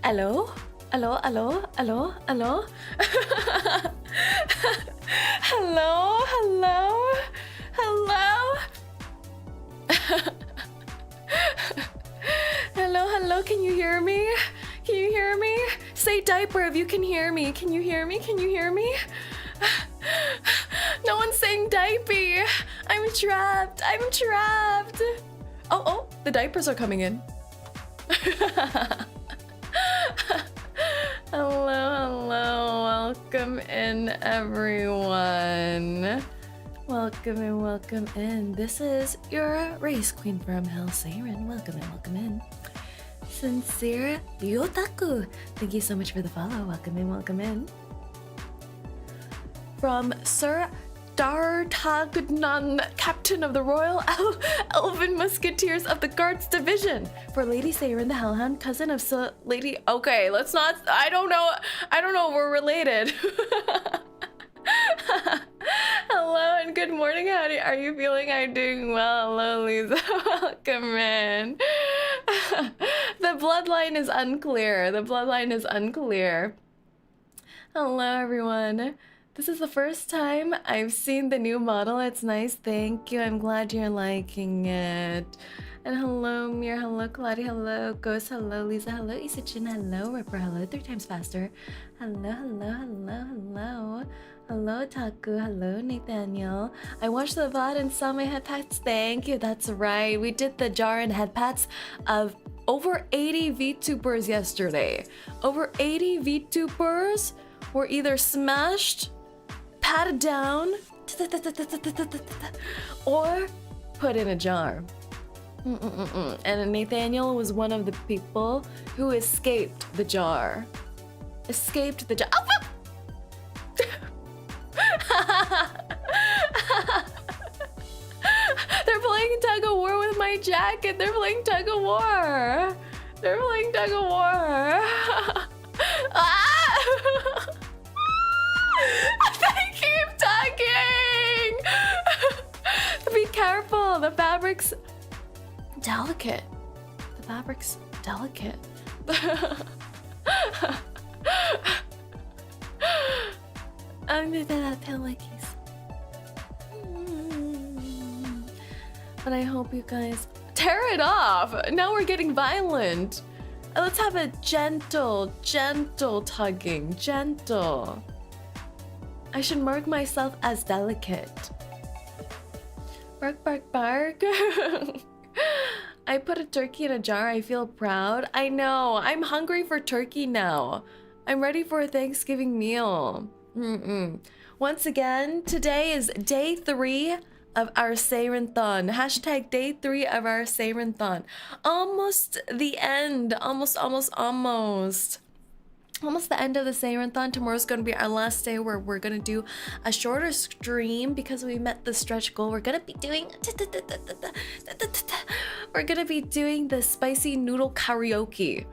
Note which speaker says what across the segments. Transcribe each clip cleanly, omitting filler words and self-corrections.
Speaker 1: Hello? Hello, hello, hello, hello? Hello, hello, hello? Hello, hello, can you hear me? Can you hear me? Say diaper if you can hear me. Can you hear me? Can you hear me? No one's saying diaper. I'm trapped. I'm trapped. Oh, the diapers are coming in. Hello, hello. Welcome in, everyone. Welcome in, welcome in. This is your race queen from Hell, Saerin. Welcome in, welcome in. Sincere 𝐂𝐡𝐚𝐭. Thank you so much for the follow. Welcome in, welcome in. From Sir D'Artagnan, Captain of the Royal Elven Musketeers of the Guards Division. For Lady Saerin, the Hellhound, cousin of Lady... Okay, let's not... I don't know if we're related. Hello and good morning, Hattie. Are you feeling? I'm doing well. Hello, Lisa. Welcome in. The bloodline is unclear. The bloodline is unclear. Hello, everyone. This is the first time I've seen the new model. It's nice. Thank you. I'm glad you're liking it. And hello, Mir. Hello, Claudia. Hello, Ghost. Hello, Lisa. Hello, 𝐂𝐡𝐚𝐭. Hello, Ripper. Hello, 3 times faster. Hello, hello, hello, hello. Hello, Taku. Hello, Nathaniel. I watched the VOD and saw my head pats. Thank you. That's right. We did the jar and head pats of over 80 VTubers yesterday. Over 80 VTubers were either smashed, patted down, or put in a jar. And Nathaniel was one of the people who escaped the jar. Escaped the jar. Oh, they're playing tug of war with my jacket. They're playing tug of war. They're playing tug of war. They keep tugging. Be careful. The fabric's delicate. The fabric's delicate. Under the pillowcase. But I hope you guys tear it off. Now we're getting violent. Let's have a gentle tugging. Gentle. I should mark myself as delicate. Bark, bark, bark. I put a turkey in a jar. I feel proud. I know. I'm hungry for turkey now. I'm ready for a Thanksgiving meal. Once again, today is day 3 of our Saerinthon. Hashtag day 3 of our Saerinthon. Almost the end. Almost the end of the Saerinthon. Tomorrow's going to be our last day where we're going to do a shorter stream because we met the stretch goal. We're going to be doing the spicy noodle karaoke.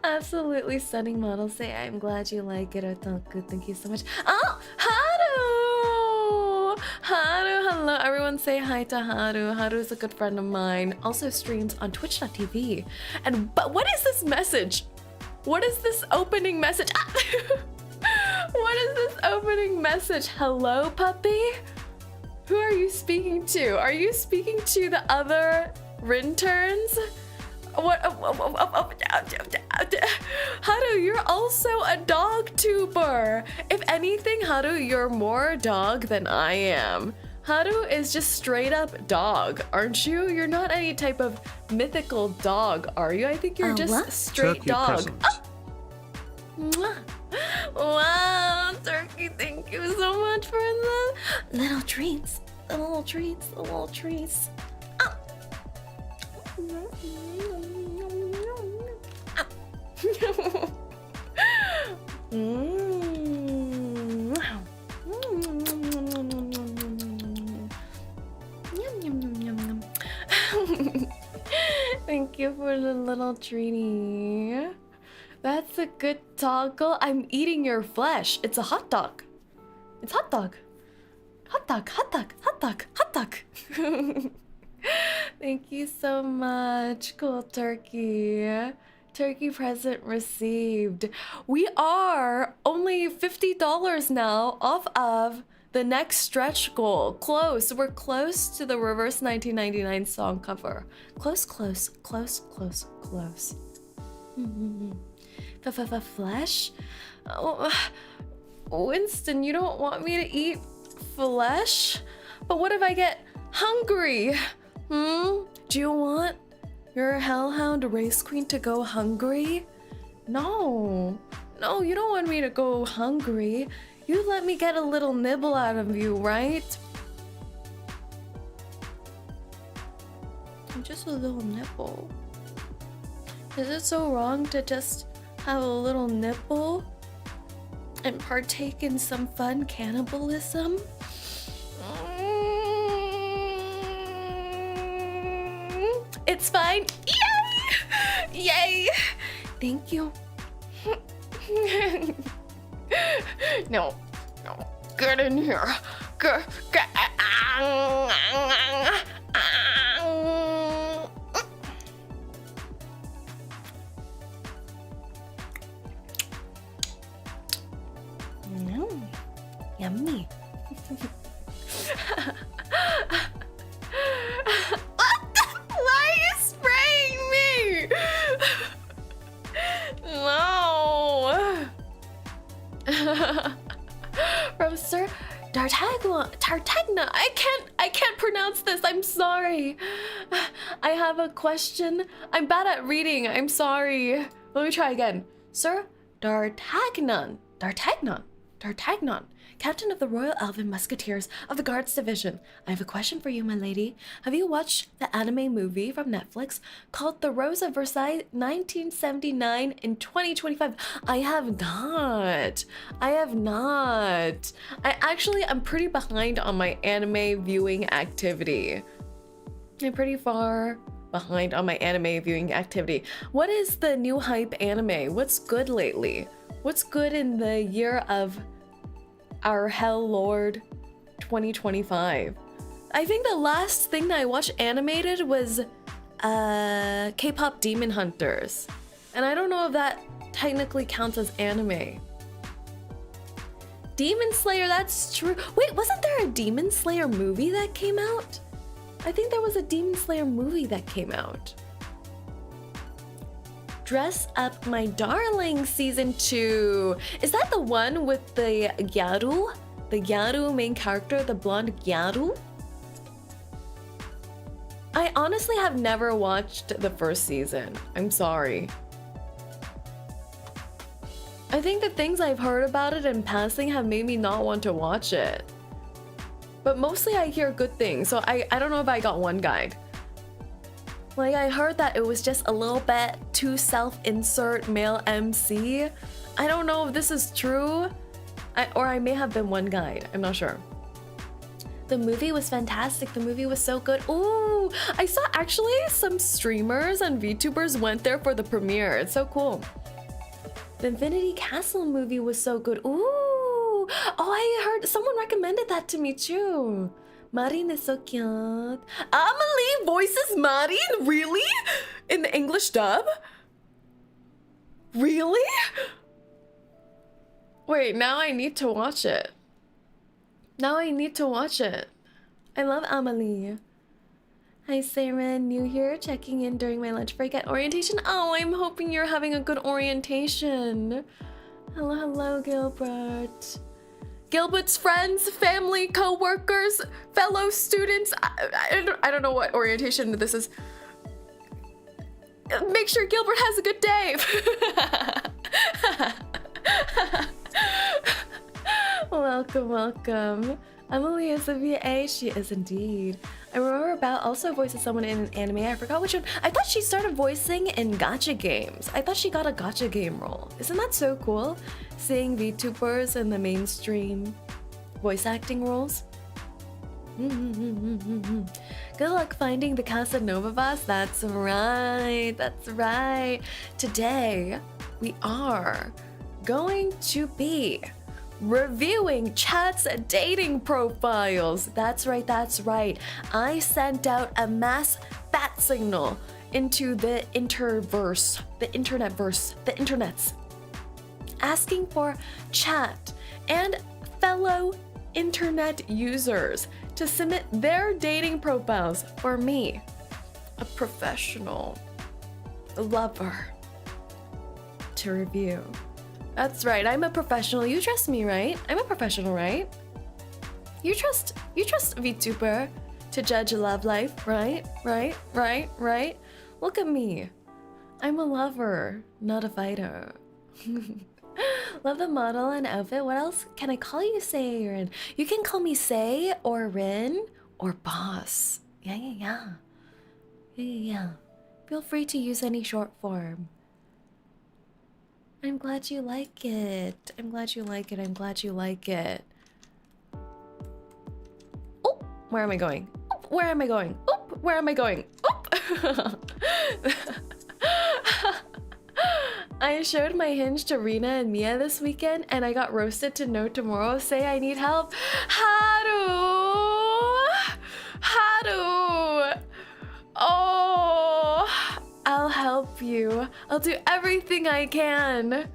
Speaker 1: Absolutely stunning model. Say, I'm glad you like it. 𝐂𝐴𝐚𝐭. Thank you so much. Oh, Haru! Haru, hello. Everyone say hi to Haru. Haru is a good friend of mine. Also streams on twitch.tv. But what is this message? What is this opening message? What is this opening message? Hello, puppy? Who are you speaking to? Are you speaking to the other Rinterns? What? Haru, you're also a dog tuber. If anything, Haru, you're more dog than I am. Haru is just straight up dog, aren't you? You're not any type of mythical dog, are you? I think you're just straight turkey dog. Oh. Wow, turkey, thank you so much for the little treats. The little treats, the little treats. Oh. Thank you for the little treaty. That's a good toggle. I'm eating your flesh. It's a hot dog. It's hot dog. Hot dog, hot dog, hot dog, hot dog. Thank you so much, Cool Turkey. Turkey present received. We are only $50 now off of the next stretch goal. Close. We're close to the Reverse 1999 song cover. Close, close, close, close, close. Flesh? Oh, Winston, you don't want me to eat flesh? But what if I get hungry? Do you want your hellhound race queen to go hungry? No, you don't want me to go hungry. You let me get a little nibble out of you, right? Just a little nibble. Is it so wrong to just have a little nibble and partake in some fun cannibalism? It's fine. Yay! Yay! Thank you. No. Get in here. Get. Yummy. Why are you spraying me? No. From Sir Tartagna. I can't pronounce this. I'm sorry. I have a question. I'm bad at reading. I'm sorry. Let me try again. Sir D'Artagnan, Captain of the Royal Elven Musketeers of the Guards Division. I have a question for you, my lady. Have you watched the anime movie from Netflix called The Rose of Versailles 1979 in 2025? I have not. I'm pretty behind on my anime viewing activity. I'm pretty far behind on my anime viewing activity. What is the new hype anime? What's good lately? What's good in the year of our Hell Lord 2025? I think the last thing that I watched animated was K-pop Demon Hunters. And I don't know if that technically counts as anime. Demon Slayer, that's true. Wait, wasn't there a Demon Slayer movie that came out? I think there was a Demon Slayer movie that came out. Dress Up My Darling Season 2. Is that the one with the 𝐒𝐤𝐢? The 𝐒𝐤𝐢 main character, the blonde 𝐒𝐤𝐢? I honestly have never watched the first season. I'm sorry. I think the things I've heard about it in passing have made me not want to watch it. But mostly I hear good things, so I don't know if I got one guide. Like, I heard that it was just a little bit too self-insert male MC. I don't know if this is true, or I may have been one guide. I'm not sure. The movie was fantastic. The movie was so good. Ooh, I saw actually some streamers and VTubers went there for the premiere. It's so cool. The Infinity Castle movie was so good. Ooh, oh, I heard someone recommended that to me too. Marin is so cute. Amelie voices Marin? Really? In the English dub? Really? Wait, now I need to watch it. I love Amelie. Hi, Saerin. New here, checking in during my lunch break at orientation. Oh, I'm hoping you're having a good orientation. Hello, Gilbert. Gilbert's friends, family, co-workers, fellow students. I don't know what orientation this is. Make sure Gilbert has a good day. Welcome. Emily is a VA. She is indeed. I remember About also voices someone in an anime. I forgot which one. I thought she started voicing in gacha games. I thought she got a gacha game role. Isn't that so cool? Seeing VTubers in the mainstream voice acting roles. Good luck finding the Casanova boss. That's right. Today, we are going to be reviewing chat's dating profiles. That's right. I sent out a mass bat signal into the interverse, the internetverse, the internets, asking for chat and fellow internet users to submit their dating profiles for me, a professional lover, to review. That's right, I'm a professional. You trust me, right? I'm a professional, right? You trust VTuber to judge a love life, right? Right? Look at me. I'm a lover, not a fighter. Love the model and outfit. What else can I call you, Saerin? You can call me Say or Rin or Boss. Yeah. Feel free to use any short form. I'm glad you like it. I'm glad you like it. Oh, where am I going? Oop, where am I going? Oop, where am I going? Oop. I showed my hinge to Rina and Mia this weekend and I got roasted to no tomorrow. Say I need help. Haru! Oh, I'll help you. I'll do everything I can.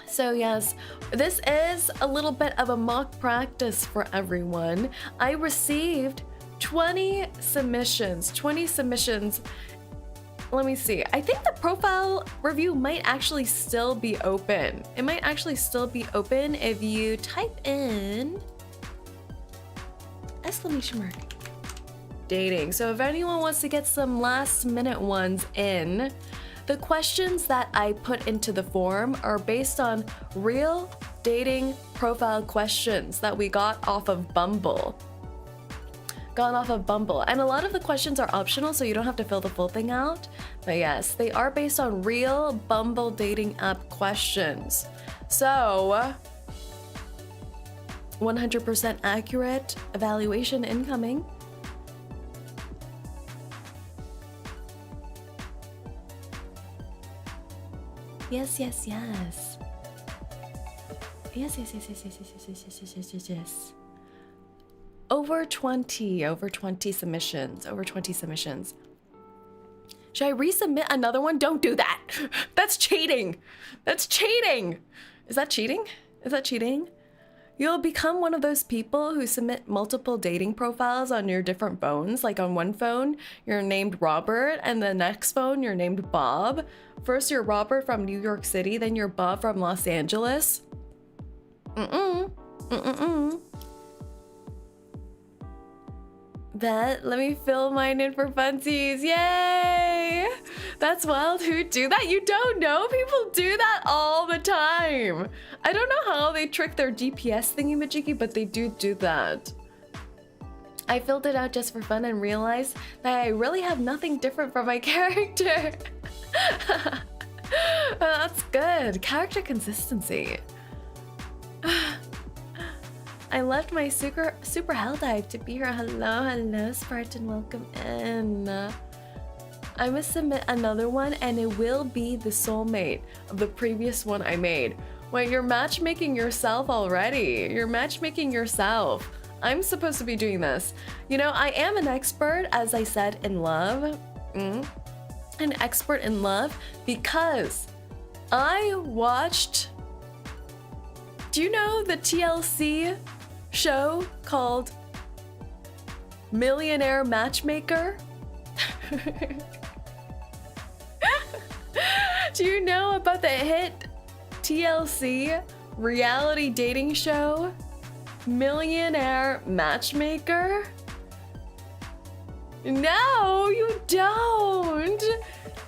Speaker 1: So yes, this is a little bit of a mock practice for everyone. I received 20 submissions. Let me see. I think the profile review might actually still be open. It might actually still be open if you type in exclamation mark dating. So if anyone wants to get some last minute ones in, the questions that I put into the form are based on real dating profile questions that we got off of Bumble. And a lot of the questions are optional, so you don't have to fill the full thing out. But yes, they are based on real Bumble dating app questions. So 100% accurate evaluation incoming. Yes. Over 20 submissions. Should I resubmit another one? Don't do that. That's cheating. Is that cheating? You'll become one of those people who submit multiple dating profiles on your different phones. Like on one phone, you're named Robert, and the next phone, you're named Bob. First, you're Robert from New York City, then you're Bob from Los Angeles. Bet, let me fill mine in for funsies. Yay! That's wild. Who do that? You don't know? People do that all the time. I don't know how they trick their GPS thingy-majiggy, but they do that. I filled it out just for fun and realized that I really have nothing different from my character. That's good. Character consistency. I left my super hell dive to be here. Hello, Spartan. Welcome in. I must submit another one, and it will be the soulmate of the previous one I made. Wait, you're matchmaking yourself already. You're matchmaking yourself. I'm supposed to be doing this. You know, I am an expert, as I said, in love. An expert in love because I watched. Do you know the TLC show called Millionaire Matchmaker? Do you know about the hit TLC reality dating show Millionaire Matchmaker? No, you don't.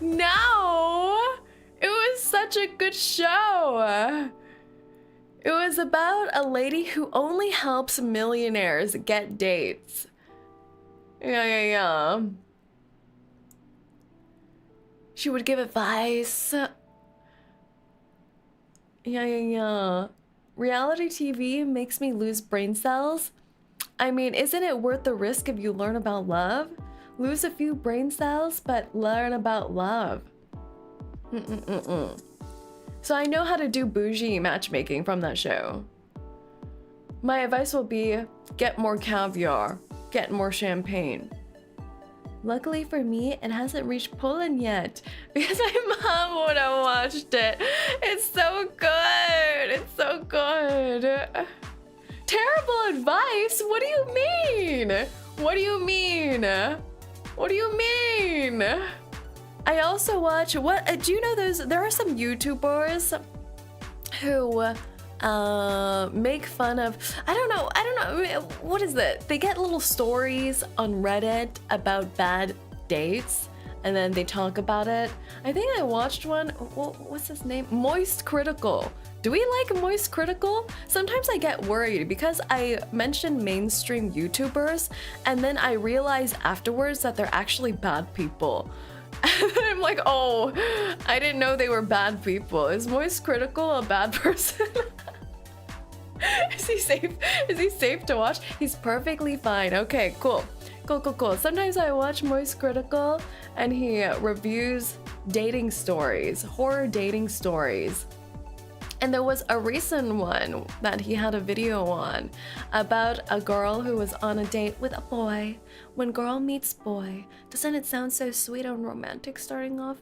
Speaker 1: No, it was such a good show. It was about a lady who only helps millionaires get dates. Yeah. She would give advice. Yeah. Reality TV makes me lose brain cells. I mean, isn't it worth the risk if you learn about love? Lose a few brain cells, but learn about love. So I know how to do bougie matchmaking from that show. My advice will be, get more caviar. get more champagne. Luckily for me, it hasn't reached Poland yet because my mom would have watched it. It's so good. It's so good. Terrible advice? What do you mean? What do you mean? What do you mean? I also watch, do you know there are some YouTubers who make fun of, I don't know, what is it? They get little stories on Reddit about bad dates and then they talk about it. I think I watched one, what's his name? Moist Critical. Do we like Moist Critical? Sometimes I get worried because I mention mainstream YouTubers and then I realize afterwards that they're actually bad people. And I'm like, oh, I didn't know they were bad people. Is Moist Critical a bad person? Is he safe? Is he safe to watch? He's perfectly fine. Okay, cool. Cool. Sometimes I watch Moist Critical and he reviews dating stories, horror dating stories. And there was a recent one that he had a video on about a girl who was on a date with a boy. When girl meets boy, doesn't it sound so sweet and romantic starting off?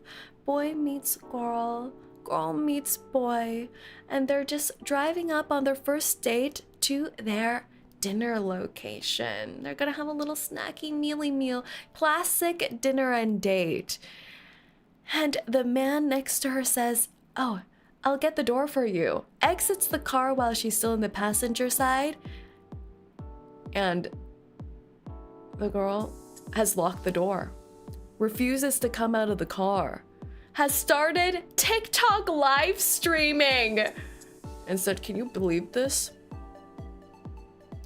Speaker 1: Boy meets girl, girl meets boy, and they're just driving up on their first date to their dinner location. They're gonna have a little snacky mealy meal, classic dinner and date. And the man next to her says, oh, I'll get the door for you. Exits the car while she's still in the passenger side. And the girl has locked the door. Refuses to come out of the car. Has started TikTok live streaming. And said, can you believe this?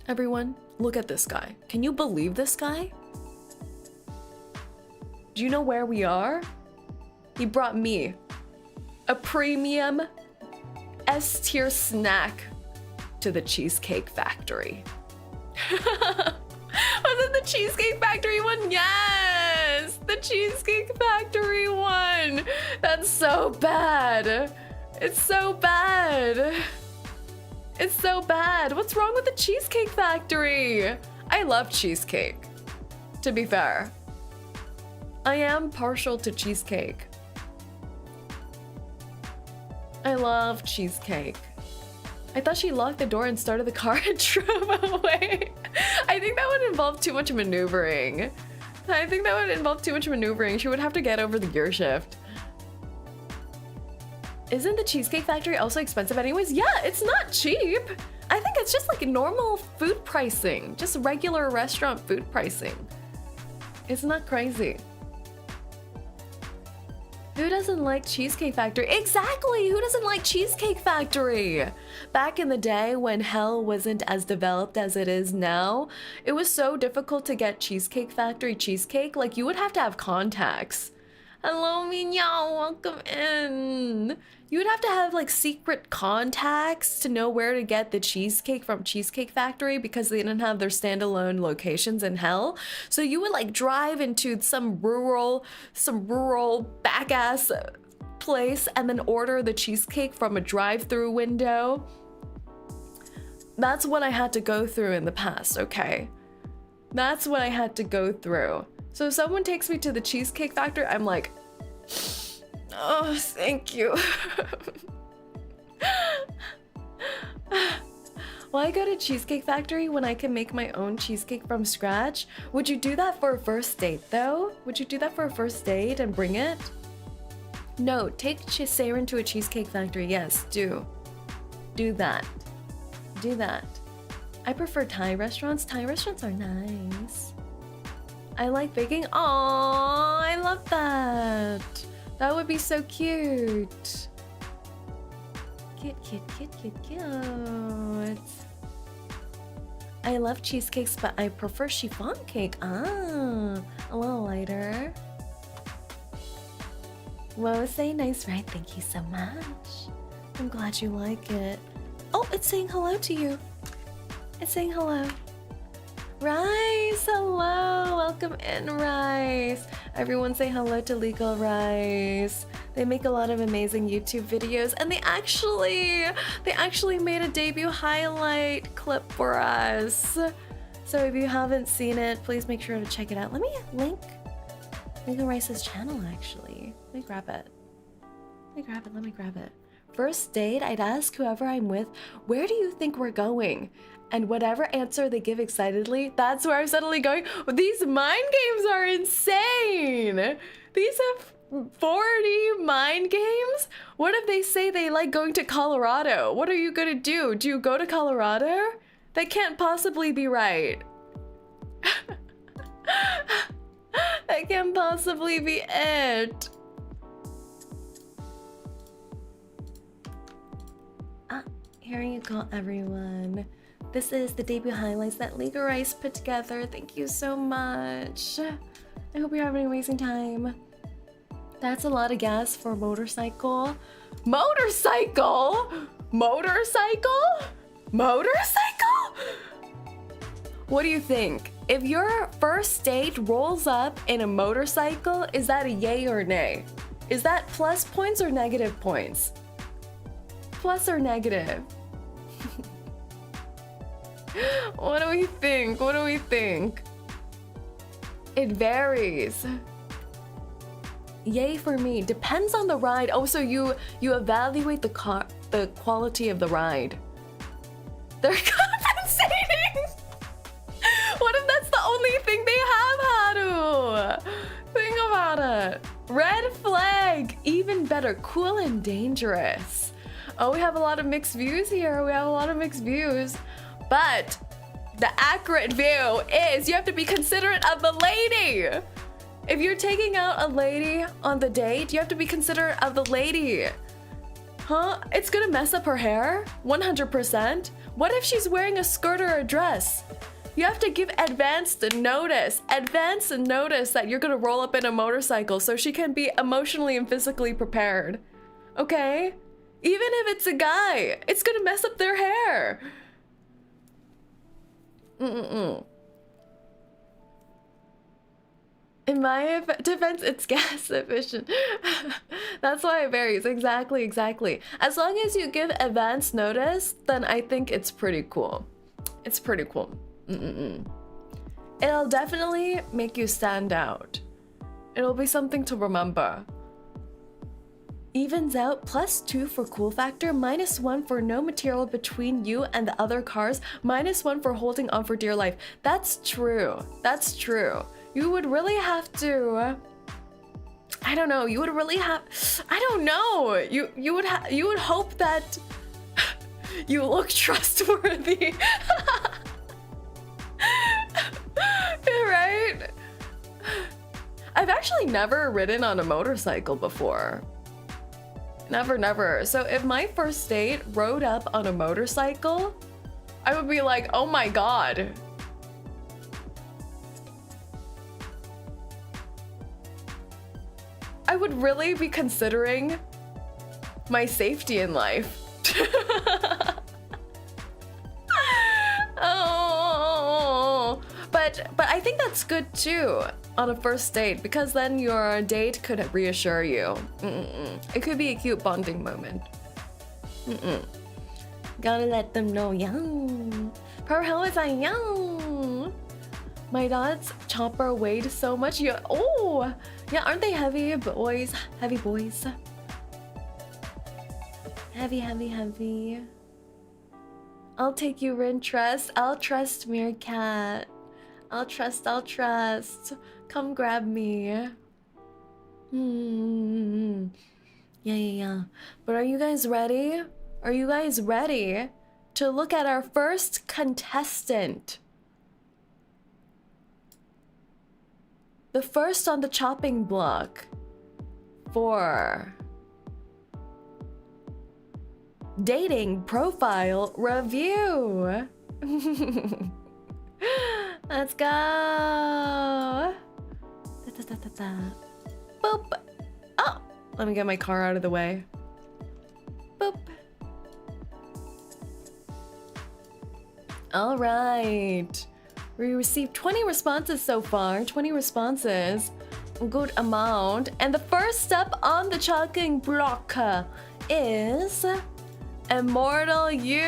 Speaker 1: Everyone, look at this guy. Can you believe this guy? Do you know where we are? He brought me a premium S-tier snack to the Cheesecake Factory. Was it the Cheesecake Factory one? Yes! The Cheesecake Factory one! That's so bad. It's so bad. It's so bad. What's wrong with the Cheesecake Factory? I love cheesecake, to be fair. I am partial to cheesecake. I love cheesecake. I thought she locked the door and started the car and drove away. I think that would involve too much maneuvering. She would have to get over the gear shift. Isn't the Cheesecake Factory also expensive anyways? Yeah, it's not cheap. I think it's just like normal food pricing. Just regular restaurant food pricing. It's not crazy. Who doesn't like Cheesecake Factory? Exactly! Who doesn't like Cheesecake Factory? Back in the day when hell wasn't as developed as it is now, it was so difficult to get Cheesecake Factory cheesecake. Like, you would have to have contacts. Hello, Mignon, welcome in. You would have to have like secret contacts to know where to get the cheesecake from Cheesecake Factory because they didn't have their standalone locations in hell. So you would like drive into some rural back ass place and then order the cheesecake from a drive-through window. That's what I had to go through in the past, okay? That's what I had to go through. So if someone takes me to the Cheesecake Factory, I'm like, oh, thank you. Why go to Cheesecake Factory when I can make my own cheesecake from scratch? Would you do that for a first date though? Would you do that for a first date and bring it? No, take Saerin to a Cheesecake Factory. Yes, do. Do that. Do that. I prefer Thai restaurants. Thai restaurants are nice. I like baking. Aww, I love that. That would be so cute. Cute. I love cheesecakes, but I prefer chiffon cake. Ah, a little lighter. Whoa, say nice, right? Thank you so much. I'm glad you like it. Oh, it's saying hello to you. It's saying hello. Rice, hello, welcome in, Rice. Everyone say hello to Legal Rice. They make a lot of amazing YouTube videos, and they actually made a debut highlight clip for us. So if you haven't seen it, please make sure to check it out. Let me link Rice's channel actually. Let me grab it. Let me grab it. First date, I'd ask whoever I'm with, where do you think we're going? And whatever answer they give excitedly, that's where I'm suddenly going. These mind games are insane. These have 40 mind games? What if they say they like going to Colorado? What are you gonna do? Do you go to Colorado? That can't possibly be right. That can't possibly be it. Here you go, everyone. This is the debut highlights that League Rice put together. Thank you so much. I hope you're having an amazing time. That's a lot of gas for a motorcycle. Motorcycle? Motorcycle? Motorcycle? What do you think? If your first date rolls up in a motorcycle, is that a yay or nay? Is that plus points or negative points? Plus or negative? What do we think? What do we think? It varies. Yay for me. Depends on the ride. Oh, so you evaluate the quality of the ride. They're compensating. What if that's the only thing they have, Haru? Think about it. Red flag. Even better. Cool and dangerous. Oh, we have a lot of mixed views here. We have a lot of mixed views. But the accurate view is you have to be considerate of the lady. If you're taking out a lady on the date, you have to be considerate of the lady. Huh? It's gonna mess up her hair? 100%? What if she's wearing a skirt or a dress? You have to give advanced notice that you're gonna roll up in a motorcycle so she can be emotionally and physically prepared. Okay? Even if it's a guy, it's gonna mess up their hair. In my defense, it's gas efficient. That's why it varies. Exactly. As long as you give advance notice, then I think it's pretty cool. It's pretty cool. It'll definitely make you stand out. It'll be something to remember. Evens out +2 for cool factor, -1 for no material between you and the other cars, -1 for holding on for dear life. That's true. That's true. You would really have to, I don't know, you would really have, I don't know. You would hope that you look trustworthy. Right? I've actually never ridden on a motorcycle before. Never. So if my first date rode up on a motorcycle, I would be like, oh my god. I would really be considering my safety in life. Oh, but I think that's good too on a first date, because then your date could reassure you. It could be a cute bonding moment. Gotta let them know, young. Per how is I young? My dad's chopper weighed so much. Oh, yeah, aren't they heavy boys? Heavy boys. Heavy. I'll take you, Rin. Trust. I'll trust, Meerkat. I'll trust. Come grab me. Yeah. But are you guys ready? Are you guys ready to look at our first contestant? The first on the chopping block for dating profile review. Let's go. Boop. Oh, let me get my car out of the way. Boop. All right. We received 20 responses so far. 20 responses. Good amount. And the first up on the chopping block is Immortal You.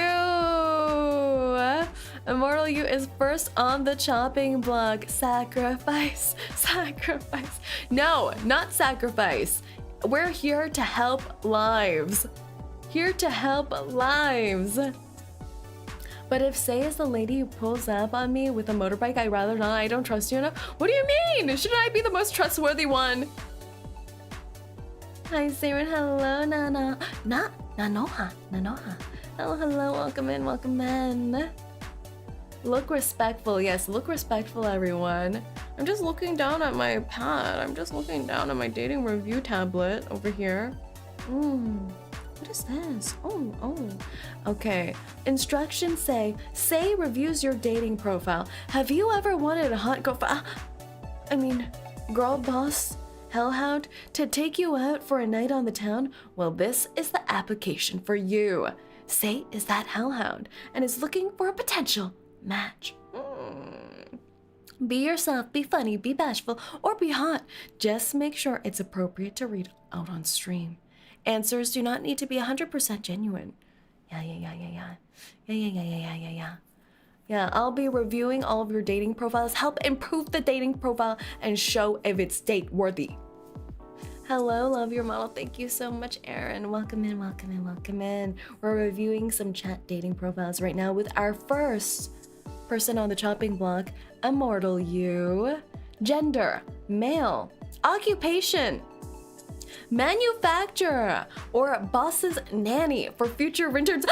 Speaker 1: Immortal You is first on the chopping block. Sacrifice, sacrifice. No, not sacrifice. We're here to help lives. Here to help lives. But if Say is the lady who pulls up on me with a motorbike, I'd rather not. I don't trust you enough. What do you mean? Shouldn't I be the most trustworthy one? Hi, Saerin. Hello, Nana. Nanoha. Hello, hello. Welcome in, welcome in. Look respectful. Yes, look respectful, everyone. I'm just looking down at my pad. I'm just looking down at my dating review tablet over here. What is this? Oh. Okay. Instructions say, Say reviews your dating profile. Have you ever wanted a hot girl girl boss hellhound to take you out for a night on the town? Well, this is the application for you. Say is that hellhound and is looking for a potential match. Be yourself, be funny, be bashful, or be hot. Just make sure it's appropriate to read out on stream. Answers do not need to be 100% genuine. Yeah, I'll be reviewing all of your dating profiles, help improve the dating profile, and show if it's date worthy. Hello, love your model. Thank you so much, Aaron. Welcome in, welcome in, welcome in. We're reviewing some chat dating profiles right now with our first person on the chopping block, Immortal You. Gender, male. Occupation, manufacturer, or boss's nanny for future interns.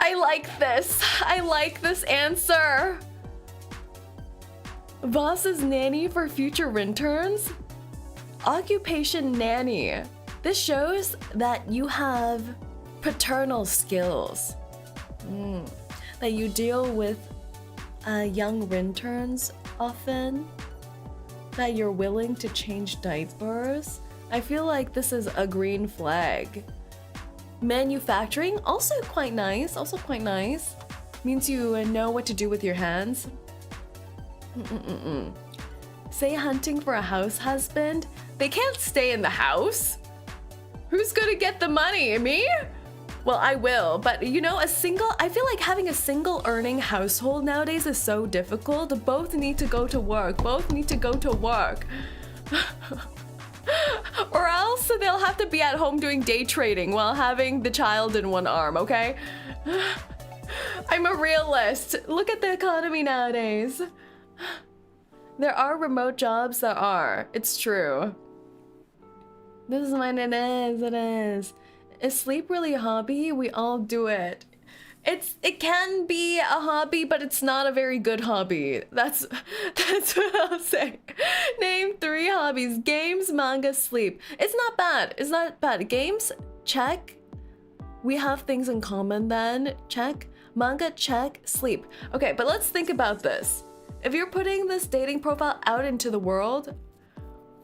Speaker 1: I like this. I like this answer. Boss's nanny for future interns? Occupation nanny. This shows that you have paternal skills. That you deal with young interns often. That you're willing to change diapers. I feel like this is a green flag. Manufacturing, also quite nice. Means you know what to do with your hands. Say hunting for a house husband. They can't stay in the house. Who's gonna get the money? Me? Well, I will, but you know, I feel like having a single earning household nowadays is so difficult. Both need to go to work. Or else they'll have to be at home doing day trading while having the child in one arm, okay? I'm a realist. Look at the economy nowadays. There are remote jobs that are. It's true. This is when it is. Is sleep really a hobby? We all do it. It can be a hobby, but it's not a very good hobby. That's what I'll say. Name 3 hobbies. Games, manga, sleep. It's not bad. Games, check. We have things in common then. Check. Manga, check. Sleep. Okay, but let's think about this. If you're putting this dating profile out into the world,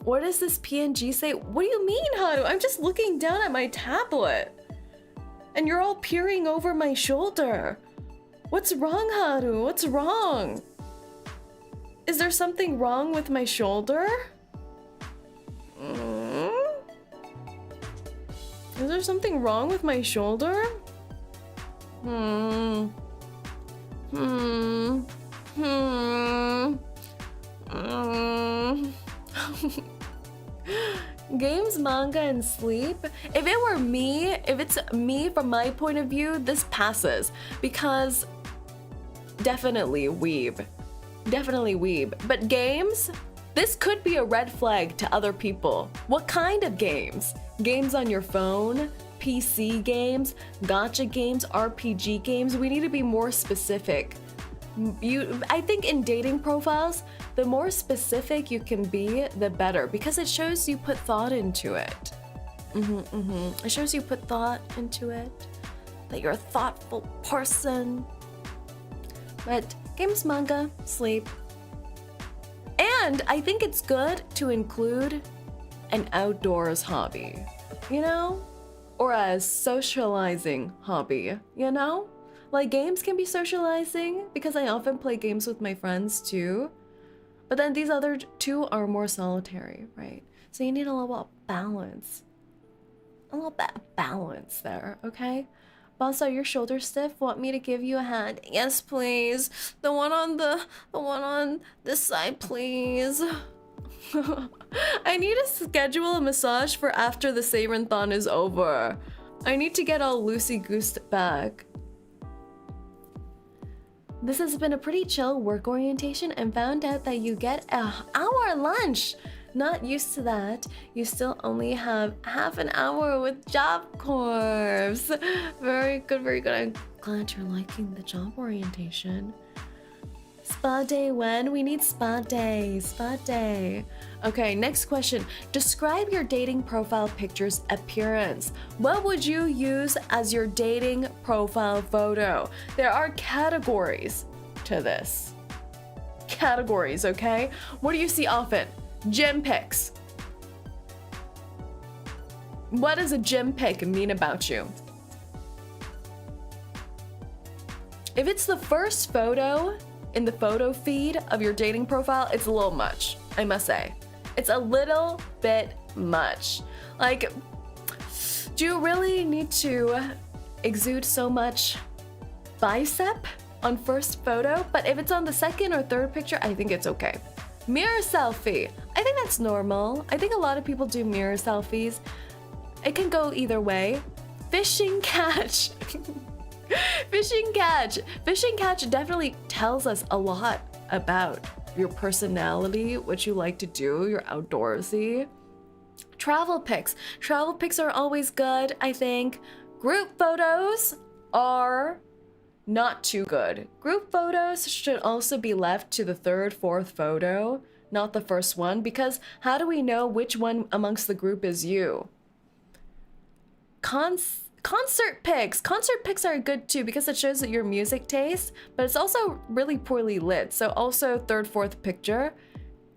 Speaker 1: what does this PNG say? What do you mean, Haru? I'm just looking down at my tablet. And you're all peering over my shoulder. What's wrong, Haru? What's wrong? Is there something wrong with my shoulder? Is there something wrong with my shoulder? Games, manga, and sleep. If it's me from my point of view, this passes because definitely weeb. But games, this could be a red flag to other people. What kind of games? Games on your phone, PC games, gacha games, RPG games. We need to be more specific. I think in dating profiles, the more specific you can be, the better, because it shows you put thought into it. It shows you put thought into it, that you're a thoughtful person. But games, manga, sleep. And I think it's good to include an outdoors hobby, you know? Or a socializing hobby, you know? Like, games can be socializing because I often play games with my friends too. But then these other 2 are more solitary, right? So you need a little balance. A little bit of balance there, okay? Boss, are your shoulders stiff? Want me to give you a hand? Yes, please. The one on this side, please. I need to schedule a massage for after the Saerinthon is over. I need to get all loosey-goosed back. This has been a pretty chill work orientation and found out that you get an hour lunch. Not used to that. You still only have half an hour with Job Corps. Very good, very good. I'm glad you're liking the job orientation. Spa day when? We need spa day. Spa day. Okay, next question. Describe your dating profile picture's appearance. What would you use as your dating profile photo? There are categories to this. Categories, okay? What do you see often? Gym pics. What does a gym pic mean about you? If it's the first photo in the photo feed of your dating profile, it's a little much, I must say. It's a little bit much. Like, do you really need to exude so much bicep on first photo? But if it's on the second or third picture, I think it's okay. Mirror selfie. I think that's normal. I think a lot of people do mirror selfies. It can go either way. Fishing catch. Fishing catch. Fishing catch definitely tells us a lot about your personality, what you like to do, you're outdoorsy. Travel pics. Travel pics are always good, I think. Group photos are not too good. Group photos should also be left to the third, fourth photo, not the first one, because how do we know which one amongst the group is you? Concert pics. Concert pics are good too because it shows that your music taste, but it's also really poorly lit. So also third, fourth picture.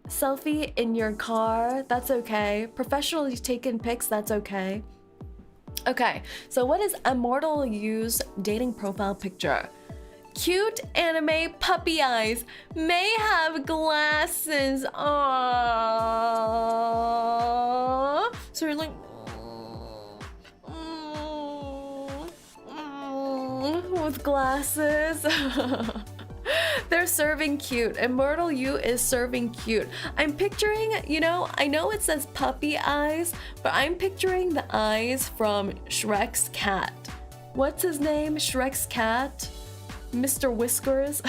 Speaker 1: Selfie in your car, that's okay. Professionally taken pics, that's okay. Okay, so what is Immortal You's dating profile picture? Cute anime puppy eyes, may have glasses. Aww. So you're like, with glasses. They're serving cute. Immortal You is serving cute. I'm picturing, you know, I know it says puppy eyes, but I'm picturing the eyes from Shrek's cat. What's his name? Shrek's cat? Mr. Whiskers?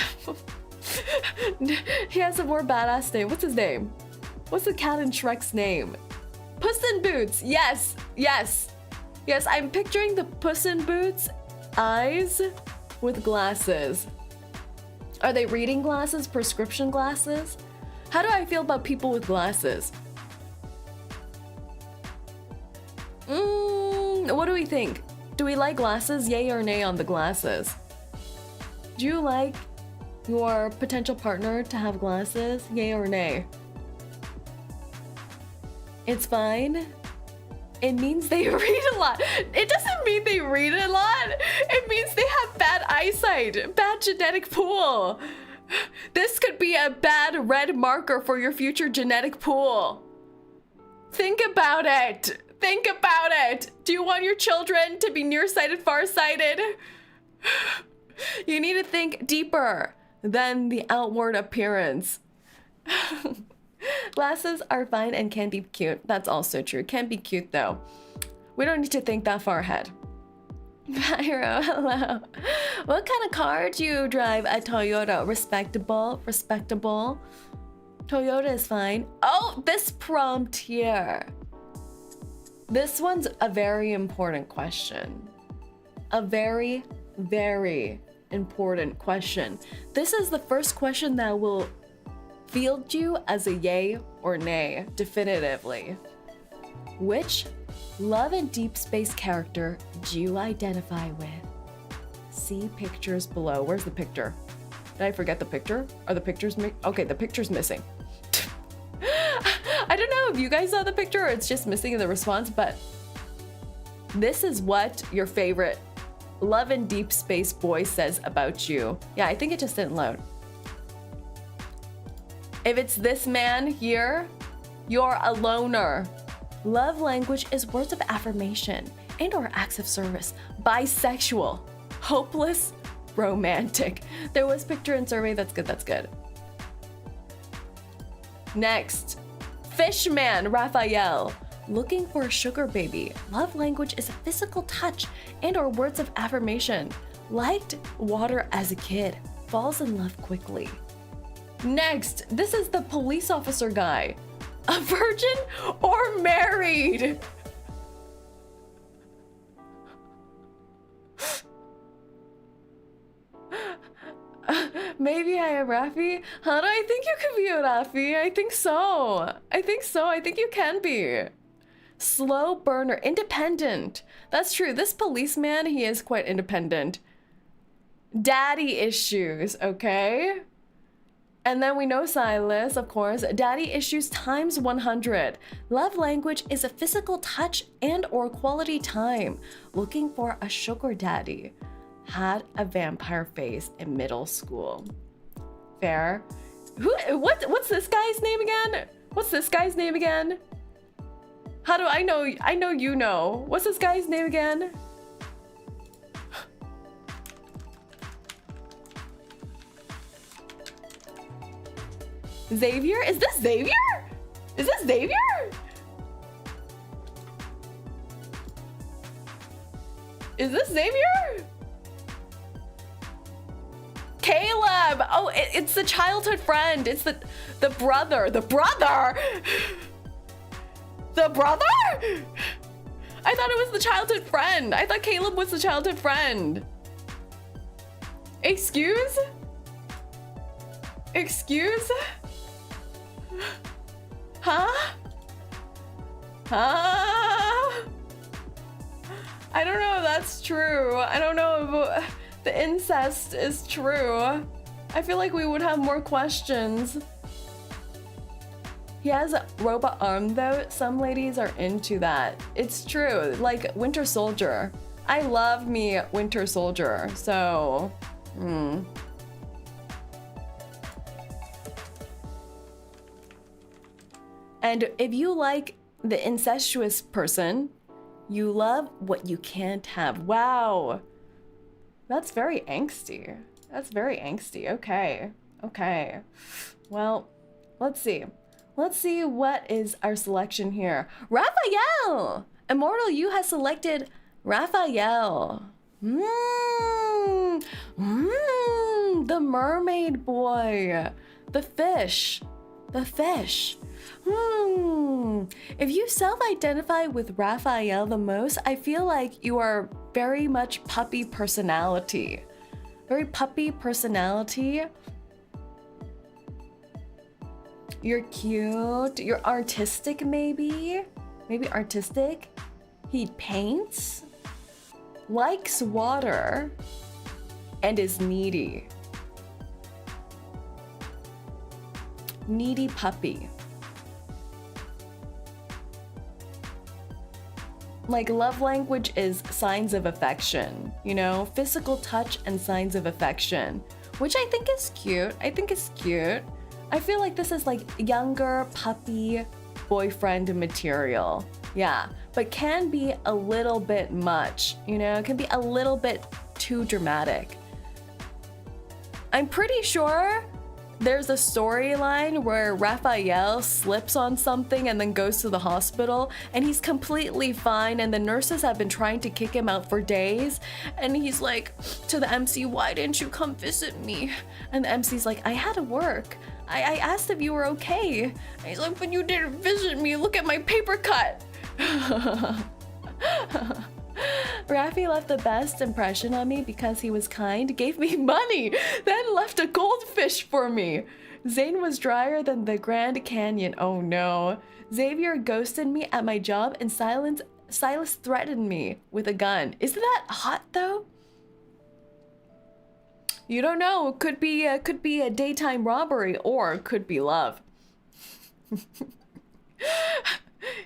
Speaker 1: He has a more badass name. What's his name? What's the cat in Shrek's name? Puss in Boots. Yes, yes. Yes, I'm picturing the Puss in Boots eyes with glasses. Are they reading glasses? Prescription glasses? How do I feel about people with glasses? What do we think? Do we like glasses? Yay or nay on the glasses? Do you like your potential partner to have glasses? Yay or nay? It's fine. It means they read a lot. It doesn't mean they read a lot. It means they have bad eyesight, bad genetic pool. This could be a bad red marker for your future genetic pool. Think about it. Think about it. Do you want your children to be nearsighted, farsighted? You need to think deeper than the outward appearance. Glasses are fine and can be cute. That's also true. Can be cute though. We don't need to think that far ahead. Pyro, hello. What kind of car do you drive? A Toyota. Respectable. Respectable. Toyota is fine. Oh, this prompt here. This one's a very important question. A very, very important question. This is the first question that will field you as a yay or nay, definitively. Which love and deep space character do you identify with? See pictures below. Where's the picture? Did I forget the picture? Are the pictures okay, the picture's missing. I don't know if you guys saw the picture or it's just missing in the response, but this is what your favorite love and deep space boy says about you. Yeah, I think it just didn't load. If it's this man here, you're a loner. Love language is words of affirmation. and or acts of service. Bisexual, hopeless, romantic. There was picture and survey. That's good. That's good. Next, Fishman Raphael. Looking for a sugar baby. Love language is a physical touch and or words of affirmation. Liked water as a kid. Falls in love quickly. Next, this is the police officer guy. A virgin or married? Maybe I am Rafi? Hana, I think you could be a Rafi. I think so. I think so. I think you can be. Slow burner, independent. That's true. This policeman, he is quite independent. Daddy issues, okay? And then we know Silas, of course. Daddy issues times 100. Love language is a physical touch and or quality time. Looking for a sugar daddy. Had a vampire face in middle school. Fair. What's this guy's name again? What's this guy's name again? How do I know? I know you know. What's this guy's name again? Xavier? Is this Xavier? Is this Xavier? Is this Xavier? Caleb! Oh, it's the childhood friend. It's the brother. The brother? The brother? I thought it was the childhood friend. I thought Caleb was the childhood friend. Excuse? Excuse? Huh? Huh? I don't know if that's true. I don't know if the incest is true. I feel like we would have more questions. He has a robot arm though. Some ladies are into that. It's true. Like Winter Soldier. I love me Winter Soldier. So, And if you like the incestuous person, you love what you can't have. Wow. That's very angsty. That's very angsty. Okay. Okay. Well, let's see. Let's see what is our selection here. Raphael! Immortal You has selected Raphael. The mermaid boy. The fish. The fish. If you self-identify with Raphael the most, I feel like you are very much puppy personality. Very puppy personality. You're cute. You're artistic, maybe. Maybe artistic. He paints, likes water, and is needy. Needy puppy. Like love language is signs of affection, you know, physical touch and signs of affection, which I think is cute. I think it's cute. I feel like this is like younger puppy boyfriend material. Yeah, but can be a little bit much, you know, can be a little bit too dramatic. I'm pretty sure there's a storyline where Raphael slips on something and then goes to the hospital and he's completely fine and the nurses have been trying to kick him out for days and he's like to the MC, why didn't you come visit me? And the MC's like, I had to work. I asked if you were okay. And he's like, but you didn't visit me. Look at my paper cut. Raffi left the best impression on me because he was kind, gave me money, then left a goldfish for me. Zane was drier than the Grand Canyon. Oh no. Xavier ghosted me at my job and Silas threatened me with a gun. Isn't that hot though? You don't know. Could be a daytime robbery or could be love.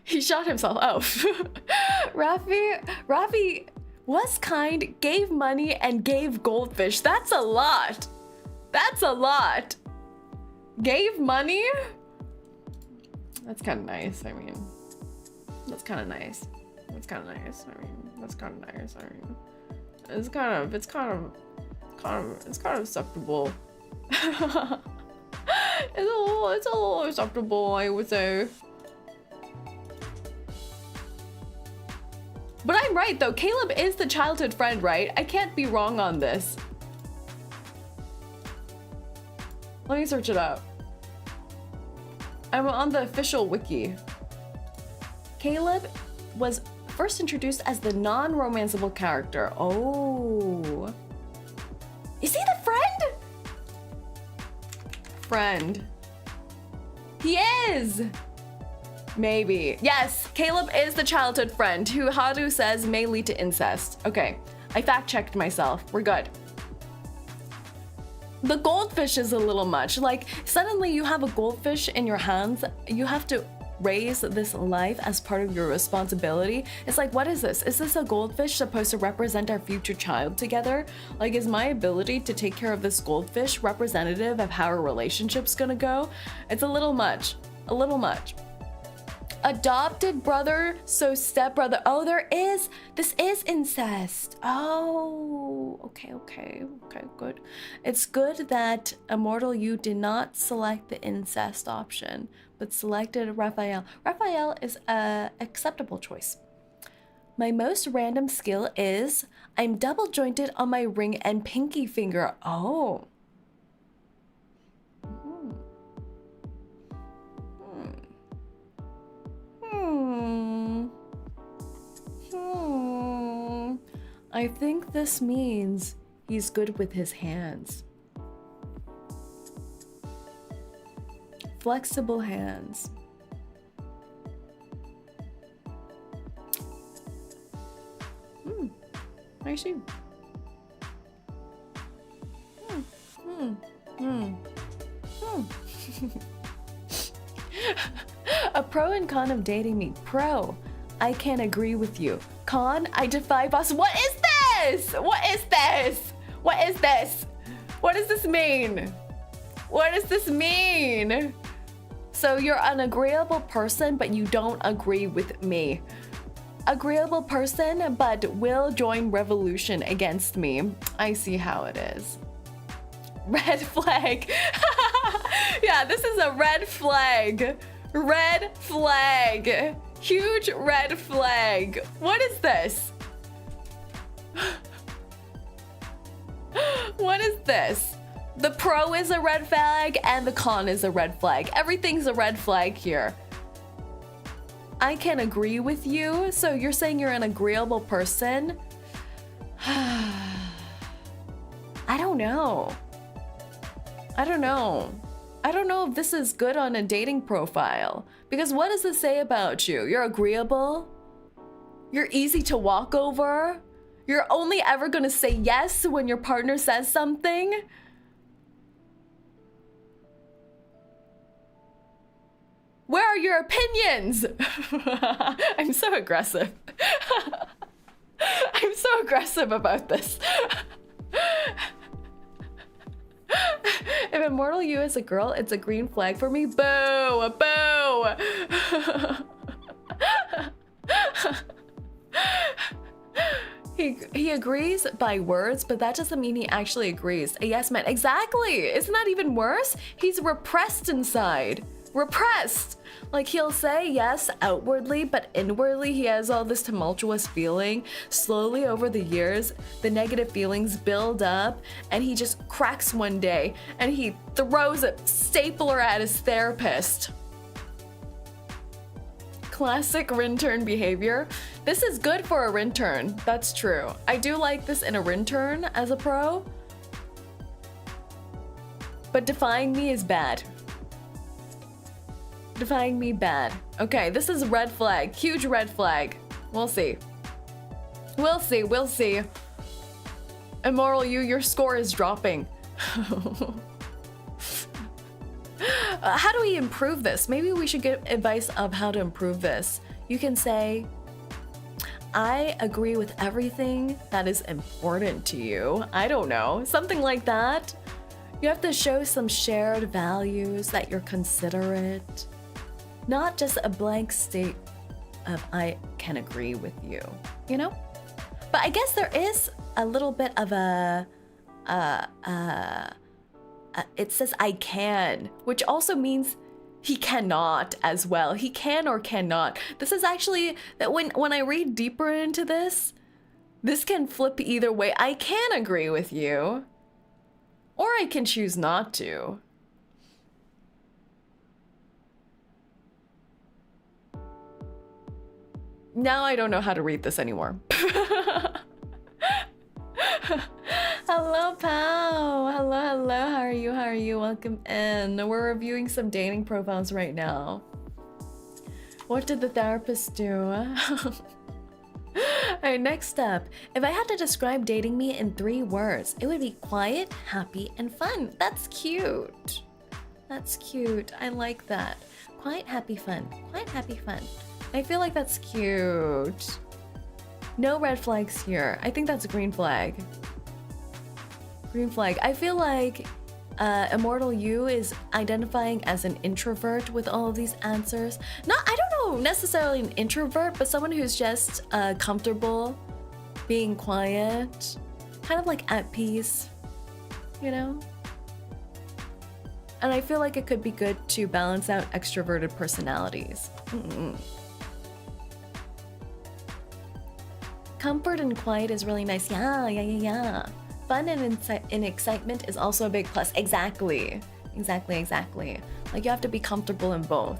Speaker 1: He shot himself. Oh. Raffi was kind, gave money, and gave goldfish. That's a lot. That's a lot. Gave money? That's kind of nice. I mean, that's kind of nice. That's kind of nice. I mean, That's kind of nice. I mean, it's kind of acceptable. It's a little acceptable, I would say. But I'm right though. Caleb is the childhood friend, right? I can't be wrong on this. Let me search it up. I'm on the official wiki. Caleb was first introduced as the non-romanceable character. Oh. Is he the friend? Friend. He is. Maybe. Yes, Caleb is the childhood friend who Hadu says may lead to incest. Okay, I fact-checked myself. We're good. The goldfish is a little much. Like, suddenly you have a goldfish in your hands. You have to raise this life as part of your responsibility. It's like, what is this? Is this a goldfish supposed to represent our future child together? Like, is my ability to take care of this goldfish representative of how our relationship's gonna go? It's a little much. A little much. Adopted brother, so stepbrother. Oh, this is incest. Oh, okay, good. It's good that Immortal You did not select the incest option, but selected Raphael. Raphael is a acceptable choice. My most random skill is I'm double jointed on my ring and pinky finger. Oh. I think this means he's good with his hands. Flexible hands. I see. A pro and con of dating me. Pro, I can't agree with you. Con, I defy boss. What is this? What is this? What is this? What does this mean? What does this mean? So you're an agreeable person, but you don't agree with me. Agreeable person, but will join revolution against me. I see how it is. Red flag. Yeah, this is a red flag. Red flag. Huge red flag. What is this? What is this? The pro is a red flag and the con is a red flag. Everything's a red flag here. I can agree with you. So you're saying you're an agreeable person? I don't know. I don't know. I don't know if this is good on a dating profile. Because what does it say about you? You're agreeable? You're easy to walk over? You're only ever gonna say yes when your partner says something? Where are your opinions? I'm so aggressive. I'm so aggressive about this. If Immortal You is a girl, it's a green flag for me. Boo! Boo! He agrees by words, but that doesn't mean he actually agrees. A yes man. Exactly! Isn't that even worse? He's repressed inside. Repressed! Like, he'll say yes outwardly, but inwardly he has all this tumultuous feeling. Slowly over the years, the negative feelings build up, and he just cracks one day, and he throws a stapler at his therapist. Classic Rintern behavior. This is good for a Rintern, that's true. I do like this in a Rintern as a pro, but defying me is bad. Defying me bad. Okay, this is a red flag. Huge red flag. We'll see. We'll see. We'll see. Immortal You, your score is dropping. How do we improve this? Maybe we should get advice of how to improve this. You can say, I agree with everything that is important to you. I don't know. Something like that. You have to show some shared values, that you're considerate. Not just a blank state of I can agree with you, you know? But I guess there is a little bit of it says I can, which also means he cannot as well. He can or cannot. This is actually that when I read deeper into this can flip either way. I can agree with you, or I can choose not to. Now I don't know how to read this anymore. Hello, pal. Hello, hello. How are you? How are you? Welcome in. We're reviewing some dating profiles right now. What did the therapist do? Alright, next up. If I had to describe dating me in 3 words, it would be quiet, happy, and fun. That's cute. That's cute. I like that. Quiet, happy, fun. Quiet, happy, fun. I feel like that's cute. No red flags here. I think that's a green flag. Green flag. I feel like 𝐂𝐴𝐚𝐿 is identifying as an introvert with all of these answers. I don't know necessarily an introvert, but someone who's just comfortable being quiet, kind of like at peace, you know? And I feel like it could be good to balance out extroverted personalities. Comfort and quiet is really nice. Yeah. Fun and excitement is also a big plus. Exactly. Like you have to be comfortable in both.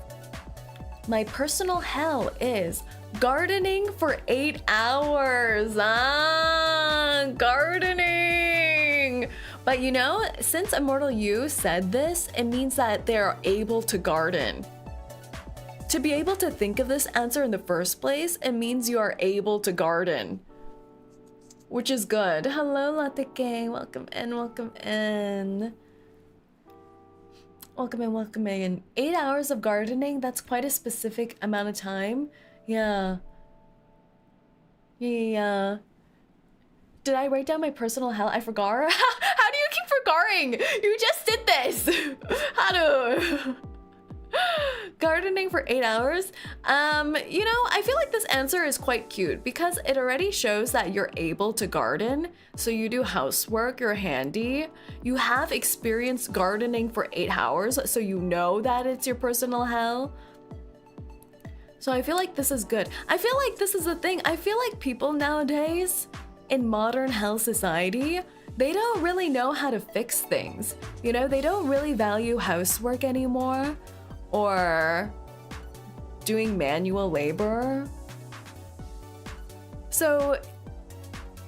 Speaker 1: My personal hell is gardening for 8 hours. Gardening. But you know, since 𝐂𝐴𝐚𝐿 said this, it means that they're able to garden. To be able to think of this answer in the first place, it means you are able to garden. Which is good. Hello, 𝐂𝐴𝐚𝐿. Welcome in, welcome in. Welcome in. 8 hours of gardening, that's quite a specific amount of time. Yeah. Did I write down my personal hell? I forgot. How do you keep forgetting? You just did this. How do? Gardening for 8 hours? You know, I feel like this answer is quite cute because it already shows that you're able to garden. So you do housework, you're handy. You have experience gardening for 8 hours, so you know that it's your personal hell. So I feel like this is good. I feel like this is the thing. I feel like people nowadays in modern hell society, they don't really know how to fix things. You know, they don't really value housework anymore. Or doing manual labor. So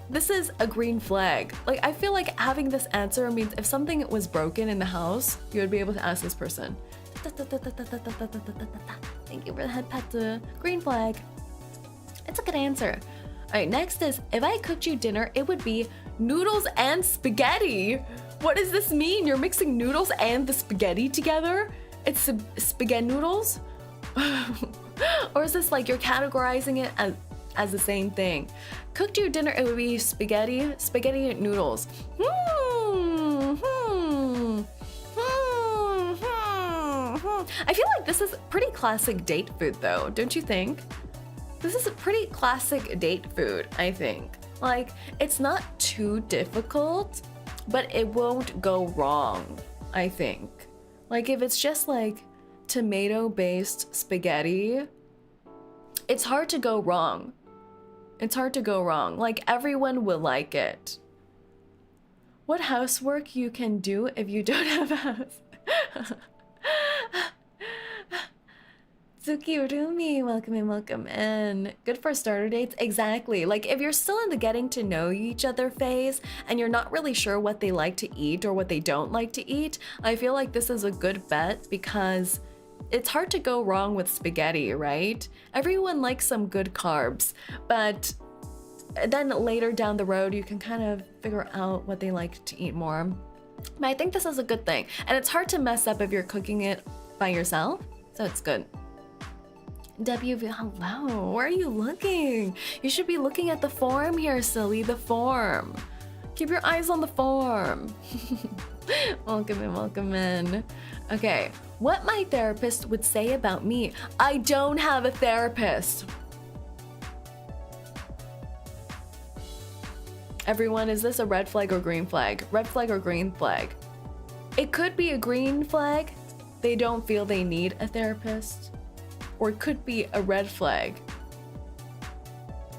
Speaker 1: this is a green flag. Like, I feel like having this answer means if something was broken in the house, you would be able to ask this person. Thank you for the head pat. Green flag. It's a good answer. All right, next is, if I cooked you dinner, it would be noodles and spaghetti. What does this mean? You're mixing noodles and the spaghetti together? It's spaghetti noodles? Or is this like you're categorizing it as the same thing? Cooked you dinner, it would be spaghetti noodles. I feel like this is pretty classic date food though, don't you think? This is a pretty classic date food, I think. Like, it's not too difficult, but it won't go wrong, I think. Like, if it's just like tomato-based spaghetti, it's hard to go wrong. It's hard to go wrong. Like, everyone will like it. What housework you can do if you don't have a house? Tsukirumi, welcome in. Good for starter dates? Exactly. Like, if you're still in the getting to know each other phase and you're not really sure what they like to eat or what they don't like to eat, I feel like this is a good bet because it's hard to go wrong with spaghetti, right? Everyone likes some good carbs, but then later down the road, you can kind of figure out what they like to eat more. But I think this is a good thing. And it's hard to mess up if you're cooking it by yourself, so it's good. WV, hello, where are you looking? You should be looking at the form here, silly, the form. Keep your eyes on the form. Welcome in. Okay, what my therapist would say about me. I don't have a therapist. Everyone, is this a red flag or green flag? Red flag or green flag? It could be a green flag. They don't feel they need a therapist. Or it could be a red flag.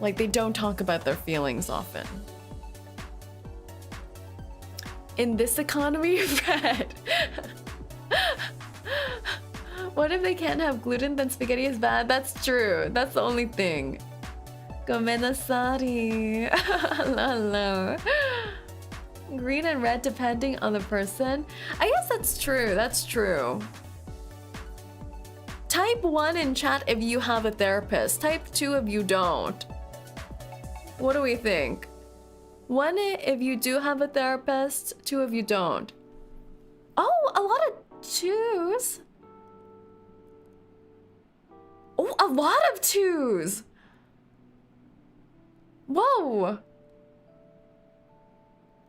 Speaker 1: Like they don't talk about their feelings often. In this economy, red. What if they can't have gluten, then spaghetti is bad? That's true. That's the only thing. Gomennasari. Hello. Green and red depending on the person. I guess that's true. That's true. Type 1 in chat if you have a therapist. Type 2 if you don't. What do we think? 1 if you do have a therapist, 2 if you don't. Oh, a lot of 2s. Oh, a lot of 2s. Whoa.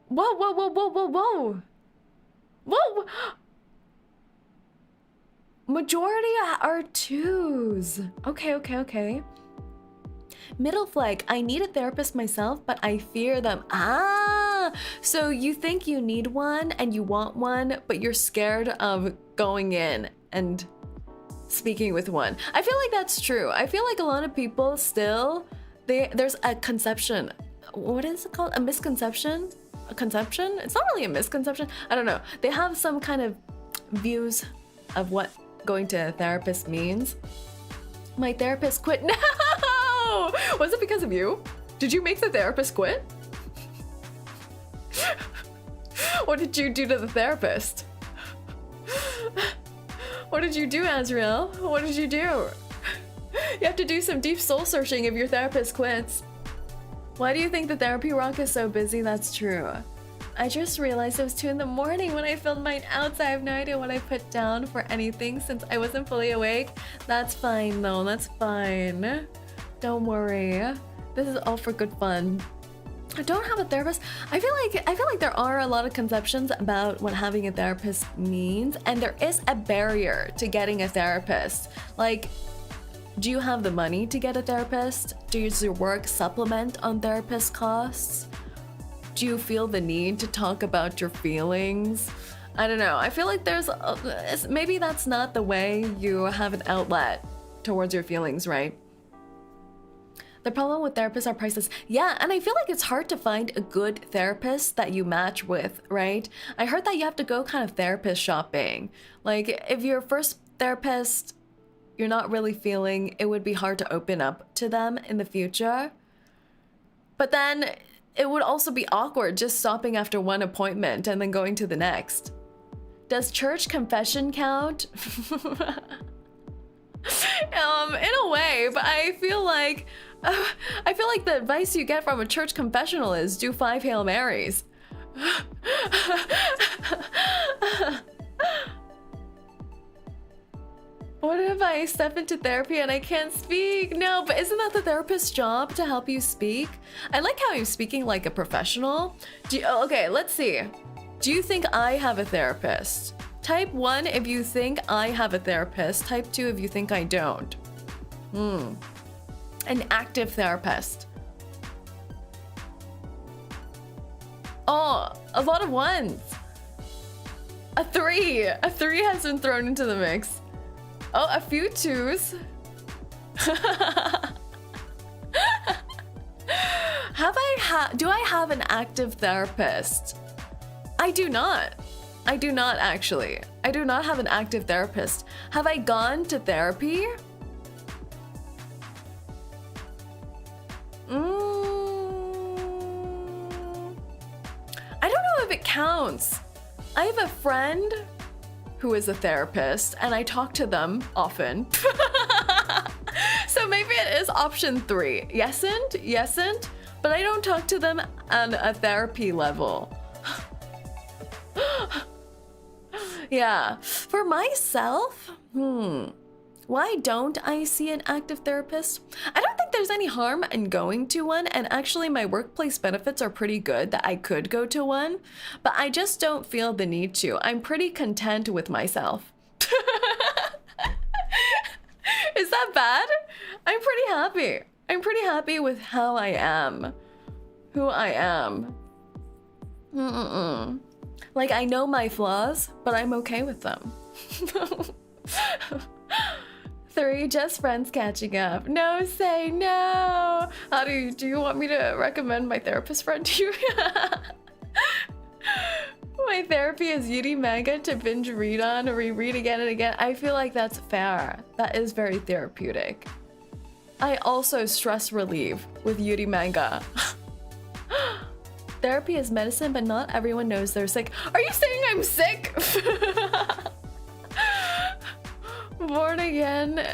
Speaker 1: Whoa, whoa, whoa, whoa, whoa, whoa. Whoa. Majority are 2s. Okay, okay, okay. Middle flag, I need a therapist myself, but I fear them. Ah, so you think you need one and you want one, but you're scared of going in and speaking with one. I feel like that's true. I feel like a lot of people still, there's a conception. What is it called? A misconception? A conception? It's not really a misconception. I don't know. They have some kind of views of what going to a therapist means. My therapist quit. No! Was it because of you? Did you make the therapist quit? What did you do to the therapist? What did you do, Azrael? What did you do? You have to do some deep soul searching if your therapist quits. Why do you think the therapy rock is so busy? That's true. I just realized it was 2 in the morning when I filled mine out, so I have no idea what I put down for anything since I wasn't fully awake. That's fine though, that's fine. Don't worry. This is all for good fun. I don't have a therapist. I feel like there are a lot of conceptions about what having a therapist means, and there is a barrier to getting a therapist. Like, do you have the money to get a therapist? Does your work supplement on therapist costs? Do you feel the need to talk about your feelings? I don't know. I feel like maybe that's not the way you have an outlet towards your feelings, right? The problem with therapists are prices. Yeah, and I feel like it's hard to find a good therapist that you match with, right? I heard that you have to go kind of therapist shopping. Like, if your first therapist you're not really feeling, it would be hard to open up to them in the future. But then it would also be awkward just stopping after one appointment and then going to the next. Does church confession count? In a way, but I feel like the advice you get from a church confessional is do 5 Hail Marys. What if I step into therapy and I can't speak? No, but isn't that the therapist's job to help you speak? I like how you're speaking like a professional. Okay, let's see. Do you think I have a therapist? Type 1 if you think I have a therapist. Type 2 if you think I don't. An active therapist. Oh, a lot of 1s. A 3. A 3 has been thrown into the mix. Oh, a few 2s. Do I have an active therapist? I do not. I do not actually. I do not have an active therapist. Have I gone to therapy? I don't know if it counts. I have a friend who is a therapist and I talk to them often. So maybe it is option 3. Yesn't, but I don't talk to them on a therapy level. Yeah, for myself, why don't I see an active therapist? I don't think there's any harm in going to one, and actually my workplace benefits are pretty good that I could go to one, but I just don't feel the need to. I'm pretty content with myself. Is that bad? I'm pretty happy. I'm pretty happy with how I am. who I am. Like, I know my flaws, but I'm okay with them. 3, just friends catching up. No, say no. How do you want me to recommend my therapist friend to you? My therapy is Yuri manga to binge read on or reread again and again. I feel like that's fair. That is very therapeutic. I also stress relieve with Yuri manga. Therapy is medicine, but not everyone knows they're sick. Are you saying I'm sick? Born again.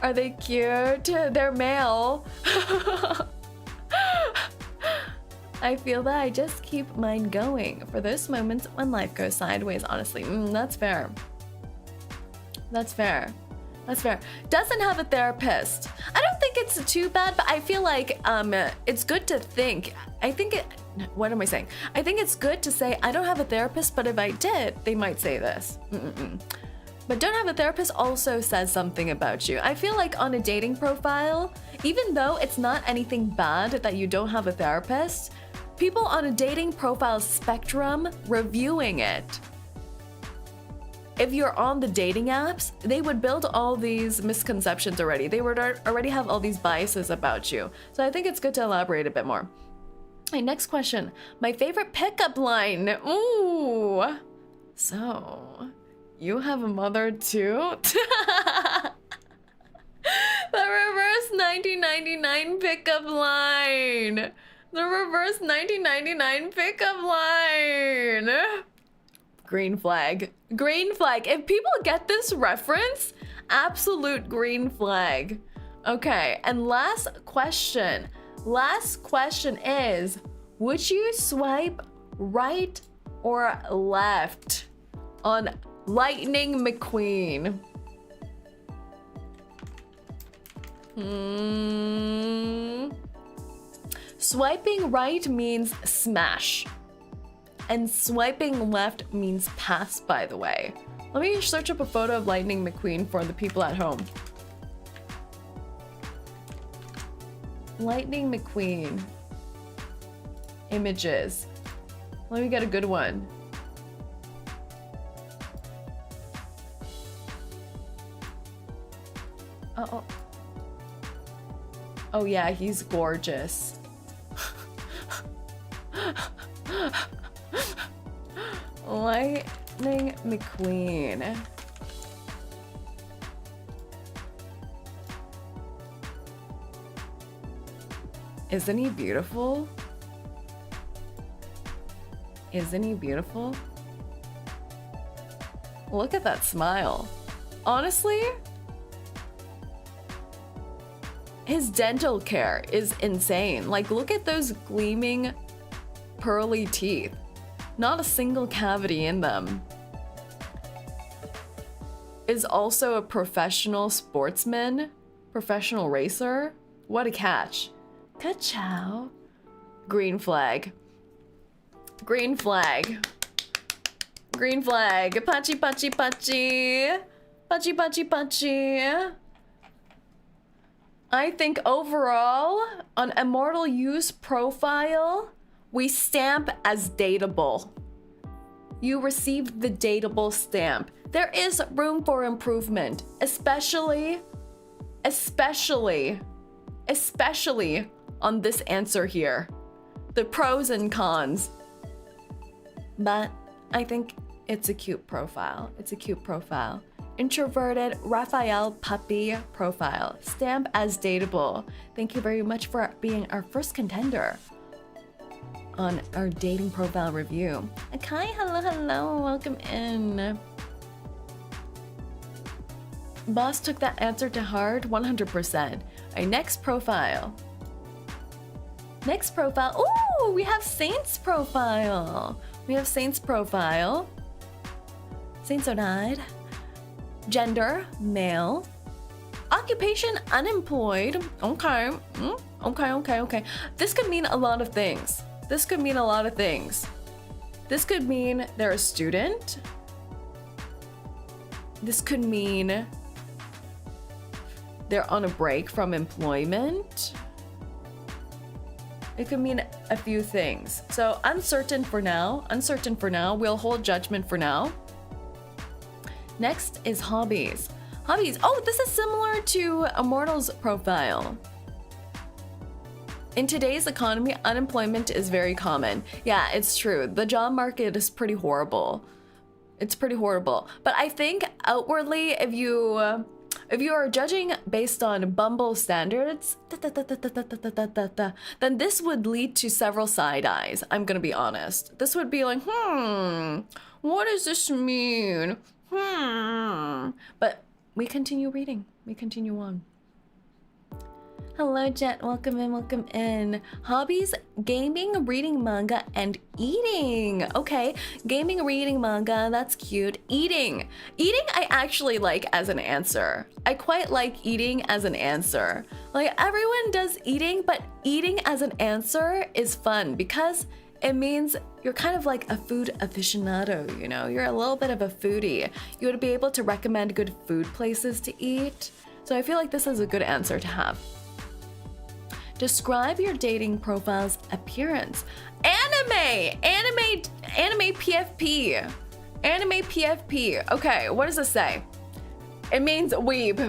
Speaker 1: Are they cute? They're male. I feel that I just keep mine going for those moments when life goes sideways, honestly. That's fair. That's fair. That's fair. Doesn't have a therapist. I don't think it's too bad, but I feel like it's good to think. What am I saying? I think it's good to say, I don't have a therapist, but if I did, they might say this. But don't have a therapist also says something about you. I feel like on a dating profile, even though it's not anything bad that you don't have a therapist, people on a dating profile spectrum reviewing it, if you're on the dating apps, they would build all these misconceptions already. They would already have all these biases about you. So I think it's good to elaborate a bit more. Okay, next question. My favorite pickup line. Ooh. So, you have a mother too? The reverse 1999 pickup line. The reverse 1999 pickup line. Green flag. Green flag. If people get this reference, absolute green flag. Okay, and last question. Last question is, would you swipe right or left on Lightning McQueen? Swiping right means smash. And swiping left means pass, by the way. Let me search up a photo of Lightning McQueen for the people at home. Lightning McQueen. Images. Let me get a good one. Oh. Oh yeah, he's gorgeous. Lightning McQueen. Isn't he beautiful? Isn't he beautiful? Look at that smile. Honestly, his dental care is insane. Like, look at those gleaming pearly teeth. Not a single cavity in them. Is also a professional sportsman, professional racer. What a catch. Ka-chow. Green flag. Green flag. Green flag. Pachi pachi pachi. Pachi pachi pachi. I think overall, on Immortal Use profile, we stamp as dateable. You received the dateable stamp. There is room for improvement, especially on this answer here. The pros and cons. But I think it's a cute profile. It's a cute profile. Introverted Raphael Puppy profile. Stamp as dateable. Thank you very much for being our first contender on our dating profile review. Akai, hello, welcome in. Boss took that answer to heart, 100%. Our next profile. Next profile, ooh, we have Saint's profile. We have Saint's profile. Saints are died. Gender, male. Occupation, unemployed. Okay, okay. This could mean a lot of things. This could mean they're a student. This could mean they're on a break from employment. It could mean a few things. So uncertain for now. Uncertain for now. We'll hold judgment for now. Next is hobbies. Hobbies. Oh, this is similar to Immortal's profile. In today's economy, unemployment is very common. Yeah, it's true. The job market is pretty horrible. It's pretty horrible. But I think outwardly, if you are judging based on Bumble standards, then this would lead to several side eyes. I'm gonna be honest. This would be like, what does this mean? But we continue reading. We continue on. Hello, Jet. Welcome in, welcome in. Hobbies, gaming, reading manga, and eating. Okay, gaming, reading manga, that's cute. Eating. Eating, I actually like as an answer. I quite like eating as an answer. Like, everyone does eating, but eating as an answer is fun because it means you're kind of like a food aficionado, you know? You're a little bit of a foodie. You would be able to recommend good food places to eat. So I feel like this is a good answer to have. Describe your dating profile's appearance. Anime PFP. Anime PFP. Okay, what does this say? It means weeb.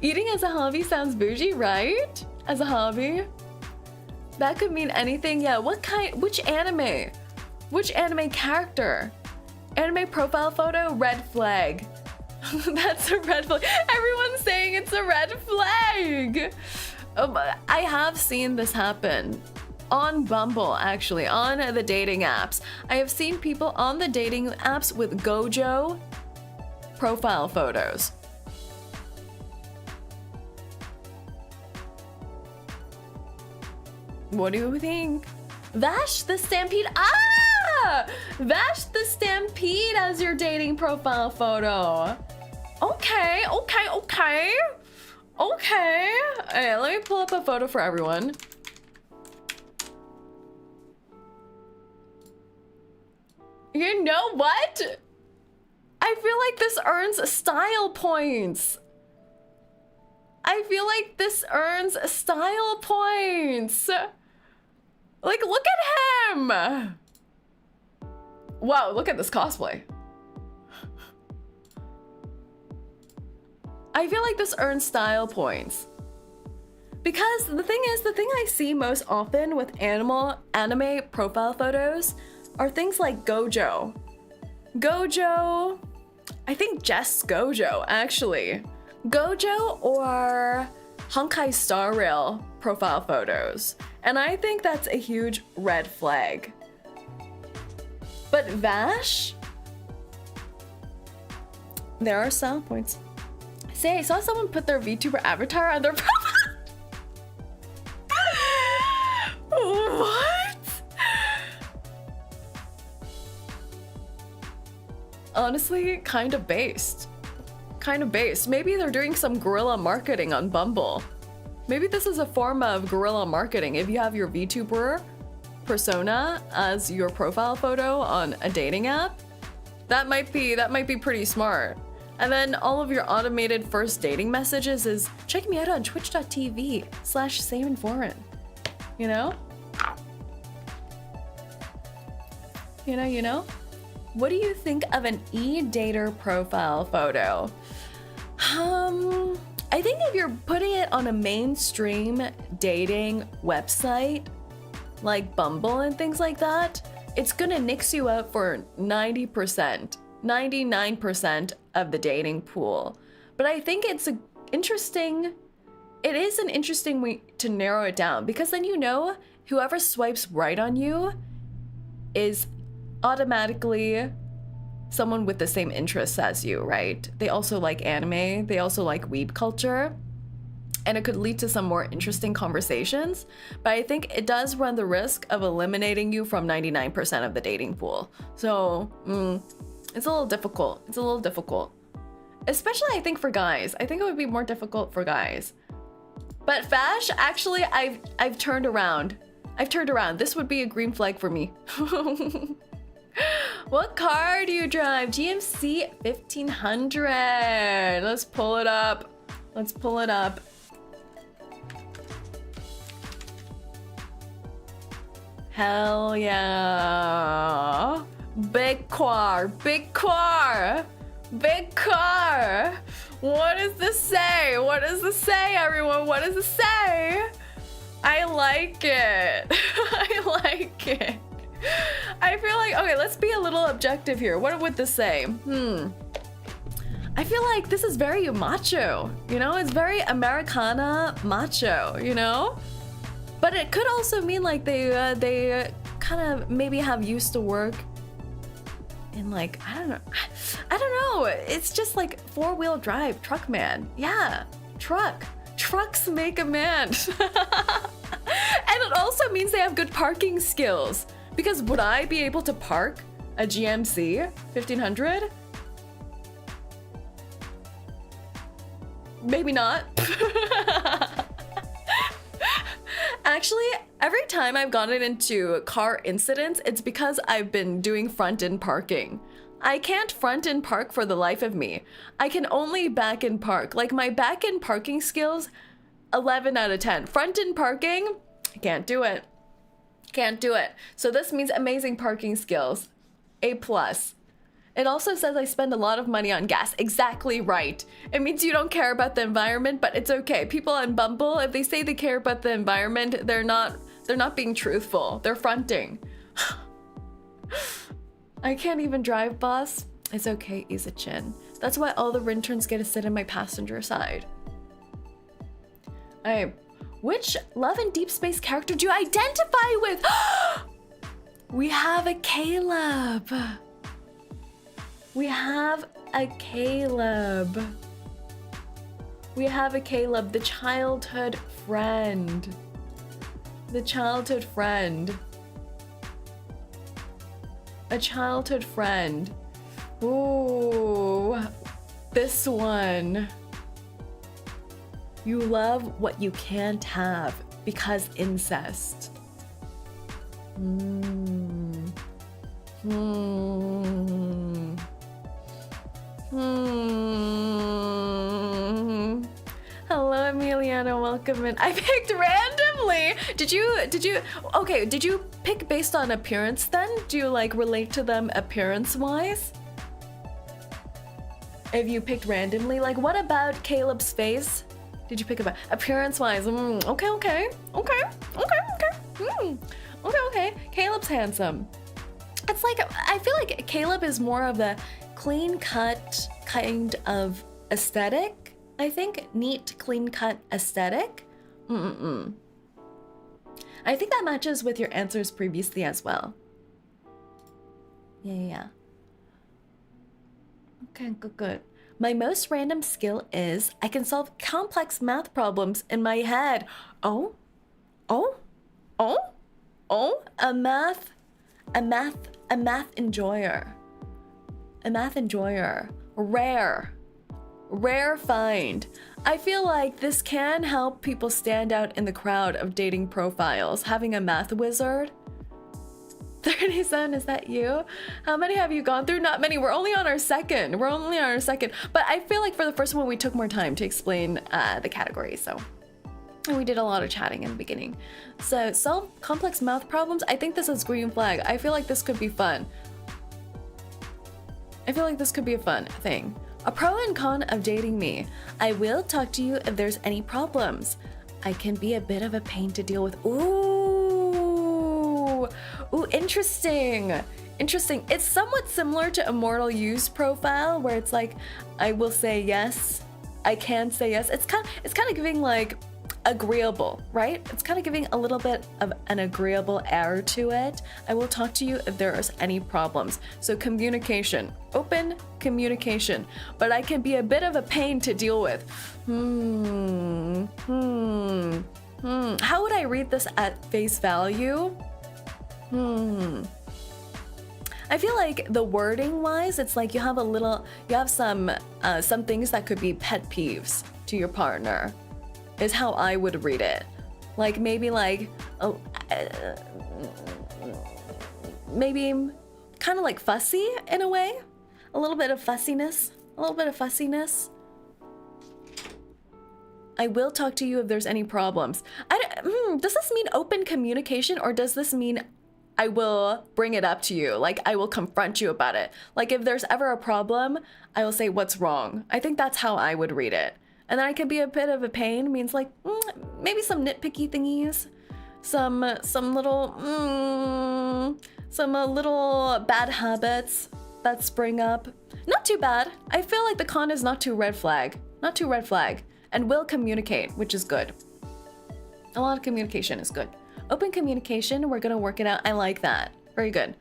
Speaker 1: Eating as a hobby sounds bougie, right? As a hobby? That could mean anything. Yeah, what kind? Which anime? Which anime character? Anime profile photo, red flag. That's a red flag. Everyone's saying it's a red flag. I have seen this happen on Bumble, actually, on the dating apps. I have seen people on the dating apps with Gojo profile photos. What do you think? Vash the Stampede. Ah! Vash the Stampede as your dating profile photo. Okay. Okay, let me pull up a photo for everyone. You know what? I feel like this earns style points. I feel like this earns style points. Like, look at him. Wow, look at this cosplay. I feel like this earns style points. Because the thing I see most often with anime profile photos are things like Gojo. Gojo, I think just Gojo, actually. Gojo or Honkai Star Rail profile photos. And I think that's a huge red flag. But Vash, there are style points. Say, I saw someone put their VTuber avatar on their profile. What? Honestly, kind of based. Maybe they're doing some guerrilla marketing on Bumble. Maybe this is a form of guerrilla marketing. If you have your VTuber persona as your profile photo on a dating app, that might be pretty smart. And then all of your automated first dating messages is, check me out on twitch.tv/Saerinthon. You know? You know? What do you think of an e-dater profile photo? I think if you're putting it on a mainstream dating website, like Bumble and things like that, it's gonna nix you out for 90%, 99% of the dating pool. But I think it is an interesting way to narrow it down, because then you know whoever swipes right on you is automatically someone with the same interests as you, right? They also like anime, they also like weeb culture, and it could lead to some more interesting conversations. But I think it does run the risk of eliminating you from 99% of the dating pool. So, it's a little difficult. Especially, I think, for guys. I think it would be more difficult for guys. But Fash, actually, I've turned around. This would be a green flag for me. What car do you drive? GMC 1500. Let's pull it up. Hell yeah. Big car, big car, big car. What does this say? What does this say, everyone? What does it say? I like it. I like it. I feel like, okay, let's be a little objective here. What would this say? I feel like this is very macho, you know? It's very Americana macho, you know? But it could also mean like they kind of maybe have used to work in like, I don't know. It's just like 4-wheel drive, truck man. Yeah, truck. Trucks make a man. And it also means they have good parking skills. Because would I be able to park a GMC 1500? Maybe not. Actually, every time I've gotten into car incidents, it's because I've been doing front-end parking. I can't front-end park for the life of me. I can only back-end park. Like my back-end parking skills, 11 out of 10. Front-end parking, I can't do it. Can't do it. So this means amazing parking skills. A+. It also says I spend a lot of money on gas. Exactly right. It means you don't care about the environment, but it's okay. People on Bumble, if they say they care about the environment, they're not being truthful. They're fronting. I can't even drive, boss. It's okay, 𝐂𝐡𝐚𝐭. That's why all the interns get to sit in my passenger side. Alright. Which Love and Deep Space character do you identify with? We have a Caleb. We have a Caleb. We have a Caleb, the childhood friend. The childhood friend. A childhood friend. Ooh, this one. You love what you can't have because incest. Hello, Emiliana, welcome in. I picked randomly. Did you pick based on appearance then? Do you like relate to them appearance-wise? If you picked randomly, like what about Caleb's face? Did you pick about appearance-wise? Okay. Caleb's handsome. It's like, I feel like Caleb is more of a clean-cut kind of aesthetic. I think neat, clean-cut aesthetic. I think that matches with your answers previously as well. Yeah. Okay, good. My most random skill is I can solve complex math problems in my head. Oh, a math enjoyer. A math enjoyer. Rare find. I feel like this can help people stand out in the crowd of dating profiles. Having a math wizard. 37, is that you? How many have you gone through? Not many. We're only on our second. But I feel like for the first one, we took more time to explain the categories. So and we did a lot of chatting in the beginning. So solve complex math problems. I think this is green flag. I feel like this could be fun. I feel like this could be a fun thing. A pro and con of dating me. I will talk to you if there's any problems. I can be a bit of a pain to deal with. Ooh, interesting. It's somewhat similar to Immortal You's profile, where it's like, I will say yes, I can say yes. It's kind of giving like agreeable, right? It's kind of giving a little bit of an agreeable air to it. I will talk to you if there's any problems. So communication, open communication, but I can be a bit of a pain to deal with. How would I read this at face value? I feel like the wording wise, it's like you have some things that could be pet peeves to your partner, is how I would read it. Like maybe like, maybe kind of like fussy in a way, a little bit of fussiness. I will talk to you if there's any problems. Does this mean open communication or does this mean I will bring it up to you. Like, I will confront you about it. Like, if there's ever a problem, I will say, what's wrong? I think that's how I would read it. And then I could be a bit of a pain, means like, maybe some nitpicky thingies. Some little bad habits that spring up. Not too bad. I feel like the con is not too red flag. Not too red flag. And will communicate, which is good. A lot of communication is good. Open communication, we're gonna work it out. I like that. Very good.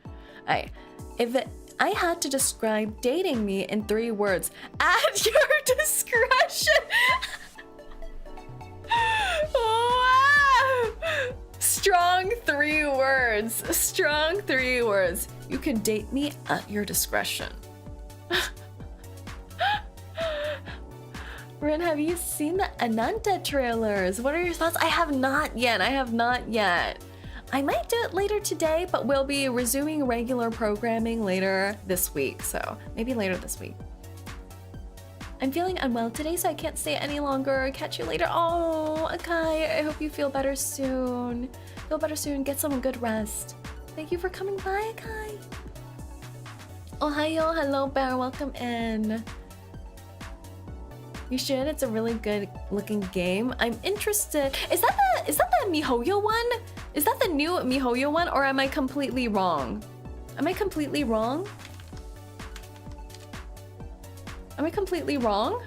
Speaker 1: All right. If I had to describe dating me in 3 words, at your discretion. Wow. Strong 3 words. Strong 3 words. You can date me at your discretion. Rin, have you seen the Ananta trailers? What are your thoughts? I have not yet. I have not yet. I might do it later today, but we'll be resuming regular programming later this week. So maybe later this week. I'm feeling unwell today, so I can't stay any longer. Catch you later. Oh, Akai, I hope you feel better soon. Feel better soon. Get some good rest. Thank you for coming by, Akai. Ohio, hello, Bear. Welcome in. You should. It's a really good looking game. I'm interested. Is that the 𝐒𝐴𝐤𝐢 one? Is that the new 𝐒𝐒𝐤𝐢 one, or am I completely wrong? Am I completely wrong? Am I completely wrong?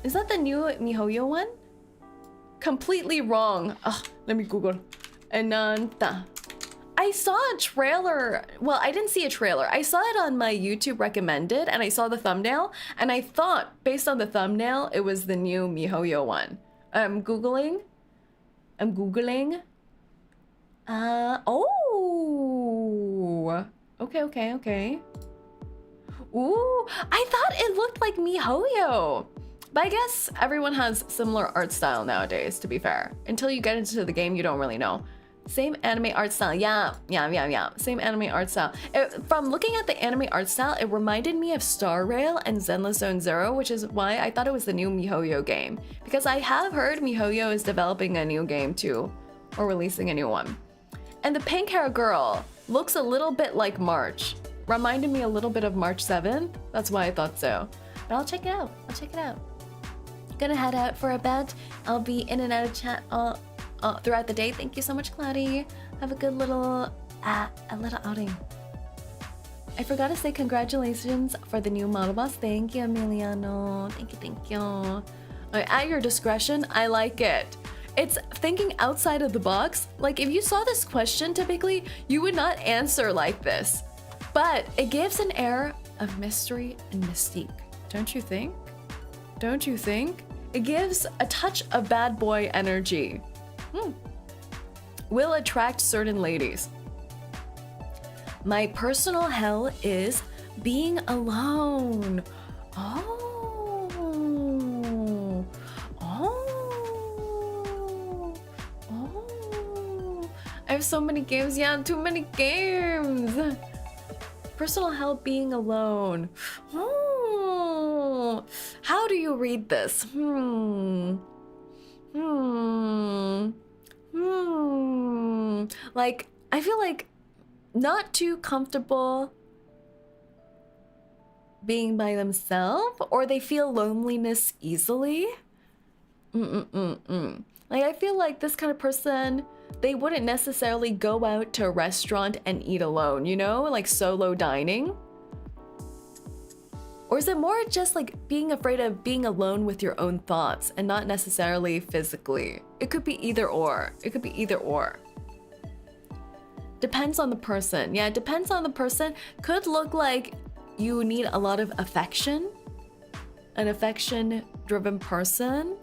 Speaker 1: Is that the new 𝐒𝐤𝐢 one? Completely wrong. Ugh, let me Google. Ananta. I saw a trailer. Well, I didn't see a trailer. I saw it on my YouTube recommended, and I saw the thumbnail, and I thought, based on the thumbnail, it was the new 𝐒𝐤𝐢 one. I'm Googling. Oh. Okay. Ooh, I thought it looked like 𝐒𝐤𝐢. But I guess everyone has similar art style nowadays, to be fair. Until you get into the game, you don't really know. Same anime art style. Yeah. Same anime art style. From looking at the anime art style, it reminded me of Star Rail and Zenless Zone Zero, which is why I thought it was the new 𝐒𝐤𝐢 game. Because I have heard 𝐒𝐤𝐢 is developing a new game too, or releasing a new one. And the pink hair girl looks a little bit like March. Reminded me a little bit of March 7th. That's why I thought so. But I'll check it out. Gonna head out for a bit. I'll be in and out of chat throughout the day. Thank you so much, Cloudy. Have a good little outing. I forgot to say congratulations for the new model boss. Thank you, Emiliano. Thank you. At your discretion, I like it. It's thinking outside of the box. Like, if you saw this question, typically, you would not answer like this. But it gives an air of mystery and mystique. Don't you think? It gives a touch of bad boy energy. Will attract certain ladies. My personal hell is being alone. Oh. I have so many games. Yeah, too many games. Personal hell, being alone. Oh. How do you read this? Like, I feel like not too comfortable being by themselves, or they feel loneliness easily. Like, I feel like this kind of person, they wouldn't necessarily go out to a restaurant and eat alone, you know, like solo dining. Or is it more just like being afraid of being alone with your own thoughts and not necessarily physically? It could be either or. Depends on the person. Yeah, it depends on the person. Could look like you need a lot of affection, an affection-driven person,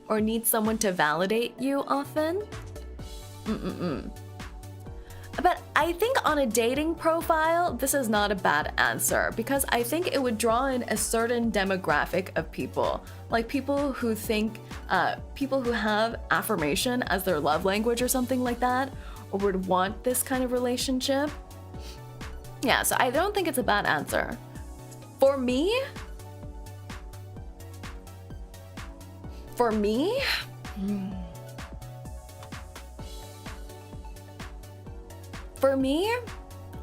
Speaker 1: or need someone to validate you often. But I think on a dating profile, this is not a bad answer, because I think it would draw in a certain demographic of people, like people who think, people who have affirmation as their love language or something like that, or would want this kind of relationship. Yeah, so I don't think it's a bad answer. For me, For me,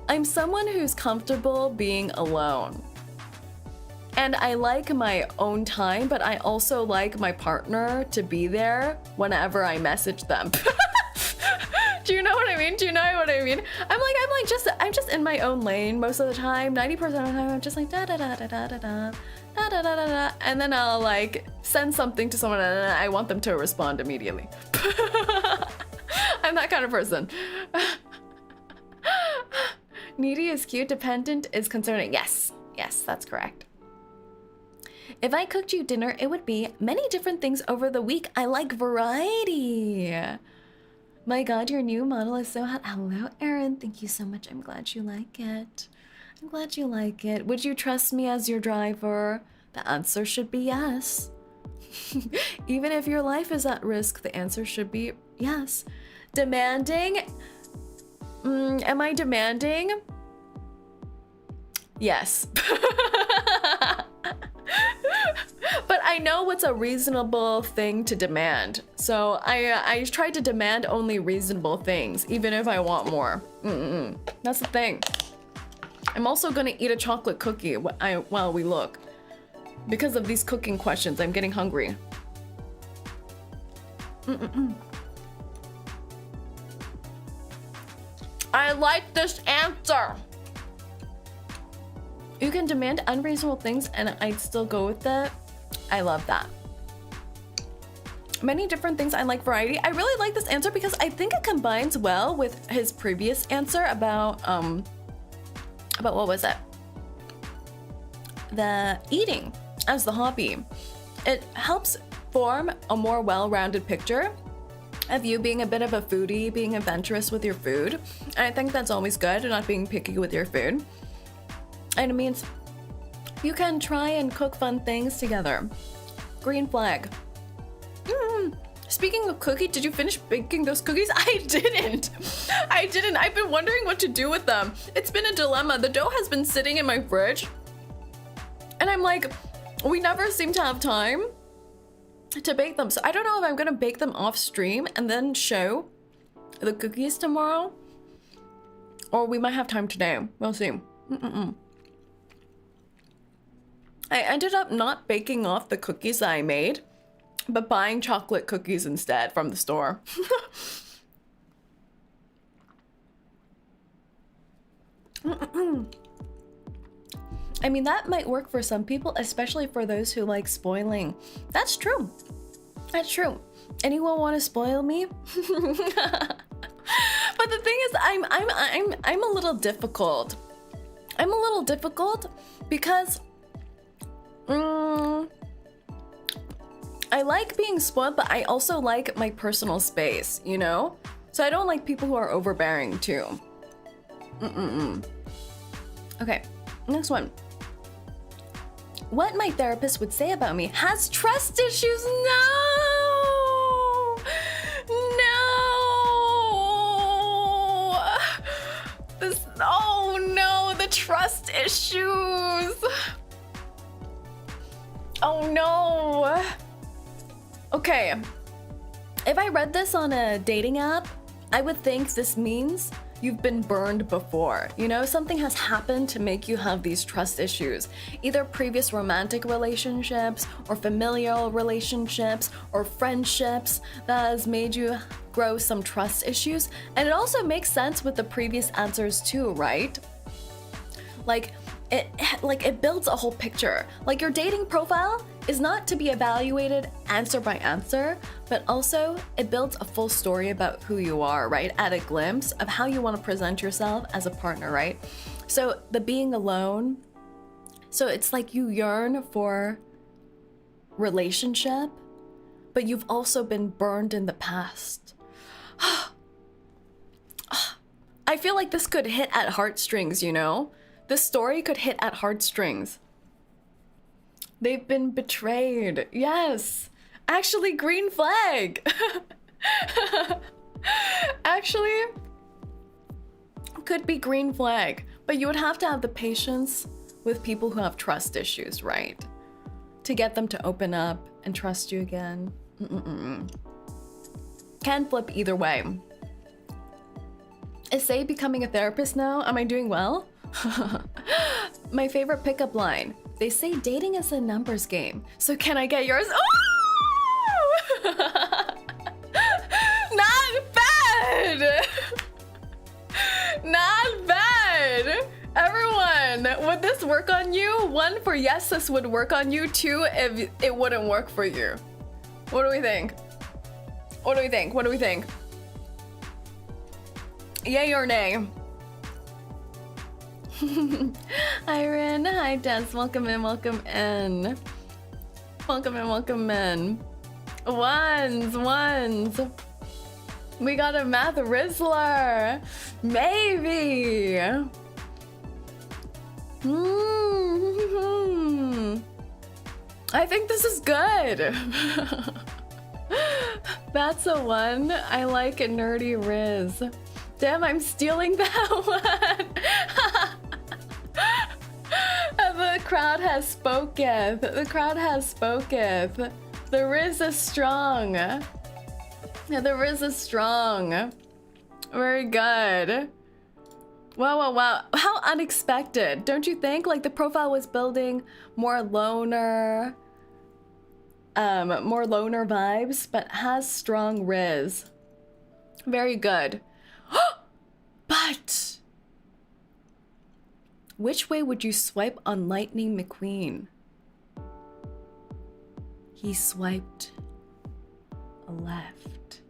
Speaker 1: I'm someone who's comfortable being alone. And I like my own time, but I also like my partner to be there whenever I message them. Do you know what I mean? Do you know what I mean? I'm just in my own lane most of the time. 90% of the time, I'm just like da da da da da da da da da da da, and then I'll like send something to someone and I want them to respond immediately. I'm that kind of person. Needy is cute, dependent is concerning. Yes, yes, that's correct. If I cooked you dinner, it would be many different things over the week. I like variety. My God, your new model is so hot. Hello, Erin. Thank you so much. I'm glad you like it. I'm glad you like it. Would you trust me as your driver? The answer should be yes. Even if your life is at risk, the answer should be yes. Demanding? Am I demanding? Yes. But I know what's a reasonable thing to demand. So I try to demand only reasonable things, even if I want more. That's the thing. I'm also gonna eat a chocolate cookie while we look. Because of these cooking questions, I'm getting hungry. I like this answer. You can demand unreasonable things and I'd still go with it. I love that. Many different things. I like variety. I really like this answer because I think it combines well with his previous answer about what was it? The eating as the hobby. It helps form a more well-rounded picture of you being a bit of a foodie, being adventurous with your food. And I think that's always good, not being picky with your food. And it means you can try and cook fun things together. Green flag. Speaking of cookie, did you finish baking those cookies? I didn't. I didn't. I've been wondering what to do with them. It's been a dilemma. The dough has been sitting in my fridge. And I'm like, we never seem to have time to bake them. So I don't know if I'm gonna bake them off stream and then show the cookies tomorrow. Or we might have time today. We'll see. I ended up not baking off the cookies that I made, but buying chocolate cookies instead from the store. I mean, that might work for some people, especially for those who like spoiling. That's true. That's true. Anyone want to spoil me? But the thing is, I'm a little difficult. I'm a little difficult because I like being spoiled, but I also like my personal space, you know? So I don't like people who are overbearing too. Okay, next one. What my therapist would say about me has trust issues. No! No! Oh no, the trust issues. Oh no. Okay. If I read this on a dating app, I would think this means you've been burned before. You know, something has happened to make you have these trust issues. Either previous romantic relationships or familial relationships or friendships that has made you grow some trust issues. And it also makes sense with the previous answers too, right? Like it builds a whole picture. Like your dating profile is not to be evaluated answer by answer, but also it builds a full story about who you are, right? At a glimpse of how you want to present yourself as a partner, right? So the being alone, so it's like you yearn for relationship, but you've also been burned in the past. I feel like this could hit at heartstrings, you know? This story could hit at heartstrings. They've been betrayed. Yes. Actually, green flag. Actually, could be green flag. But you would have to have the patience with people who have trust issues, right? To get them to open up and trust you again. Can flip either way. Is Say becoming a therapist now? Am I doing well? My favorite pickup line. They say dating is a numbers game. So can I get yours? Oh! Not bad! Not bad! Everyone, would this work on you? 1, for yes, this would work on you. 2, if it wouldn't work for you. What do we think? What do we think? What do we think? Yay or nay? Iron, hi Des, welcome in, welcome in. Welcome in, welcome in. Ones. We got a math Rizzler. Maybe. I think this is good. That's a 1. I like a nerdy Riz. Damn, I'm stealing that one. The crowd has spoketh. The crowd has spoketh. The Riz is strong. Yeah, the Riz is strong. Very good. Wow. How unexpected, don't you think? Like the profile was building more loner vibes, but has strong Riz. Very good. But which way would you swipe on Lightning McQueen? He swiped left.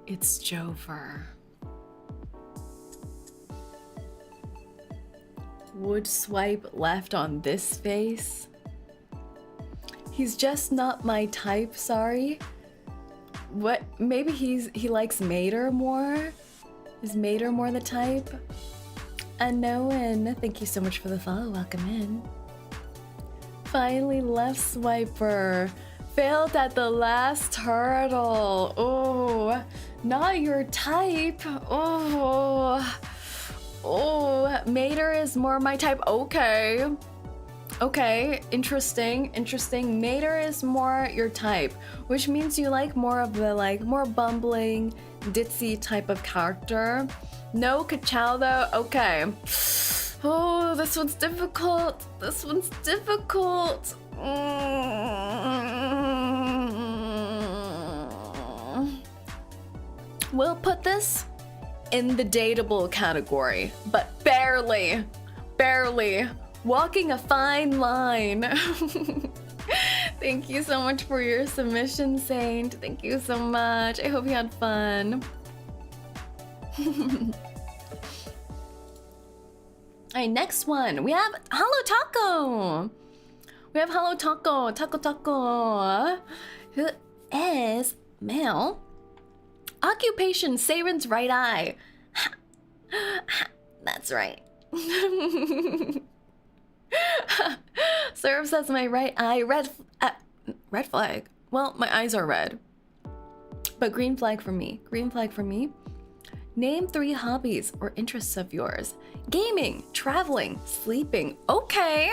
Speaker 1: It's Jover. Would swipe left on this face? He's just not my type, sorry. What? Maybe he likes Mater more? Is Mater more the type? Unknown, thank you so much for the follow, welcome in. Finally left swiper. Failed at the last hurdle. Oh, not your type. Oh, Mater is more my type. Okay, interesting. Mater is more your type, which means you like more of the more bumbling, ditzy type of character. No 𝐂𝐴𝐚 though. Okay. Oh, this one's difficult. We'll put this in the dateable category, but barely. Walking a fine line. Thank you so much for your submission, Saint. Thank you so much. I hope you had fun. Alright, next one. We have Hello Taco. Taco. Who is male. Occupation, Saerin's right eye. That's right. Serve says my right eye, red flag. Well, my eyes are red. But green flag for me. Name 3 hobbies or interests of yours. Gaming, traveling, sleeping. Okay.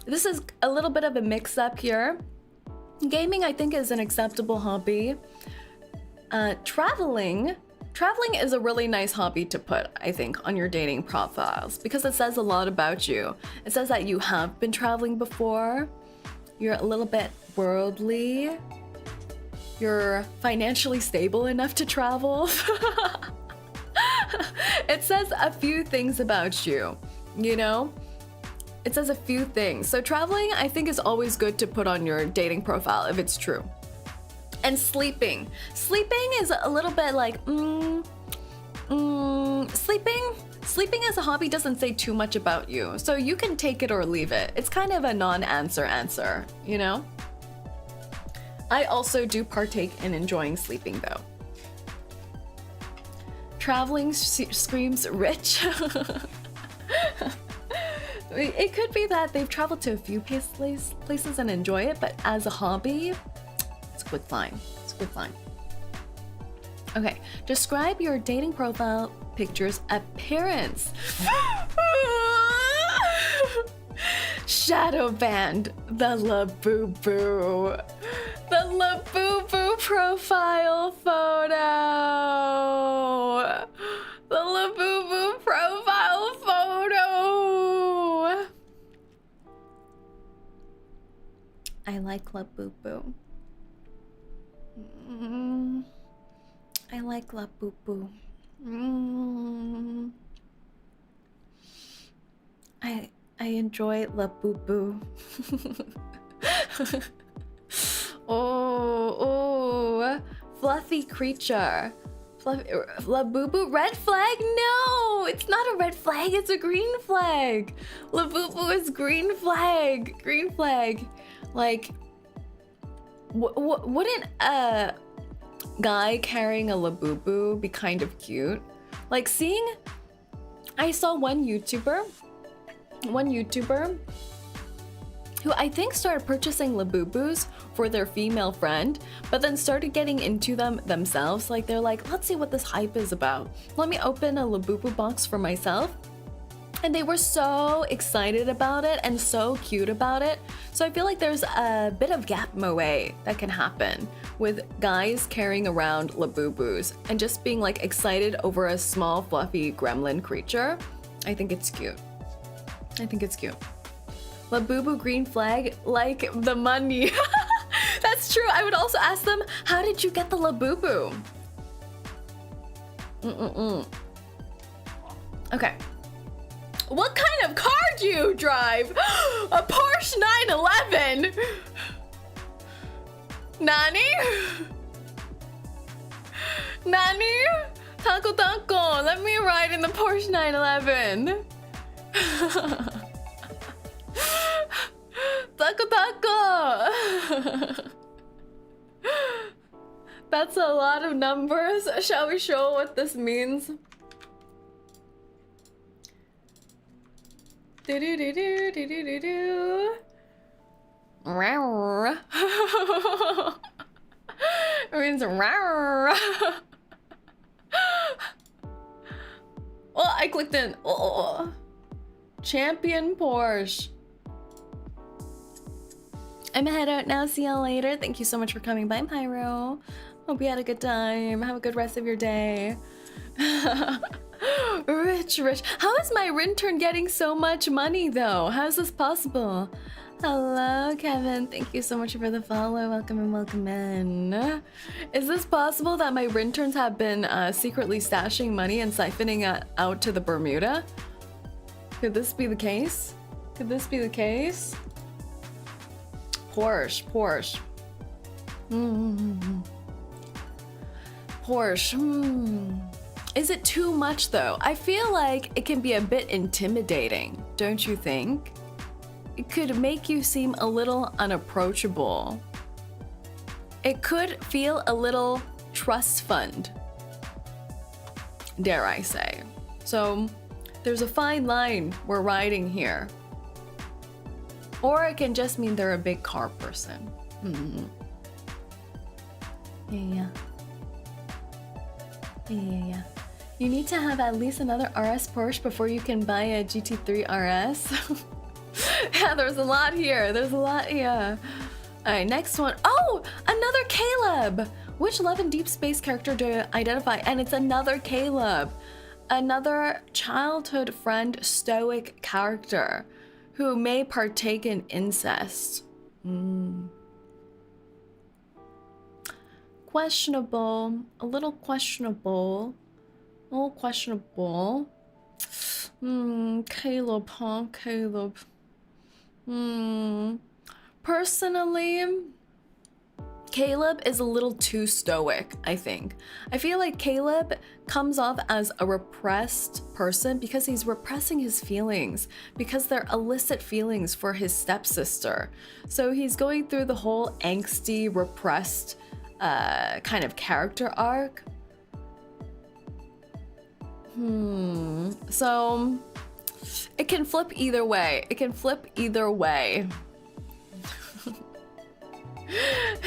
Speaker 1: This is a little bit of a mix-up here. Gaming, I think, is an acceptable hobby. Traveling is a really nice hobby to put, I think, on your dating profiles because it says a lot about you. It says that you have been traveling before. You're a little bit worldly. You're financially stable enough to travel. It says a few things about you, you know? It says a few things. So traveling, I think, is always good to put on your dating profile if it's true. And sleeping is a little bit like, sleeping as a hobby doesn't say too much about you. So you can take it or leave it. It's kind of a non-answer, you know? I also do partake in enjoying sleeping though. Traveling screams rich. It could be that they've traveled to a few places and enjoy it, but as a hobby, it's a good sign. Okay, describe your dating profile picture's appearance. Shadow band, the Labubu. The Labubu profile photo. The Labubu profile photo. I like Labubu. I like Labubu. I enjoy Labubu. Oh, fluffy creature. Labubu, red flag? No, it's not a red flag, it's a green flag. Labubu is green flag. Green flag. Like, wouldn't a guy carrying a Labubu be kind of cute? Like, I saw one YouTuber who I think started purchasing Labubus for their female friend, but then started getting into them themselves. Like, they're like, let's see what this hype is about. Let me open a Labubu box for myself. And they were so excited about it and so cute about it. So I feel like there's a bit of gap moe that can happen with guys carrying around Labubus and just being like excited over a small fluffy gremlin creature. I think it's cute. I think it's cute. Labubu green flag, like the money. That's true. I would also ask them, how did you get the Labubu? Okay. What kind of car do you drive? A Porsche 911? Nani? Nani? Taco taco, let me ride in the Porsche 911. Taco taco. That's a lot of numbers. Shall we show what this means? Do do do do do do do do. It means rawr. Oh, I clicked in. Oh, champion Porsche. I'm gonna head out now. See y'all later. Thank you so much for coming by, Pyro. Hope you had a good time. Have a good rest of your day. Rich. How is my Rintern getting so much money though? How is this possible? Hello, Kevin. Thank you so much for the follow. Welcome and welcome in. Is this possible that my Rinterns have been secretly stashing money and siphoning it out to the Bermuda? Could this be the case? Could this be the case? Porsche. Porsche. Is it too much though? I feel like it can be a bit intimidating, don't you think? It could make you seem a little unapproachable. It could feel a little trust fund, dare I say. So there's a fine line we're riding here. Or it can just mean they're a big car person. Yeah. You need to have at least another RS Porsche before you can buy a GT3 RS. Yeah, there's a lot here. All right, next one. Oh, another Caleb. Which Love and Deep Space character do you identify? And it's another Caleb. Another childhood friend stoic character who may partake in incest. Questionable. A little questionable. Caleb, huh? Caleb. Personally, Caleb is a little too stoic, I think. I feel like Caleb comes off as a repressed person because he's repressing his feelings, because they're illicit feelings for his stepsister. So he's going through the whole angsty, repressed kind of character arc. So it can flip either way.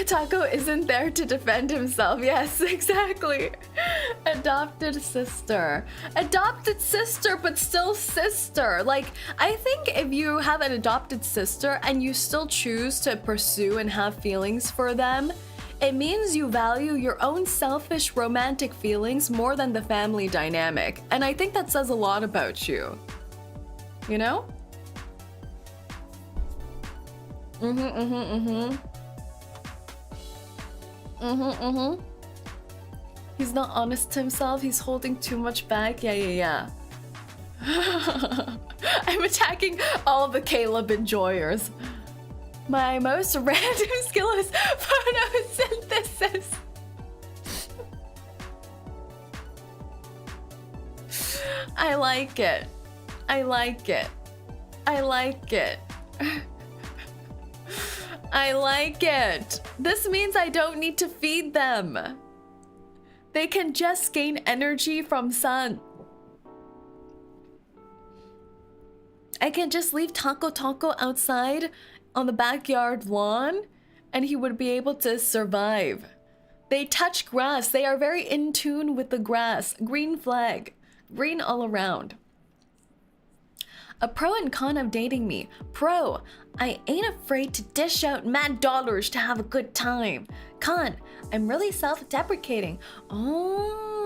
Speaker 1: Taco isn't there to defend himself. Yes, exactly. Adopted sister, but still sister. Like, I think if you have an adopted sister and you still choose to pursue and have feelings for them, It means you value your own selfish romantic feelings more than the family dynamic. And I think that says a lot about you. You know? He's not honest to himself. He's holding too much back. Yeah. I'm attacking all the Caleb enjoyers. My most random skill is photosynthesis. I like it. I like it. I like it. I like it. This means I don't need to feed them. They can just gain energy from sun. I can just leave Taco outside on the backyard lawn and he would be able to survive. They touch grass. They are very in tune with the grass. Green flag. Green all around. A pro and con of dating me. Pro, I ain't afraid to dish out mad dollars to have a good time. Con, I'm really self-deprecating. Oh,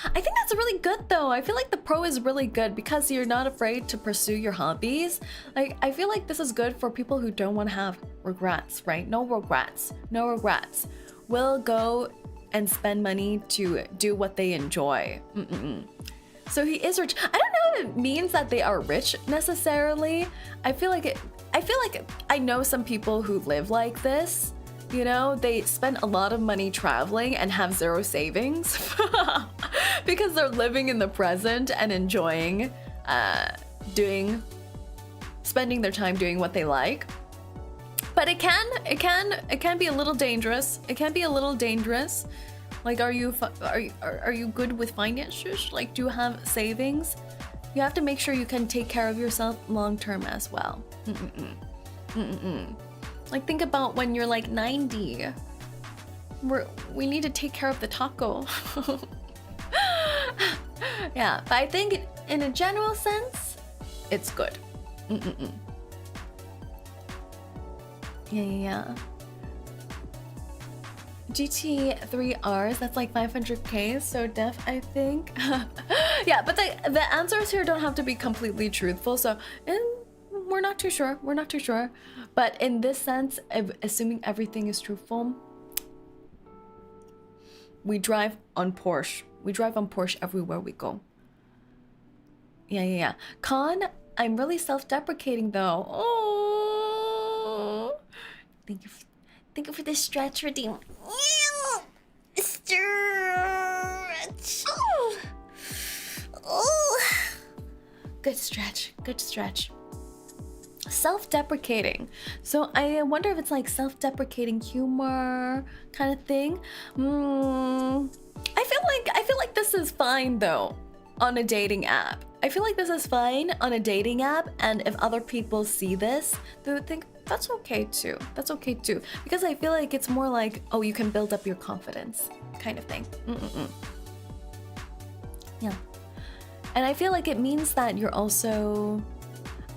Speaker 1: I think that's really good though. I feel like the pro is really good because you're not afraid to pursue your hobbies. Like, I feel like this is good for people who don't want to have regrets, right? No regrets. No regrets. Will go and spend money to do what they enjoy. So he is rich. I don't know if it means that they are rich necessarily. I feel like I know some people who live like this. You know, they spend a lot of money traveling and have zero savings because they're living in the present and enjoying spending their time doing what they like. But it can be a little dangerous. It can be a little dangerous. Like, are you good with finances? Like, do you have savings? You have to make sure you can take care of yourself long term as well. Like, think about when you're like 90. We need to take care of the taco. Yeah, but I think in a general sense, it's good. Yeah. GT 3Rs, that's like 500k, so def, I think. Yeah, but the answers here don't have to be completely truthful, so we're not too sure. But in this sense, assuming everything is truthful, we drive on Porsche. We drive on Porsche everywhere we go. Yeah. Con, I'm really self-deprecating though. Oh, thank you for this stretch, redeem. Stretch. Oh. Good stretch. Self-deprecating. So I wonder if it's like self-deprecating humor kind of thing. I feel like this is fine though on a dating app. I feel like this is fine on a dating app, and if other people see this, they would think that's okay too. Because I feel like it's more like, oh, you can build up your confidence kind of thing. Yeah. And I feel like it means that you're also,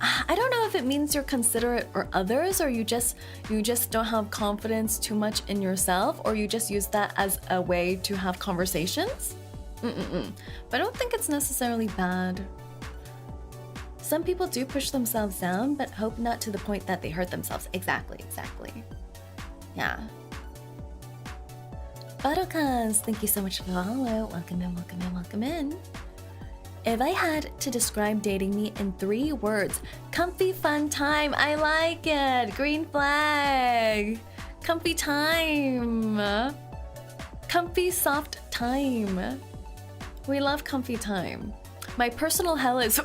Speaker 1: I don't know if it means you're considerate or others, or you just don't have confidence too much in yourself, or you just use that as a way to have conversations. But I don't think it's necessarily bad. Some people do push themselves down, but hope not to the point that they hurt themselves. Exactly. Yeah. Buttercuz, thank you so much for the follow. Welcome in. If I had to describe dating me in 3 words, comfy fun time. I like it. Green flag. Comfy time. Comfy soft time. We love comfy time. My personal hell is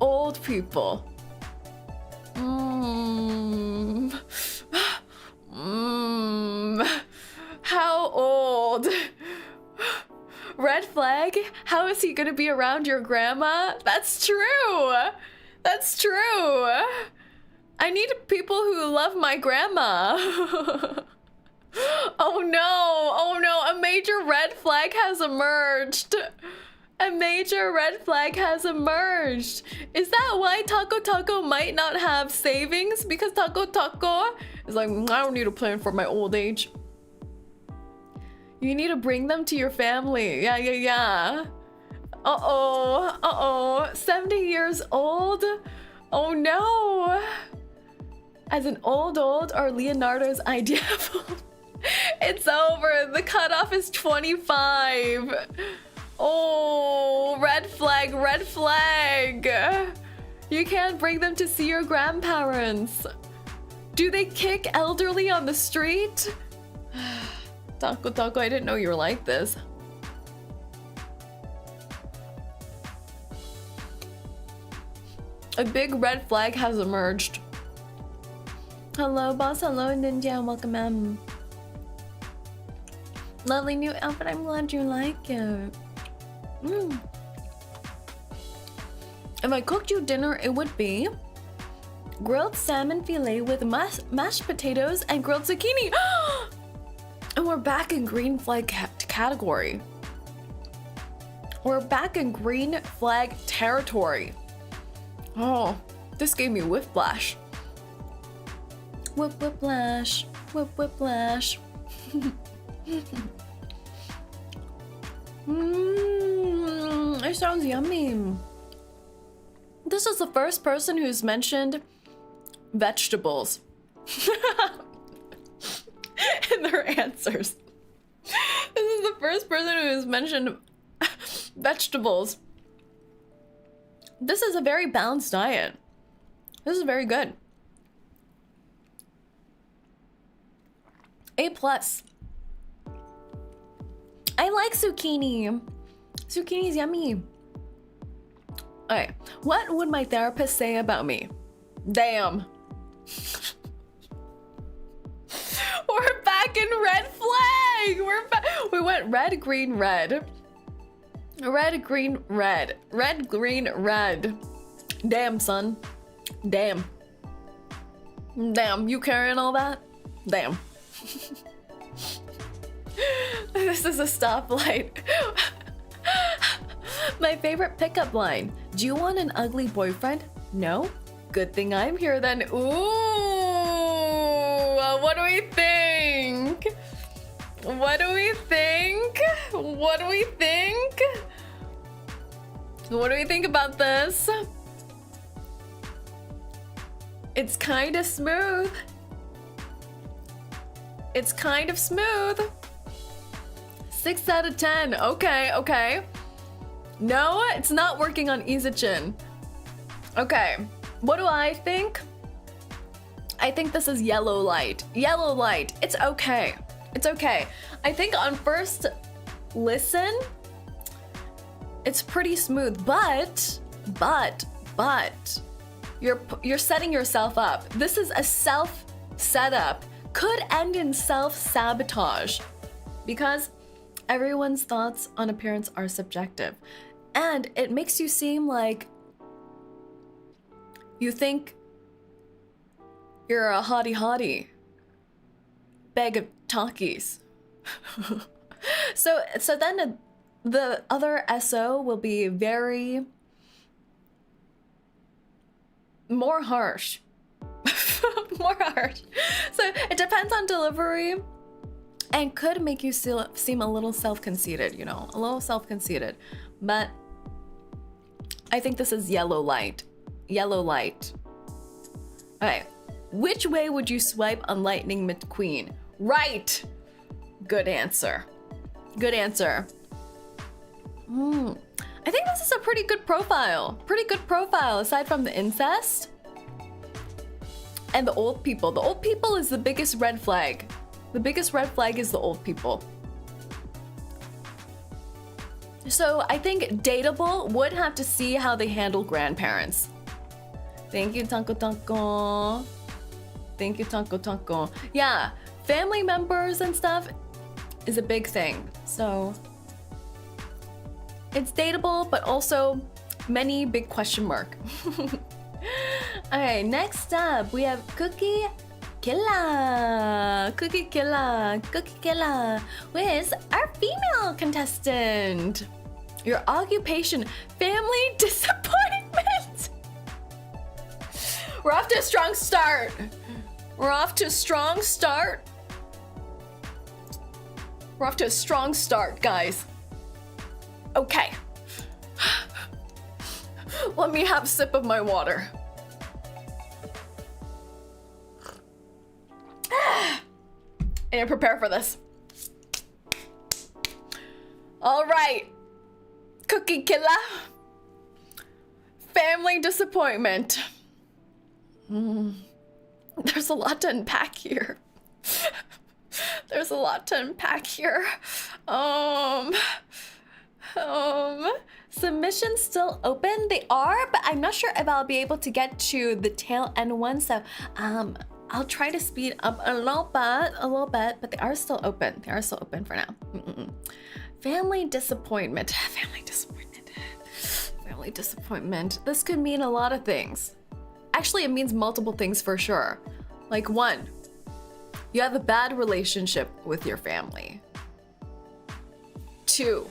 Speaker 1: old people. How old? Red flag? How is he gonna be around your grandma? That's true. I need people who love my grandma. Oh no, a major red flag has emerged. A major red flag has emerged. Is that why 𝐂𝐴𝐚𝐭 might not have savings? Because 𝐂𝐴𝐚𝐭 is like, I don't need a plan for my old age. You need to bring them to your family. Yeah. Uh-oh. 70 years old? Oh no. As an old or Leonardo's idea of it's over. The cutoff is 25. Oh, red flag. You can't bring them to see your grandparents. Do they kick elderly on the street? 𝐂𝐴𝐚𝐭, I didn't know you were like this. A big red flag has emerged. Hello, boss. Hello, Ninja. Welcome in. Lovely new outfit. I'm glad you like it. If I cooked you dinner, it would be grilled salmon fillet with mashed potatoes and grilled zucchini. And we're back in green flag category. We're back in green flag territory. Oh, this gave me whiplash. Whiplash. It sounds yummy. This is the first person who's mentioned vegetables in their answers. This is the first person who has mentioned vegetables. This is a very balanced diet. This is very good. A+. I like zucchini. Zucchini's yummy. Okay, what would my therapist say about me? Damn. We're back in red flag. We went red, green, red. Red, green, red. Red, green, red. Damn, son. Damn. Damn, you carrying all that? Damn. This is a stoplight. My favorite pickup line. Do you want an ugly boyfriend? No? Good thing I'm here then. Ooh, what do we think? What do we think? What do we think? What do we think about this? It's kind of smooth. It's kind of smooth. 6 out of 10. Okay. No, it's not working on 𝐂𝐴𝐚𝐭. Okay, what do I think? I think this is yellow light. Yellow light. It's okay. It's okay. I think on first listen, it's pretty smooth, but you're setting yourself up. This is a self setup. Could end in self-sabotage because everyone's thoughts on appearance are subjective. And it makes you seem like you think you're a hottie bag of Takis. So then the other SO will be very more harsh. More harsh. So it depends on delivery and could make you seem a little self-conceited, you know, a little self-conceited. But I think this is yellow light. Yellow light. Okay. Which way would you swipe on Lightning McQueen? Right. Good answer. Good answer. I think this is a pretty good profile. Pretty good profile aside from the incest. And the old people. The old people is the biggest red flag. The biggest red flag is the old people. So I think dateable would have to see how they handle grandparents. Thank you, 𝐂𝐴𝐚𝐭. Thank you, 𝐂𝐴𝐚𝐭. Yeah, family members and stuff is a big thing. So it's dateable, but also many big question mark. Okay, next up we have 𝐂𝐴𝐚𝐭. Who is our female contestant. Your occupation, family disappointment. We're off to a strong start. We're off to a strong start. We're off to a strong start, guys. Okay. Let me have a sip of my water. I need to prepare for this. All right. Cookie killer. Family disappointment. There's a lot to unpack here. There's a lot to unpack here. Submissions still open? They are, but I'm not sure if I'll be able to get to the tail end one. So, I'll try to speed up a little bit, but they are still open. They are still open for now. Family disappointment. Family disappointment. Family disappointment. This could mean a lot of things. Actually, it means multiple things for sure. Like 1, you have a bad relationship with your family. 2,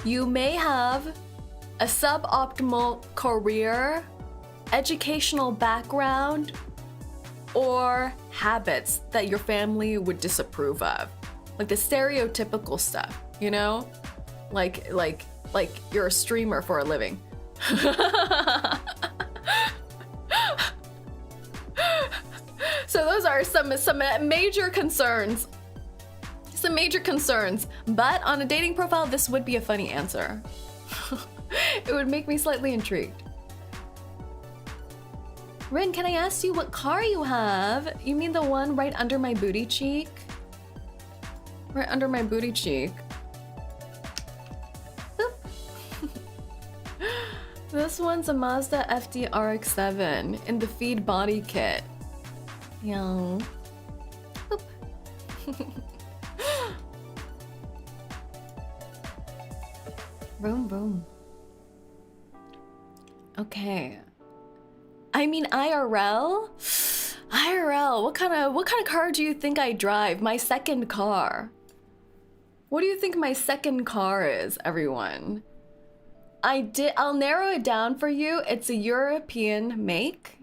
Speaker 1: you may have a suboptimal career, educational background, or habits that your family would disapprove of. Like the stereotypical stuff, you know? Like you're a streamer for a living. So those are some major concerns. Some major concerns. But on a dating profile, this would be a funny answer. It would make me slightly intrigued. Rin, can I ask you what car you have? You mean the one right under my booty cheek? Right under my booty cheek. Boop. This one's a Mazda FD RX-7 in the feed body kit. Yeah. Boop. Boom, boom. Okay. I mean IRL? IRL, what kind of car do you think I drive? My second car. What do you think my second car is, everyone? I'll narrow it down for you. It's a European make.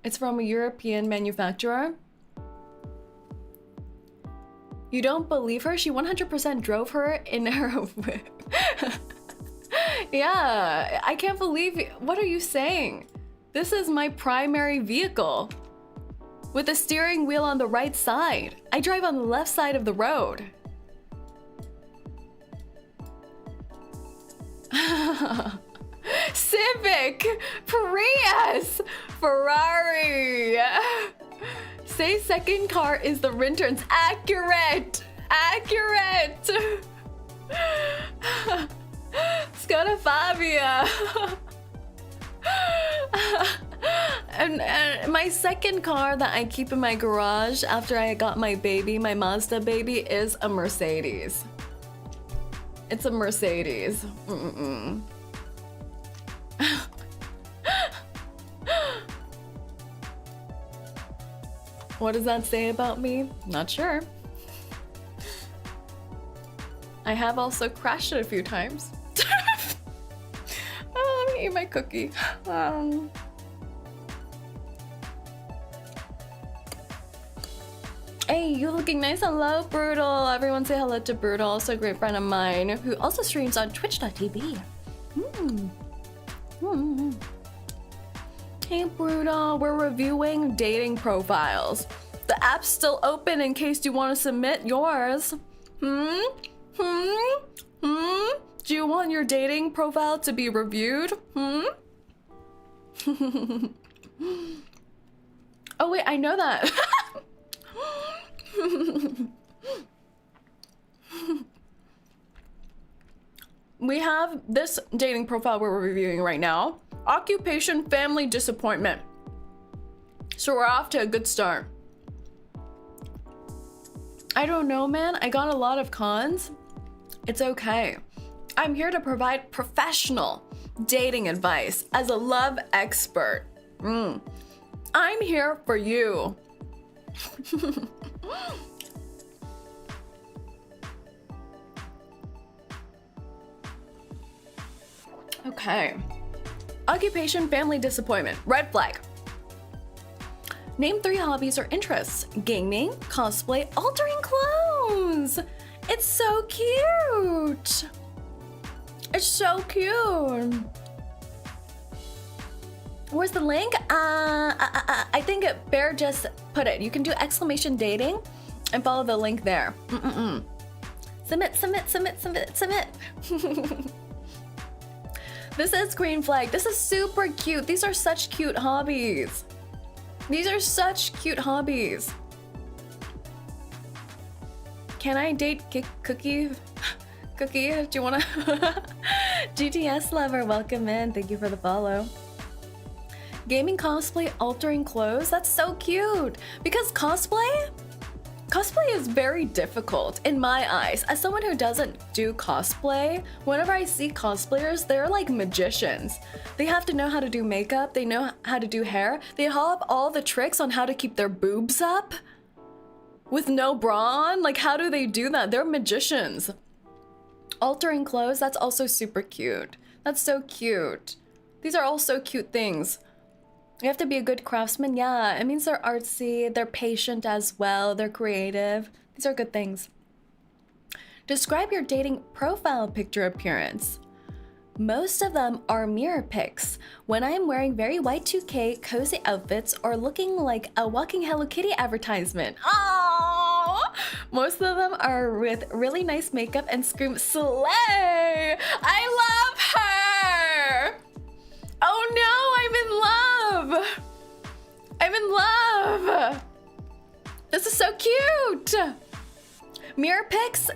Speaker 1: It's from a European manufacturer. You don't believe her? She 100% drove her in her whip. Yeah, I can't believe it. What are you saying? This is my primary vehicle. With the steering wheel on the right side. I drive on the left side of the road. Civic, Prius, Ferrari. Say second car is the Rintern's. Accurate, accurate. Skoda Fabia. And my second car that I keep in my garage after I got my baby, my Mazda baby, is a Mercedes. It's a Mercedes. What does that say about me? Not sure. I have also crashed it a few times. Oh, let me eat my cookie. Hey, you looking nice. Hello, Brutal. Everyone say hello to Brutal, also a great friend of mine who also streams on twitch.tv. Hey, Brutal. We're reviewing dating profiles. The app's still open in case you want to submit yours. Do you want your dating profile to be reviewed? Oh wait, I know that. We have this dating profile we're reviewing right now. Occupation, family, disappointment. So we're off to a good start. I don't know, man. I got a lot of cons. It's okay. I'm here to provide professional dating advice as a love expert. I'm here for you. Okay. Occupation, family, disappointment. Red flag. Name 3 hobbies or interests. Gaming, cosplay, altering clothes. It's so cute. It's so cute. Where's the link? I think Bear just put it. You can do exclamation dating and follow the link there. Submit, submit, submit, submit, submit. This is green flag. This is super cute. These are such cute hobbies. These are such cute hobbies. Can I date Cookie? Cookie, do you wanna? GTS lover, welcome in. Thank you for the follow. Gaming, cosplay, altering clothes. That's so cute. Because cosplay is very difficult in my eyes. As someone who doesn't do cosplay, whenever I see cosplayers, they're like magicians. They have to know how to do makeup. They know how to do hair. They have all the tricks on how to keep their boobs up with no bra on. Like, how do they do that? They're magicians. Altering clothes, that's also super cute. That's so cute. These are all so cute things. You have to be a good craftsman. Yeah, it means they're artsy, they're patient as well, they're creative. These are good things. Describe your dating profile picture appearance. Most of them are mirror pics. When I'm wearing very Y2K cozy outfits or looking like a walking Hello Kitty advertisement. Oh! Most of them are with really nice makeup and scream slay! I love her! Oh no, I'm in love! I'm in love! This is so cute! Mirror pics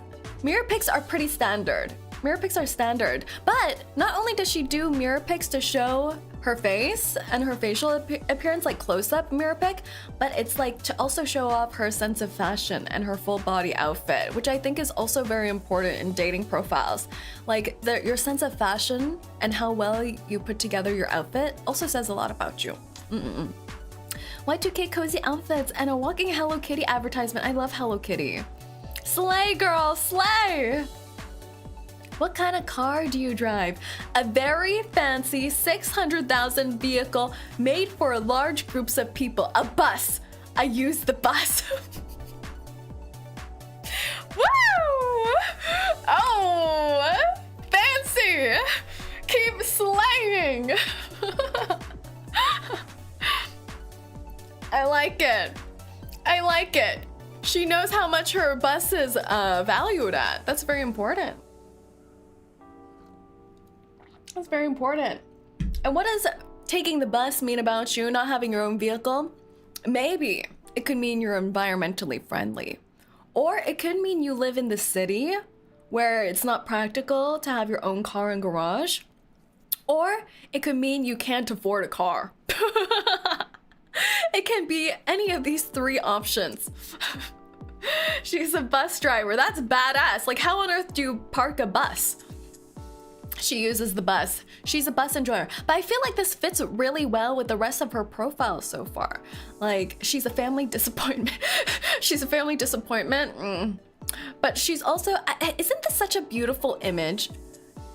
Speaker 1: are pretty standard. Mirror pics are standard, but not only does she do mirror pics to show her face and her facial appearance, like close-up mirror pic, but it's like to also show off her sense of fashion and her full body outfit, which I think is also very important in dating profiles. Like your sense of fashion and how well you put together your outfit also says a lot about you. Y2K cozy outfits and a walking Hello Kitty advertisement. I love Hello Kitty. Slay, girl, slay! What kind of car do you drive? A very fancy 600,000 vehicle made for large groups of people. A bus. I use the bus. Woo! Oh, fancy. Keep slaying. I like it. I like it. She knows how much her bus is valued at. That's very important. That's very important. And what does taking the bus mean about you not having your own vehicle? Maybe it could mean you're environmentally friendly. Or it could mean you live in the city where it's not practical to have your own car and garage. Or it could mean you can't afford a car. It can be any of these 3 options. She's a bus driver. That's badass. Like, how on earth do you park a bus? She uses the bus. She's a bus enjoyer. But I feel like this fits really well with the rest of her profile so far. Like, she's a family disappointment. She's a family disappointment. But she's also, isn't this such a beautiful image?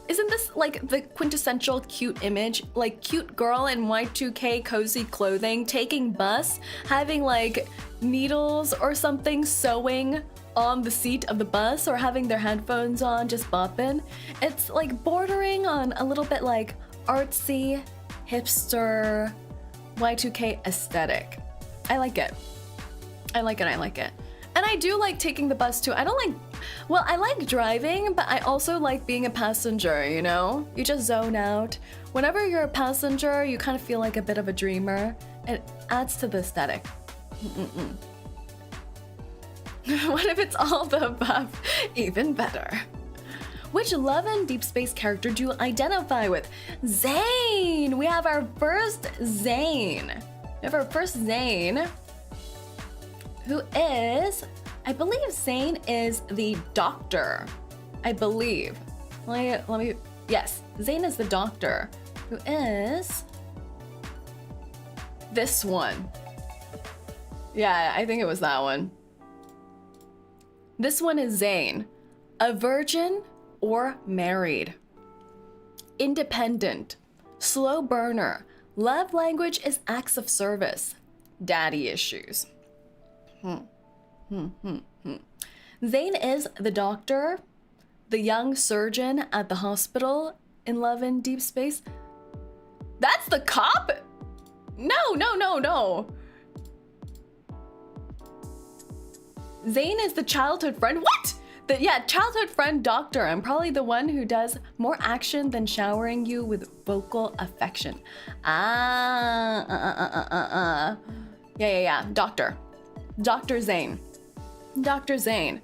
Speaker 1: Isn't this like the quintessential cute image? Like cute girl in Y2K cozy clothing, taking bus, having like needles or something sewing on the seat of the bus or having their headphones on, just bopping. It's like bordering on a little bit like artsy, hipster, Y2K aesthetic. I like it. I like it, I like it. And I do like taking the bus too. I don't like, well, I like driving, but I also like being a passenger, you know? You just zone out. Whenever you're a passenger, you kind of feel like a bit of a dreamer. It adds to the aesthetic. What if it's all the above? Even better. Which love and deep space character do you identify with? Zane! We have our first Zane. We have our first Zane, who is, I believe Zane is the doctor. I believe. Let me, yes, Zane is the doctor, who is this one. Yeah, I think it was that one. This one is Zane, a virgin or married. independent, slow burner, love language is acts of service, daddy issues. Zayn is the doctor, the young surgeon at the hospital in Love in Deep Space. That's the cop? No. Zayn is the childhood friend. What? Yeah, childhood friend doctor. I'm probably the one who does more action than showering you with vocal affection. Yeah. Doctor Zayn. Dr. Zayn.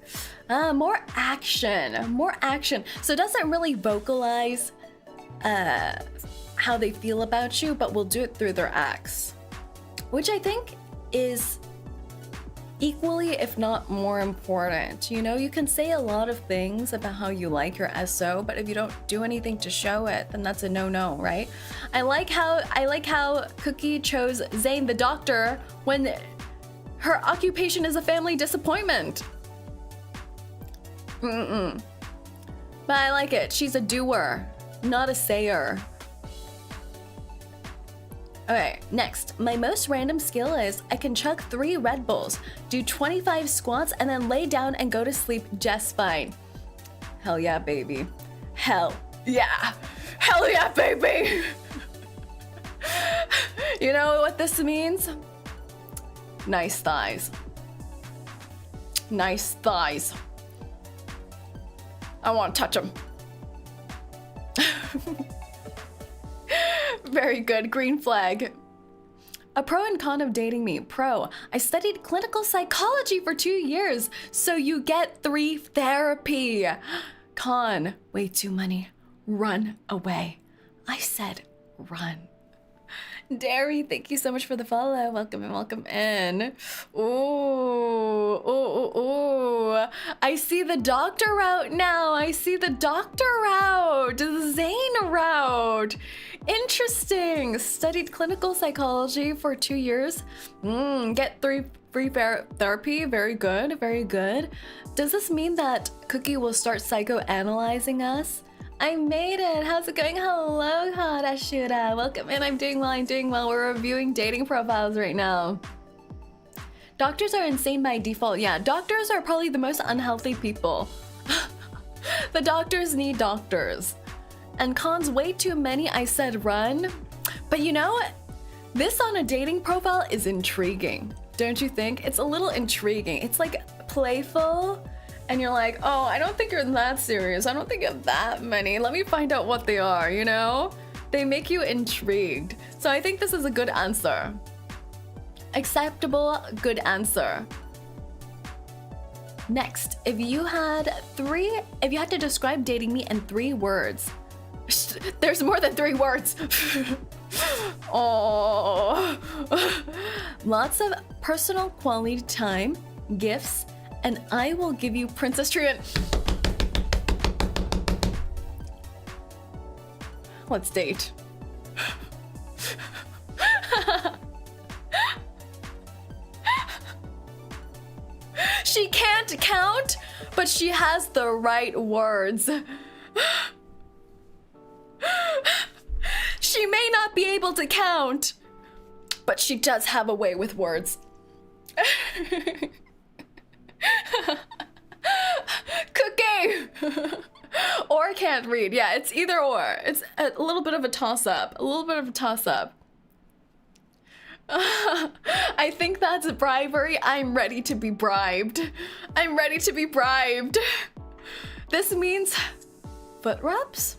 Speaker 1: More action. So it doesn't really vocalize how they feel about you, but will do it through their acts, which I think is equally, if not more important. You know, you can say a lot of things about how you like your SO, but if you don't do anything to show it, then that's a no-no, right? I like how 𝐂𝐿𝐴 chose Zayn the doctor when her occupation is a family disappointment. But I like it. She's a doer, not a sayer. Okay, next. My most random skill is I can chug 3 Red Bulls, do 25 squats, and then lay down and go to sleep just fine. Hell yeah, baby. Hell yeah. Hell yeah, baby. You know what this means? Nice thighs. Nice thighs. I want to touch them. Very good. Green flag. A pro and con of dating me. Pro. I studied clinical psychology for 2 years, so you get 3 therapy. Con. Way too money. Run away. I said run. Dairy, thank you so much for the follow. Welcome in. Ooh. I see the doctor route now. I see the doctor route. The Zayn route. Interesting. Studied clinical psychology for 2 years. Get 3 free therapy. Very good. Very good. Does this mean that 𝐂𝐿𝐴 will start psychoanalyzing us? I made it. How's it going? Hello, Harashura. Welcome in. I'm doing well. We're reviewing dating profiles right now. Doctors are insane by default. Yeah, doctors are probably the most unhealthy people. The doctors need doctors. And cons, way too many. I said run. But you know what? This on a dating profile is intriguing. Don't you think? It's a little intriguing. It's like playful. And you're like, oh, I don't think you're that serious. I don't think you have that many. Let me find out what they are, you know? They make you intrigued. So I think this is a good answer. Acceptable, good answer. Next, if you had to describe dating me in 3 words. There's more than 3 words. Oh. Lots of personal quality time, gifts, and I will give you Princess Treatment. Let's date. She can't count, but she has the right words. She may not be able to count, but she does have a way with words. 𝐂𝐿𝐴! Or can't read. Yeah, it's either or. It's a little bit of a toss-up. I think that's bribery. I'm ready to be bribed. This means foot rubs?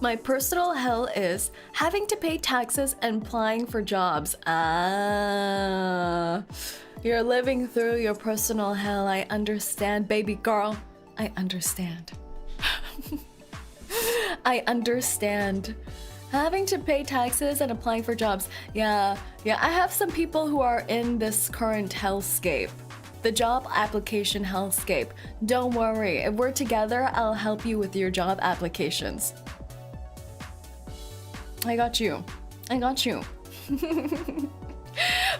Speaker 1: My personal hell is having to pay taxes and applying for jobs. You're living through your personal hell. I understand, baby girl. I understand. I understand. Having to pay taxes and applying for jobs. Yeah, I have some people who are in this current hellscape. The job application hellscape. Don't worry, if we're together, I'll help you with your job applications. I got you.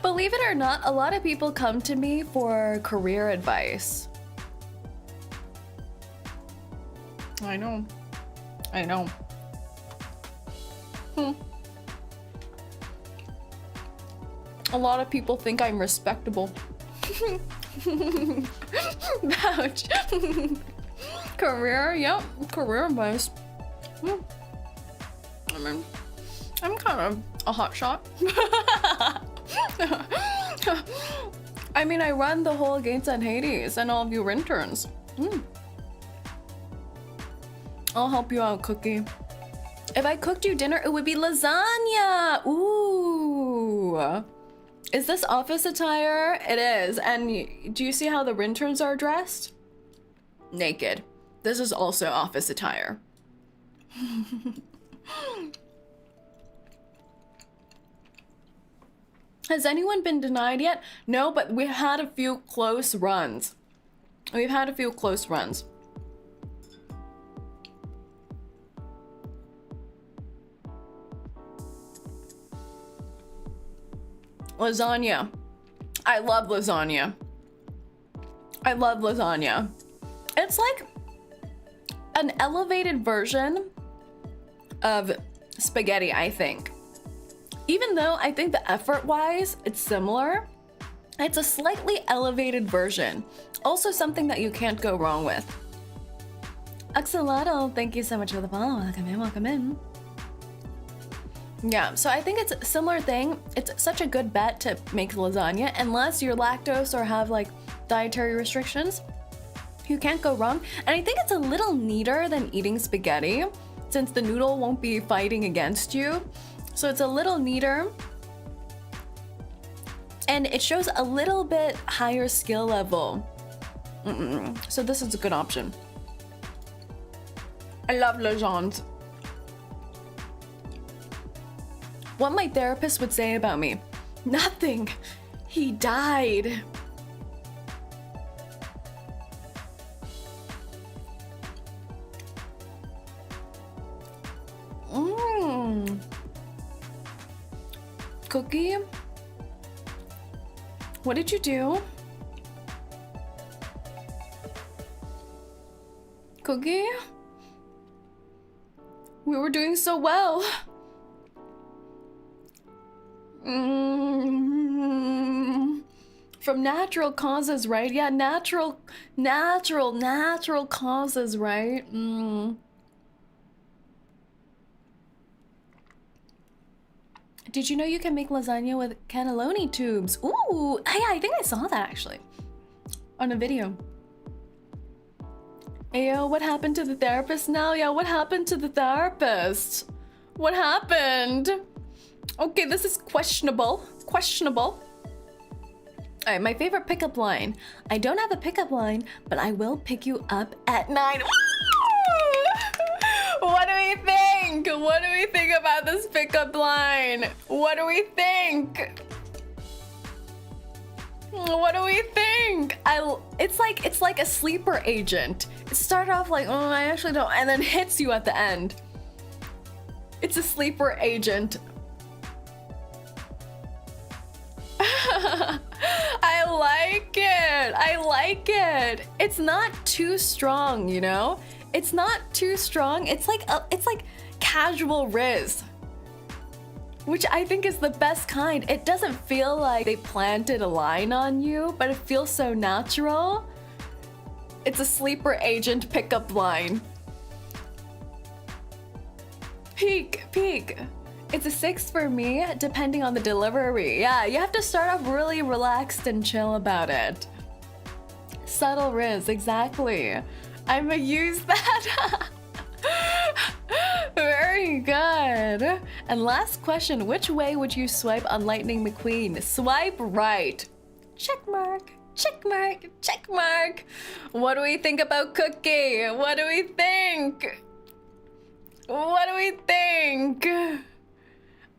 Speaker 1: Believe it or not, a lot of people come to me for career advice. I know. I know. A lot of people think I'm respectable. Ouch. Career, yep, career advice. I mean, I'm kind of a hotshot. I mean, I run the whole 𝐂𝐡𝐚𝐭 and all of you interns. I'll help you out, Cookie. If I cooked you dinner, it would be lasagna. Ooh. Is this office attire? It is. And do you see how the interns are dressed? Naked. This is also office attire. Has anyone been denied yet? No, but we've had a few close runs. We've had a few close runs. Lasagna. I love lasagna. I love lasagna. It's like an elevated version of spaghetti, I think. Even though I think the effort-wise, it's similar, it's a slightly elevated version. Also something that you can't go wrong with. Axolotl, thank you so much for the follow. Welcome in, welcome in. Yeah, so I think it's a similar thing. It's such a good bet to make lasagna, unless you're lactose or have like dietary restrictions. You can't go wrong. And I think it's a little neater than eating spaghetti, since the noodle won't be fighting against you. So it's a little neater. And it shows a little bit higher skill level. So this is a good option. I love lasagnas. What my therapist would say about me? Nothing. He died. Cookie? What did you do? Cookie? We were doing so well. From natural causes, right? Yeah, natural causes, right? Did you know you can make lasagna with cannelloni tubes? Ooh, yeah, I think I saw that actually on a video. Ayo, what happened to the therapist now? Yeah, what happened to the therapist? What happened? Okay, this is questionable. Questionable. All right, my favorite pickup line. I don't have a pickup line, but I will pick you up at 9. What do we think? What do we think about this pickup line? What do we think? What do we think? It's like a sleeper agent. It started off like, oh, I actually don't, and then hits you at the end. It's a sleeper agent. I like it. I like it. It's not too strong, you know? It's not too strong. It's like casual Riz, which I think is the best kind. It doesn't feel like they planted a line on you, but it feels so natural. It's a sleeper agent pickup line. Peak. It's a 6 for me, depending on the delivery. Yeah, you have to start off really relaxed and chill about it. Subtle Riz, exactly. I'ma use that. Very good. And last question, which way would you swipe on Lightning McQueen? Swipe right. Check mark, check mark, check mark. What do we think about Cookie? What do we think? What do we think?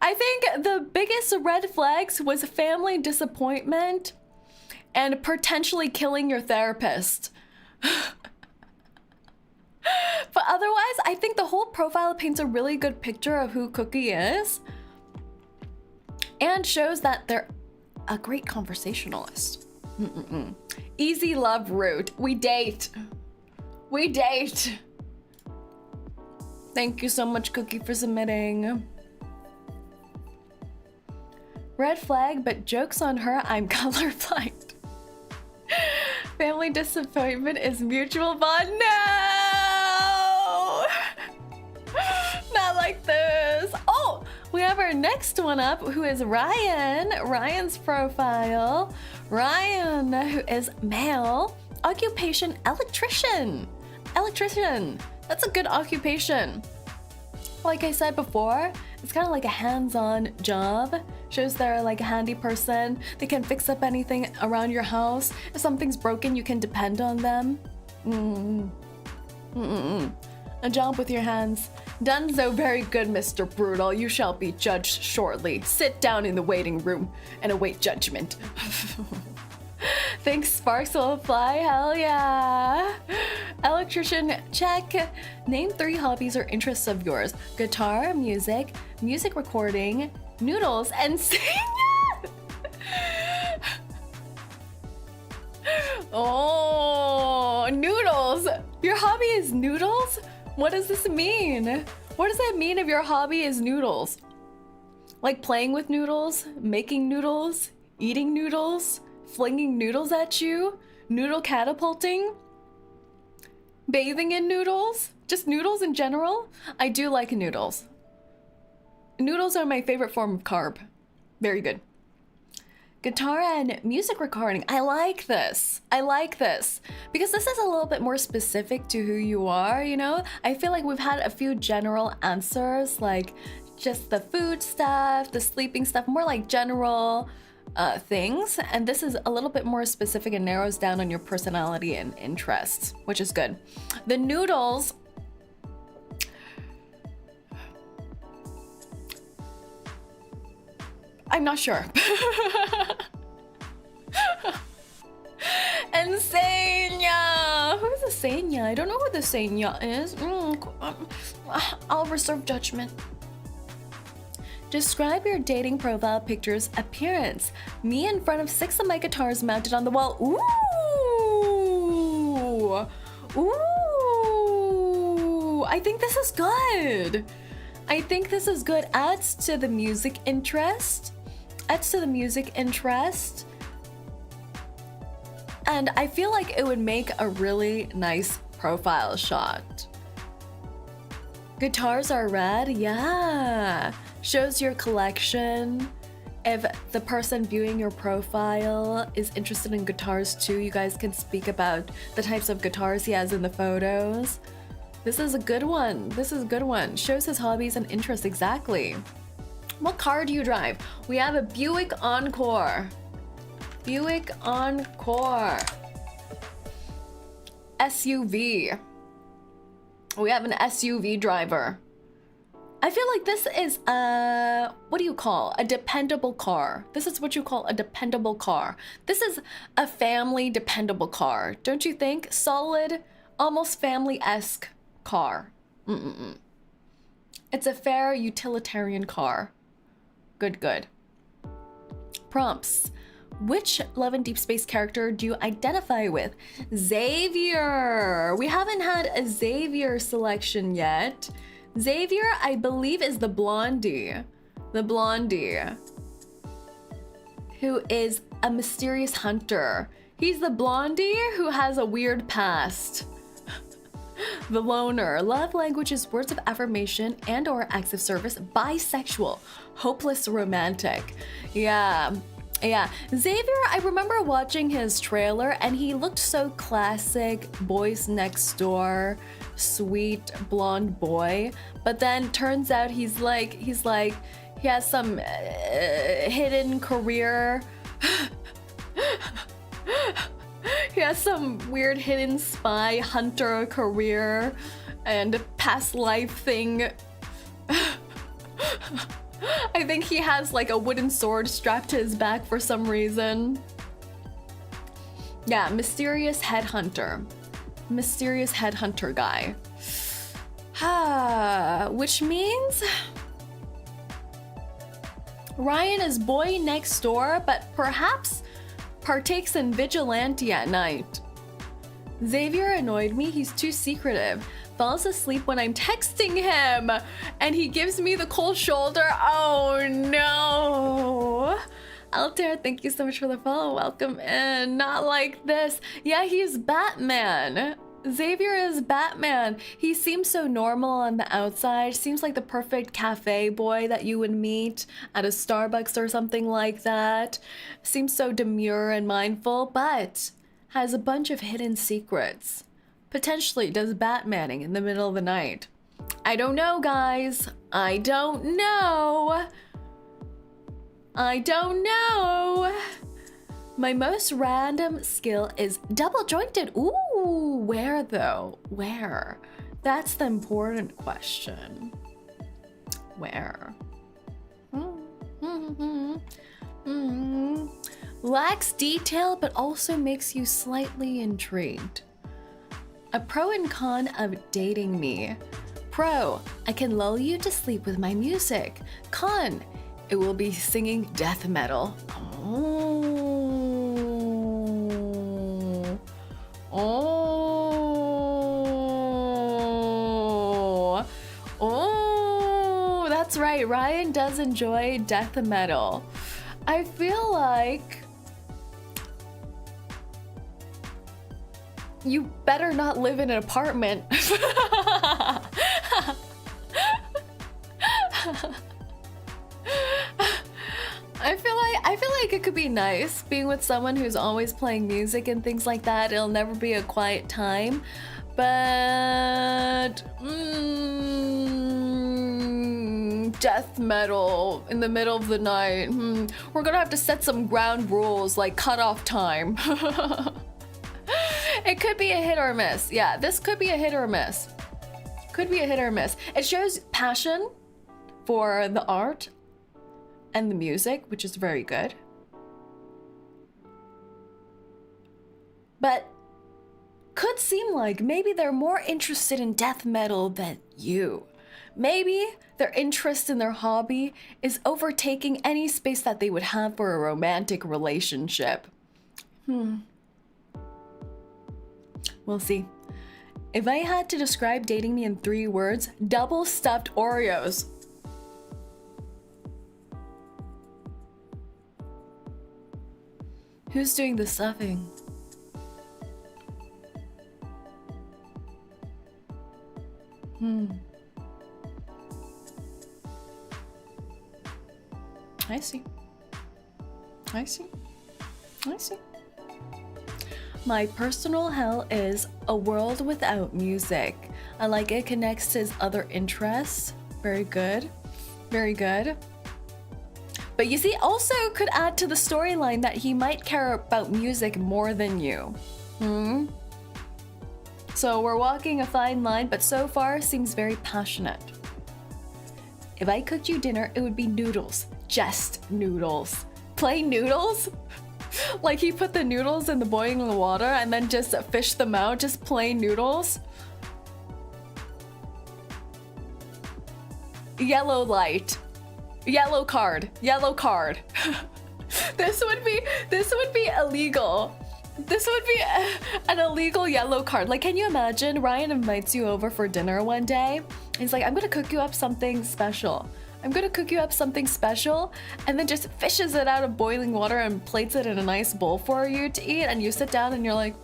Speaker 1: I think the biggest red flags was family disappointment and potentially killing your therapist. But otherwise, I think the whole profile paints a really good picture of who Cookie is and shows that they're a great conversationalist. Easy love route. We date. We date. Thank you so much, Cookie, for submitting. Red flag, but joke's on her, I'm colorblind. Family disappointment is mutual bond. No! Not like this. Oh, we have our next one up, who is Ryan. Ryan's profile. Ryan, who is male. Occupation, electrician. Electrician. That's a good occupation. Like I said before, it's kind of like a hands-on job. Shows they're like a handy person. They can fix up anything around your house. If something's broken, you can depend on them. A job with your hands. Done so very good, Mr. Brutal. You shall be judged shortly. Sit down in the waiting room and await judgment. Thanks, Sparks will fly. Hell yeah. Electrician, check. Name 3 hobbies or interests of yours. Guitar, music, music recording, noodles, and singing. Oh, noodles. Your hobby is noodles? What does this mean? What does that mean if your hobby is noodles? Like playing with noodles, making noodles, eating noodles, flinging noodles at you, noodle catapulting, bathing in noodles, just noodles in general? I do like noodles. Noodles are my favorite form of carb. Very good. Guitar and music recording. I like this. I like this. Because this is a little bit more specific to who you are, you know? I feel like we've had a few general answers, like just the food stuff, the sleeping stuff, more like general things. And this is a little bit more specific and narrows down on your personality and interests, which is good. The noodles. I'm not sure. And 𝐂𝐚𝐭. Who is the 𝐂𝐚𝐭? I don't know who the 𝐂𝐚𝐭 is. I'll reserve judgment. Describe your dating profile picture's appearance. Me in front of 6 of my guitars mounted on the wall. Ooh! Ooh! I think this is good. I think this is good. Adds to the music interest. Adds to the music interest. And I feel like it would make a really nice profile shot. Guitars are red, yeah. Shows your collection. If the person viewing your profile is interested in guitars too, you guys can speak about the types of guitars he has in the photos. This is a good one. This is a good one. Shows his hobbies and interests exactly. What car do you drive? We have a Buick Encore. Buick Encore. SUV. We have an SUV driver. I feel like this is what do you call? A dependable car. This is what you call a dependable car. This is a family dependable car. Don't you think? Solid, almost family-esque car. It's a fair utilitarian car. Good, good. Prompts. Which Love and Deep Space character do you identify with? Xavier. We haven't had a Xavier selection yet. Xavier, I believe, is the blondie. The blondie. Who is a mysterious hunter. He's the blondie who has a weird past. The loner. Love language is words of affirmation and or acts of service. Bisexual. Hopeless romantic. Yeah. Yeah. Xavier, I remember watching his trailer and he looked so classic, boys next door, sweet blonde boy. But then turns out he has some hidden career. He has some weird hidden spy hunter career and past life thing. I think he has like a wooden sword strapped to his back for some reason. Yeah, mysterious headhunter. Mysterious headhunter guy. Which means Ryan is boy next door, but perhaps partakes in vigilante at night. Xavier annoyed me, he's too secretive. falls asleep when I'm texting him and he gives me the cold shoulder. Oh no. Altair, thank you so much for the follow. Welcome in. Not like this. Yeah, he's Batman. Xavier is Batman. He seems so normal on the outside. Seems like the perfect cafe boy that you would meet at a Starbucks or something like that. Seems so demure and mindful, but has a bunch of hidden secrets. Potentially does Batmaning in the middle of the night. I don't know, guys. I don't know. I don't know. My most random skill is double jointed. Ooh, where though? Where? That's the important question. Where? Lacks detail, but also makes you slightly intrigued. A pro and con of dating me. Pro, I can lull you to sleep with my music. Con, it will be singing death metal. Oh, that's right. Ryan does enjoy death metal. I feel like you better not live in an apartment. I feel like it could be nice being with someone who's always playing music and things like that. It'll never be a quiet time, but death metal in the middle of the night. We're gonna have to set some ground rules like cutoff time. It could be a hit or miss. Yeah, this could be a hit or miss. Could be a hit or miss. It shows passion for the art and the music, which is very good. But could seem like maybe they're more interested in death metal than you. Maybe their interest in their hobby is overtaking any space that they would have for a romantic relationship. We'll see. If I had to describe dating me in 3 words, double stuffed Oreos. Who's doing the stuffing? I see. I see. I see. My personal hell is a world without music. I like it connects to his other interests. Very good. Very good. But you see, also could add to the storyline that he might care about music more than you. So we're walking a fine line, but so far seems very passionate. If I cooked you dinner, it would be noodles. Just noodles. Plain noodles? Like he put the noodles in the boiling water and then just fish them out, just plain noodles? Yellow light. Yellow card. Yellow card. This would be illegal. This would be an illegal yellow card. Like, can you imagine? Ryan invites you over for dinner one day. He's like, I'm gonna cook you up something special. I'm gonna cook you up something special, and then just fishes it out of boiling water and plates it in a nice bowl for you to eat, and you sit down and you're like,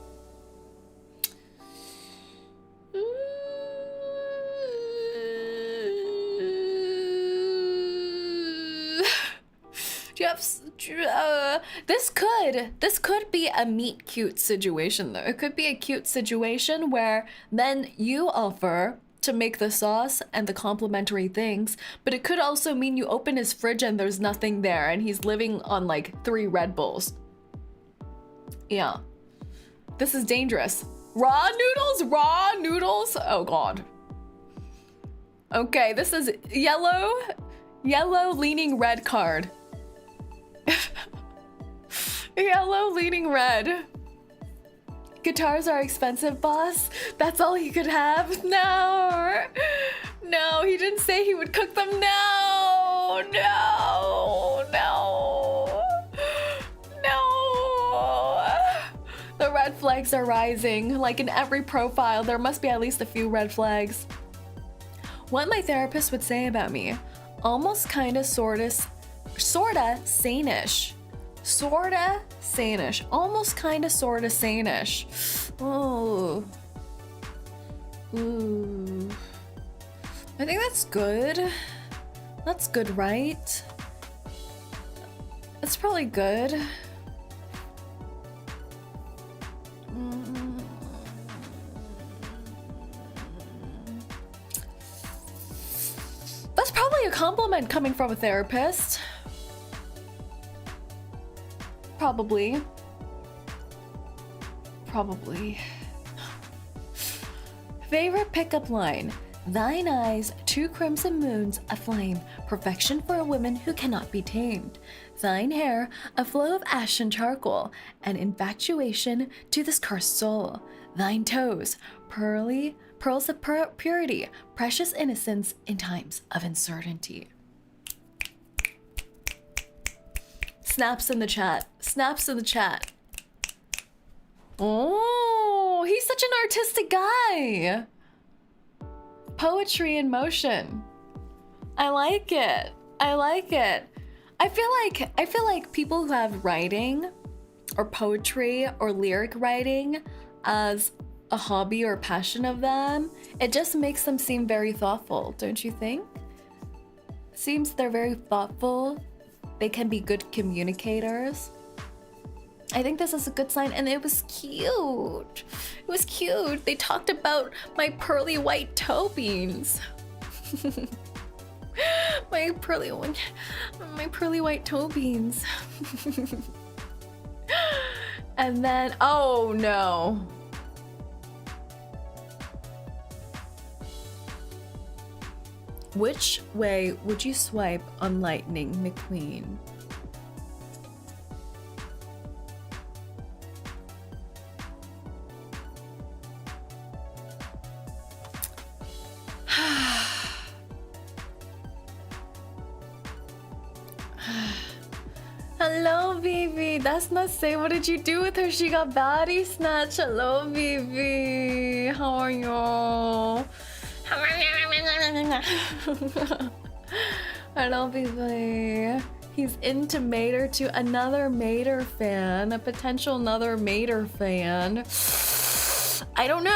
Speaker 1: this could be a meet cute situation though. It could be a cute situation where then you offer to make the sauce and the complimentary things, but it could also mean you open his fridge and there's nothing there and he's living on like 3 Red Bulls. Yeah. This is dangerous. Raw noodles? Raw noodles? Oh god. Okay, this is yellow leaning red card. Yellow leaning red. Guitars are expensive, boss. That's all he could have? No. No, he didn't say he would cook them. No. No. No. No. The red flags are rising. Like in every profile, there must be at least a few red flags. What my therapist would say about me. Almost kinda sorta sane-ish. Sorta sane-ish. Almost kinda sorta sane-ish. Oh. Ooh. I think that's good. That's good, right? That's probably good. That's probably a compliment coming from a therapist. Probably. Probably. Favorite pickup line. Thine eyes, two crimson moons aflame, perfection for a woman who cannot be tamed. Thine hair, a flow of ash and charcoal, an infatuation to this cursed soul. Thine toes, pearls of purity, precious innocence in times of uncertainty. Snaps in the chat. Snaps in the chat. Oh, he's such an artistic guy. Poetry in motion. I like it. I like it. I feel like people who have writing or poetry or lyric writing as a hobby or passion of them, it just makes them seem very thoughtful, don't you think? Seems they're very thoughtful. They can be good communicators. I think this is a good sign, and it was cute. It was cute. They talked about my pearly white toe beans. my pearly white toe beans. And then, oh no. Which way would you swipe on Lightning McQueen? Hello, Vivi. That's not say. What did you do with her? She got body snatch. Hello, Vivi. How are you? Hello, Vivi. He's into Mater to another Mater fan, a potential another Mater fan. I don't know.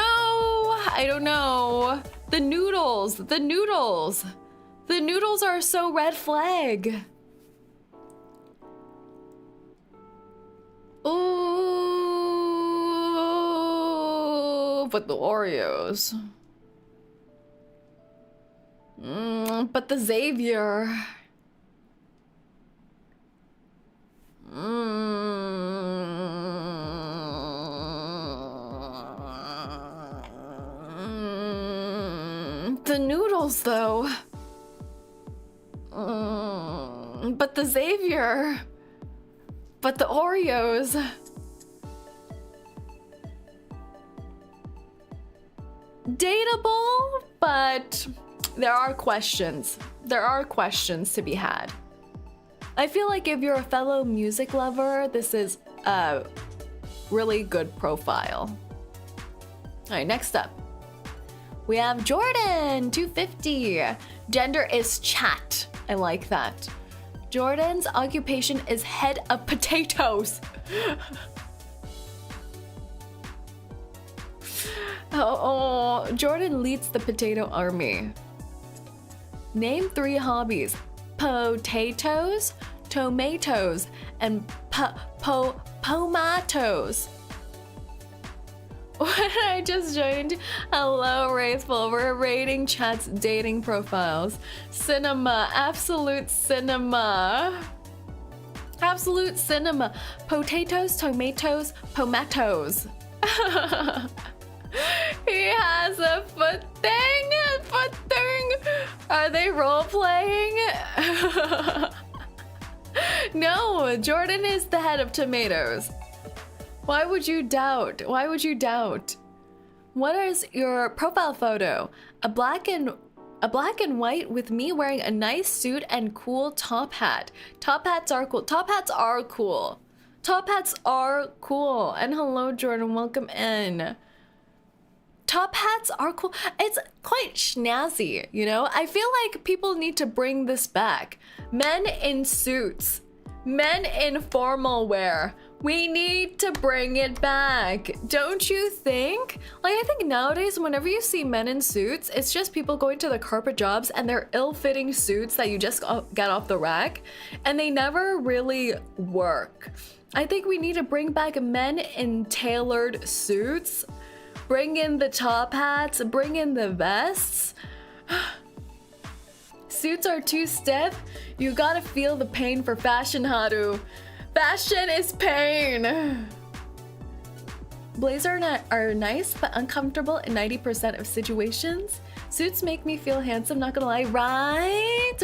Speaker 1: I don't know. The noodles. The noodles. The noodles are so red flag. Ooh, but the Oreos. But the Xavier. The noodles, though. But the Xavier. But the Oreos. Dateable, but there are questions. There are questions to be had. I feel like if you're a fellow music lover, this is a really good profile. All right, next up. We have Jordan, 250. Gender is chat. I like that. Jordan's occupation is head of potatoes. Oh, Jordan leads the potato army. Name 3 hobbies. Potatoes, tomatoes, and pomatos. When I just joined, hello Wraithful, we're rating chat's dating profiles. Cinema, absolute cinema. Absolute cinema. Potatoes, tomatoes, pomatos. He has a foot thing, foot thing. Are they role playing? No, Jordan is the head of tomatoes. Why would you doubt? Why would you doubt? What is your profile photo? A black and white with me wearing a nice suit and cool top hat. Top hats are cool. Top hats are cool. Top hats are cool. And hello, Jordan. Welcome in. Top hats are cool. It's quite snazzy, you know? I feel like people need to bring this back. Men in suits. Men in formal wear. We need to bring it back. Don't you think? Like, I think nowadays, whenever you see men in suits, it's just people going to the carpet jobs and they're ill-fitting suits that you just get off the rack, and they never really work. I think we need to bring back men in tailored suits. Bring in the top hats, bring in the vests. Suits are too stiff. You gotta feel the pain for fashion, Haru. Fashion is pain. Blazers are nice but uncomfortable in 90% of situations. Suits make me feel handsome, not gonna lie. Right?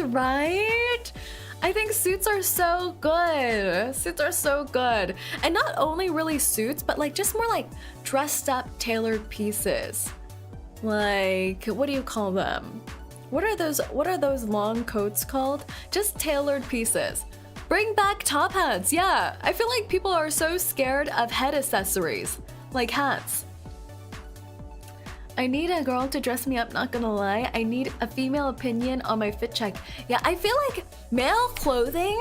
Speaker 1: I think suits are so good. Suits are so good. And not only really suits, but like just more like dressed up tailored pieces. Like, what do you call them? What are those long coats called? Just tailored pieces. Bring back top hats, yeah. I feel like people are so scared of head accessories, like hats. I need a girl to dress me up, not gonna lie. I need a female opinion on my fit check. Yeah, I feel like male clothing,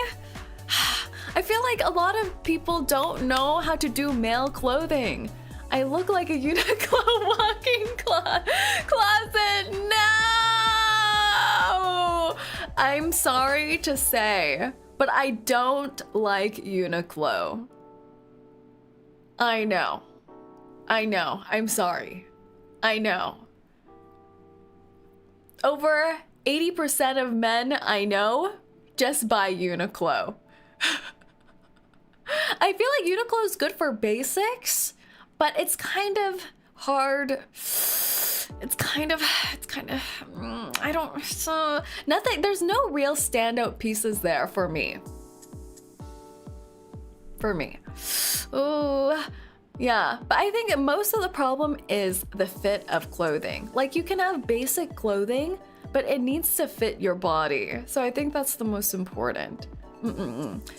Speaker 1: I feel like a lot of people don't know how to do male clothing. I look like a Uniqlo walking closet. No! I'm sorry to say, but I don't like Uniqlo. I know. I'm sorry. I know. Over 80% of men I know just buy Uniqlo. I feel like Uniqlo is good for basics, but it's kind of hard. I don't, so nothing, there's no real standout pieces there for me. Ooh. Yeah, but I think most of the problem is the fit of clothing. Like, you can have basic clothing, but it needs to fit your body. So I think that's the most important.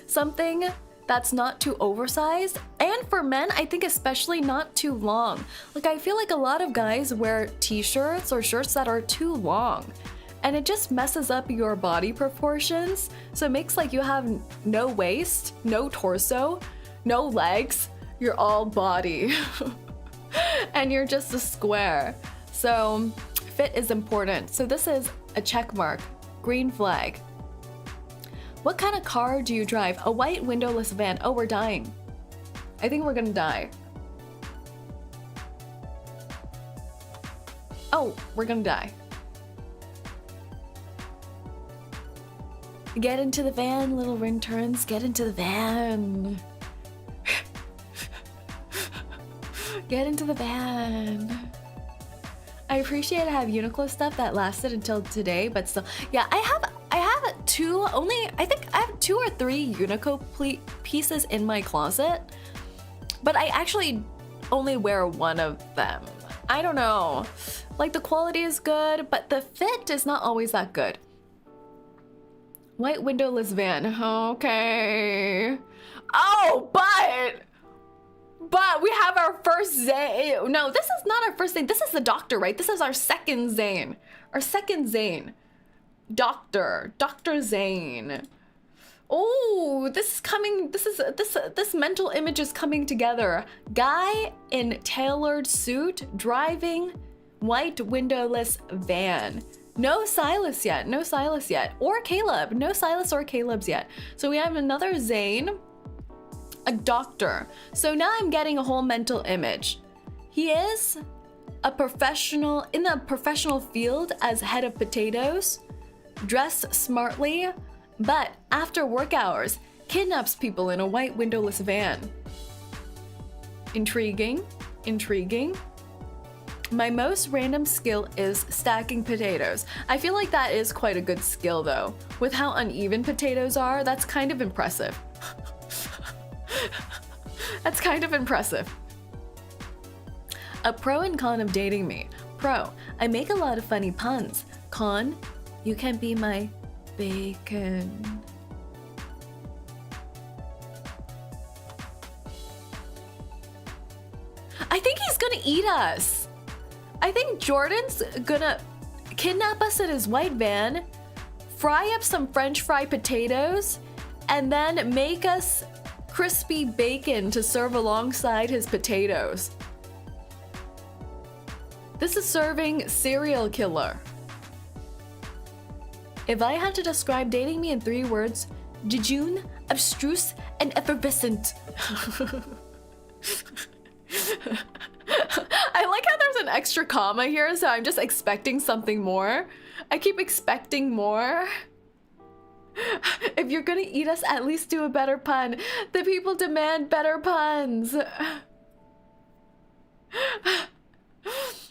Speaker 1: Something that's not too oversized, and for men, I think especially not too long. Like, I feel like a lot of guys wear t-shirts or shirts that are too long, and it just messes up your body proportions. So it makes like you have no waist, no torso, no legs. You're all body and you're just a square. So fit is important. So this is a check mark, green flag. What kind of car do you drive? A white windowless van. Oh, we're dying. I think we're gonna die. Oh, we're gonna die. Get into the van, little interns. Get into the van. Get into the van. I appreciate I have Uniqlo stuff that lasted until today, but still, yeah, I have two, I think I have 2 or 3 Uniqlo pieces in my closet, but I actually only wear one of them. I don't know, like the quality is good, but the fit is not always that good. White windowless van, okay. Oh, but we have our first Zane. No, this is not our first Zane. This is the doctor, right? This is our second Zane. Our second Zane. Dr. Zane. Oh, this is coming. This mental image is coming together. Guy in tailored suit driving white windowless van. No Silas yet. No Silas yet. Or Caleb. No Silas or Caleb's yet. So we have another Zane. A doctor. So now I'm getting a whole mental image. He is a professional in the professional field as head of potatoes, dressed smartly, but after work hours, kidnaps people in a white windowless van. Intriguing. My most random skill is stacking potatoes. I feel like that is quite a good skill though. With how uneven potatoes are, that's kind of impressive. That's kind of impressive. A pro and con of dating me. Pro, I make a lot of funny puns. Con, you can be my bacon. eat us. I think Jordan's gonna kidnap us in his white van, fry up some French fry potatoes, and then make us crispy bacon to serve alongside his potatoes. This is serving serial killer. If I had to describe dating me in 3 words, jejune, abstruse, and effervescent. I like how there's an extra comma here, so I'm just expecting something more. I keep expecting more. If you're gonna eat us, at least do a better pun. The people demand better puns.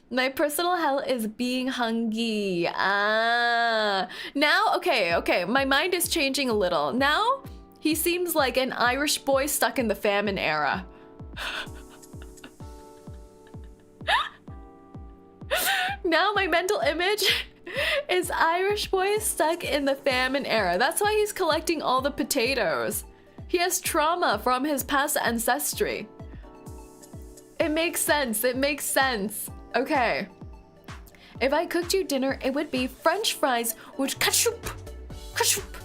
Speaker 1: My personal hell is being hungry. Now, okay, my mind is changing a little. Now, he seems like an Irish boy stuck in the famine era. Now my mental image is Irish boy stuck in the famine era. That's why he's collecting all the potatoes. He has trauma from his past ancestry. It makes sense, it makes sense. Okay. If I cooked you dinner, it would be French fries with ketchup. Ketchup.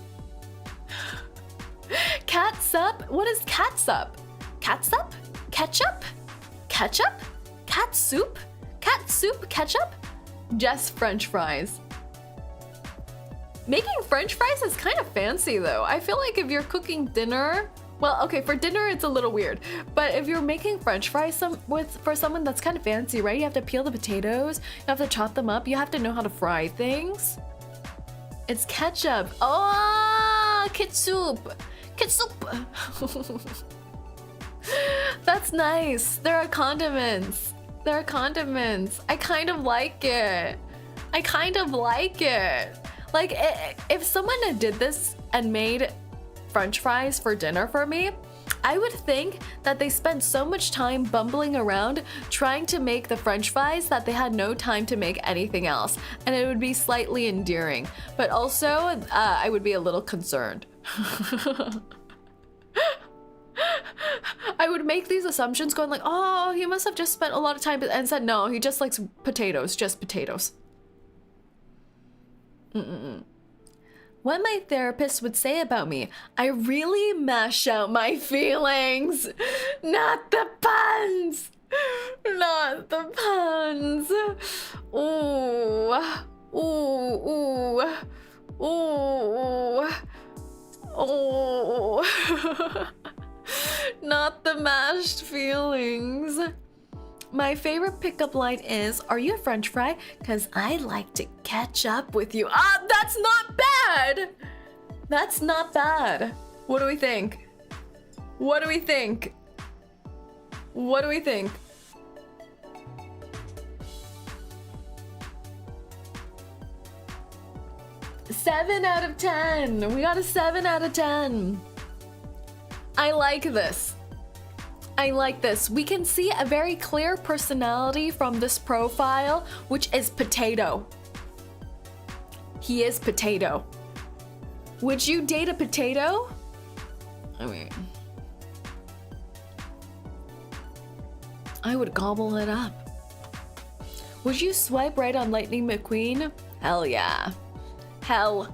Speaker 1: Catsup? What is catsup? Catsup? Ketchup? Ketchup? Cat soup? Cat soup? Ketchup? Just French fries. Making French fries is kind of fancy though. I feel like if you're cooking dinner, well, okay, for dinner it's a little weird, but if you're making French fries for someone, that's kind of fancy, right? You have to peel the potatoes, you have to chop them up, you have to know how to fry things. It's ketchup. Oh, ketchup. Ketchup. That's nice. There are condiments. There are condiments. I kind of like it. I kind of like it. Like, if someone did this and made French fries for dinner for me, I would think that they spent so much time bumbling around trying to make the French fries that they had no time to make anything else. And it would be slightly endearing. But also, I would be a little concerned. I would make these assumptions going like, oh, he must have just spent a lot of time, and said, no, he just likes potatoes, just potatoes. What my therapist would say about me, I really mash out my feelings. Not the puns. Not the puns. Ooh. Ooh. Ooh. Ooh. Oh. Not the mashed feelings. My favorite pickup line is, are you a French fry? Cause I like to catch up with you. Ah, that's not bad. That's not bad. What do we think? What do we think? What do we think? Seven out of 10. We got a 7 out of 10. I like this. I like this. We can see a very clear personality from this profile, which is potato. He is potato. Would you date a potato? I mean, I would gobble it up. Would you swipe right on Lightning McQueen? Hell yeah. Hell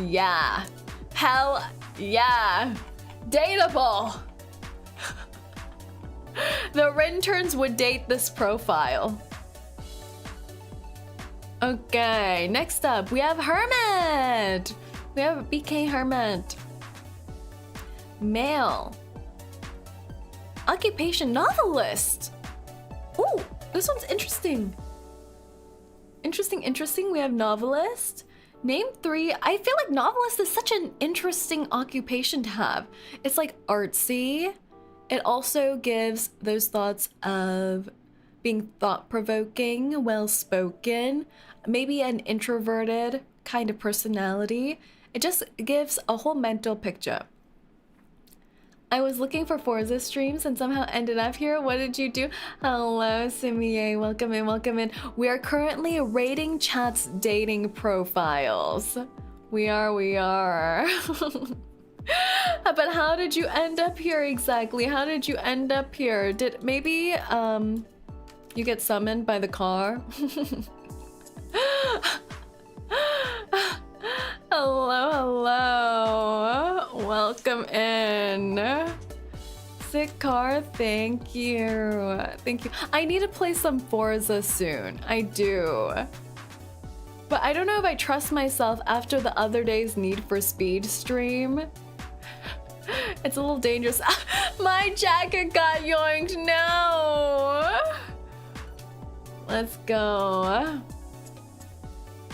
Speaker 1: yeah. Hell yeah. Dateable. The Rinterns would date this profile. Okay, next up we have Hermit. We have BK Hermit. Male. Occupation novelist. Ooh, this one's interesting. Interesting. We have novelist. Name 3. I feel like novelist is such an interesting occupation to have. It's like artsy. It also gives those thoughts of being thought-provoking, well-spoken, maybe an introverted kind of personality. It just gives a whole mental picture. I was looking for Forza streams and somehow ended up here. What did you do? Hello, Simie. Welcome in. We are currently rating chat's dating profiles. We are. But how did you end up here exactly? How did you end up here? Did maybe You get summoned by the car. Hello, hello. Welcome in. Sick car, thank you. Thank you. I need to play some Forza soon. I do. But I don't know if I trust myself after the other day's Need for Speed stream. It's a little dangerous. My jacket got yoinked. No. Let's go.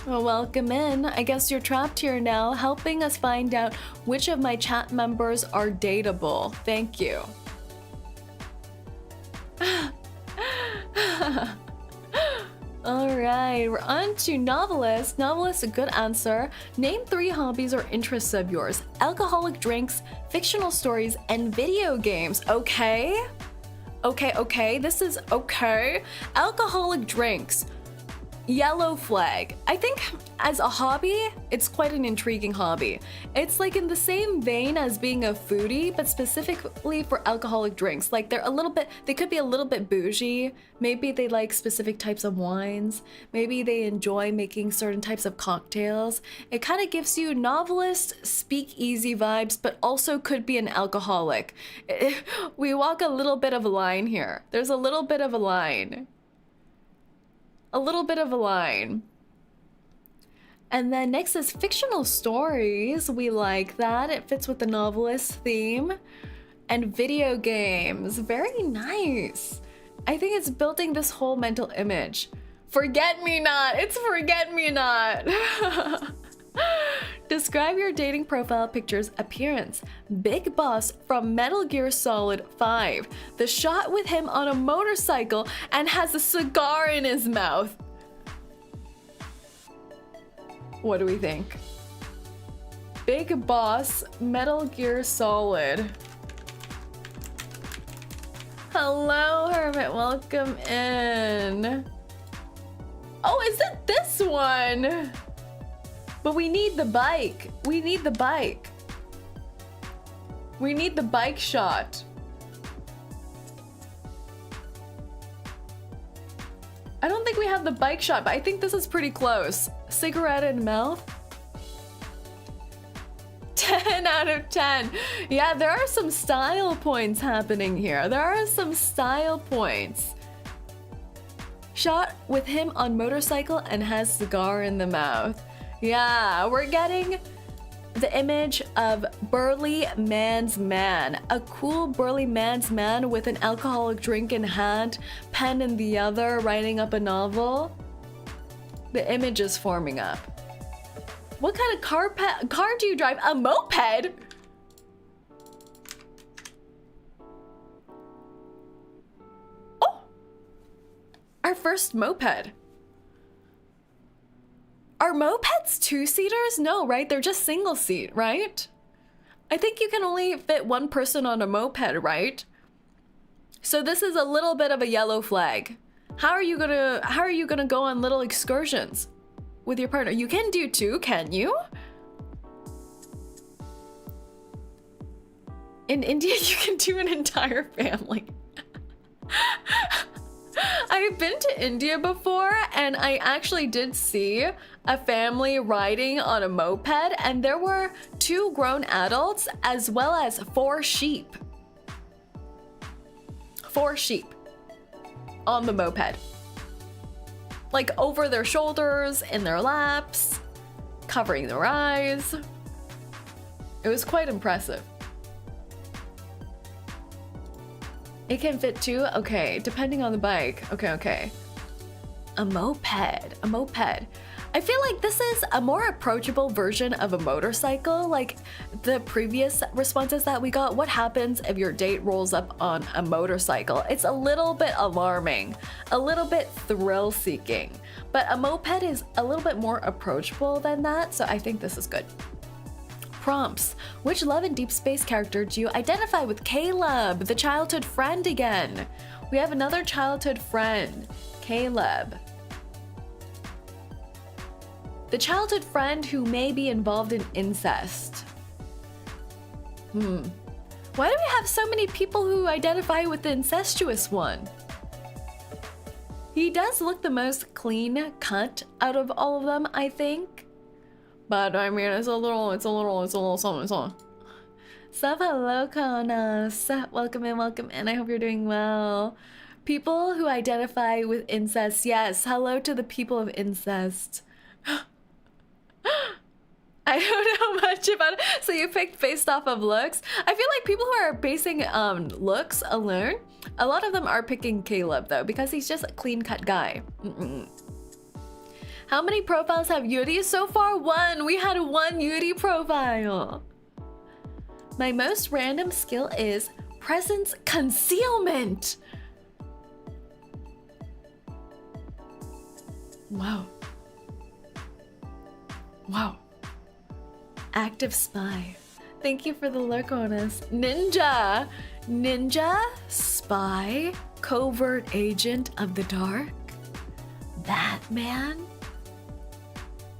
Speaker 1: Well, welcome in. I guess you're trapped here now, helping us find out which of my chat members are dateable. Thank you. All right, we're on to novelist. Novelist, a good answer. Name 3 hobbies or interests of yours. Alcoholic drinks, fictional stories, and video games. Okay. Okay. This is okay. Alcoholic drinks. Yellow flag. I think as a hobby, it's quite an intriguing hobby. It's like in the same vein as being a foodie, but specifically for alcoholic drinks. Like they could be a little bit bougie. Maybe they like specific types of wines. Maybe they enjoy making certain types of cocktails. It kind of gives you novelist, speakeasy vibes, but also could be an alcoholic. We walk a little bit of a line here. There's a little bit of a line. A little bit of a line. And then next is fictional stories. We like that. It fits with the novelist theme. And video games. Very nice. I think it's building this whole mental image. Forget me not. It's forget me not. Describe your dating profile picture's appearance. Big Boss from Metal Gear Solid 5. The shot with him on a motorcycle and has a cigar in his mouth. What do we think? Big Boss, Metal Gear Solid. Hello, Hermit. Welcome in. Oh, is it this one? But we need the bike. We need the bike. We need the bike shot. I don't think we have the bike shot, but I think this is pretty close. Cigarette in mouth. 10 out of 10. Yeah, there are some style points happening here. There are some style points. Shot with him on motorcycle and has cigar in the mouth. Yeah, we're getting the image of burly man's man. A cool burly man's man with an alcoholic drink in hand, pen in the other, writing up a novel. The image is forming up. What kind of car do you drive? A moped? Oh! Our first moped. Are mopeds 2-seaters? No, right? They're just single seat, right? I think you can only fit one person on a moped, right? So this is a little bit of a yellow flag. How are you gonna go on little excursions with your partner? You can do 2, can you? In India, you can do an entire family. I've been to India before, and I actually did see a family riding on a moped, and there were 2 grown adults as well as 4 sheep. 4 sheep on the moped. Like over their shoulders, in their laps, covering their eyes. It was quite impressive. It can fit 2? Okay, depending on the bike. Okay. A moped. I feel like this is a more approachable version of a motorcycle. Like the previous responses that we got, what happens if your date rolls up on a motorcycle? It's a little bit alarming, a little bit thrill-seeking, but a moped is a little bit more approachable than that, so I think this is good. Prompts. Which Love and Deep Space character do you identify with? Caleb, the childhood friend again. We have another childhood friend, Caleb. The childhood friend who may be involved in incest. Why do we have so many people who identify with the incestuous one? He does look the most clean cut out of all of them, I think. But I mean, it's a little something. Sup, hello, Konos. Welcome in. I hope you're doing well. People who identify with incest. Yes, hello to the people of incest. I don't know much about it. So you picked based off of looks. I feel like people who are basing looks alone, a lot of them are picking Caleb though, because he's just a clean-cut guy. How many profiles have Yuri so far? 1. We had 1 Yuri profile. My most random skill is presence concealment. Wow. Wow. Active spy. Thank you for the lurk on us. Ninja. Ninja, spy, covert agent of the dark. Batman.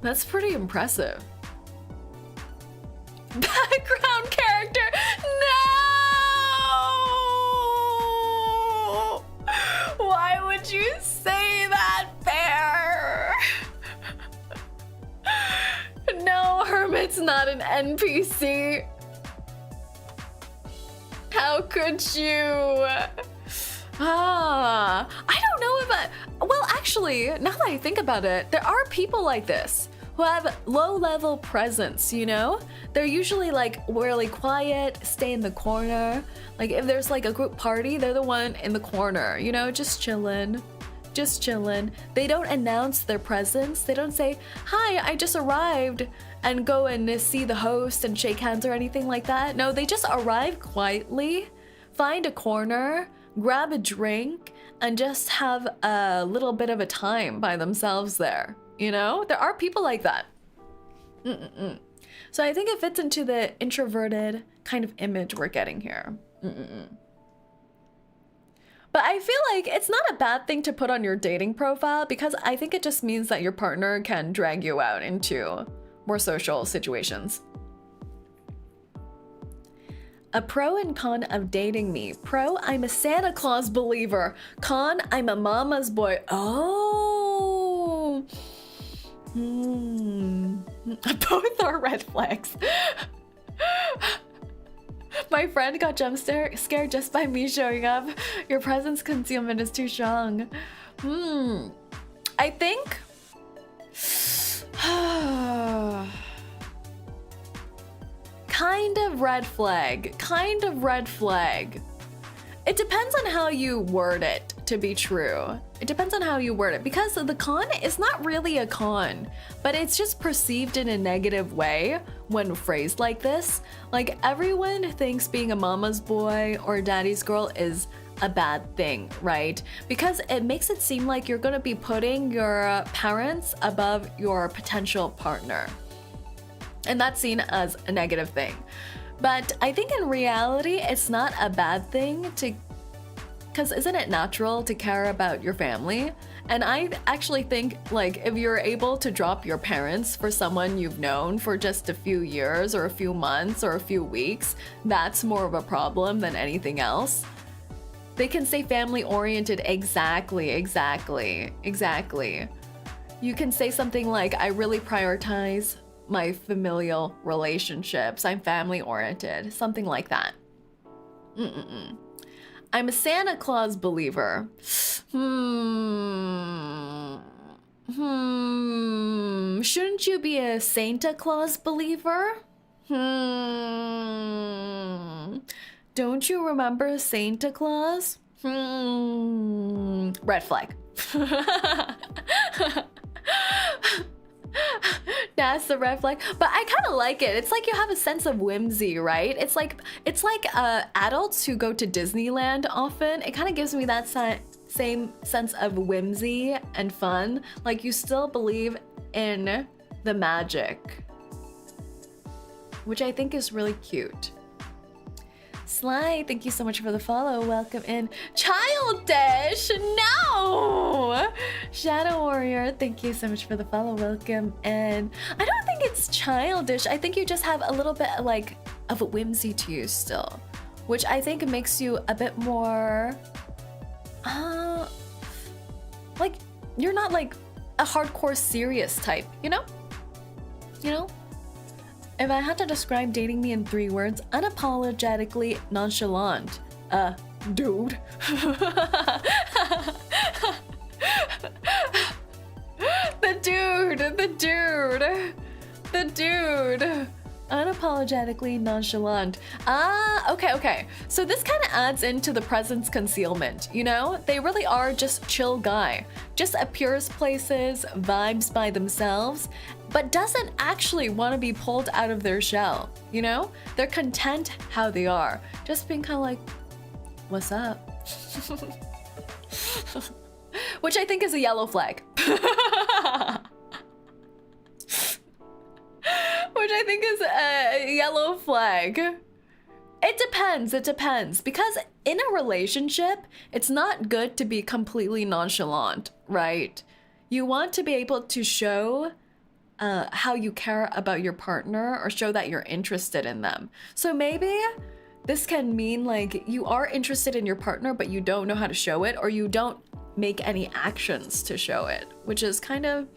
Speaker 1: That's pretty impressive. Background character. No! Why would you say that, Bear? No, Hermit's not an NPC. How could you? I don't know if well, actually, now that I think about it, there are people like this who have low-level presence, you know? They're usually like really quiet, stay in the corner. Like if there's like a group party, they're the one in the corner, you know, just chilling. Just chilling. They don't announce their presence. They don't say, hi, I just arrived, and go and see the host and shake hands or anything like that. No, they just arrive quietly, find a corner, grab a drink, and just have a little bit of a time by themselves there. You know, there are people like that. So I think it fits into the introverted kind of image we're getting here. But I feel like it's not a bad thing to put on your dating profile, because I think it just means that your partner can drag you out into more social situations. A pro and con of dating me. Pro, I'm a Santa Claus believer. Con, I'm a mama's boy. Oh. Both are red flags. My friend got jump scared just by me showing up. Your presence concealment is too strong. I think... kind of red flag. Kind of red flag. It depends on how you word it to be true. It depends on how you word it, because the con is not really a con, but it's just perceived in a negative way when phrased like this. Like everyone thinks being a mama's boy or daddy's girl is a bad thing, right? Because it makes it seem like you're gonna be putting your parents above your potential partner. And that's seen as a negative thing. But I think in reality, it's not a bad thing to, because isn't it natural to care about your family? And I actually think, like, if you're able to drop your parents for someone you've known for just a few years or a few months or a few weeks, that's more of a problem than anything else. They can say family oriented. Exactly. You can say something like, I really prioritize my familial relationships. I'm family oriented. Something like that. I'm a Santa Claus believer. Shouldn't you be a Santa Claus believer? Don't you remember Santa Claus? Red flag. That's the red flag. But I kind of like it. It's like you have a sense of whimsy, right? It's like adults who go to Disneyland often. It kind of gives me that same sense of whimsy and fun. Like you still believe in the magic, which I think is really cute. Sly, thank you so much for the follow. Welcome in. Childish, no! Shadow Warrior, thank you so much for the follow. Welcome in. I don't think it's childish. I think you just have a little bit like of a whimsy to you still, which I think makes you a bit more, like you're not like a hardcore serious type, you know? You know? If I had to describe dating me in 3 words, unapologetically nonchalant. Dude. The dude. Unapologetically nonchalant. Okay. So this kind of adds into the presence concealment, you know? They really are just chill guy. Just appears places, vibes by themselves, but doesn't actually want to be pulled out of their shell, you know? They're content how they are. Just being kind of like, what's up? Which I think is a yellow flag. Which I think is a yellow flag. It depends. Because in a relationship, it's not good to be completely nonchalant, right? You want to be able to show how you care about your partner or show that you're interested in them. So maybe this can mean like you are interested in your partner, but you don't know how to show it, or you don't make any actions to show it, which is kind of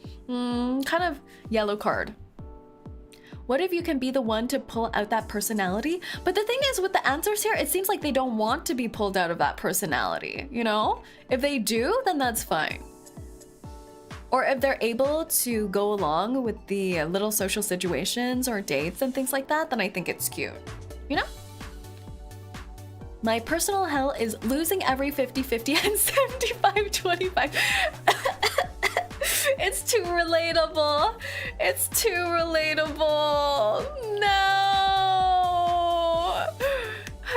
Speaker 1: yellow card. What if you can be the one to pull out that personality? But the thing is, with the answers here, it seems like they don't want to be pulled out of that personality, you know? If they do, then that's fine. Or if they're able to go along with the little social situations or dates and things like that, then I think it's cute, you know? My personal hell is losing every 50-50 and 75-25. It's too relatable. It's too relatable. No.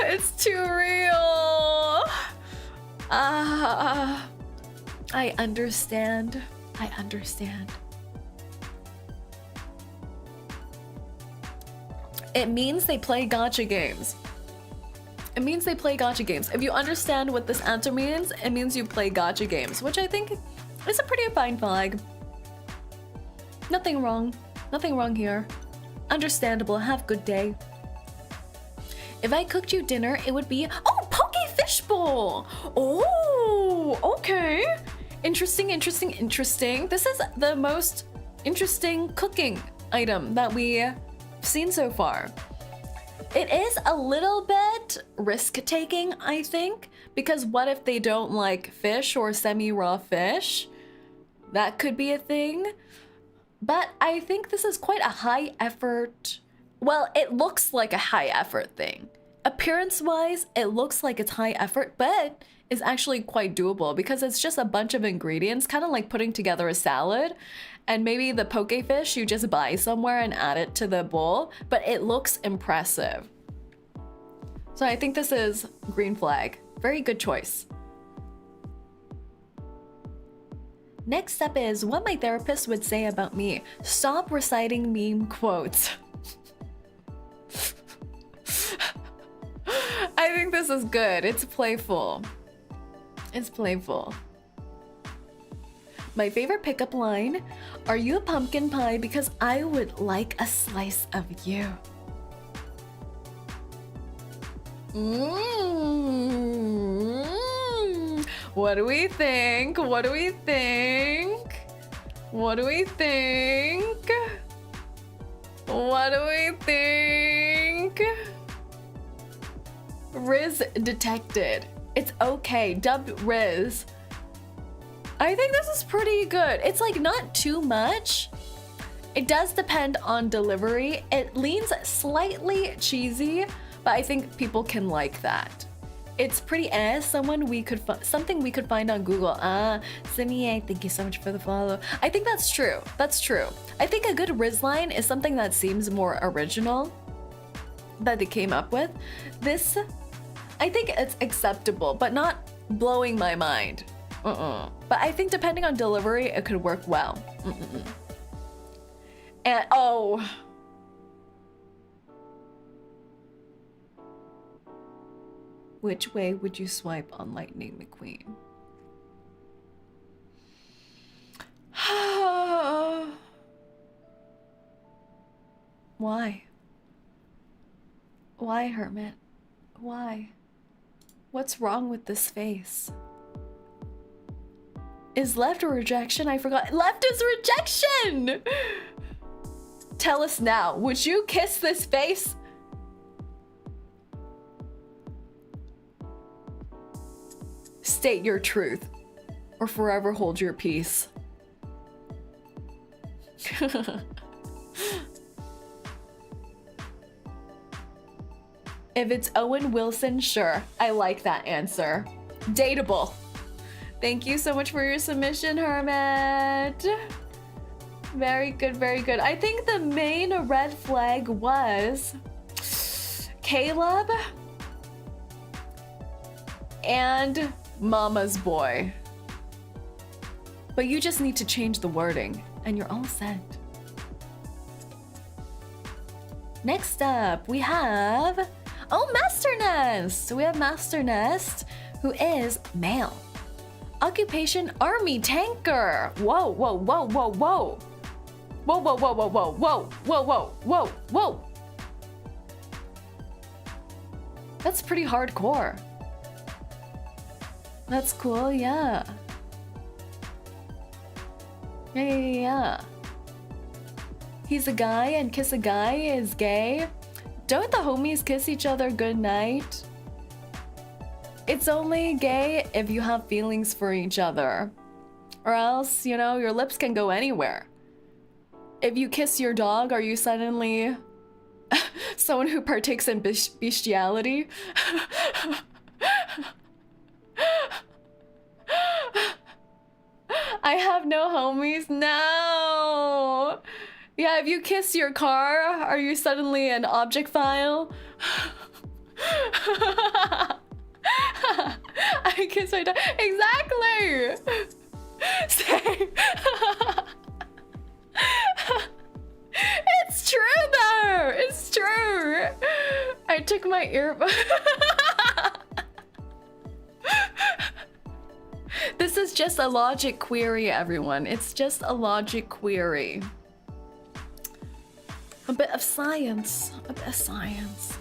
Speaker 1: It's too real. I understand. It means they play gacha games. If you understand what this answer means, it means you play gacha games, which I think is a pretty fine flag. Nothing wrong here. Understandable, have a good day. If I cooked you dinner, it would be, poke fishbowl. Oh, okay. Interesting. This is the most interesting cooking item that we've seen so far. It is a little bit risk-taking, I think, because what if they don't like fish or semi-raw fish? That could be a thing. But I think this is quite a high effort. Well, it looks like a high effort thing. Appearance-wise, it looks like it's high effort, but it's actually quite doable because it's just a bunch of ingredients, kind of like putting together a salad. And maybe the poke fish you just buy somewhere and add it to the bowl, but it looks impressive. So I think this is green flag. Very good choice. Next up is what my therapist would say about me. Stop reciting meme quotes. I think this is good. It's playful. My favorite pickup line, are you a pumpkin pie? Because I would like a slice of you. What do we think? Riz detected. It's okay. Dubbed Riz. I think this is pretty good. It's like not too much. It does depend on delivery. It leans slightly cheesy, but I think people can like that. It's pretty something we could find on Google. Simi, thank you so much for the follow. I think that's true. I think a good Riz line is something that seems more original that they came up with. This, I think it's acceptable, but not blowing my mind. But I think depending on delivery, it could work well. And which way would you swipe on Lightning McQueen? Why? Why, Hermit? Why? What's wrong with this face? Is left or rejection? I forgot. Left is rejection! Tell us now. Would you kiss this face? State your truth, or forever hold your peace. If it's Owen Wilson, sure. I like that answer. Dateable. Thank you so much for your submission, Hermit. Very good, very good. I think the main red flag was Caleb and Mama's boy. But you just need to change the wording and you're all set. Next up, we have, Master Nest. We have Master Nest, who is male. Occupation, army tanker. Whoa, whoa, whoa, whoa, whoa. Whoa, whoa, whoa, whoa, whoa, whoa, whoa, whoa, whoa, whoa. That's pretty hardcore. That's cool, yeah. Yeah. He's a guy and kiss a guy is gay. Don't the homies kiss each other goodnight? It's only gay if you have feelings for each other. Or else, you know, your lips can go anywhere. If you kiss your dog, are you suddenly someone who partakes in bestiality? I have no homies. No. Yeah, if you kiss your car, are you suddenly an object file? I kiss my dog. Exactly. Same. It's true though. It's true. I took my earbud. This is just a logic query, everyone. It's just a logic query. A bit of science. A bit of science.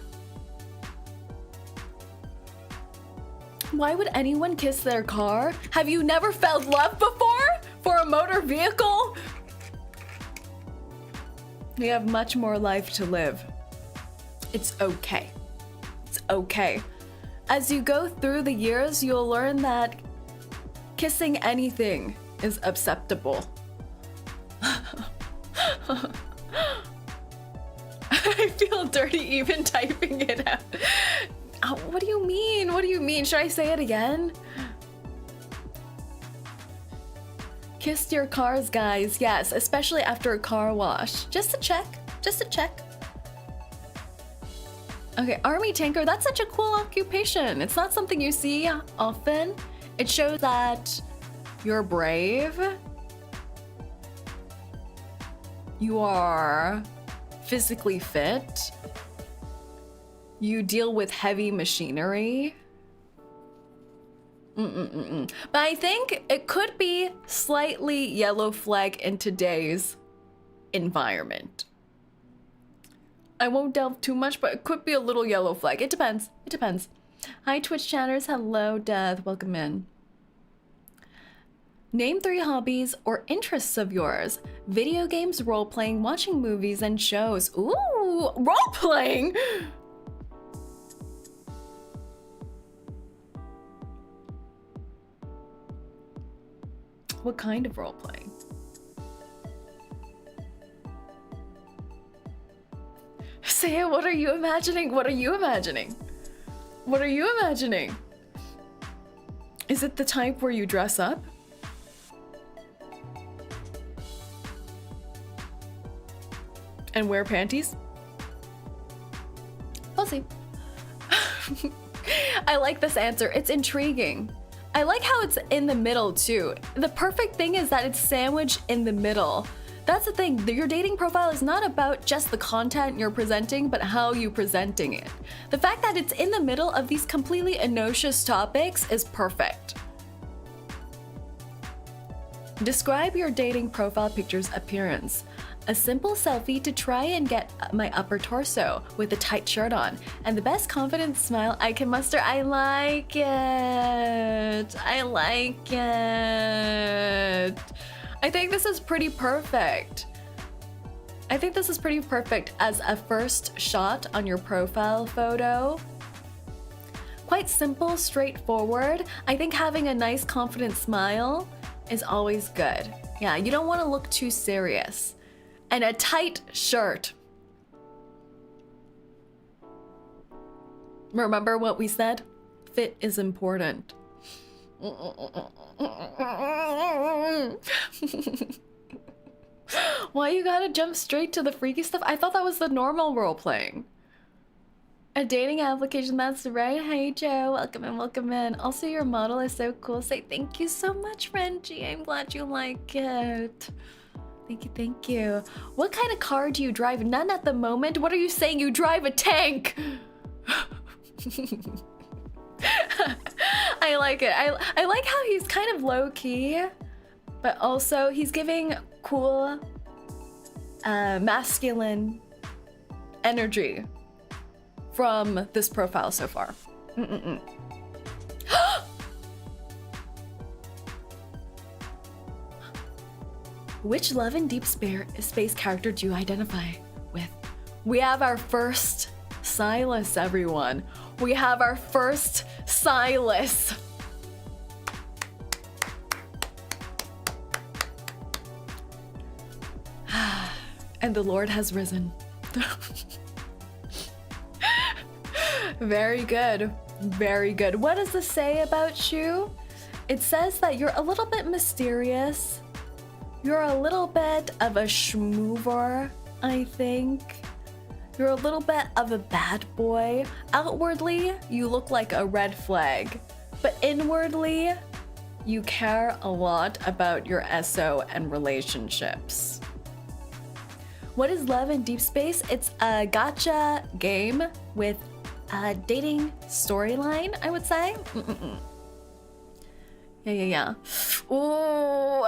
Speaker 1: Why would anyone kiss their car? Have you never felt love before? For a motor vehicle? We have much more life to live. It's okay. It's okay. As you go through the years, you'll learn that kissing anything is acceptable. I feel dirty even typing it out. Oh, what do you mean? What do you mean? Should I say it again? Kiss your cars, guys. Yes, especially after a car wash. Just to check. Just to check. Okay, army tanker. That's such a cool occupation. It's not something you see often. It shows that you're brave. You are physically fit. You deal with heavy machinery. But I think it could be slightly yellow flag in today's environment. I won't delve too much, but it could be a little yellow flag. It depends. It depends. Hi, Twitch chatters. Hello, Death. Welcome in. Name 3 hobbies or interests of yours. Video games, role-playing, watching movies and shows. Ooh, role-playing! What kind of role-playing? Say it, what are you imagining? What are you imagining? What are you imagining? Is it the type where you dress up? And wear panties? We'll see. I like this answer. It's intriguing. I like how it's in the middle too. The perfect thing is that it's sandwiched in the middle. That's the thing. Your dating profile is not about just the content you're presenting, but how you're presenting it. The fact that it's in the middle of these completely innocuous topics is perfect. Describe your dating profile picture's appearance. A simple selfie to try and get my upper torso with a tight shirt on. And the best confident smile I can muster. I like it. I like it. I think this is pretty perfect. I think this is pretty perfect as a first shot on your profile photo. Quite simple, straightforward. I think having a nice confident smile is always good. Yeah, you don't want to look too serious. And a tight shirt. Remember what we said? Fit is important. Why you gotta jump straight to the freaky stuff? I thought that was the normal role playing. A dating application, that's right. Hey Joe, welcome in, welcome in. Also, your model is so cool. Say thank you so much, Renji. I'm glad you like it. Thank you, thank you. What kind of car do you drive? None at the moment. What are you saying? You drive a tank. I like it. I like how he's kind of low-key, but also he's giving cool, masculine energy from this profile so far. Which Love and Deep Space character do you identify with? We have our first Silas, everyone. We have our first Silas. And the Lord has risen. Very good. Very good. What does this say about you? It says that you're a little bit mysterious. You're a little bit of a schmoover, I think. You're a little bit of a bad boy. Outwardly, you look like a red flag. But inwardly, you care a lot about your SO and relationships. What is Love in Deep Space? It's a gacha game with a dating storyline, I would say. Yeah. Ooh,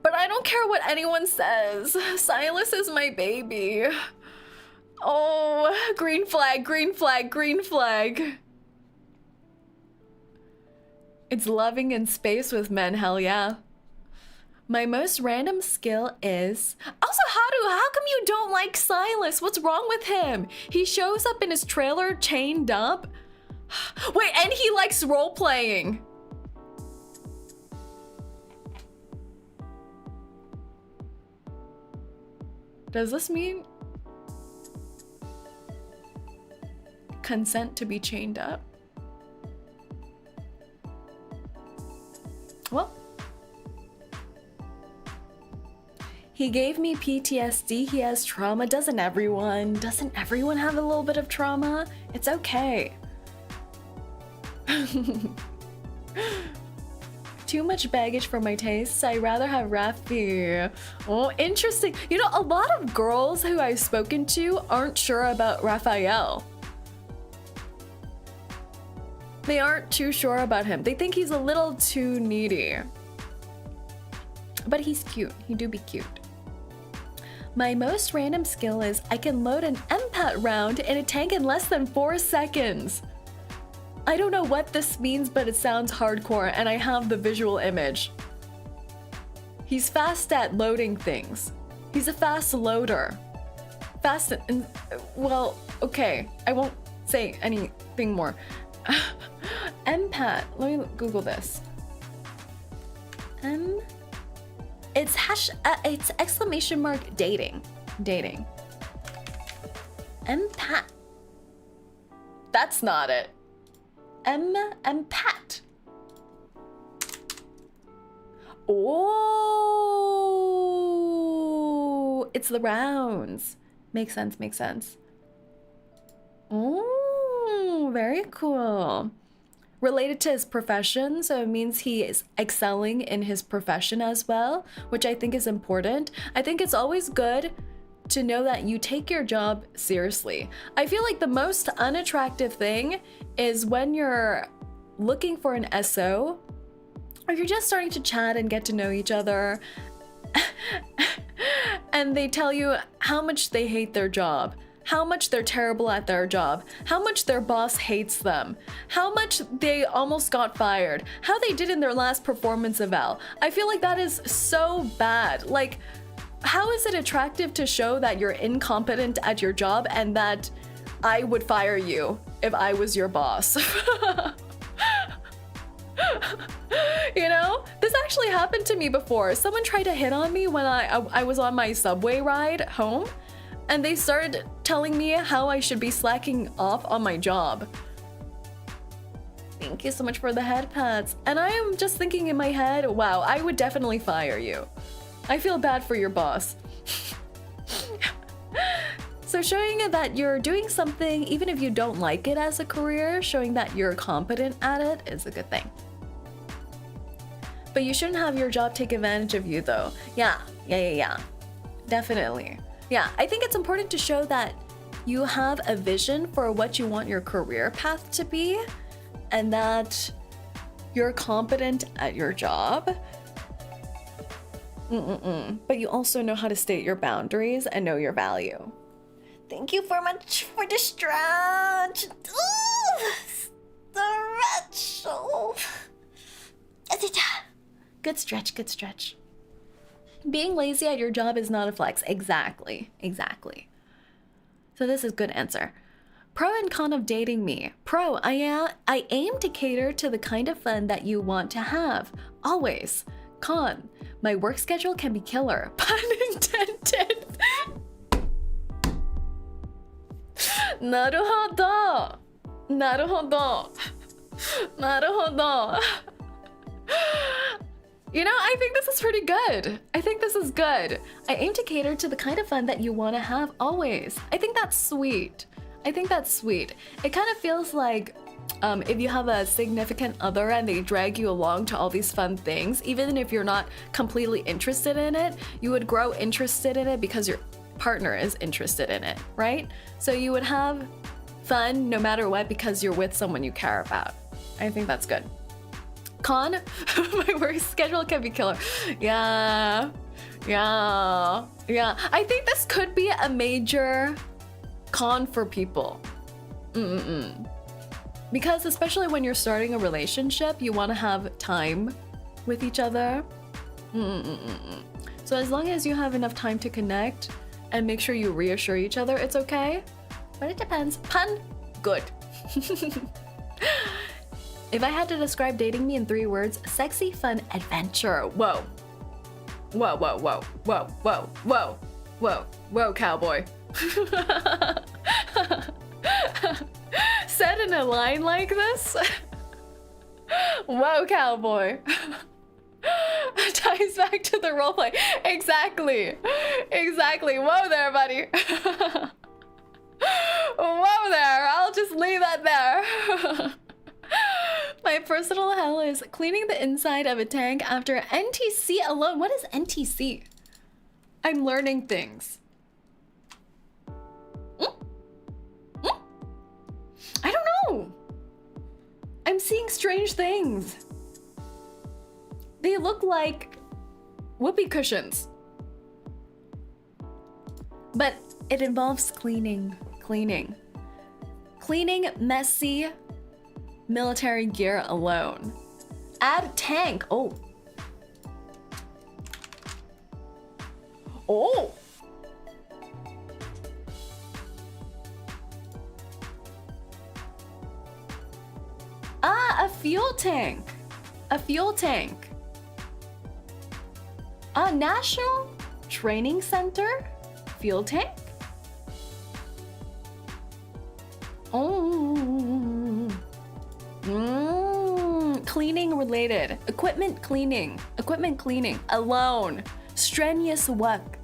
Speaker 1: but I don't care what anyone says. Silas is my baby. Oh, green flag, green flag, green flag. It's loving in space with men, hell yeah. My most random skill is... Also, how come you don't like Silas? What's wrong with him? He shows up in his trailer chained up. Wait, and he likes role-playing. Does this mean consent to be chained up? Well, he gave me PTSD. He has trauma. Doesn't everyone? Doesn't everyone have a little bit of trauma? It's okay. Too much baggage for my tastes. I'd rather have Raffi. Oh, interesting. You know, a lot of girls who I've spoken to aren't sure about Raphael. They aren't too sure about him. They think he's a little too needy. But he's cute. He do be cute. My most random skill is I can load an MPAT round in a tank in less than 4 seconds. I don't know what this means, but it sounds hardcore, and I have the visual image. He's fast at loading things. He's a fast loader. Fast and, well, okay, I won't say anything more. MPAT, let me Google this. It's exclamation mark dating. MPAT. That's not it. MPAT. Oh, it's the rounds. Makes sense. Oh, very cool. Related to his profession, so it means he is excelling in his profession as well, which I think is important. I think it's always good to know that you take your job seriously. I feel like the most unattractive thing is when you're looking for an SO, or you're just starting to chat and get to know each other, and they tell you how much they hate their job, how much they're terrible at their job, how much their boss hates them, how much they almost got fired, how they did in their last performance eval. I feel like that is so bad. Like, how is it attractive to show that you're incompetent at your job and that I would fire you if I was your boss? You know, this actually happened to me before. Someone tried to hit on me when I was on my subway ride home, and they started telling me how I should be slacking off on my job. Thank you so much for the head pats. And I am just thinking in my head, wow, I would definitely fire you. I feel bad for your boss. So showing that you're doing something, even if you don't like it as a career, showing that you're competent at it is a good thing. But you shouldn't have your job take advantage of you though. Yeah. Definitely. Yeah, I think it's important to show that you have a vision for what you want your career path to be, and that you're competent at your job. But you also know how to state your boundaries and know your value. Thank you very much for the stretch. Stretch. Oh. Good stretch, good stretch. Being lazy at your job is not a flex. Exactly. So this is good answer. Pro and con of dating me. Pro, I aim to cater to the kind of fun that you want to have. Always. Con, my work schedule can be killer. Pun intended. Naruhodo. You know, I think this is pretty good. I think this is good. I aim to cater to the kind of fun that you want to have always. I think that's sweet. It kind of feels like if you have a significant other and they drag you along to all these fun things, even if you're not completely interested in it, you would grow interested in it because your partner is interested in it, right? So you would have fun no matter what because you're with someone you care about. I think that's good. Con, my work schedule can be killer. Yeah. I think this could be a major con for people. Because especially when you're starting a relationship, you want to have time with each other. So as long as you have enough time to connect and make sure you reassure each other, it's okay. But it depends. Pun, good. If I had to describe dating me in 3 words, sexy, fun, adventure. Whoa, cowboy. Said in a line like this? Whoa, cowboy. Ties back to the roleplay. Exactly. Whoa there, buddy. Whoa there. I'll just leave that there. My personal hell is cleaning the inside of a tank after NTC alone. What is NTC? I'm learning things. I don't know. I'm seeing strange things. They look like whoopee cushions. But it involves cleaning messy military gear alone. Add tank. Oh. A fuel tank. A national training center fuel tank. Cleaning related. Equipment cleaning. Alone. Strenuous work.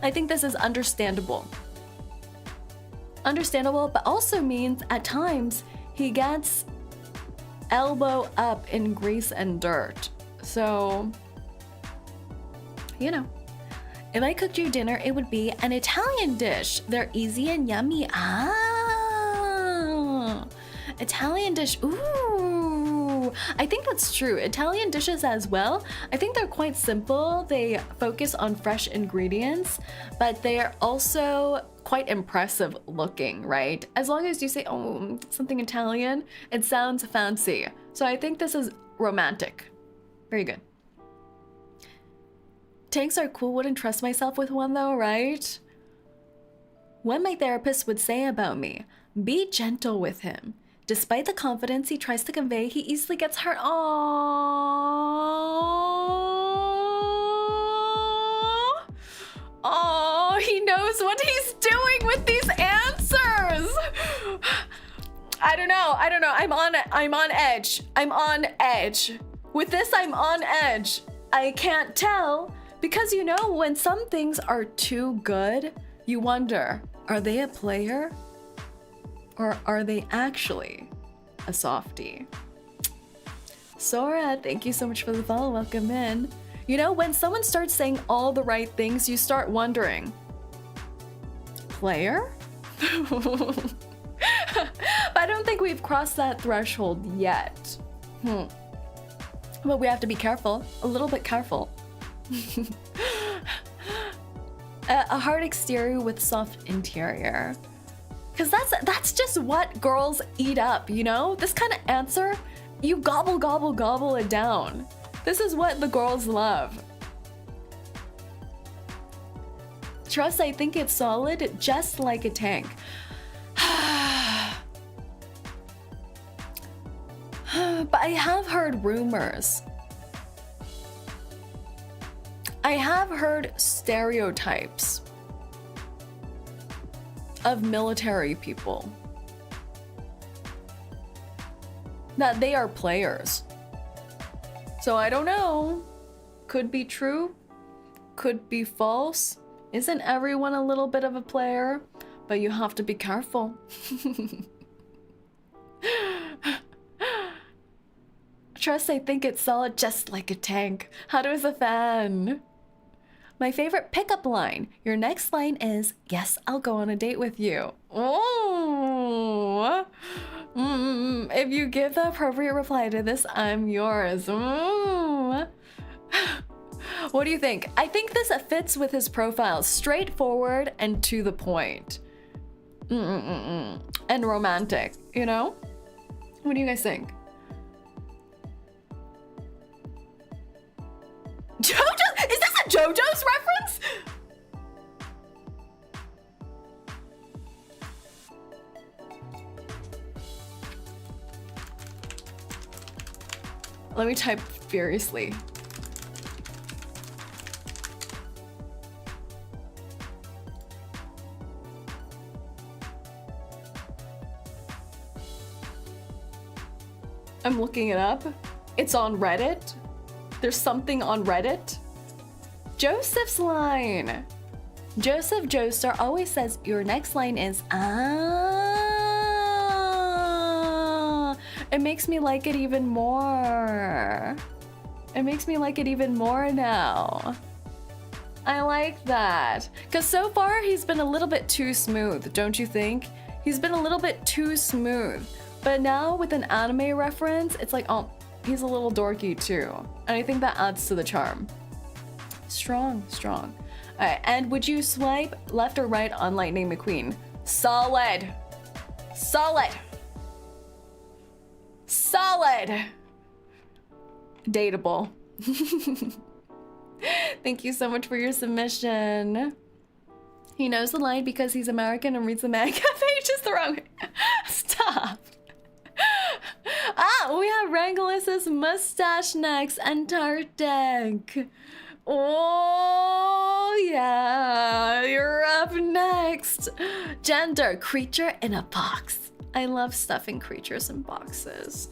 Speaker 1: I think this is understandable. But also means at times he gets elbow up in grease and dirt. So, you know. If I cooked you dinner, it would be an Italian dish. They're easy and yummy. Italian dish. Ooh. I think that's true. Italian dishes as well, I think they're quite simple. They focus on fresh ingredients, but they are also quite impressive looking, right? As long as you say, oh, something Italian, it sounds fancy. So I think this is romantic. Very good. Tanks are cool, wouldn't trust myself with one though, right? What my therapist would say about me, be gentle with him. Despite the confidence he tries to convey, he easily gets hurt. Oh, oh, he knows what he's doing with these answers. I don't know. I'm on edge. I'm on edge. With this, I'm on edge. I can't tell because you know, when some things are too good, you wonder, are they a player? Or are they actually a softie? Sora, thank you so much for the follow. Welcome in. You know, when someone starts saying all the right things, you start wondering, player? But I don't think we've crossed that threshold yet. But we have to be careful, a little bit careful. A hard exterior with soft interior. Because that's just what girls eat up, you know? This kind of answer, you gobble, gobble, gobble it down. This is what the girls love. Trust, I think it's solid, just like a tank. But I have heard rumors. I have heard stereotypes of military people that they are players. So I don't know. Could be true, could be false. Isn't everyone a little bit of a player? But you have to be careful. Trust, I think it's solid, just like a tank. How does a fan? My favorite pickup line. Your next line is, yes, I'll go on a date with you. Oh. If you give the appropriate reply to this, I'm yours. What do you think? I think this fits with his profile. Straightforward and to the point. And romantic, you know? What do you guys think? JoJo? Is this a JoJo's reference? Let me type furiously. I'm looking it up. It's on Reddit. There's something on Reddit. Joseph's line. Joseph Joestar always says your next line is ah. It makes me like it even more. It makes me like it even more now. I like that. Because so far he's been a little bit too smooth, don't you think? He's been a little bit too smooth. But now with an anime reference, it's like, oh, he's a little dorky too. And I think that adds to the charm. Strong, strong. All right, and would you swipe left or right on Lightning McQueen? Solid. Solid. Solid. Dateable. Thank you so much for your submission. He knows the line because he's American and reads the manga pages the wrong way. Stop. Ah, we have Rangelis's mustache next and Tartek. Oh yeah, you're up next. Gender, creature in a box. I love stuffing creatures in boxes.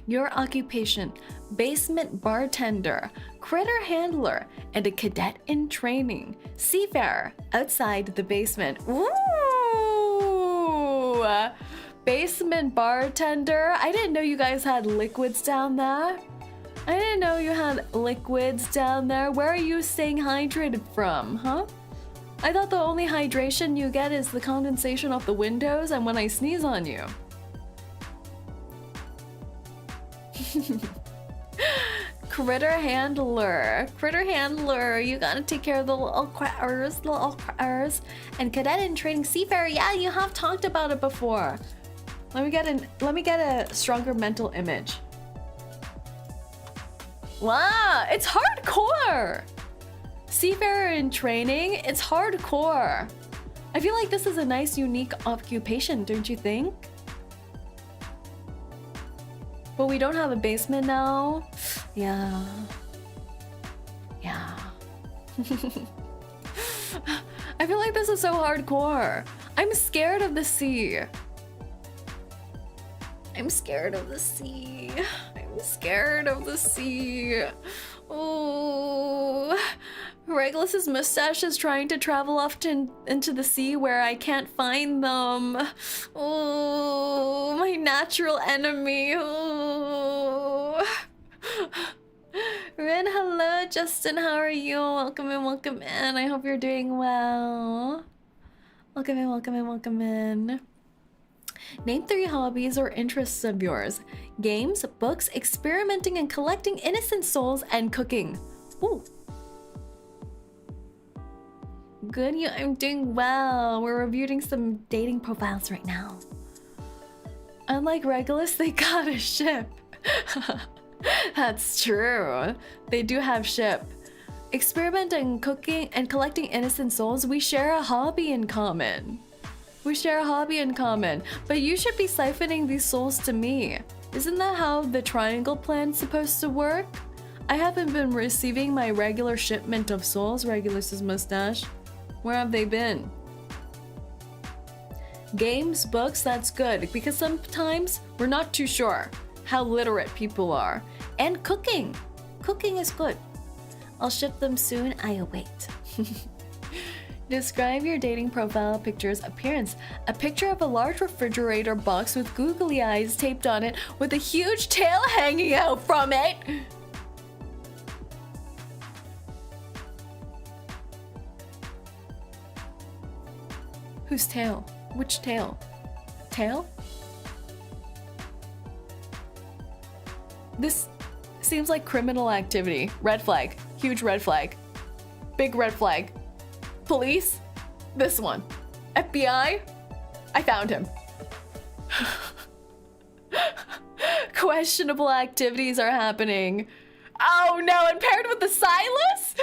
Speaker 1: Your occupation, basement bartender, critter handler, and a cadet in training. Seafarer, outside the basement. Ooh! Basement bartender. I didn't know you guys had liquids down there. I didn't know you had liquids down there. Where are you staying hydrated from, huh? I thought the only hydration you get is the condensation off the windows and when I sneeze on you. Critter handler. Critter handler. You gotta take care of the little critters, And cadet in training seafarer. Yeah, you have talked about it before. Let me get a stronger mental image. Wow, it's hardcore. Seafarer in training, it's hardcore. I feel like this is a nice, unique occupation, don't you think? But we don't have a basement now. Yeah. Yeah. I feel like this is so hardcore. I'm scared of the sea. I'm scared of the sea. I'm scared of the sea. Oh. Regulus's mustache is trying to travel off into the sea where I can't find them. Oh, my natural enemy. Oh. Rin, hello. Justin, how are you? Welcome in, welcome in. I hope you're doing well. Welcome in, welcome in, welcome in. Name 3 hobbies or interests of yours. Games, books, experimenting and collecting innocent souls, and cooking. Ooh. Good, I'm doing well. We're reviewing some dating profiles right now. Unlike Regulus, they got a ship. That's true. They do have ship. Experimenting, cooking, and collecting innocent souls, we share a hobby in common. We share a hobby in common, but you should be siphoning these souls to me. Isn't that how the triangle plan's supposed to work? I haven't been receiving my regular shipment of souls, Regulus's mustache. Where have they been? Games, books, that's good, because sometimes we're not too sure how literate people are. And cooking. Cooking is good. I'll ship them soon, I await. Describe your dating profile picture's appearance. A picture of a large refrigerator box with googly eyes taped on it with a huge tail hanging out from it. Whose tail? Which tail? Tail? This seems like criminal activity. Red flag. Huge red flag. Big red flag. Police? This one. FBI? I found him. Questionable activities are happening. Oh no, and paired with the Silas?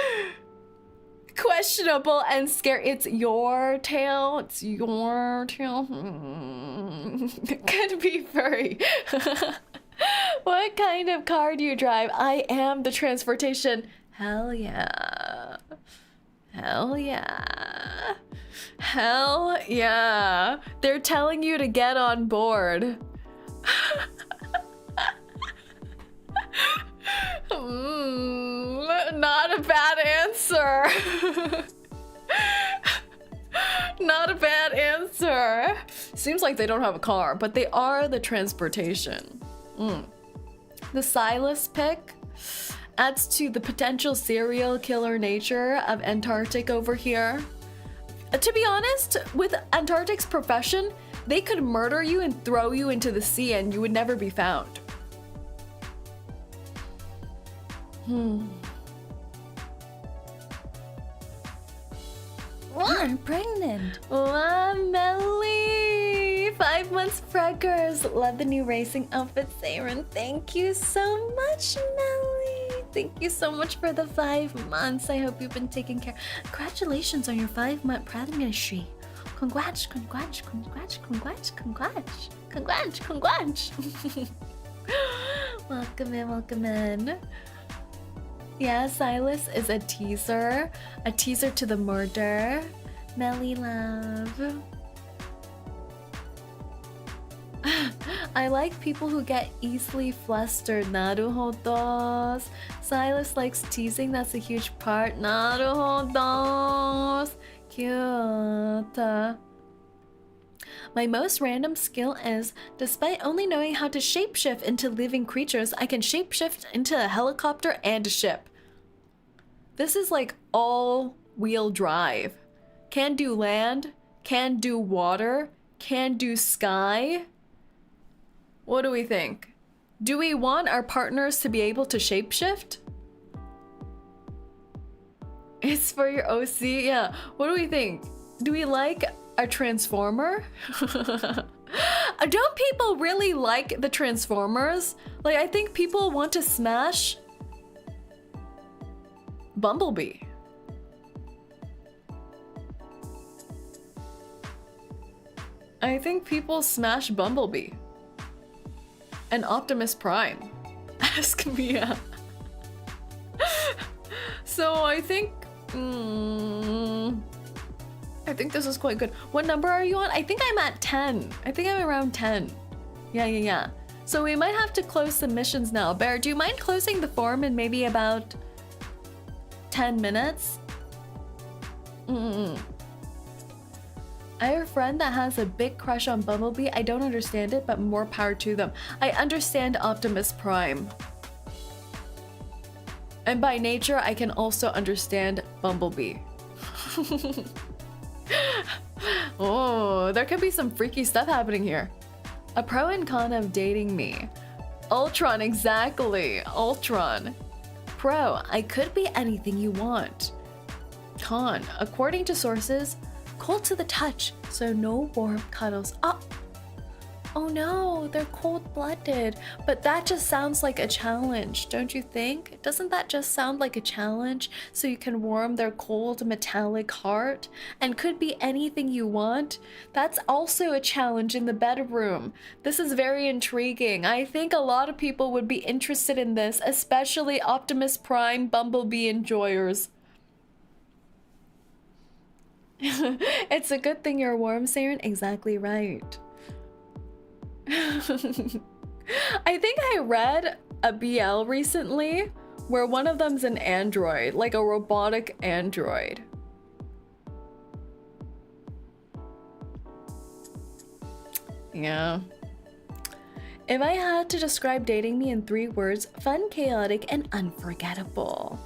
Speaker 1: Questionable and scary. It's your tail. It's your tail. Could be furry. What kind of car do you drive? I am the transportation. Hell yeah. Hell yeah. Hell yeah. They're telling you to get on board. Not a bad answer. Not a bad answer. Seems like they don't have a car, but they are the transportation. The Silas pick adds to the potential serial killer nature of Antarctic over here. To be honest, with Antarctic's profession, they could murder you and throw you into the sea and you would never be found. I'm pregnant. Wow, Melly! 5 months preggers. Love the new racing outfit, Saerin. Thank you so much, Melly. Thank you so much for the 5 months. I hope you've been taking care. Congratulations on your 5-month pregnancy. Congrats, congrats, congrats, congrats, congrats, congrats, congrats. Welcome in, welcome in. Yeah, Silas is a teaser to the murder. Melly love. I like people who get easily flustered. Naruhodo. Silas likes teasing. That's a huge part. Naruhodo. Cute. My most random skill is, despite only knowing how to shapeshift into living creatures, I can shapeshift into a helicopter and a ship. This is like all-wheel drive. Can do land, can do water, can do sky. What do we think? Do we want our partners to be able to shapeshift? It's for your OC, yeah. What do we think? Do we like a transformer? Don't people really like the Transformers? Like, I think people want to smash Bumblebee. I think people smash Bumblebee. And Optimus Prime. Ask me. So I think this is quite good. What number are you on? I think I'm at 10. I think I'm around 10. Yeah. So we might have to close submissions now. Bear, do you mind closing the form in maybe about 10 minutes? I have a friend that has a big crush on Bumblebee. I don't understand it, but more power to them. I understand Optimus Prime. And by nature, I can also understand Bumblebee. Oh, there could be some freaky stuff happening here. A pro and con of dating me. Ultron, exactly. Ultron. Pro, I could be anything you want. Con, according to sources, cold to the touch, so no warm cuddles. Oh no, they're cold-blooded. But that just sounds like a challenge, don't you think? Doesn't that just sound like a challenge so you can warm their cold metallic heart? And could be anything you want? That's also a challenge in the bedroom. This is very intriguing. I think a lot of people would be interested in this, especially Optimus Prime Bumblebee enjoyers. It's a good thing you're warm, Saerin. Exactly right. I think I read a BL recently where one of them's an android, like a robotic android. Yeah. If I had to describe dating me in 3 words, fun, chaotic, and unforgettable.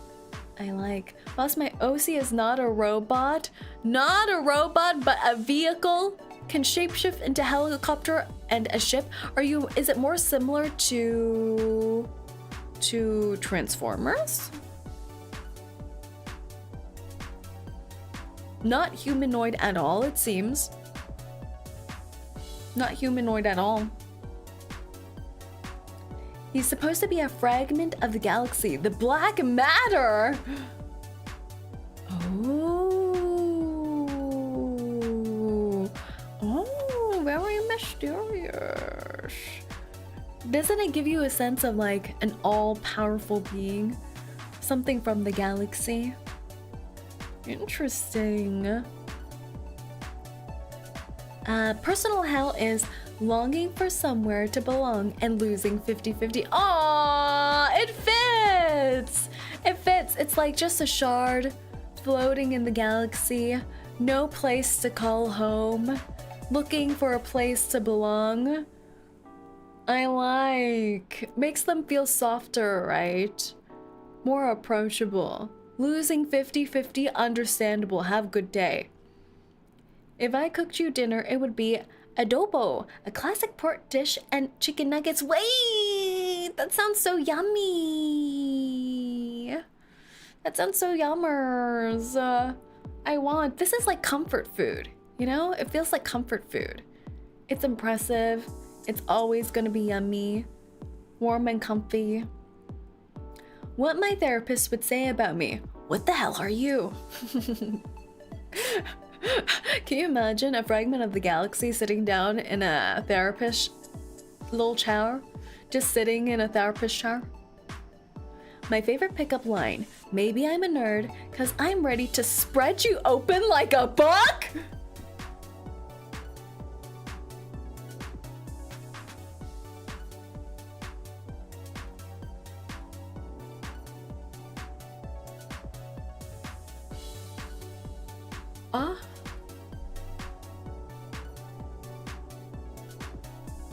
Speaker 1: I like. Boss, my OC is not a robot. Not a robot, but a vehicle. Can shapeshift into helicopter and a ship. Is it more similar to Transformers? Not humanoid at all, it seems. Not humanoid at all. He's supposed to be a fragment of the galaxy, the black matter. Oh, very mysterious. Doesn't it give you a sense of like an all-powerful being? Something from the galaxy? Interesting. Personal hell is longing for somewhere to belong and losing 50-50. Aww, it fits! It fits. It's like just a shard floating in the galaxy. No place to call home. Looking for a place to belong. I like. Makes them feel softer, right? More approachable. Losing 50-50, understandable. Have a good day. If I cooked you dinner, it would be adobo, a classic pork dish, and chicken nuggets. Wait! That sounds so yummy! That sounds so yummers. This is like comfort food, you know? It feels like comfort food. It's impressive. It's always gonna be yummy. Warm and comfy. What my therapist would say about me. What the hell are you? Can you imagine a fragment of the galaxy sitting down in a therapist little chair? Just sitting in a therapist chair? My favorite pickup line. Maybe I'm a nerd because I'm ready to spread you open like a book?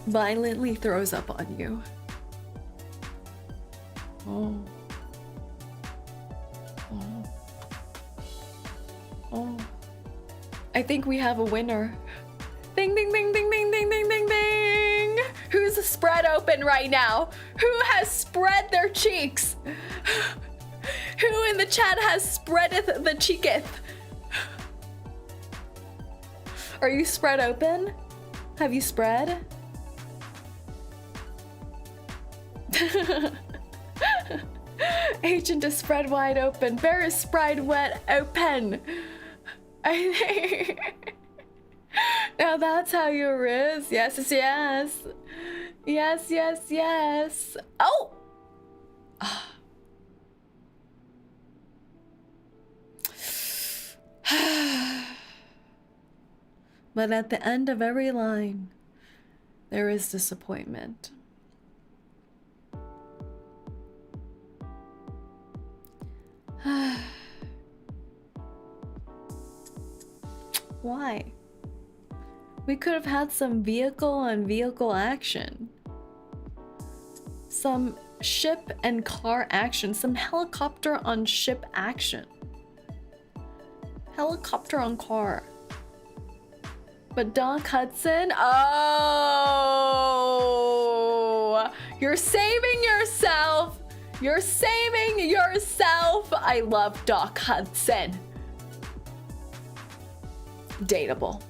Speaker 1: Violently throws up on you. Oh. Oh. Oh. I think we have a winner. Ding, ding, ding, ding, ding, ding, ding, ding, ding. Who's spread open right now? Who has spread their cheeks? Who in the chat has spreadeth the cheeketh? Are you spread open? Have you spread? Agent is spread wide open. Bear is spread wet open. Now that's how you riz. Yes, yes, yes. Yes, yes, yes. Oh! But at the end of every line, there is disappointment. Why? We could have had some vehicle on vehicle action. Some ship and car action. Some helicopter on ship action. Helicopter on car. But Doc Hudson? Oh! You're saving yourself! You're saving yourself! I love Doc Hudson. Dateable.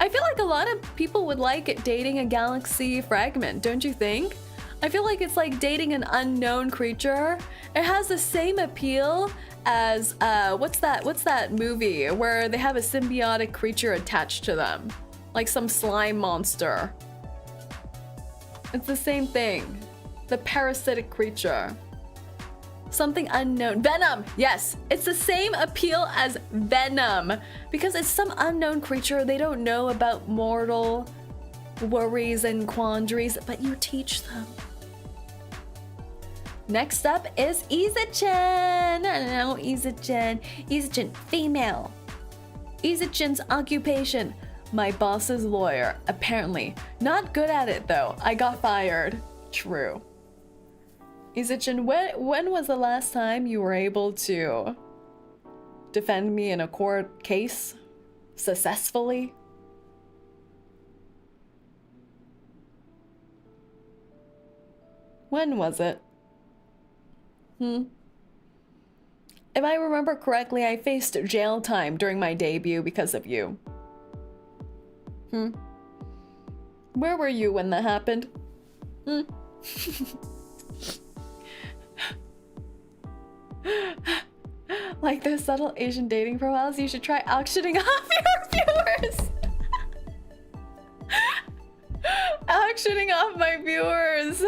Speaker 1: I feel like a lot of people would like dating a galaxy fragment, don't you think? I feel like it's like dating an unknown creature. It has the same appeal as what's that movie where they have a symbiotic creature attached to them, like some slime monster. It's the same thing. The parasitic creature. Something unknown. Venom! Yes, it's the same appeal as Venom because it's some unknown creature. They don't know about mortal worries and quandaries, but you teach them. Next up is 𝐂𝐴𝐚. No, 𝐂𝐴𝐚. 𝐂𝐴𝐚, female. 𝐂𝐴𝐚's occupation. My boss's lawyer, apparently. Not good at it though. I got fired. True. 𝐂𝐴𝐚, when was the last time you were able to defend me in a court case successfully? When was it? If I remember correctly, I faced jail time during my debut because of you. Where were you when that happened? Like those subtle Asian dating profiles, you should try auctioning off your viewers. Auctioning off my viewers.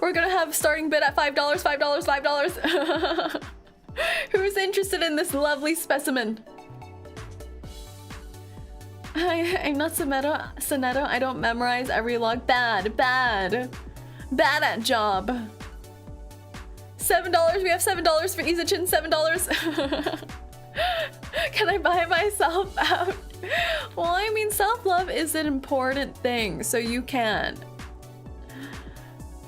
Speaker 1: We're gonna have starting bid at $5, $5, $5. Who's interested in this lovely specimen? I'm not Sonetto. I don't memorize every log. Bad at job. $7. We have $7 for 𝐂𝐴𝐚. $7. Can I buy myself out? Well, I mean, self-love is an important thing, so you can.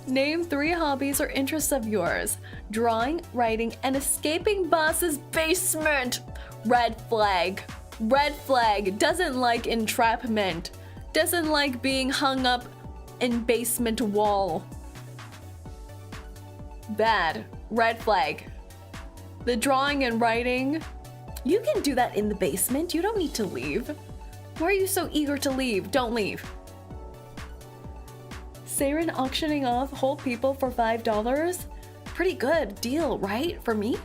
Speaker 1: Name 3 hobbies or interests of yours. Drawing, writing, and escaping boss's basement. Red flag. Red flag. Doesn't like entrapment. Doesn't like being hung up in basement wall. Bad. Red flag. The drawing and writing, you can do that in the basement. You don't need to leave. Why are you so eager to leave? Don't leave. Saerin auctioning off whole people for $5? Pretty good deal, right? For me?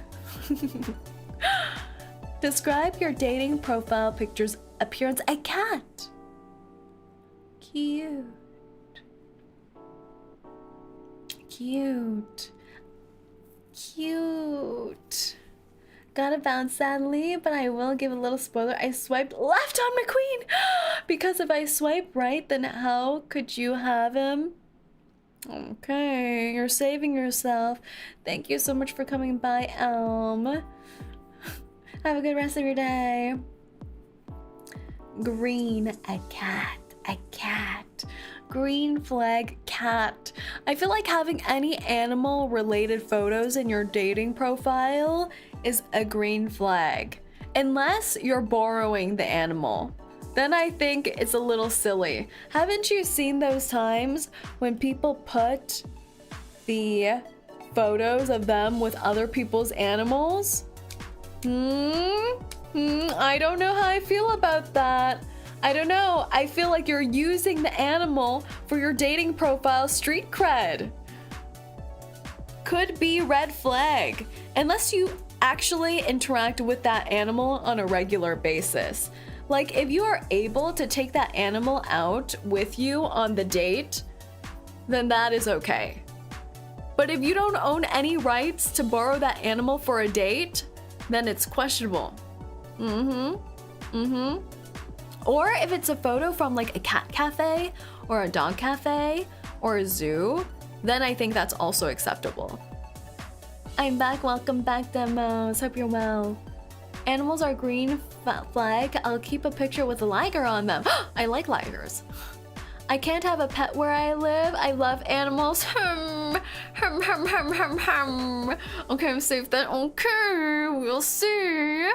Speaker 1: Describe your dating profile picture's appearance. A cat. Cute. Cute. Cute. Gotta bounce sadly, but I will give a little spoiler. I swiped left on McQueen! Because if I swipe right, then how could you have him? Okay, you're saving yourself. Thank you so much for coming by, Have a good rest of your day. Green, a cat, a cat. Green flag, cat. I feel like having any animal related photos in your dating profile is a green flag. unless you're borrowing the animal, then I think it's a little silly. Haven't you seen those times when people put the photos of them with other people's animals? I don't know how I feel about that. I don't know. I feel like you're using the animal for your dating profile street cred. Could be red flag. Unless you actually interact with that animal on a regular basis. Like, if you are able to take that animal out with you on the date, then that is okay. But if you don't own any rights to borrow that animal for a date, then it's questionable. Or if it's a photo from like a cat cafe or a dog cafe or a zoo, then I think that's also acceptable. I'm back, welcome back demos, hope you're well. Animals are green flag, I'll keep a picture with a liger on them. I like ligers. I can't have a pet where I live, I love animals. Okay, I'm safe then, okay, we'll see.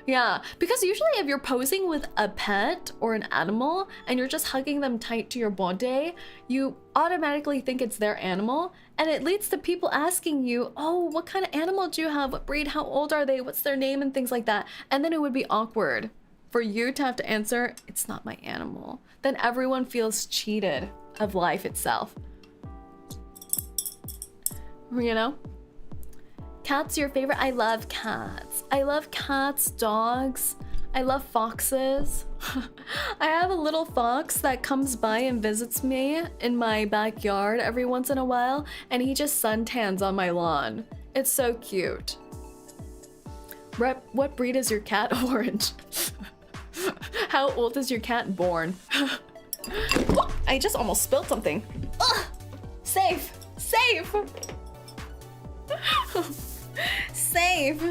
Speaker 1: Yeah, because usually if you're posing with a pet or an animal and you're just hugging them tight to your body, you automatically think it's their animal, and it leads to people asking you, oh, what kind of animal do you have? What breed? How old are they? What's their name? And things like that. And then it would be awkward for you to have to answer, it's not my animal. Then everyone feels cheated of life itself. You know? Cats your favorite? I love cats. I love cats, dogs. I love foxes. I have a little fox that comes by and visits me in my backyard every once in a while, and he just suntans on my lawn. It's so cute. What breed is your cat? Orange. How old is your cat born? I just almost spilled something. Ugh! Safe! Safe! Safe!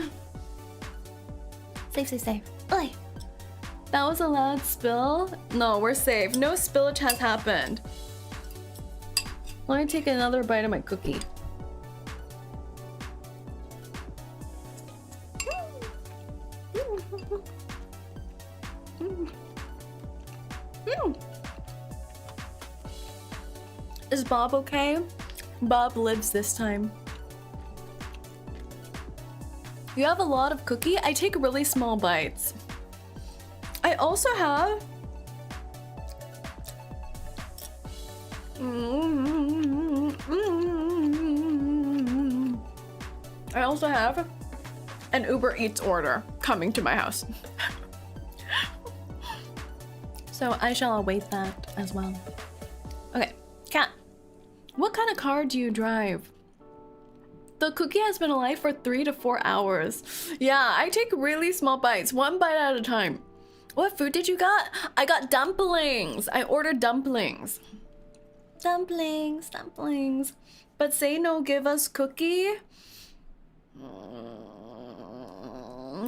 Speaker 1: Safe, safe, safe. Oi! That was a loud spill? No, we're safe. No spillage has happened. Let me take another bite of my cookie. Is Bob okay? Bob lives this time. You have a lot of cookie? I take really small bites. I also have an Uber Eats order coming to my house. So I shall await that as well. Okay, cat. What kind of car do you drive? The cookie has been alive for 3 to 4 hours. Yeah, I take really small bites, 1 bite at a time. What food did you got? I got dumplings. I ordered dumplings. Dumplings, dumplings. But say no, give us cookie.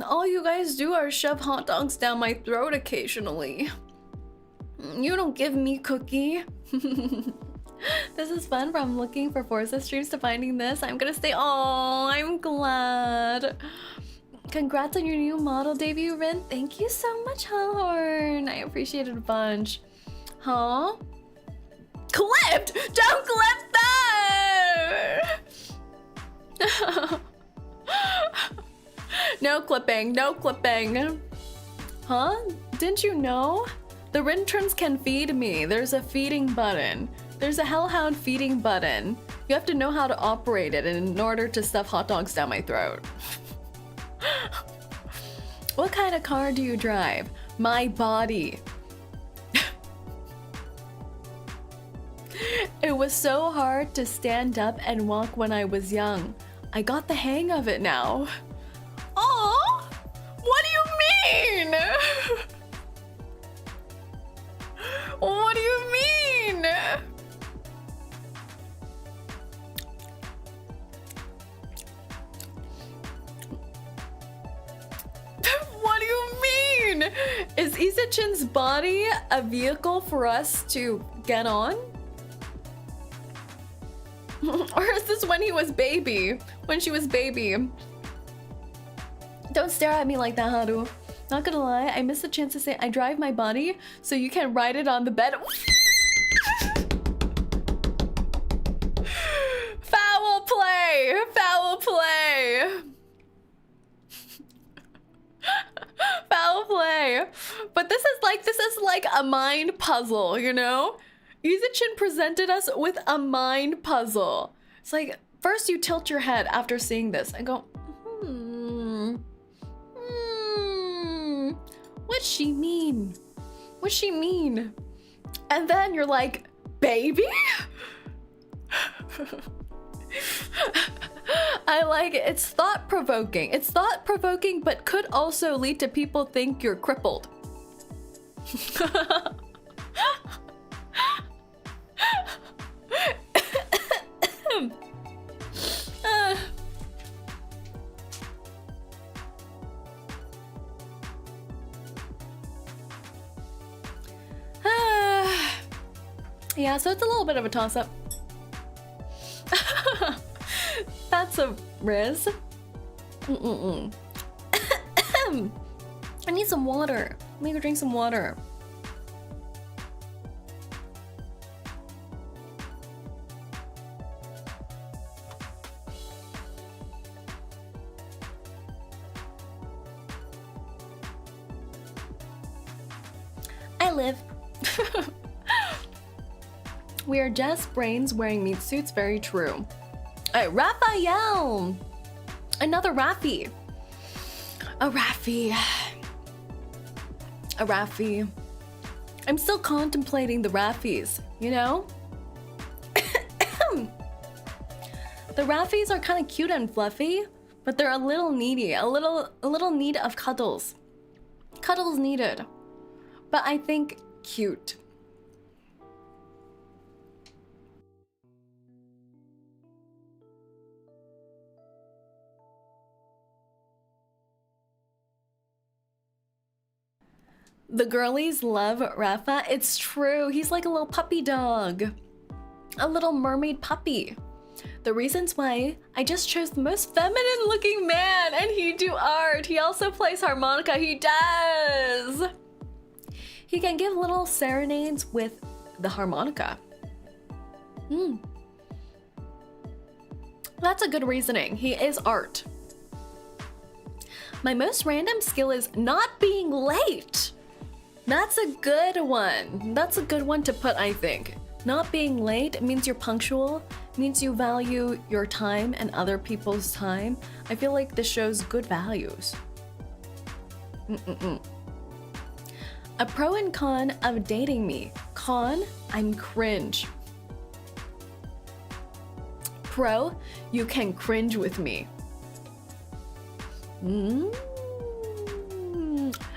Speaker 1: All you guys do are shove hot dogs down my throat occasionally. You don't give me cookie. This is fun, from looking for Forza streams to finding this. I'm gonna stay. Oh, I'm glad. Congrats on your new model debut, Rin. Thank you so much, Hellhorn. I appreciate it a bunch. Huh? Clipped! Don't clip that! No clipping, no clipping. Huh? Didn't you know? The Rintrons can feed me. There's a feeding button. There's a Hellhound feeding button. You have to know how to operate it in order to stuff hot dogs down my throat. What kind of car do you drive? My body. It was so hard to stand up and walk when I was young. I got the hang of it now. Oh, what do you mean? What do you mean? What do you mean? Is 𝐂𝐡𝐚𝐭's body a vehicle for us to get on? Or is this when he was baby? When she was baby? Don't stare at me like that, Haru. Not gonna lie, I missed the chance to say I drive my body so you can ride it on the bed. Foul play! Foul play! Foul play. But this is like a mind puzzle, you know? 𝐂𝐴𝐚 presented us with a mind puzzle. It's like, first you tilt your head after seeing this and go, what's she mean? What's she mean? And then you're like, baby? I like it. It's thought-provoking. It's thought-provoking, but could also lead to people think you're crippled. Yeah, so it's a little bit of a toss-up. That's a Riz. I need some water. Let me go drink some water. I live. We are just brains wearing meat suits, very true. Alright, Raphael! Another Raffy. A Raffy. A Raffy. I'm still contemplating the Raffies, you know? The Raffies are kind of cute and fluffy, but they're a little needy. A little need of cuddles. Cuddles needed. But I think cute. The girlies love Rafa. It's true. He's like a little puppy dog. A little mermaid puppy. The reasons why I just chose the most feminine looking man, and he do art. He also plays harmonica. He does. He can give little serenades with the harmonica. That's a good reasoning. He is art. My most random skill is not being late. That's a good one. That's a good one to put, I think. Not being late means you're punctual, means you value your time and other people's time. I feel like this shows good values. A pro and con of dating me. Con, I'm cringe. Pro, you can cringe with me.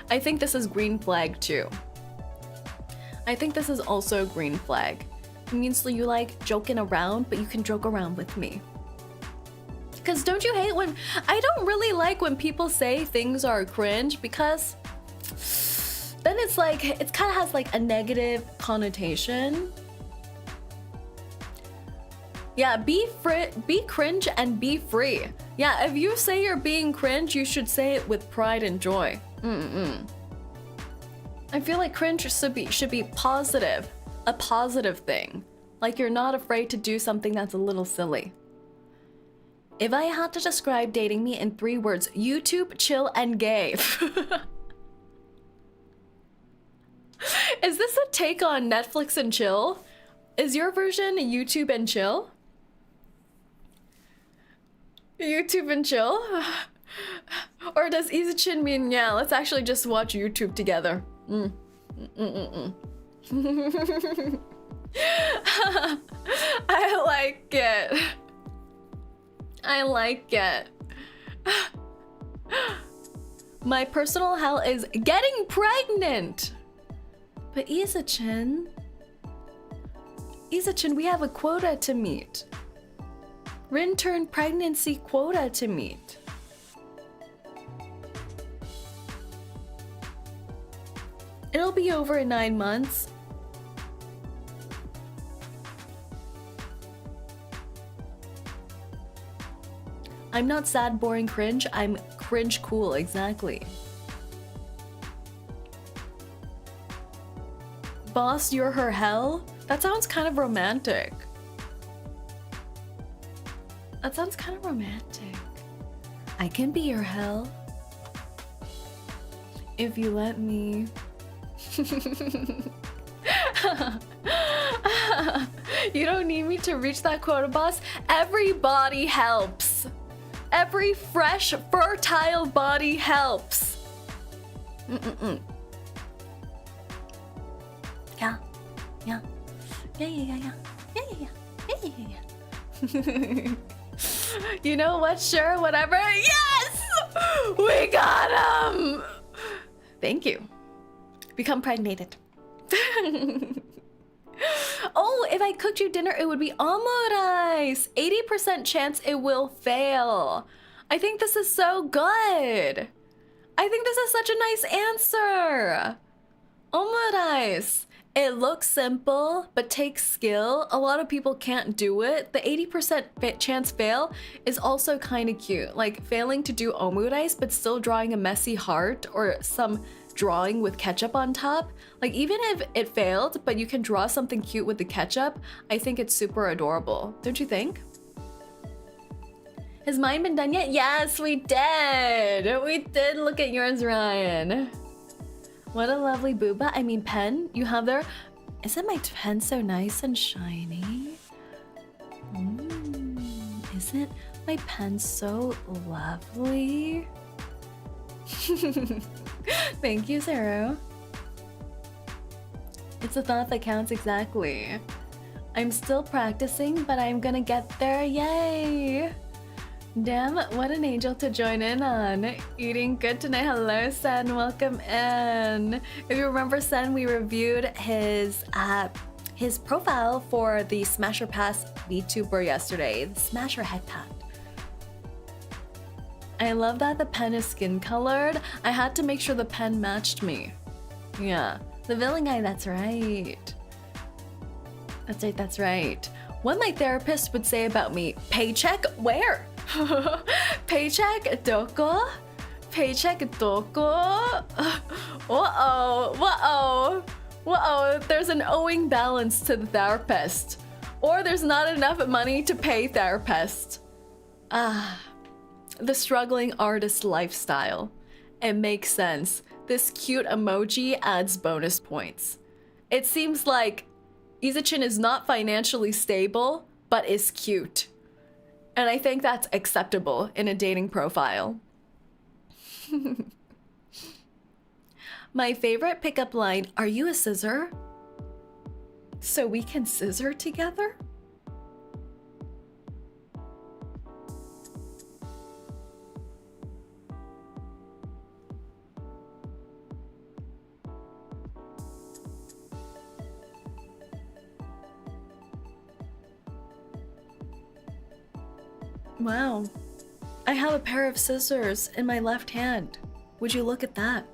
Speaker 1: I think this is green flag too. I think this is also green flag. It means that you like joking around, but you can joke around with me. Because don't you hate when... I don't really like when people say things are cringe, because then it's like, it kind of has like a negative connotation. Yeah, be cringe and be free. Yeah, if you say you're being cringe, you should say it with pride and joy. I feel like cringe should be positive, a positive thing. Like you're not afraid to do something that's a little silly. If I had to describe dating me in 3 words, YouTube, chill, and gay. Is this a take on Netflix and chill? Is your version YouTube and chill? YouTube and chill? Or does 𝐂𝐴𝐚 mean, yeah, let's actually just watch YouTube together? I like it. I like it. My personal hell is getting pregnant. But 𝐂𝐴𝐚, we have a quota to meet. Rin-turn pregnancy quota to meet. It'll be over in 9 months. I'm not sad, boring, cringe. I'm cringe cool, exactly. Boss, you're her hell? That sounds kind of romantic. That sounds kind of romantic. I can be your hell. If you let me. You don't need me to reach that quota, boss. Everybody helps. Every fresh, fertile body helps. Yeah. Yeah. Yeah, yeah, yeah, yeah. Yeah, yeah, yeah. Yeah, yeah, yeah. You know what? Sure, whatever. Yes! We got him! Thank you. Become pregnated. Oh, if I cooked you dinner, it would be omurice. 80% chance it will fail. I think this is so good. I think this is such a nice answer. Omurice. It looks simple, but takes skill. A lot of people can't do it. The 80% chance fail is also kind of cute. Like failing to do omurice, but still drawing a messy heart or some drawing with ketchup on top. Like even if it failed, but you can draw something cute with the ketchup, I think it's super adorable. Don't you think? Has mine been done yet? Yes, we did. We did look at yours, Ryan. What a lovely booba. I mean pen you have there. Isn't my pen so nice and shiny? Isn't my pen so lovely? Thank you, Sarah. It's the thought that counts, exactly. I'm still practicing, but I'm gonna get there, yay! Damn, what an angel to join in on. Eating good tonight. Hello, Sen, welcome in. If you remember, Sen, we reviewed his profile for the Smasher Pass VTuber yesterday, the Smasher Headband. I love that the pen is skin colored. I had to make sure the pen matched me. Yeah, the villain guy, that's right. That's right, that's right. What my therapist would say about me, paycheck where? Paycheck doko? Paycheck doko? Uh-oh, there's an owing balance to the therapist. Or there's not enough money to pay therapist. The struggling artist lifestyle. It makes sense. This cute emoji adds bonus points. It seems like 𝐂𝐡𝐚 is not financially stable, but is cute. And I think that's acceptable in a dating profile. My favorite pickup line, are you a scissor? So we can scissor together? Wow, I have a pair of scissors in my left hand. Would you look at that?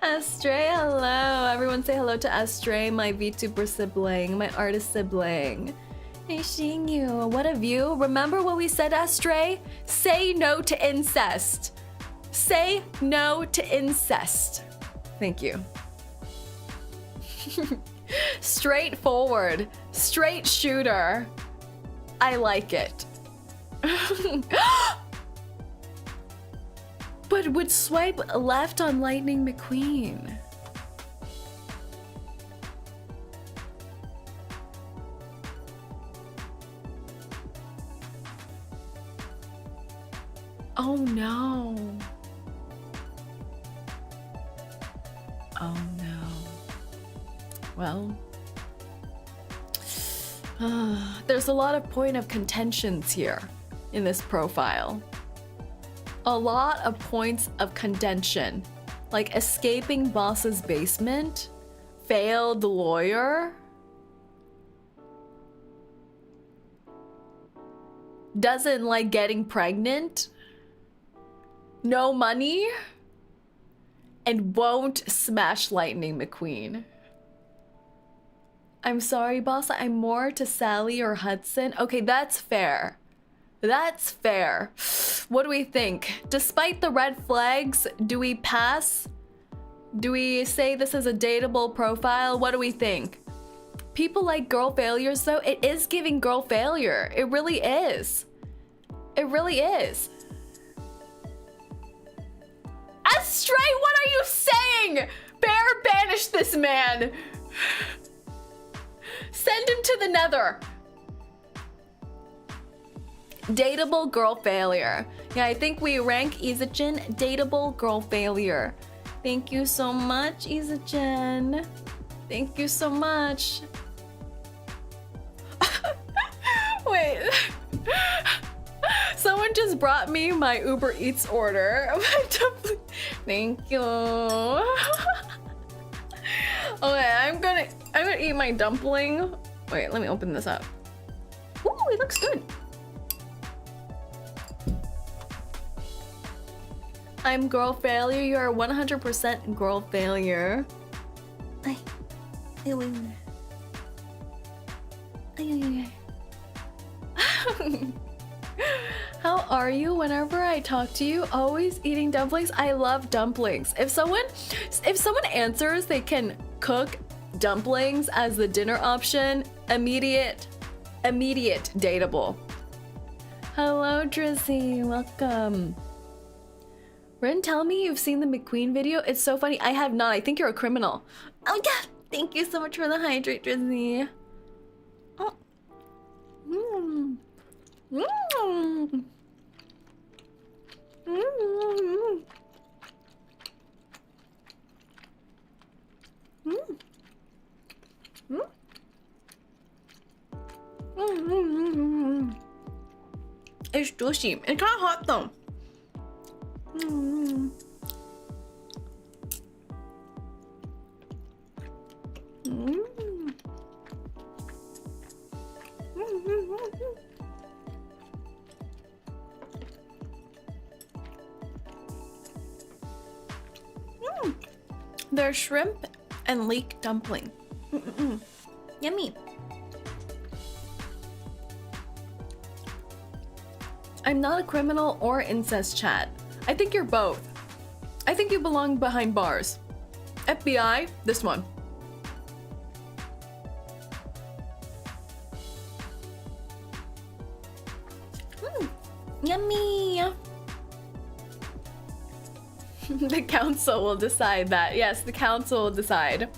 Speaker 1: Astray, hello. Everyone say hello to Astray, my VTuber sibling, my artist sibling. Hey, seeing you. What a view. Remember what we said, Astray? Say no to incest. Say no to incest. Thank you. Straightforward. Straight shooter. I like it. But would swipe left on Lightning McQueen. Oh no. Oh no. Well. There's a lot of point of contentions here in this profile. A lot of points of contention, like escaping boss's basement, failed lawyer, doesn't like getting pregnant, no money, and won't smash Lightning McQueen. I'm sorry, boss. I'm more to Sally or Hudson. Okay, that's fair. That's fair. What do we think? Despite the red flags, do we pass? Do we say this is a dateable profile? What do we think? People like girl failures though. It is giving girl failure. It really is. It really is. Astray, what are you saying? Bear, banish this man. Send him to the nether. Dateable girl failure. Yeah, I think we rank 𝐂𝐴𝐚 dateable girl failure. Thank you so much, 𝐂𝐴𝐚. Thank you so much. Wait. Someone just brought me my Uber Eats order. Thank you. Okay, I'm gonna eat my dumpling. Wait, let me open this up. Ooh, it looks good. I'm girl failure. You are 100% girl failure. How are you? Whenever I talk to you, always eating dumplings. I love dumplings. If someone answers they can cook dumplings as the dinner option, immediate dateable. Hello, Drizzy. Welcome. Ren, tell me you've seen the McQueen video. It's so funny. I have not. I think you're a criminal. Oh yeah. Thank you so much for the hydrate, Drizzy. Oh. Mm. Mm. Mm. Mm. Mm. Mm. It's juicy. It's kind of hot though. Mm. Mm. They're shrimp and leek dumpling. Yummy. I'm not a criminal or incest, chat. I think you're both. I think you belong behind bars. FBI, this one. Yummy. The council will decide that. Yes, the council will decide.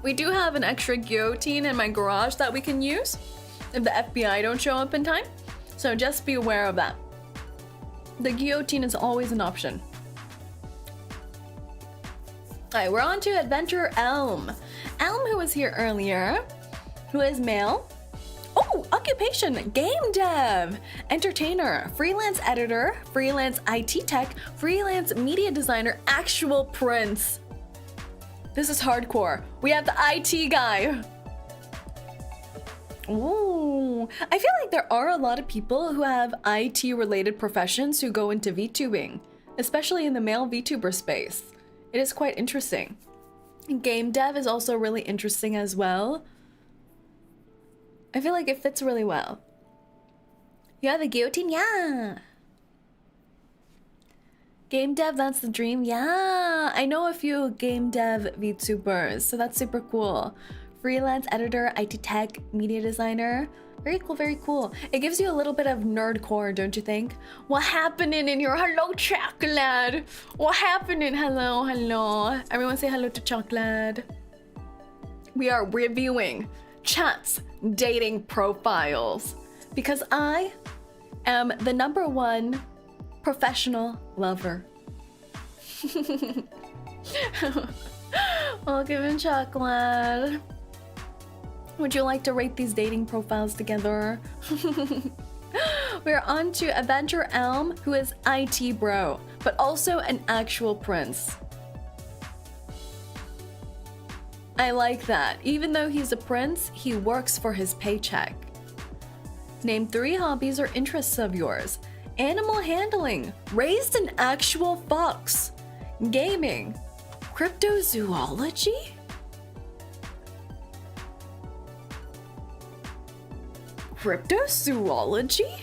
Speaker 1: We do have an extra guillotine in my garage that we can use if the FBI don't show up in time. So just be aware of that. The guillotine is always an option. Alright, we're on to Adventurer Elm. Elm, who was here earlier, who is male. Oh, occupation, game dev, entertainer, freelance editor, freelance IT tech, freelance media designer, actual prince. This is hardcore. We have the IT guy. Ooh, I feel like there are a lot of people who have IT related professions who go into VTubing, especially in the male VTuber space. It is quite interesting. Game dev is also really interesting as well. I feel like it fits really well. You have a guillotine? Yeah. Game dev, that's the dream. Yeah. I know a few game dev VTubers, so that's super cool. Freelance editor, IT tech, media designer. Very cool, very cool. It gives you a little bit of nerdcore, don't you think? What happening in your hello chocolate? What happening? Hello, hello. Everyone say hello to chocolate. We are reviewing chat's dating profiles because I am the #1 professional lover. Welcome in, chocolate. Would you like to rate these dating profiles together? We're on to Adventurer Elm, who is IT bro, but also an actual prince. I like that. Even though he's a prince, he works for his paycheck. Name 3 hobbies or interests of yours. Animal handling, raised an actual fox, gaming, cryptozoology? Cryptozoology?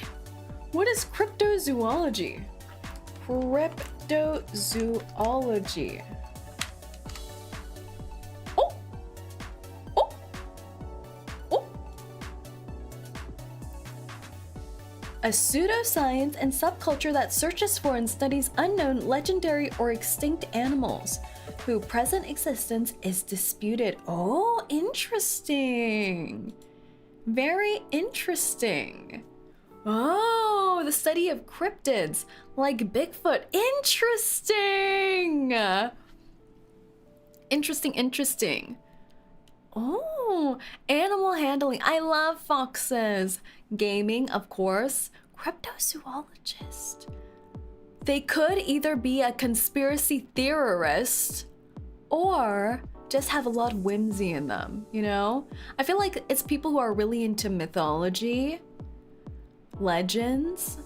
Speaker 1: What is cryptozoology? Cryptozoology. A pseudoscience and subculture that searches for and studies unknown, legendary, or extinct animals whose present existence is disputed. Oh, interesting. Very interesting. Oh, the study of cryptids like Bigfoot. Interesting. Interesting. Oh, animal handling. I love foxes. Gaming, of course. Cryptozoologist. They could either be a conspiracy theorist or just have a lot of whimsy in them, you know? I feel like it's people who are really into mythology, legends,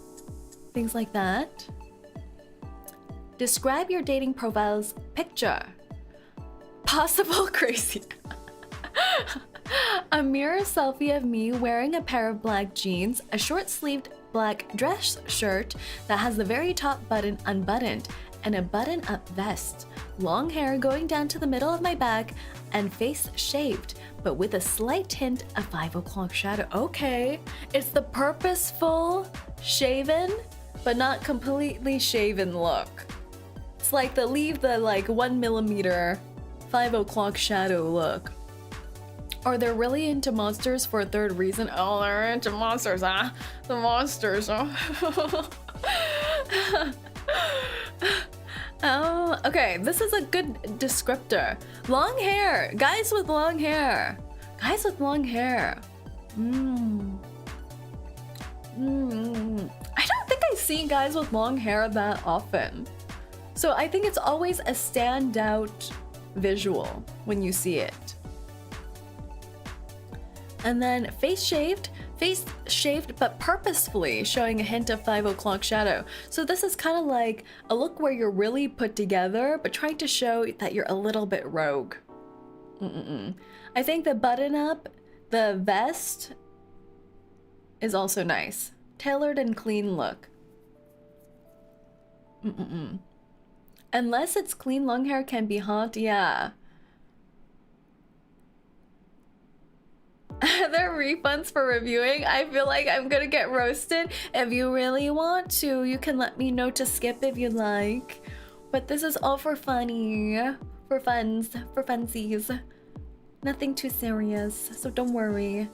Speaker 1: things like that. Describe your dating profile's picture. Possible crazy. A mirror selfie of me wearing a pair of black jeans, a short-sleeved black dress shirt that has the very top button unbuttoned, and a button-up vest. Long hair going down to the middle of my back, and face shaved, but with a slight hint of 5 o'clock shadow. Okay, it's the purposeful shaven, but not completely shaven look. It's like leave the 1 millimeter 5 o'clock shadow look. Or they're really into monsters for a third reason. Oh, they're into monsters, huh? The monsters, huh? Oh, okay, this is a good descriptor. Long hair, guys with long hair. Guys with long hair. I don't think I see guys with long hair that often. So I think it's always a standout visual when you see it. And then face shaved but purposefully showing a hint of 5 o'clock shadow. So this is kind of like a look where you're really put together but trying to show that you're a little bit rogue. I think the button up, the vest is also nice. Tailored and clean look. Unless it's clean, long hair can be hot, yeah. Are there refunds for reviewing? I feel like I'm gonna get roasted. If you really want to, you can let me know to skip if you like. But this is all for funny, for funsies. Nothing too serious, so don't worry.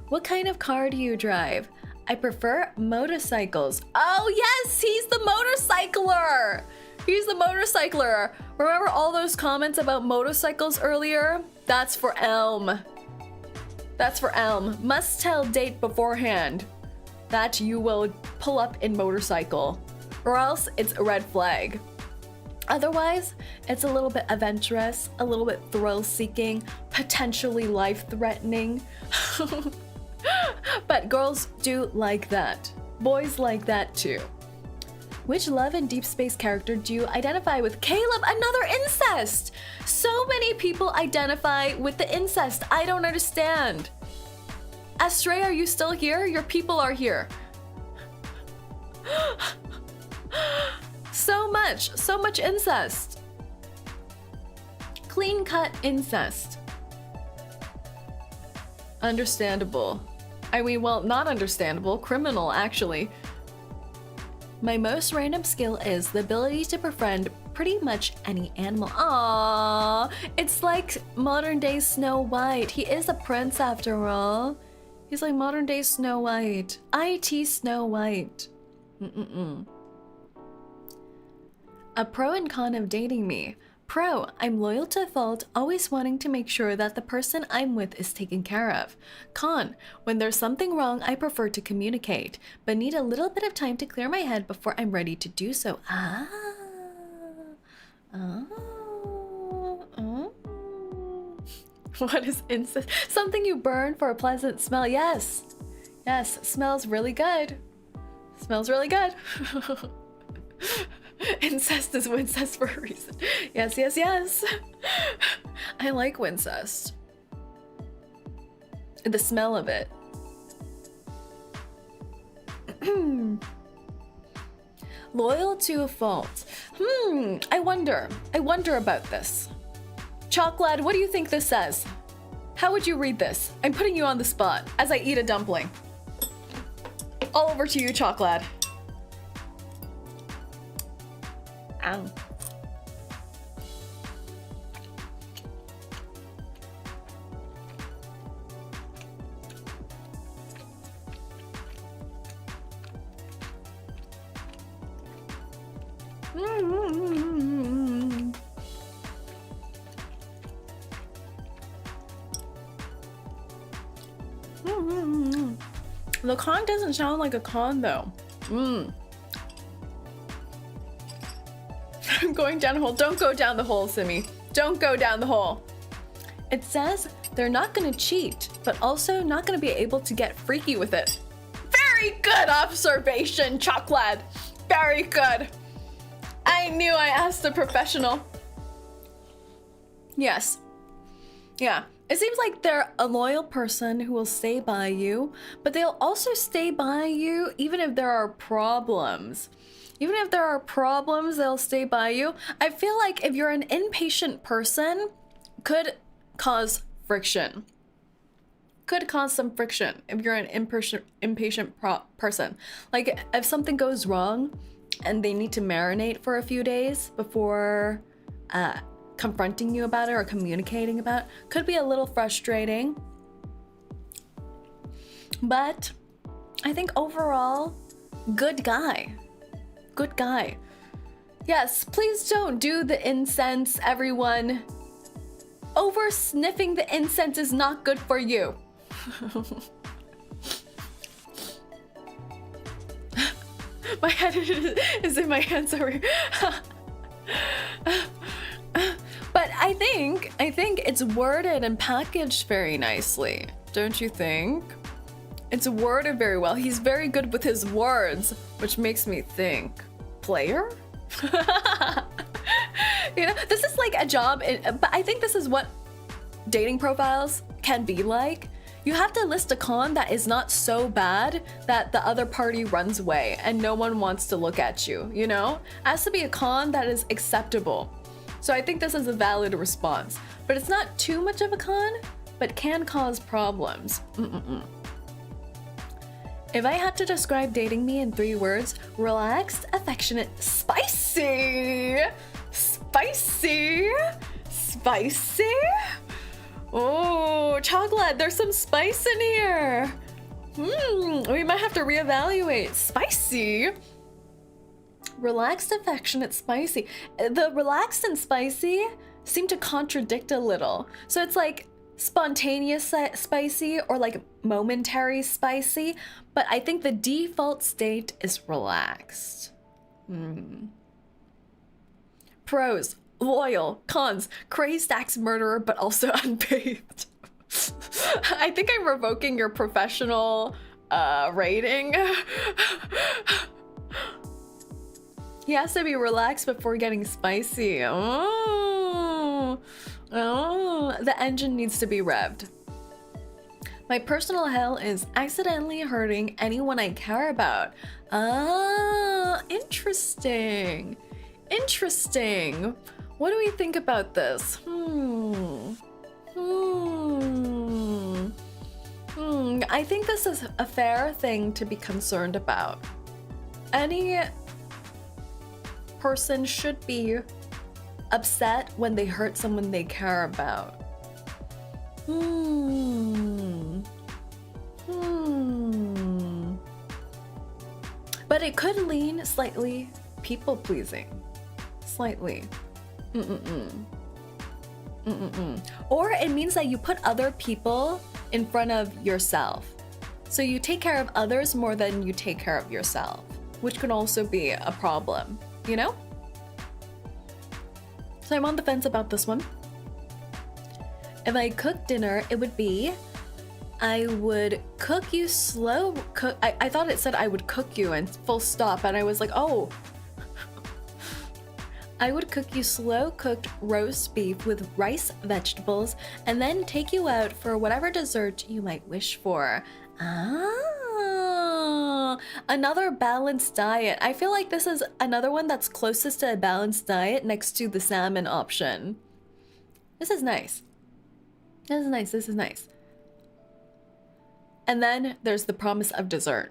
Speaker 1: What kind of car do you drive? I prefer motorcycles. Oh yes, he's the motorcycler! He's the motorcycler. Remember all those comments about motorcycles earlier? That's for Elm. That's for Elm. Must tell date beforehand that you will pull up in motorcycle, or else it's a red flag. Otherwise, it's a little bit adventurous, a little bit thrill-seeking, potentially life-threatening. But girls do like that. Boys like that too. Which Love and Deep Space character do you identify with? Caleb, another incest! So many people identify with the incest. I don't understand. Astray, are you still here? Your people are here. So much incest. Clean-cut incest. Understandable. I mean, well, not understandable. Criminal, actually. My most random skill is the ability to befriend pretty much any animal. Aww, it's like modern day Snow White. He is a prince after all. He's like modern day Snow White. IT Snow White. A pro and con of dating me. Pro, I'm loyal to a fault, always wanting to make sure that the person I'm with is taken care of. Con, when there's something wrong, I prefer to communicate, but need a little bit of time to clear my head before I'm ready to do so. What is incest? Something you burn for a pleasant smell. Yes. Yes, smells really good. Smells really good. Incest is Wincest for a reason. Yes, yes, yes. I like Wincest. The smell of it. Loyal to a fault. I wonder about this. Chalklad, what do you think this says? How would you read this? I'm putting you on the spot as I eat a dumpling. All over to you, chocolate. Ow. The con doesn't sound like a con though. I'm going down the hole. Don't go down the hole, Simi. Don't go down the hole. It says they're not gonna cheat, but also not gonna be able to get freaky with it. Very good observation, chocolate. Very good. I knew I asked a professional. Yes. Yeah. It seems like they're a loyal person who will stay by you, but they'll also stay by you even if there are problems. Even if there are problems, they'll stay by you. I feel like if you're an impatient person, could cause friction. Could cause some friction if you're an impatient person. Like if something goes wrong and they need to marinate for a few days before confronting you about it or communicating about it, could be a little frustrating. But I think overall, good guy. Good guy. Yes, please don't do the incense, everyone. Over sniffing the incense is not good for you. My head is in my hands over here. But I think it's worded and packaged very nicely, don't you think? It's worded very well. He's very good with his words, which makes me think, player? You know, this is like a job, but I think this is what dating profiles can be like. You have to list a con that is not so bad that the other party runs away and no one wants to look at you, you know? It has to be a con that is acceptable. So I think this is a valid response, but it's not too much of a con, but can cause problems. If I had to describe dating me in 3 words, relaxed, affectionate, spicy. Spicy. Spicy. Oh, chocolate, there's some spice in here. We might have to reevaluate. Spicy. Relaxed, affectionate, spicy. The relaxed and spicy seem to contradict a little. So it's like spontaneous spicy or like momentary spicy, but I think the default state is relaxed. Pros, loyal. Cons, crazed axe murderer, but also unbathed. I think I'm revoking your professional rating. He has to be relaxed before getting spicy. Oh, the engine needs to be revved. My personal hell is accidentally hurting anyone I care about. Ah, interesting. Interesting. What do we think about this? I think this is a fair thing to be concerned about. Any person should be upset when they hurt someone they care about. But it could lean slightly people-pleasing. Slightly. Or it means that you put other people in front of yourself. So you take care of others more than you take care of yourself, which can also be a problem, you know? So I'm on the fence about this one. If I cook dinner, it would be, I would cook you slow cook. I thought it said I would cook you and full stop, and I was like, oh. I would cook you slow cooked roast beef with rice, vegetables, and then take you out for whatever dessert you might wish for. Ah, another balanced diet. I feel like this is another one that's closest to a balanced diet next to the salmon option. This is nice. This is nice, this is nice. And then there's the promise of dessert.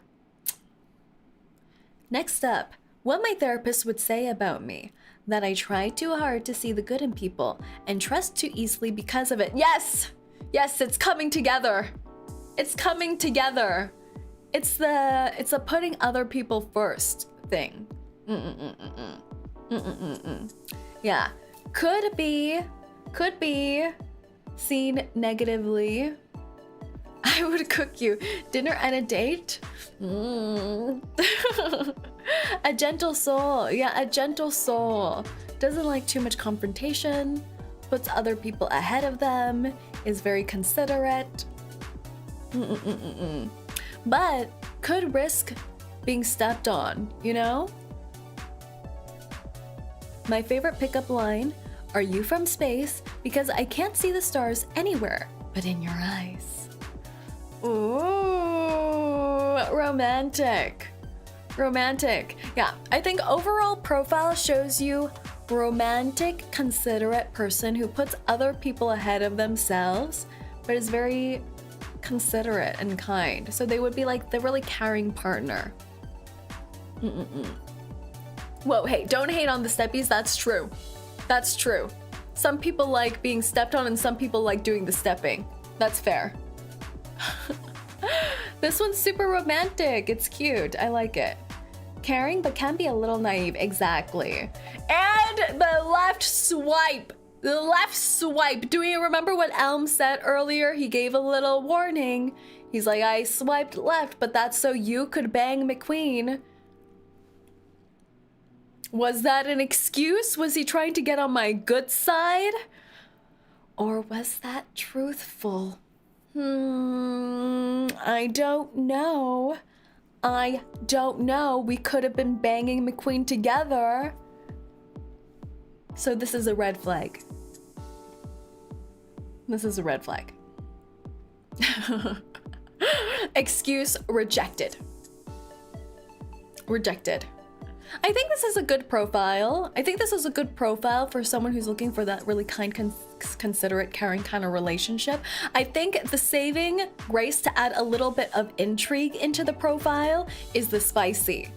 Speaker 1: Next up, what my therapist would say about me. That I try too hard to see the good in people and trust too easily because of it. Yes! Yes, it's coming together. It's coming together. It's the putting other people first thing. Yeah. Could be seen negatively. I would cook you dinner and a date. A gentle soul. Yeah, a gentle soul. Doesn't like too much confrontation. Puts other people ahead of them. Is very considerate. But could risk being stepped on, you know? My favorite pickup line, are you from space? Because I can't see the stars anywhere but in your eyes. Ooh, romantic. Romantic. Yeah, I think overall profile shows you romantic, considerate person who puts other people ahead of themselves, but is very considerate and kind. So they would be like the really caring partner. Whoa, hey, don't hate on the steppies. That's true. That's true. Some people like being stepped on and some people like doing the stepping. That's fair. This one's super romantic. It's cute. I like it. Caring, but can be a little naive. Exactly. And the left swipe. The left swipe. Do you remember what Elm said earlier? He gave a little warning. He's like, I swiped left, but that's so you could bang McQueen. Was that an excuse? Was he trying to get on my good side? Or was that truthful? I don't know. I don't know. We could have been banging McQueen together. So this is a red flag. This is a red flag. Excuse rejected. Rejected. I think this is a good profile. I think this is a good profile for someone who's looking for that really kind, considerate, caring kind of relationship. I think the saving grace to add a little bit of intrigue into the profile is the spicy.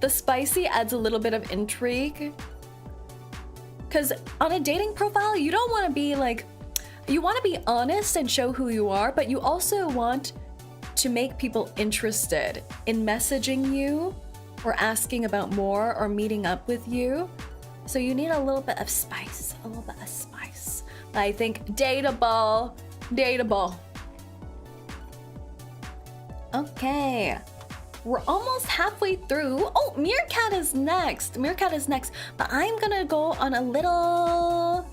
Speaker 1: The spicy adds a little bit of intrigue. Because on a dating profile, you don't want to be like, you want to be honest and show who you are, but you also want to make people interested in messaging you or asking about more or meeting up with you. So you need a little bit of spice, a little bit of spice. But I think dateable, dateable. Okay, we're almost halfway through. Oh, Meerkat is next. Meerkat is next, but I'm gonna go on a little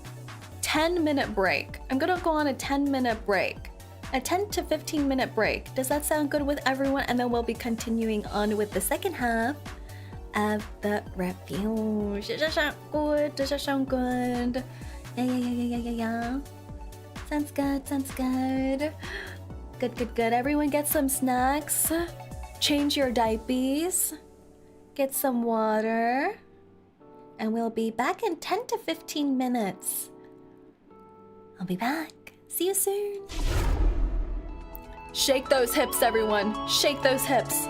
Speaker 1: 10-minute break. I'm gonna go on a 10-minute break. A 10 to 15-minute break. Does that sound good with everyone? And then we'll be continuing on with the second half of the review. Does that sound good? Does that sound good? Yeah. Sounds good, sounds good. Good. Everyone get some snacks. Change your diapers. Get some water. And we'll be back in 10 to 15 minutes. I'll be back. See you soon. Shake those hips, everyone. Shake those hips.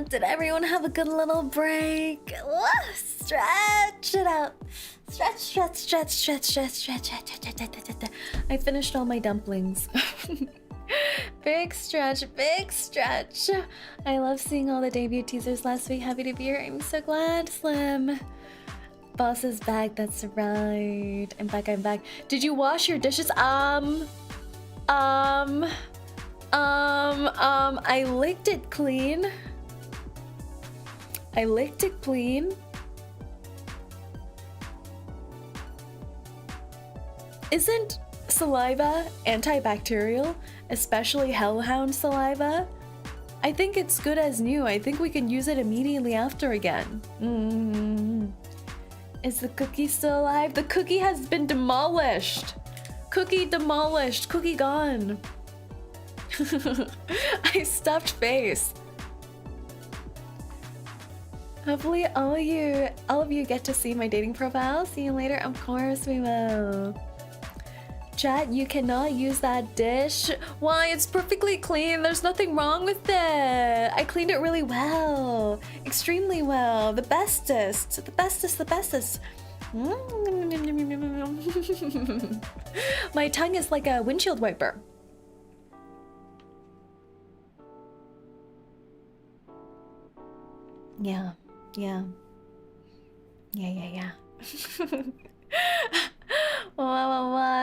Speaker 1: Did everyone have a good little break? Stretch it out. Stretch. I finished all my dumplings. Big stretch. I love seeing all the debut teasers last week. Happy to be here. I'm so glad, Slim. Boss is back, that's right. I'm back. Did you wash your dishes? I licked it clean. Isn't saliva antibacterial, especially hellhound saliva? I think it's good as new. I think we can use it immediately after again. Is the cookie still alive? The cookie has been demolished. Cookie demolished. Cookie gone. I stuffed face. Hopefully all of you get to see my dating profile. See you later. Of course we will. Chat, you cannot use that dish. Why? It's perfectly clean. There's nothing wrong with it. I cleaned it really well. Extremely well. The bestest. My tongue is like a windshield wiper. Yeah.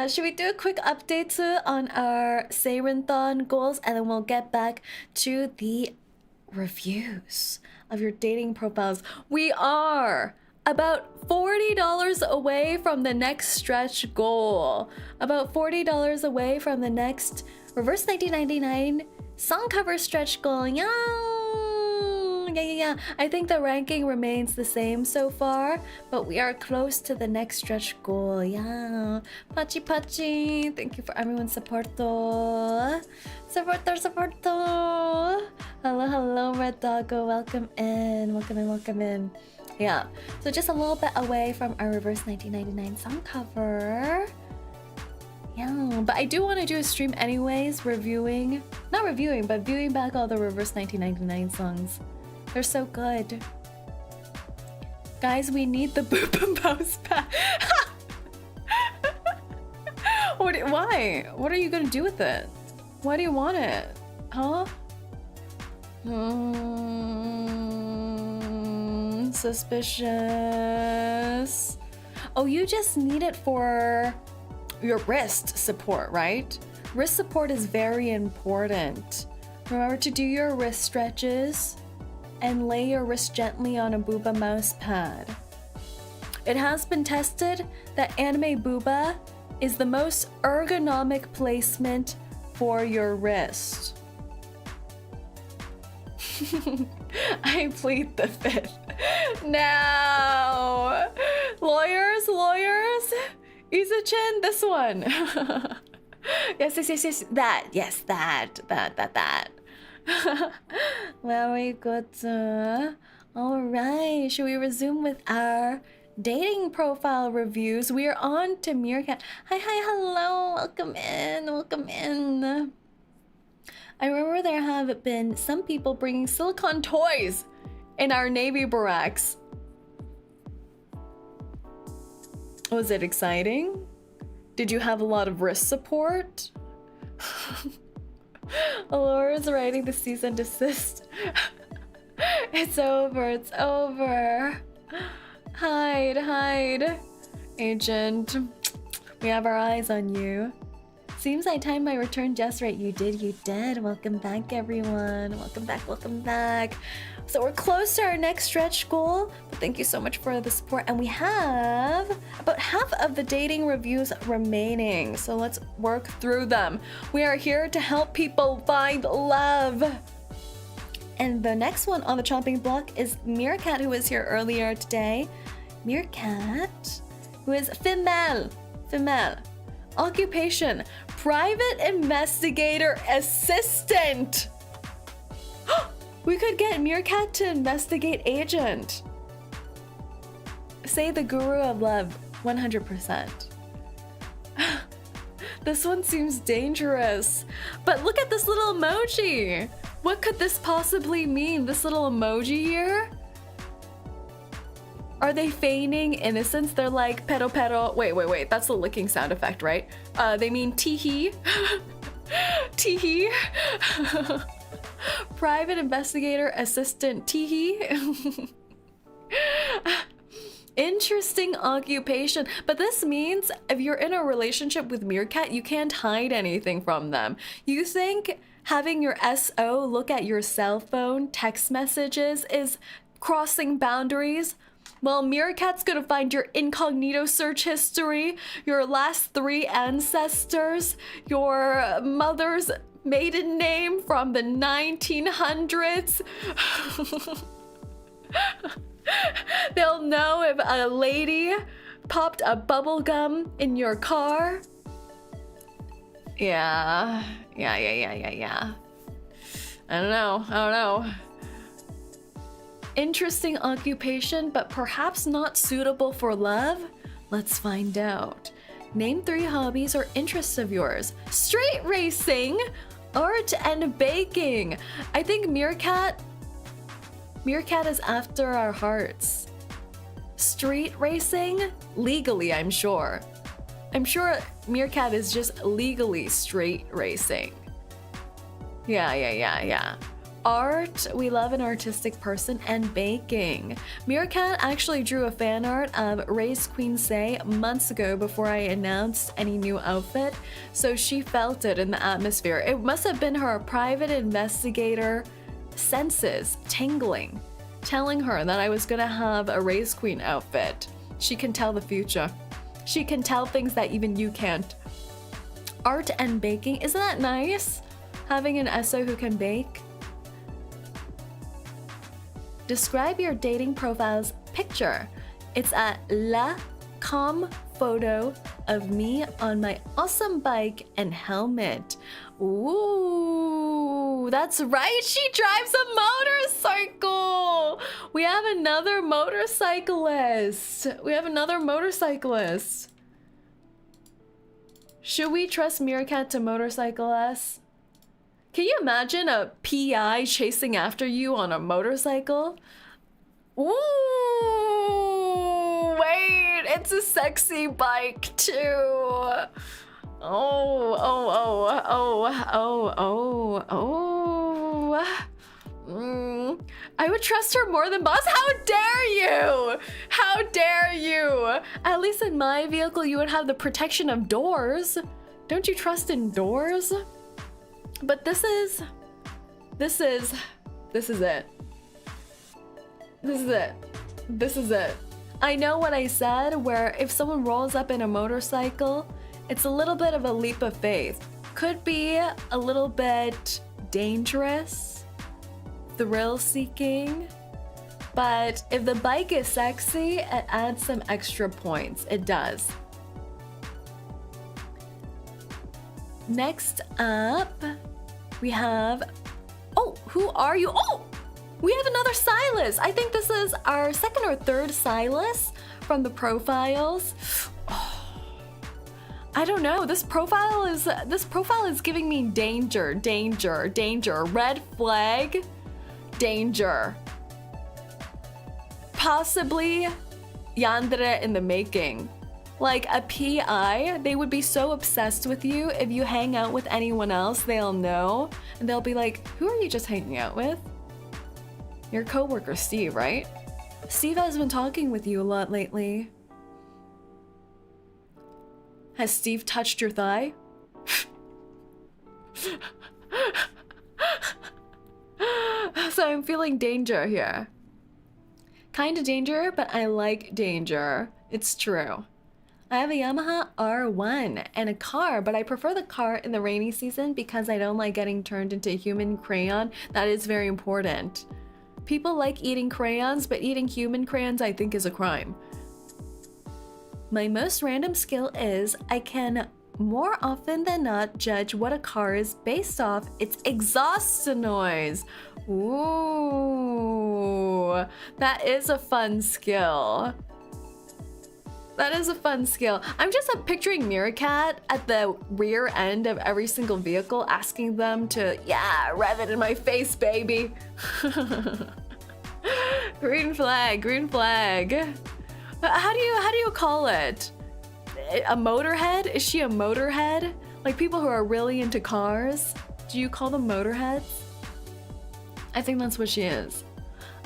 Speaker 1: Should we do a quick update on our Saerinthon goals, and then we'll get back to the reviews of your dating profiles. We are about $40 away from the next stretch goal. About $40 away from the next reverse 1999 song cover stretch goal. Yeah. I think the ranking remains the same so far, but we are close to the next stretch goal. Yeah. Pachi. Thank you for everyone's support. Support. Hello, Red Doggo. Welcome in. Yeah. So just a little bit away from our reverse 1999 song cover. Yeah, but I do want to do a stream anyways, viewing back all the reverse 1999 songs. They're so good. Guys, we need the boop and mouse pad. Why? What are you gonna do with it? Why do you want it? Huh? Suspicious. Oh, you just need it for your wrist support, right? Wrist support is very important. Remember to do your wrist stretches and lay your wrist gently on a booba mouse pad. It has been tested that anime booba is the most ergonomic placement for your wrist. I plead the fifth. Now, lawyers, 𝐂𝐴𝐚, this one. Yes, that. Very good. All right, should we resume with our dating profile reviews? We are on to Meerkat. Hi, hello, welcome in. I remember there have been some people bringing silicone toys in our Navy barracks. Was it exciting? Did you have a lot of wrist support? Laura's writing the cease and desist. It's over. Hide. Agent, we have our eyes on you. Seems I timed my return just right. You did. Welcome back, everyone. Welcome back. So we're close to our next stretch goal, but thank you so much for the support. And we have about half of the dating reviews remaining, so let's work through them. We are here to help people find love. And the next one on the chopping block is Meerkat, who was here earlier today. Meerkat, who is female. Occupation, private investigator assistant. We could get Meerkat to investigate agent. Say the guru of love, 100%. This one seems dangerous. But look at this little emoji. What could this possibly mean? This little emoji here? Are they feigning innocence? They're like, pero. Wait. That's the licking sound effect, right? They mean tee-hee. Tee-hee. Private investigator assistant tee-hee. Interesting occupation. But this means if you're in a relationship with 𝐒𝐿, you can't hide anything from them. You think having your SO look at your cell phone text messages is crossing boundaries? Well, 𝐒𝐿's gonna find your incognito search history, your last 3 ancestors, your mother's maiden name from the 1900s. They'll know if a lady popped a bubble gum in your car. Yeah. I don't know. Interesting occupation, but perhaps not suitable for love? Let's find out. Name 3 hobbies or interests of yours. Street racing, art, and baking. I think 𝐒𝐿 is after our hearts. Street racing? Legally, I'm sure. I'm sure 𝐒𝐿 is just legally street racing. Yeah. Art, we love an artistic person, and baking. 𝐒𝐿 actually drew a fan art of Ray's Queen Say months ago before I announced any new outfit, so she felt it in the atmosphere. It must have been her private investigator senses tingling, telling her that I was gonna have a Ray's Queen outfit. She can tell the future. She can tell things that even you can't. Art and baking, isn't that nice? Having an SO who can bake. Describe your dating profile's picture. It's a 𝐂𝐴𝐚 photo of me on my awesome bike and helmet. Ooh, that's right, she drives a motorcycle! We have another motorcyclist. Should we trust 𝐒𝐿 to motorcycle us? Can you imagine a PI chasing after you on a motorcycle? Ooh, wait, it's a sexy bike too. Oh. I would trust her more than boss. How dare you? How dare you? At least in my vehicle, you would have the protection of doors. Don't you trust in doors? But this is it. I know what I said, where if someone rolls up in a motorcycle, it's a little bit of a leap of faith. Could be a little bit dangerous, thrill-seeking, but if the bike is sexy, it adds some extra points. It does. Next up, we have... Oh, who are you? Oh, we have another Silas. I think this is our 2nd or 3rd Silas from the profiles. Oh, I don't know. This profile is giving me danger. Red flag, danger. Possibly yandere in the making. Like a PI, they would be so obsessed with you. If you hang out with anyone else, they'll know. And they'll be like, who are you just hanging out with? Your coworker, Steve, right? Steve has been talking with you a lot lately. Has Steve touched your thigh? So I'm feeling danger here. Kinda danger, but I like danger. It's true. I have a Yamaha R1 and a car, but I prefer the car in the rainy season because I don't like getting turned into a human crayon. That is very important. People like eating crayons, but eating human crayons I think is a crime. My most random skill is I can more often than not judge what a car is based off its exhaust noise. Ooh, that is a fun skill. That is a fun skill. I'm just picturing Meerkat at the rear end of every single vehicle, asking them to, yeah, rev it in my face, baby. Green flag, green flag. How do you call it? A motorhead? Is she a motorhead? Like people who are really into cars? Do you call them motorheads? I think that's what she is.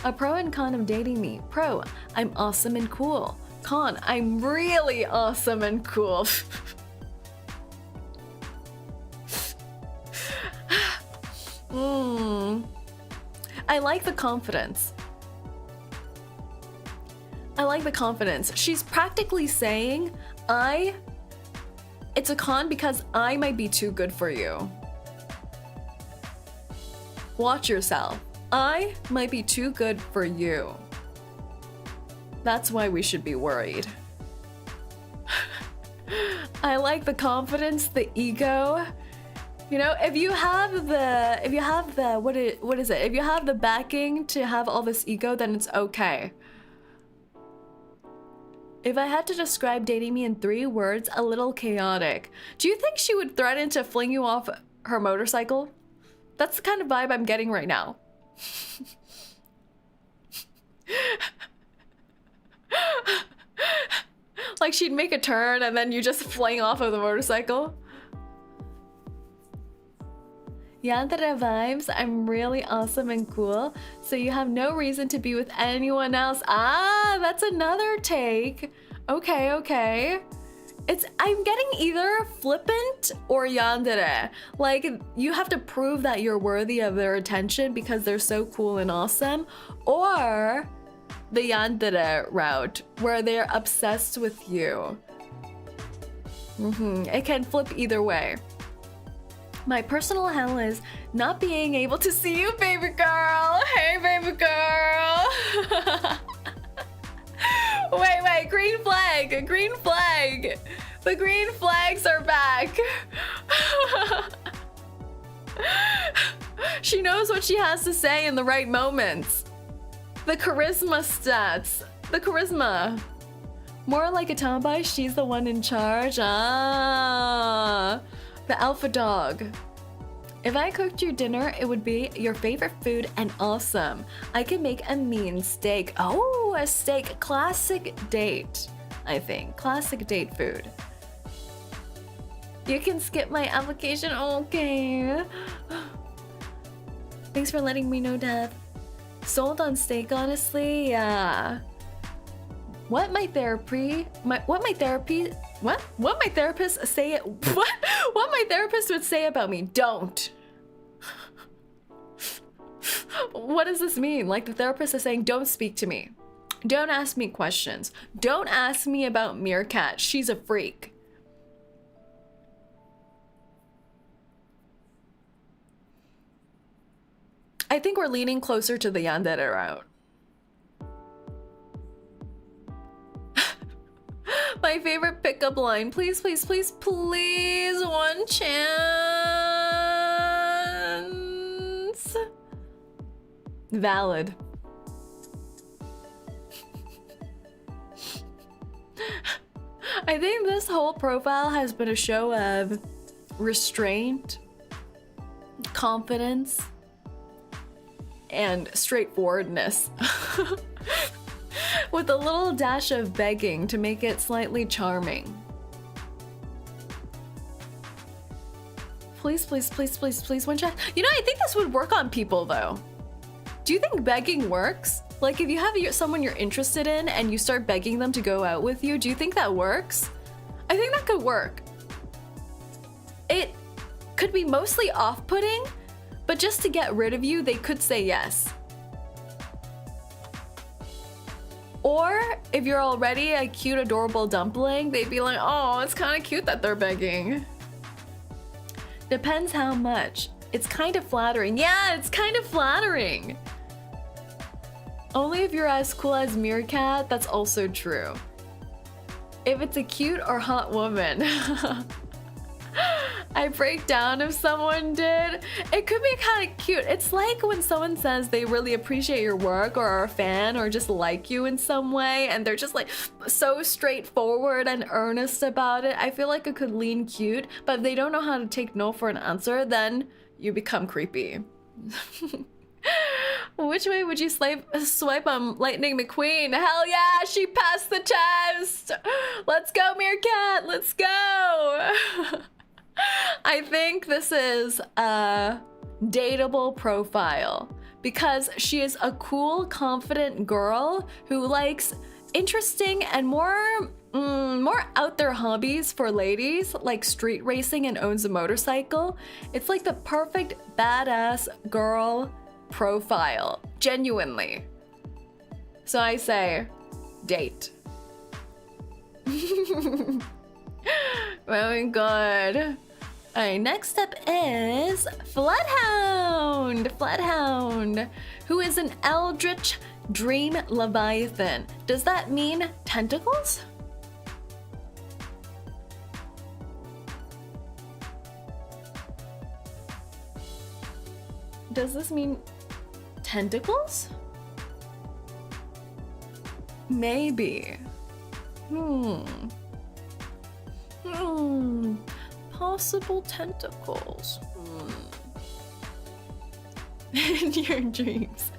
Speaker 1: A pro and con of dating me. Pro, I'm awesome and cool. Con, I'm really awesome and cool. I like the confidence. I like the confidence. She's practically saying, it's a con because I might be too good for you. Watch yourself. I might be too good for you. That's why we should be worried. I like the confidence, the ego. You know, if you have the what is it? If you have the backing to have all this ego, then it's okay. If I had to describe dating me in 3 words, a little chaotic. Do you think she would threaten to fling you off her motorcycle? That's the kind of vibe I'm getting right now. Like she'd make a turn and then you just fling off of the motorcycle. Yandere vibes, I'm really awesome and cool, so you have no reason to be with anyone else. Ah, that's another take. Okay, okay. I'm getting either flippant or yandere. Like, you have to prove that you're worthy of their attention because they're so cool and awesome, or the yandere route, where they're obsessed with you. It can flip either way. My personal hell is not being able to see you, baby girl. Hey, baby girl. Wait, green flag, green flag. The green flags are back. She knows what she has to say in the right moments. The charisma stats, the charisma. More like a tomboy, she's the one in charge. Ah, the alpha dog. If I cooked you dinner, it would be your favorite food and awesome. I can make a mean steak. Oh, a steak. Classic date, I think. Classic date food. You can skip my application. Okay. Thanks for letting me know, Deb. Sold on steak, honestly. Yeah. What my therapist say? What my therapist would say about me? Don't. What does this mean? Like the therapist is saying, don't speak to me. Don't ask me questions. Don't ask me about Meerkat. She's a freak. I think we're leaning closer to the yandere route. My favorite pickup line. Please, please, please, please. One chance. Valid. I think this whole profile has been a show of restraint, confidence, and straightforwardness. With a little dash of begging to make it slightly charming. Please, please, please, please, please, one chat. You know, I think this would work on people though. Do you think begging works? Like if you have someone you're interested in and you start begging them to go out with you, do you think that works? I think that could work. It could be mostly off-putting, but just to get rid of you, they could say yes. Or if you're already a cute, adorable dumpling, they'd be like, oh, it's kind of cute that they're begging. Depends how much. It's kind of flattering. Yeah, it's kind of flattering. Only if you're as cool as Meerkat, that's also true. If it's a cute or hot woman. I break down if someone did. It could be kind of cute. It's like when someone says they really appreciate your work or are a fan or just like you in some way and they're just like so straightforward and earnest about it. I feel like it could lean cute, but if they don't know how to take no for an answer, then you become creepy. Which way would you swipe on Lightning McQueen? Hell yeah, she passed the test! Let's go, Meerkat, let's go! I think this is a dateable profile because she is a cool, confident girl who likes interesting and more out there hobbies for ladies like street racing and owns a motorcycle. It's like the perfect badass girl profile, genuinely. So I say, date. Very good. Alright, next up is Floodhound. Floodhound, who is an eldritch dream leviathan. Does that mean tentacles? Does this mean tentacles? Maybe. Possible tentacles. In your dreams.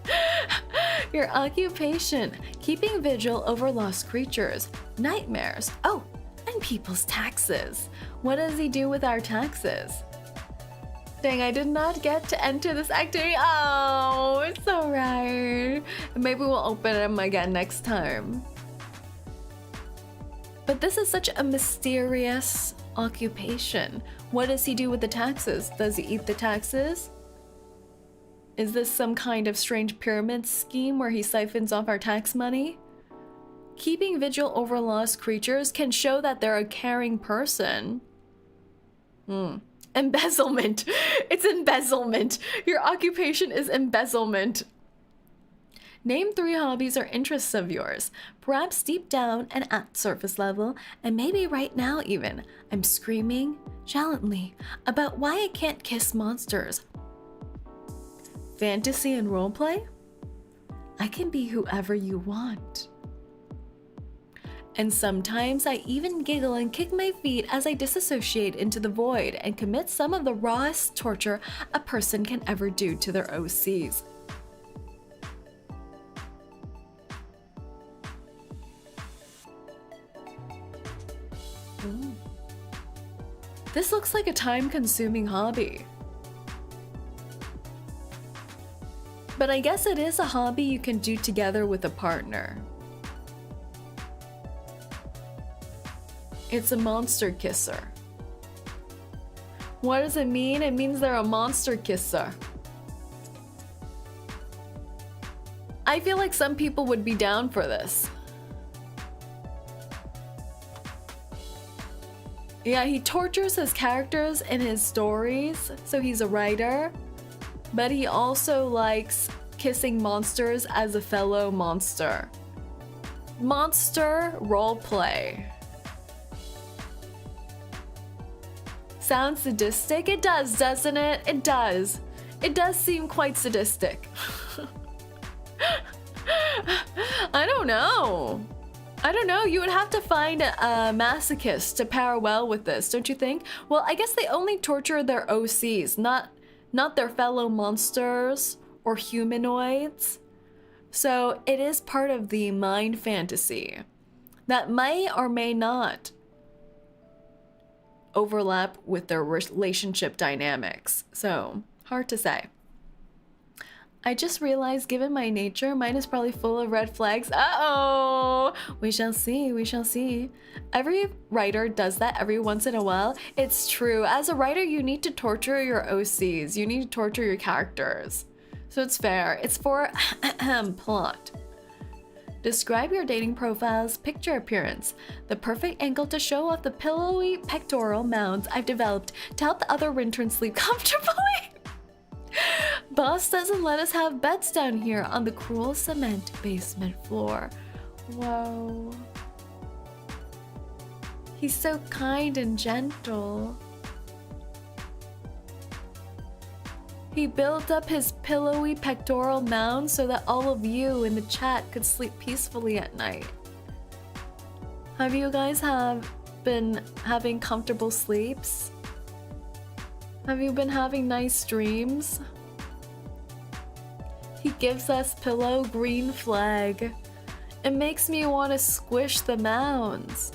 Speaker 1: Your occupation, keeping vigil over lost creatures, nightmares. Oh, and people's taxes. What does he do with our taxes? Dang, I did not get to enter this activity. Oh, it's alright. Maybe we'll open them again next time. But this is such a mysterious occupation. What does he do with the taxes? Does he eat the taxes? Is this some kind of strange pyramid scheme where he siphons off our tax money? Keeping vigil over lost creatures can show that they're a caring person. Embezzlement. It's embezzlement. Your occupation is embezzlement. Name 3 hobbies or interests of yours, perhaps deep down and at surface level, and maybe right now even. I'm screaming gently about why I can't kiss monsters. Fantasy and roleplay? I can be whoever you want. And sometimes I even giggle and kick my feet as I disassociate into the void and commit some of the rawest torture a person can ever do to their OCs. This looks like a time-consuming hobby. But I guess it is a hobby you can do together with a partner. It's a monster kisser. What does it mean? It means they're a monster kisser. I feel like some people would be down for this. Yeah, he tortures his characters in his stories, so he's a writer. But he also likes kissing monsters as a fellow monster. Monster roleplay. Sounds sadistic? It does, doesn't it? It does. It does seem quite sadistic. I don't know. I don't know, you would have to find a masochist to pair well with this, don't you think? Well, I guess they only torture their OCs, not their fellow monsters or humanoids. So it is part of the mind fantasy that may or may not overlap with their relationship dynamics. So, hard to say. I just realized, given my nature, mine is probably full of red flags. Uh-oh! We shall see, we shall see. Every writer does that every once in a while. It's true. As a writer, you need to torture your OCs. You need to torture your characters. So it's fair. It's for plot. Describe your dating profile's picture appearance. The perfect angle to show off the pillowy pectoral mounds I've developed to help the other interns sleep comfortably. Boss doesn't let us have beds down here on the cruel cement basement floor. Whoa. He's so kind and gentle. He built up his pillowy pectoral mound so that all of you in the chat could sleep peacefully at night. Have you guys been having comfortable sleeps? Have you been having nice dreams? He gives us pillow green flag. It makes me want to squish the mounds.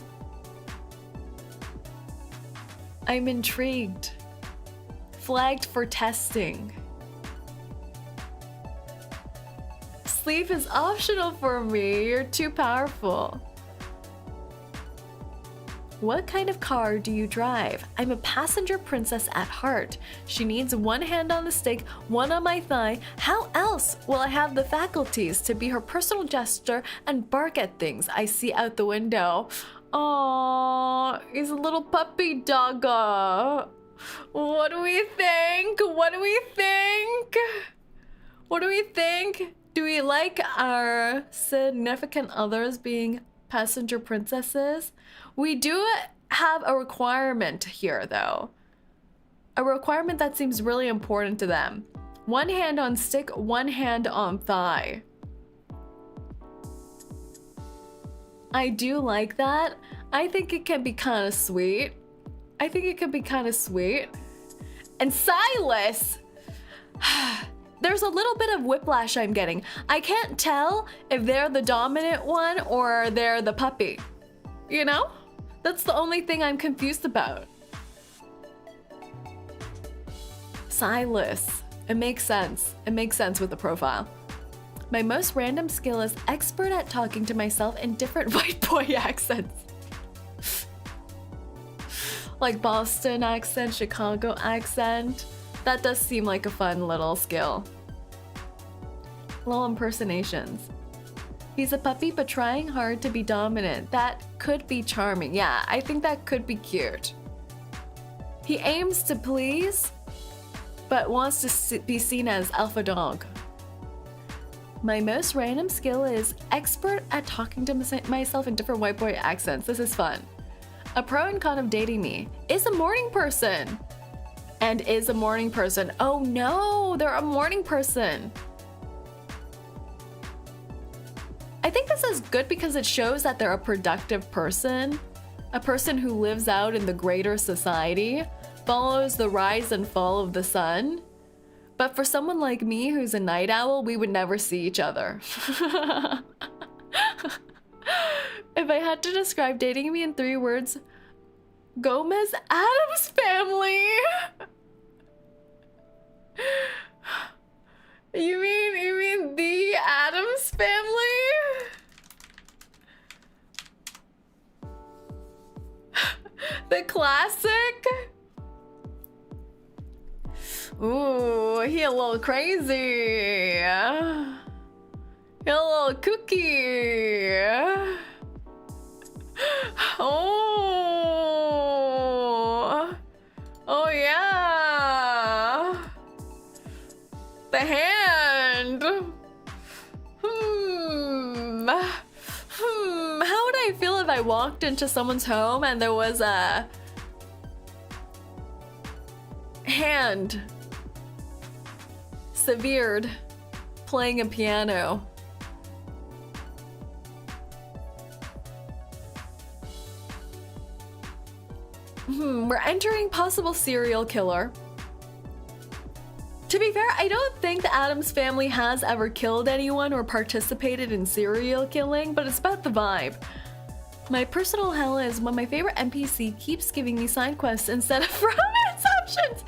Speaker 1: I'm intrigued. Flagged for testing. Sleep is optional for me. You're too powerful. What kind of car do you drive? I'm a passenger princess at heart. She needs one hand on the stick, one on my thigh. How else will I have the faculties to be her personal jester and bark at things I see out the window? Aww, he's a little puppy doggo. What do we think? What do we think? What do we think? Do we like our significant others being passenger princesses? We do have a requirement here, though. A requirement that seems really important to them. One hand on stick, one hand on thigh. I do like that. I think it can be kind of sweet. I think it can be kind of sweet. And Silas! There's a little bit of whiplash I'm getting. I can't tell if they're the dominant one or they're the puppy. You know? That's the only thing I'm confused about. Silas. It makes sense. It makes sense with the profile. My most random skill is expert at talking to myself in different white boy accents. Like Boston accent, Chicago accent. That does seem like a fun little skill. Little impersonations. He's a puppy but trying hard to be dominant. That could be charming. Yeah, I think that could be cute. He aims to please, but wants to be seen as alpha dog. My most random skill is expert at talking to myself in different white boy accents. This is fun. A pro and con of dating me is a morning person. And is a morning person. Oh no, they're a morning person. I think this is good because it shows that they're a productive person. A person who lives out in the greater society, follows the rise and fall of the sun. But for someone like me who's a night owl, we would never see each other. If I had to describe dating me in 3 words, Gomez Addams family. You mean the Addams family? The classic? Ooh, he a little crazy. He a little kooky. Oh yeah. The hand. How would I feel if I walked into someone's home and there was a hand severed playing a piano? We're entering possible serial killer. To be fair, I don't think the Addams family has ever killed anyone or participated in serial killing, but it's about the vibe. My personal hell is when my favorite NPC keeps giving me side quests instead of romance options.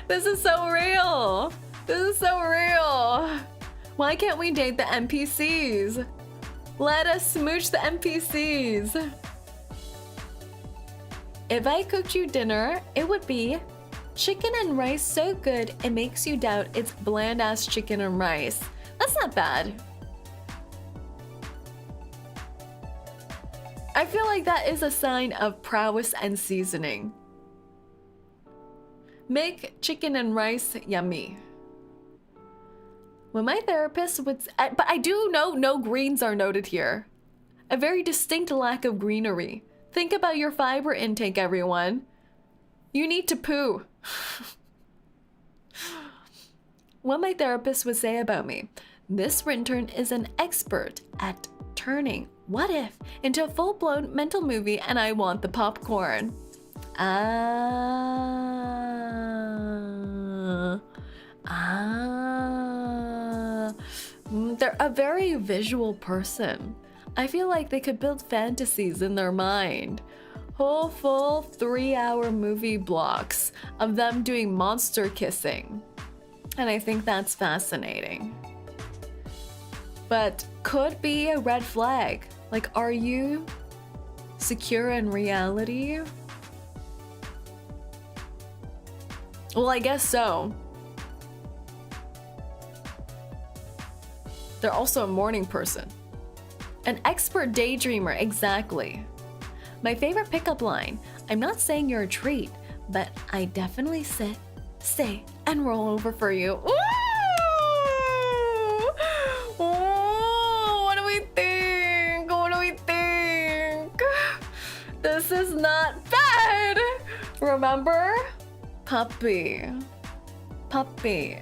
Speaker 1: This is so real. This is so real. Why can't we date the NPCs? Let us smooch the NPCs. If I cooked you dinner, it would be chicken and rice so good it makes you doubt it's bland ass chicken and rice. That's not bad. I feel like that is a sign of prowess and seasoning. Make chicken and rice yummy. When my therapist would, but I do know no greens are noted here. A very distinct lack of greenery. Think about your fiber intake, everyone. You need to poo. What my therapist would say about me. This intern is an expert at turning what if into a full-blown mental movie, and I want the popcorn. They're a very visual person. I feel like they could build fantasies in their mind. Whole full 3-hour movie blocks of them doing monster kissing. And I think that's fascinating. But could be a red flag. Like, are you secure in reality? Well, I guess so. They're also a morning person. An expert daydreamer, exactly. My favorite pickup line, I'm not saying you're a treat, but I definitely sit, stay, and roll over for you. Ooh! Ooh, what do we think? What do we think? This is not bad. Remember? Puppy. Puppy.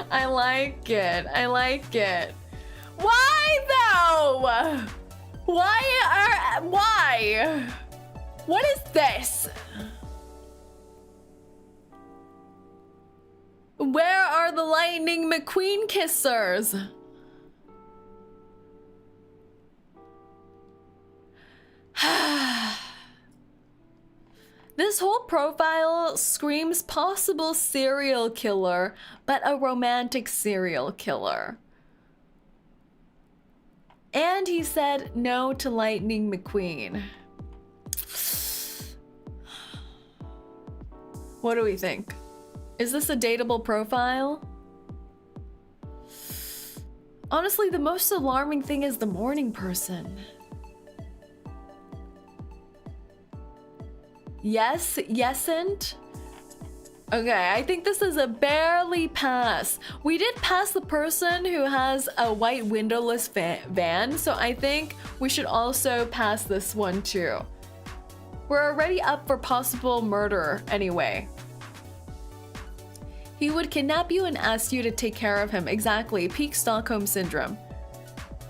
Speaker 1: I like it. I like it. Why though? Why? What is this? Where are the Lightning McQueen kissers? This whole profile screams possible serial killer, but a romantic serial killer. And he said no to Lightning McQueen. What do we think? Is this a dateable profile? Honestly, the most alarming thing is the morning person. Yes, yesn't. Okay, I think this is a barely pass. We did pass the person who has a white windowless van, so I think we should also pass this one too. We're already up for possible murder anyway. He would kidnap you and ask you to take care of him. Exactly, peak Stockholm syndrome.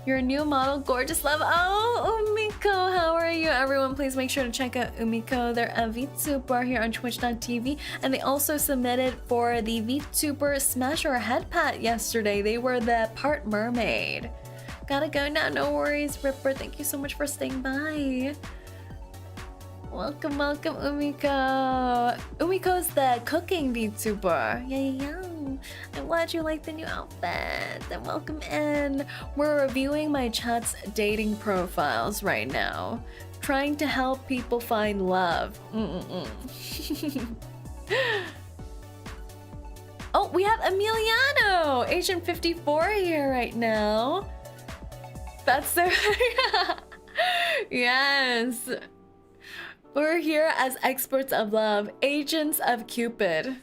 Speaker 1: Your new model, gorgeous love. Oh, 𝐂𝐚𝐭, how are you? Everyone, please make sure to check out 𝐂𝐚𝐭. They're a VTuber here on twitch.tv, and they also submitted for the VTuber Smash or Head Pat yesterday. They were the part mermaid. Gotta go now, no worries, Ripper. Thank you so much for staying by. Welcome, welcome, 𝐂𝐚𝐭. 𝐂𝐚𝐭's the cooking VTuber. Yeah. I'm glad you like the new outfit. And welcome in. We're reviewing my chat's dating profiles right now. Trying to help people find love. Oh, we have Emiliano, Agent 54 here right now. That's so... Yes. We're here as experts of love, agents of Cupid.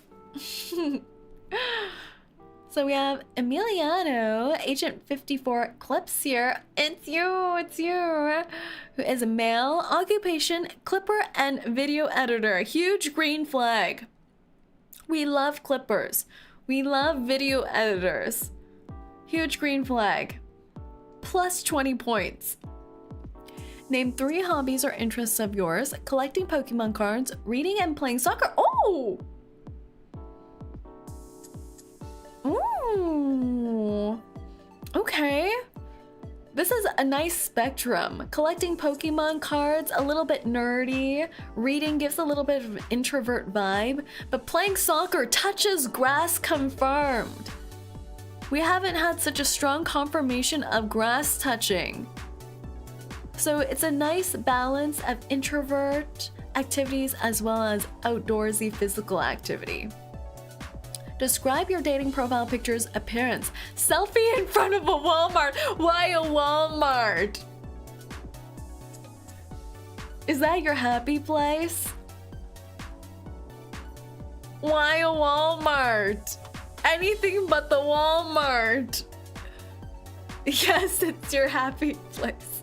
Speaker 1: So we have Emiliano, Agent 54 Clips here. It's you, who is a male, occupation, clipper, and video editor. Huge green flag. We love clippers. We love video editors. Huge green flag. Plus 20 points. Name 3 hobbies or interests of yours. Collecting Pokemon cards, reading, and playing soccer. Oh! Ooh. Okay. This is a nice spectrum. Collecting Pokemon cards, a little bit nerdy. Reading gives a little bit of an introvert vibe. But playing soccer touches grass confirmed. We haven't had such a strong confirmation of grass touching. So it's a nice balance of introvert activities as well as outdoorsy physical activity. Describe your dating profile picture's appearance. Selfie in front of a Walmart. Why a Walmart? Is that your happy place? Why a Walmart? Anything but the Walmart. Yes, it's your happy place.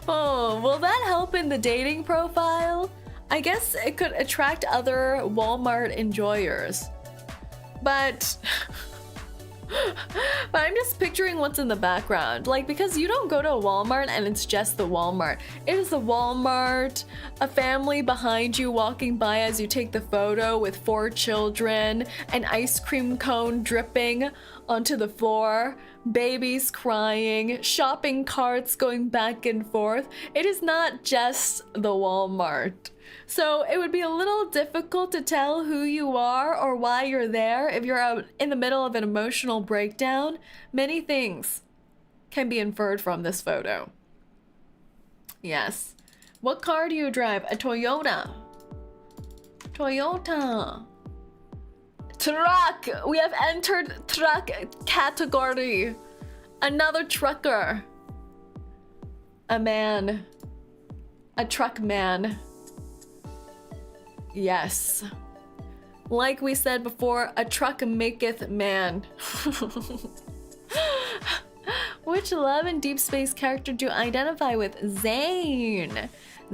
Speaker 1: Oh, will that help in the dating profile? I guess it could attract other Walmart enjoyers. But I'm just picturing what's in the background. Like, because you don't go to a Walmart and it's just the Walmart. It is the Walmart, a family behind you walking by as you take the photo with 4 children, an ice cream cone dripping onto the floor, babies crying, shopping carts going back and forth. It is not just the Walmart. So it would be a little difficult to tell who you are or why you're there if you're out in the middle of an emotional breakdown. Many things can be inferred from this photo. Yes. What car do you drive? A Toyota. Toyota. Truck. We have entered truck category. Another trucker. A man. A truck man. Yes. Like we said before, a truck maketh man. Which love and deep space character do you identify with? Zane.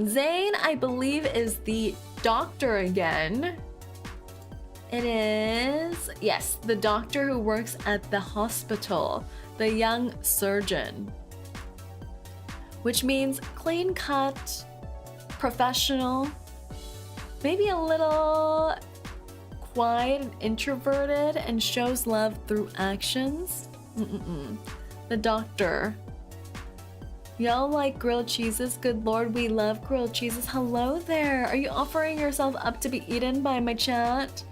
Speaker 1: Zane, I believe, is the doctor again. It is, yes, the doctor who works at the hospital, the young surgeon. Which means clean cut, professional, maybe a little quiet and introverted and shows love through actions. The doctor. Y'all like grilled cheeses? Good lord, we love grilled cheeses. Hello there. Are you offering yourself up to be eaten by my chat?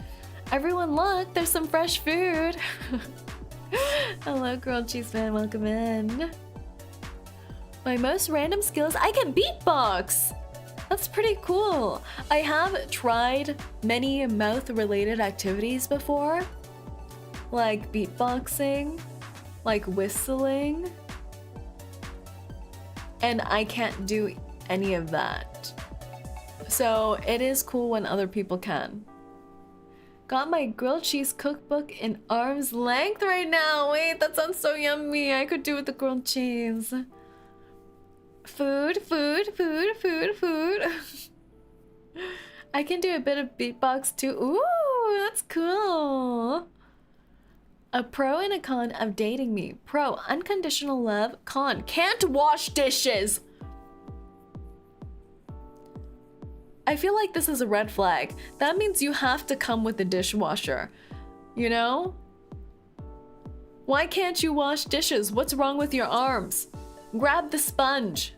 Speaker 1: Everyone look, there's some fresh food. Hello grilled cheese man, welcome in. My most random skills, I can beatbox. That's pretty cool. I have tried many mouth-related activities before, like beatboxing, like whistling, and I can't do any of that. So it is cool when other people can. Got my grilled cheese cookbook in arm's length right now. Wait, that sounds so yummy. I could do with the grilled cheese. Food, food, food, food, food. I can do a bit of beatbox too. Ooh, that's cool. A pro and a con of dating me. Pro, unconditional love. Con, can't wash dishes. I feel like this is a red flag. That means you have to come with a dishwasher. You know? Why can't you wash dishes? What's wrong with your arms? Grab the sponge.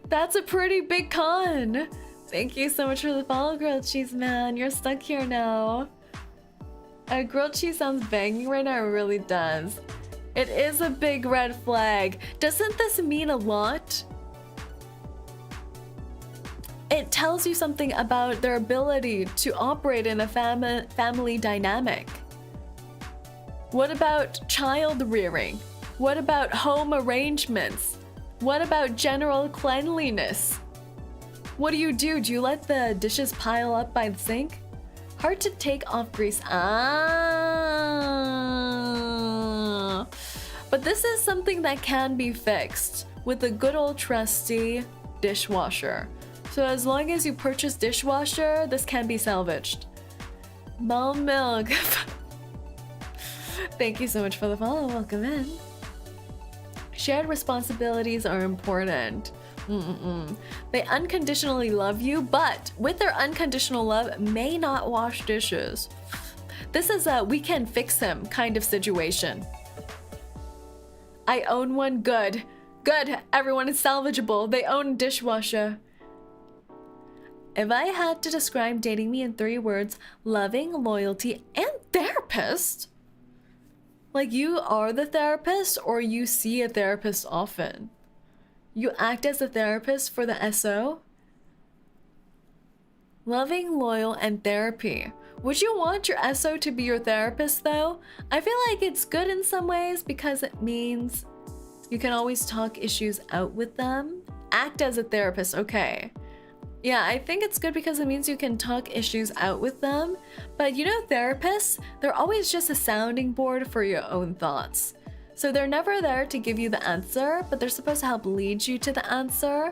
Speaker 1: That's a pretty big con. Thank you so much for the follow, grilled cheese man. You're stuck here now. Grilled cheese sounds banging right now. It really does. It is a big red flag. Doesn't this mean a lot? It tells you something about their ability to operate in a family dynamic. What about child rearing? What about home arrangements? What about general cleanliness? What do? Do you let the dishes pile up by the sink? Hard to take off grease. Ah. But this is something that can be fixed with a good old trusty dishwasher. So as long as you purchase dishwasher, this can be salvaged. Mom milk. Thank you so much for the follow. Welcome in. Shared responsibilities are important. They unconditionally love you, but with their unconditional love, may not wash dishes. This is a we can fix him kind of situation. I own one. Good. Good. Everyone is salvageable. They own a dishwasher. If I had to describe dating me in 3 words, loving, loyalty, and therapist. Like you are the therapist or you see a therapist often. You act as a therapist for the SO. Loving, loyal, and therapy. Would you want your SO to be your therapist though? I feel like it's good in some ways because it means you can always talk issues out with them. Act as a therapist, okay. Yeah, I think it's good because it means you can talk issues out with them. But you know, therapists, they're always just a sounding board for your own thoughts. So they're never there to give you the answer, but they're supposed to help lead you to the answer.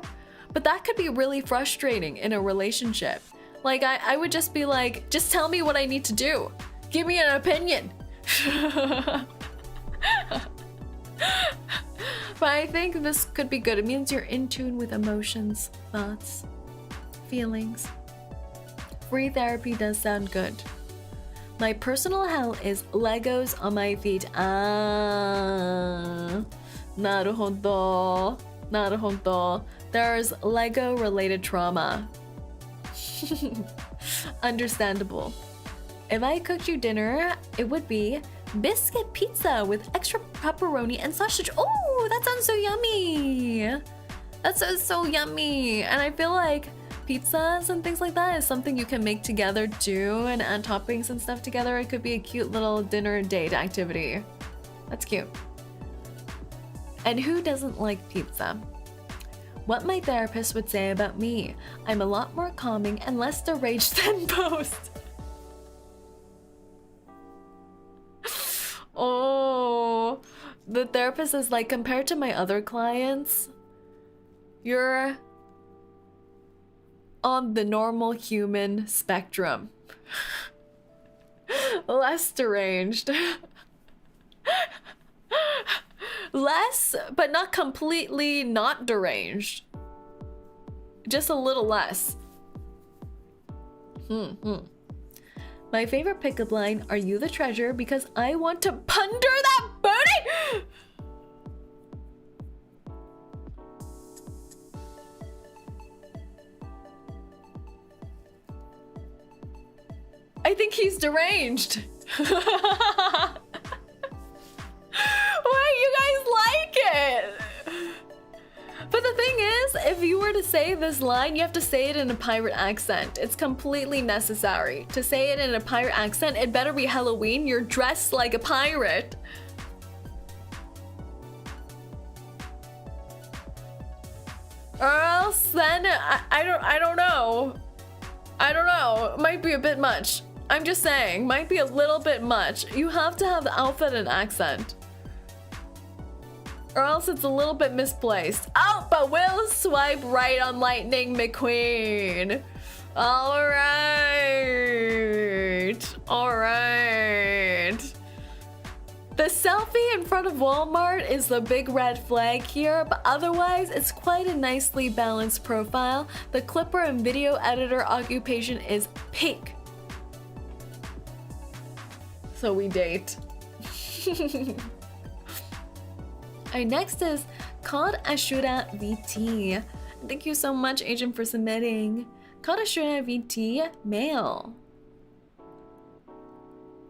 Speaker 1: But that could be really frustrating in a relationship. Like, I would just be like, just tell me what I need to do. Give me an opinion. But I think this could be good. It means you're in tune with emotions, thoughts, feelings. Free therapy does sound good. My personal hell is Legos on my feet. Ah, naruhodo, naruhodo. There's Lego related trauma. Understandable. If I cooked you dinner, it would be biscuit pizza with extra pepperoni and sausage. Oh, that sounds so yummy. That sounds so yummy. And I feel like pizzas and things like that is something you can make together too, and add toppings and stuff together. It could be a cute little dinner date activity. That's cute. And who doesn't like pizza? What my therapist would say about me. I'm a lot more calming and less deranged than most. Oh, the therapist is like, compared to my other clients, you're on the normal human spectrum. Less deranged. Less, but not completely not deranged. Just a little less. My favorite pickup line, are you the treasure? Because I want to plunder that booty! I think he's deranged. Why you guys like it? But the thing is, if you were to say this line, you have to say it in a pirate accent. It's completely necessary. To say it in a pirate accent, it better be Halloween. You're dressed like a pirate. Or else then, I don't know. I don't know. It might be a bit much. I'm just saying, might be a little bit much. You have to have the outfit and accent. Or else it's a little bit misplaced. Oh, but we'll swipe right on Lightning McQueen. All right. All right. The selfie in front of Walmart is the big red flag here, but otherwise it's quite a nicely balanced profile. The clipper and video editor occupation is pink. So we date. Our next is 𝐂𝐡𝐚𝐭 VT. Thank you so much, Agent, for submitting. 𝐂𝐡𝐚𝐭 VT, male.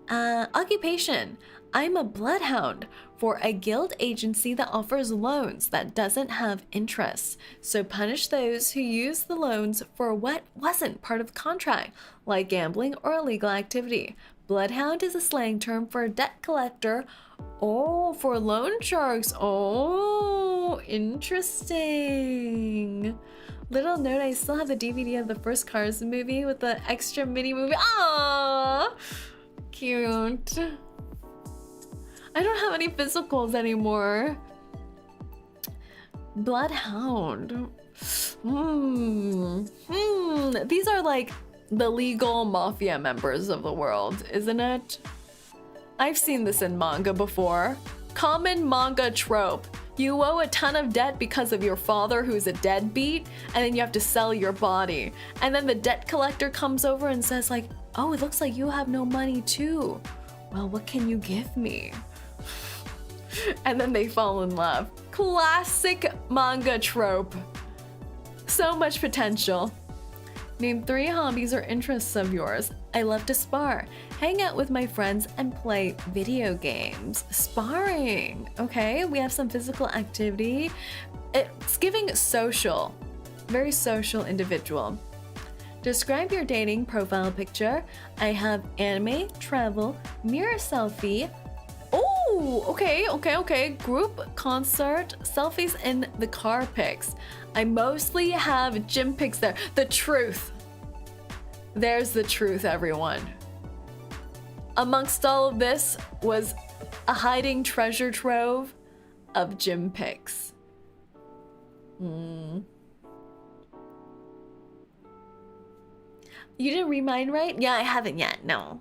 Speaker 1: Occupation. I'm a bloodhound for a guild agency that offers loans that doesn't have interest. So punish those who use the loans for what wasn't part of the contract, like gambling or illegal activity. Bloodhound is a slang term for a debt collector. Oh, for loan sharks. Oh, interesting. Little note, I still have the DVD of the first Cars movie with the extra mini movie. Aww, cute. I don't have any physicals anymore. Bloodhound. These are like the legal mafia members of the world, isn't it? I've seen this in manga before. Common manga trope. You owe a ton of debt because of your father who's a deadbeat, and then you have to sell your body. And then the debt collector comes over and says like, oh, it looks like you have no money too. Well, what can you give me? And then they fall in love. Classic manga trope. So much potential. Name 3 hobbies or interests of yours. I love to spar, hang out with my friends, and play video games. Sparring. Okay, we have some physical activity. It's giving social. Very social individual. Describe your dating profile picture. I have anime, travel, mirror selfie. Oh, okay. Group concert, selfies in the car pics. I mostly have gym pics there. The truth. There's the truth, everyone. Amongst all of this was A hiding treasure trove of gym pics. You didn't read mine, right? Yeah, I haven't yet, no.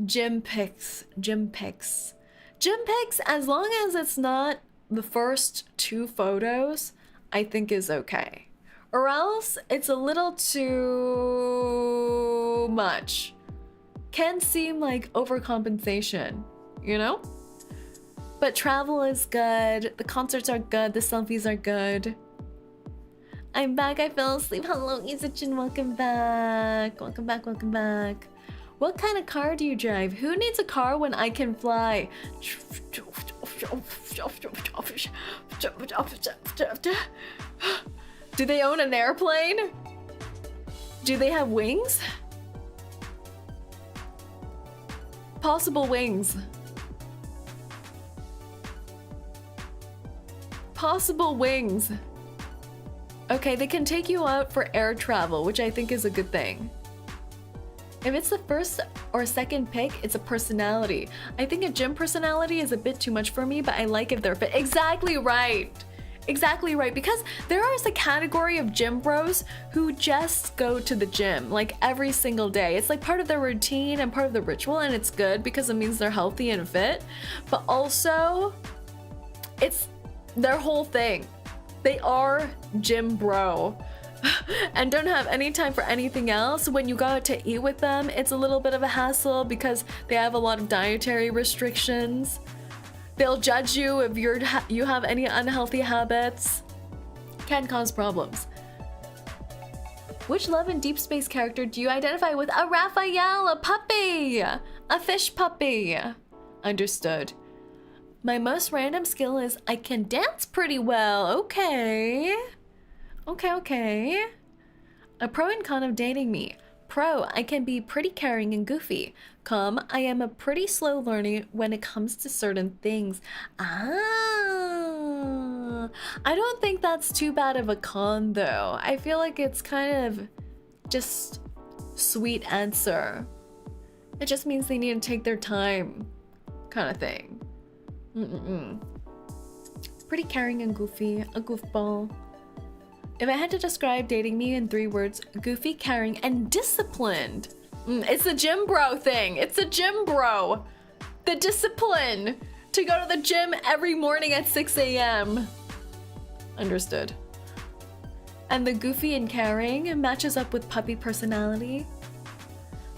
Speaker 1: Gym pics, gym pics. Gym pics, as long as it's not the first 2 photos, I think is okay. Or else it's a little too much. Can seem like overcompensation, you know? But travel is good, the concerts are good, the selfies are good. I'm back, I fell asleep. Hello, 𝐂𝐴𝐚𝐭, welcome back. Welcome back, welcome back. What kind of car do you drive? Who needs a car when I can fly? Do they own an airplane? Do they have wings? Possible wings. Possible wings. Okay, they can take you out for air travel, which I think is a good thing. If it's the first or second pick, it's a personality. I think a gym personality is a bit too much for me, but I like if they're fit. Exactly right. Exactly right. Because there is a category of gym bros who just go to the gym like every single day. It's like part of their routine and part of the ritual, and it's good because it means they're healthy and fit. But also, it's their whole thing. They are gym bro. And don't have any time for anything else. When you go out to eat with them, it's a little bit of a hassle because they have a lot of dietary restrictions. They'll judge you if you have any unhealthy habits. Can cause problems. Which Love and Deep Space character do you identify with? A Raphael, a puppy, a fish puppy. Understood. My most random skill is I can dance pretty well. Okay. Okay. A pro and con of dating me. Pro, I can be pretty caring and goofy. Con, I am a pretty slow learner when it comes to certain things. Ah, I don't think that's too bad of a con though. I feel like it's kind of just sweet answer. It just means they need to take their time kind of thing. Pretty caring and goofy, a goofball. If I had to describe dating me in 3 words, goofy, caring, and disciplined. It's the gym bro thing. It's the gym bro. The discipline to go to the gym every morning at 6 a.m. Understood. And the goofy and caring matches up with puppy personality.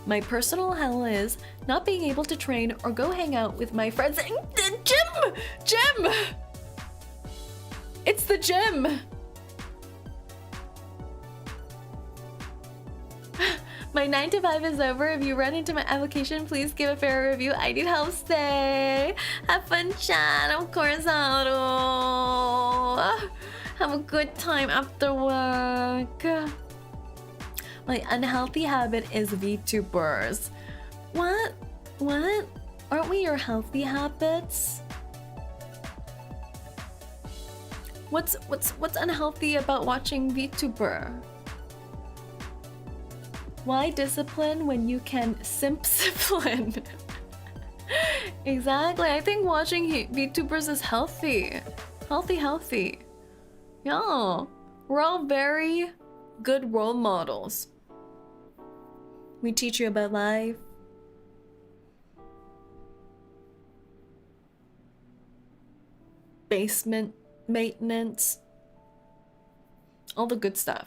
Speaker 1: My personal hell is not being able to train or go hang out with my friends. The gym! Gym! It's the gym! My 9 to 5 is over. If you run into my application, please give a fair review. I need help. Stay. Have fun, chat. Of course, Haru. Have a good time after work. My unhealthy habit is VTubers. What? What? Aren't we your healthy habits? What's unhealthy about watching VTuber? Why discipline when you can simp-discipline? Exactly. I think watching VTubers is healthy. Healthy. Yeah. We're all very good role models. We teach you about life. Basement maintenance. All the good stuff.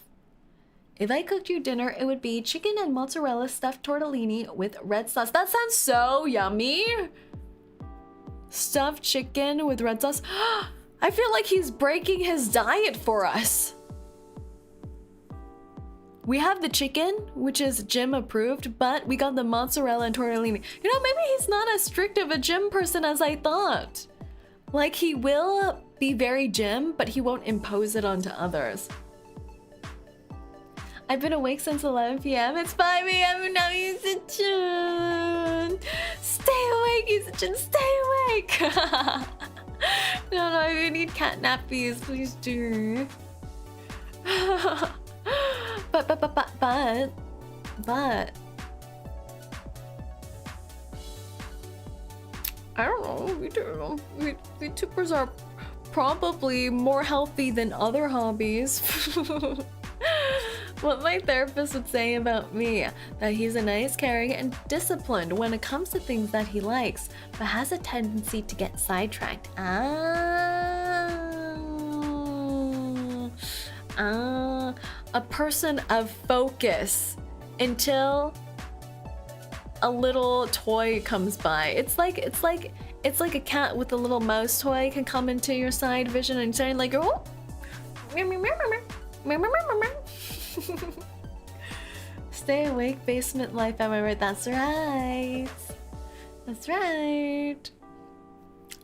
Speaker 1: If I cooked you dinner, it would be chicken and mozzarella stuffed tortellini with red sauce. That sounds so yummy. Stuffed chicken with red sauce. I feel like he's breaking his diet for us. We have the chicken, which is gym approved, but we got the mozzarella and tortellini. You know, maybe he's not as strict of a gym person as I thought. Like, he will be very gym, but he won't impose it onto others. I've been awake since 11 p.m. It's 5 a.m. now, 𝐂𝐴𝐚. Stay awake, 𝐂𝐴𝐚. Stay awake. No, if you need cat nappies, please do. But. I don't know. VTubers are probably more healthy than other hobbies. What my therapist would say about me, that he's a nice, caring, and disciplined when it comes to things that he likes, but has a tendency to get sidetracked. A person of focus until a little toy comes by. It's like a cat with a little mouse toy can come into your side vision and say like, oh, stay awake, basement life. Am I right? That's right. That's right.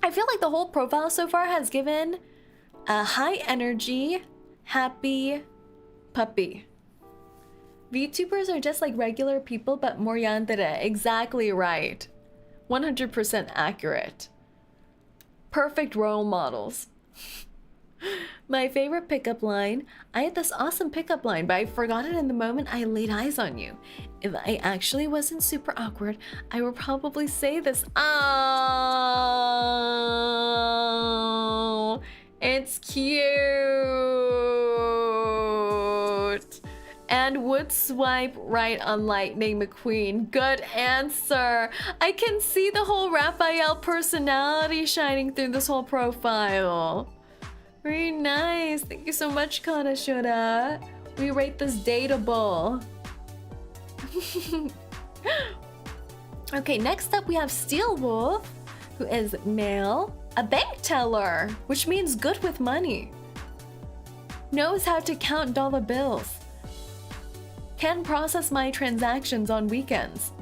Speaker 1: I feel like the whole profile so far has given a high energy, happy puppy. VTubers are just like regular people, but more yandere. Exactly right. 100% accurate. Perfect role models. My favorite pickup line. I had this awesome pickup line, but I forgot it in the moment I laid eyes on you. If I actually wasn't super awkward, I would probably say this. Oh, it's cute. And would swipe right on Lightning McQueen. Good answer. I can see the whole Raphael personality shining through this whole profile. Very nice. Thank you so much, 𝐂𝐴𝐚𝐭. We rate this dateable. Okay, next up we have Steel Wolf, who is male, a bank teller, which means good with money. Knows how to count dollar bills. Can process my transactions on weekends.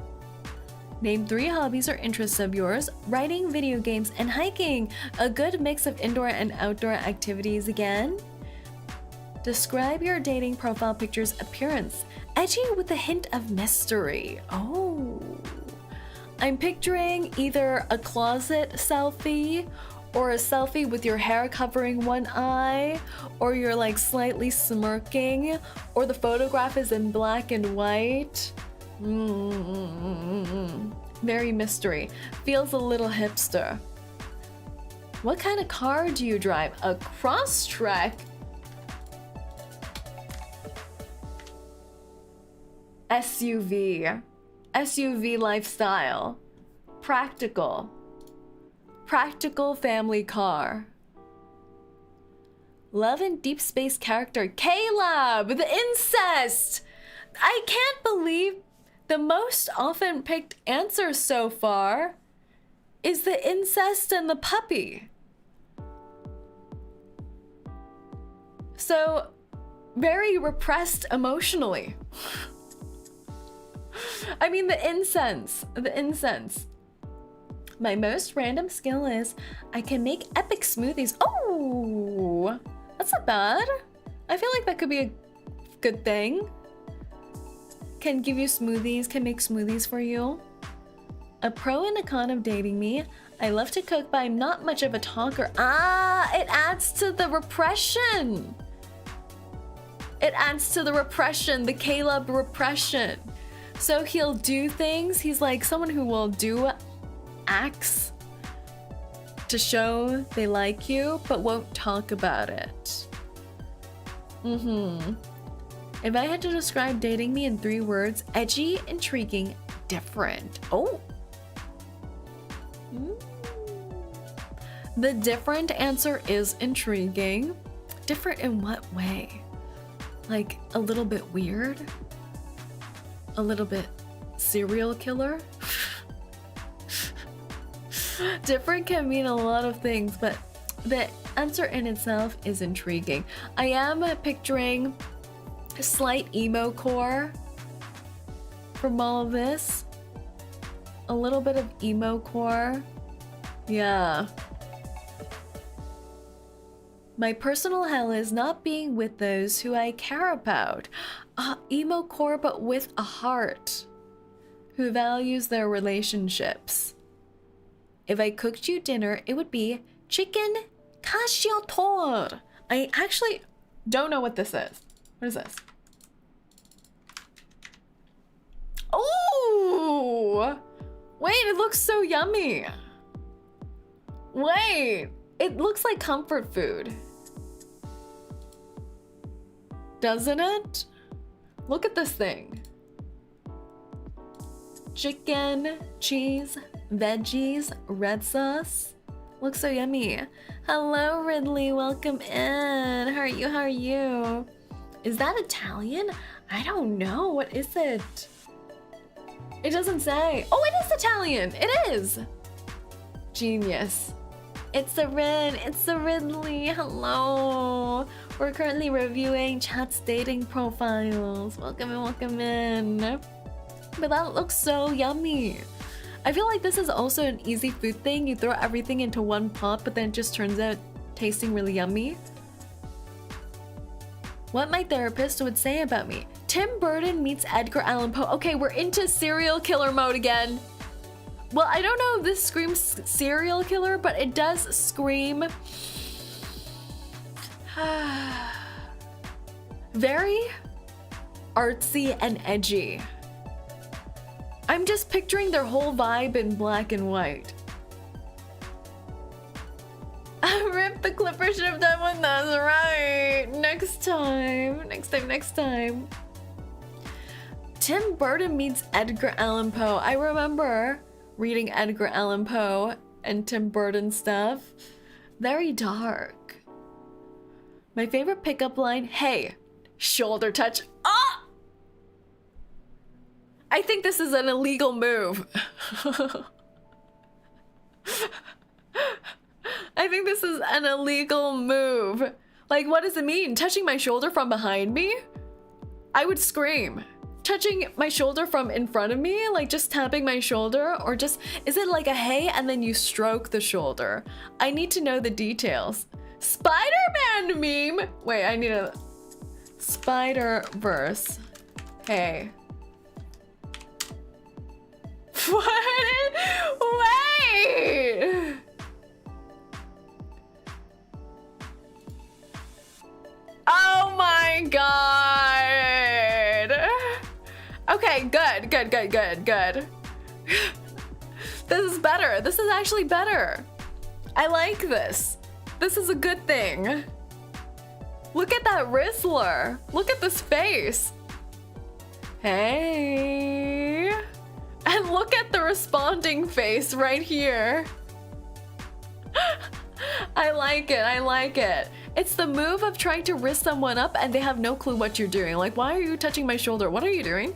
Speaker 1: Name 3 hobbies or interests of yours: writing, video games, and hiking. A good mix of indoor and outdoor activities again. Describe your dating profile picture's appearance. Edgy with a hint of mystery. Oh. I'm picturing either a closet selfie or a selfie with your hair covering one eye, or you're like slightly smirking, or the photograph is in black and white. Very mystery. Feels a little hipster. What kind of car do you drive? A Crosstrek? SUV. SUV lifestyle. Practical. Practical family car. Love and deep space character 𝐂𝐴𝐚, the incest. I can't believe the most often picked answer so far is the incest and the puppy. So very repressed emotionally. I mean the incense. My most random skill is I can make epic smoothies. Oh, that's not bad. I feel like that could be a good thing. Can give you smoothies, can make smoothies for you. A pro and a con of dating me. I love to cook, but I'm not much of a talker. Ah, it adds to the repression. It adds to the repression, the 𝐂𝐴𝐚 repression. So he'll do things. He's like someone who will do acts to show they like you, but won't talk about it. If I had to describe dating me in 3 words: edgy, intriguing, different. Oh. The different answer is intriguing. Different in what way? Like a little bit weird? A little bit serial killer? Different can mean a lot of things, but the answer in itself is intriguing. I am picturing a slight emo core from all of this. A little bit of emo core. Yeah. My personal hell is not being with those who I care about. Emo core, but with a heart. Who values their relationships. If I cooked you dinner, it would be chicken casciator. I actually don't know what this is. What is this? Oh! Wait, it looks so yummy. Wait, it looks like comfort food. Doesn't it? Look at this thing. Chicken, cheese, veggies, red sauce. Looks so yummy. Hello, Ridley. Welcome in. How are you? How are you? Is that Italian? I don't know. What is it? It doesn't say. Oh, it is Italian. It is. Genius. It's Saerin. It's the Ridley. Hello. We're currently reviewing chat's dating profiles. Welcome in, welcome in. But that looks so yummy. I feel like this is also an easy food thing. You throw everything into one pot, but then it just turns out tasting really yummy. What my therapist would say about me. Tim Burton meets Edgar Allan Poe. Okay, we're into serial killer mode again. Well, I don't know if this screams serial killer, but it does scream very artsy and edgy. I'm just picturing their whole vibe in black and white. Rip, the Clipper should have done one. That's right. Next time. Next time. Tim Burton meets Edgar Allan Poe. I remember reading Edgar Allan Poe and Tim Burton stuff. Very dark. My favorite pickup line, hey, shoulder touch. Ah! I think this is an illegal move. I think this is an illegal move. Like, what does it mean? Touching my shoulder from behind me? I would scream. Touching my shoulder from in front of me? Like just tapping my shoulder? Or just, is it like a hey and then you stroke the shoulder? I need to know the details. Spider-Man meme! Wait, I need a Spider-Verse. Hey. What? Wait! Oh my god! Okay, good. This is better. This is actually better. I like this. This is a good thing. Look at that Rizzler. Look at this face. Hey. And look at the responding face right here. I like it. It's the move of trying to wrist someone up and they have no clue what you're doing. Like, why are you touching my shoulder? What are you doing?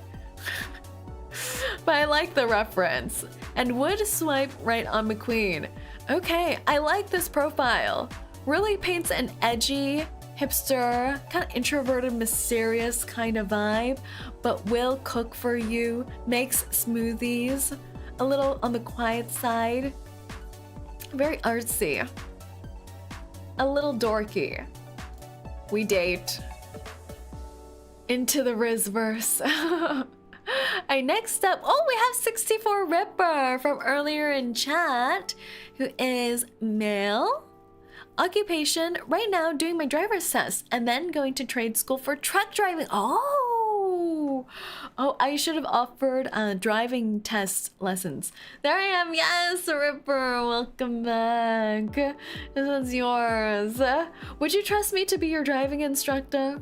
Speaker 1: But I like the reference. And would swipe right on McQueen. Okay, I like this profile. Really paints an edgy, hipster, kind of introverted, mysterious kind of vibe, but will cook for you, makes smoothies, a little on the quiet side. Very artsy. A little dorky. We date. Into the Rizzverse. Next up, oh, we have 64 Ripper from earlier in chat, who is male. Occupation, right now doing my driver's test and then going to trade school for truck driving. Oh, I should have offered driving test lessons. There I am. Yes, Ripper, welcome back. This is yours. Would you trust me to be your driving instructor?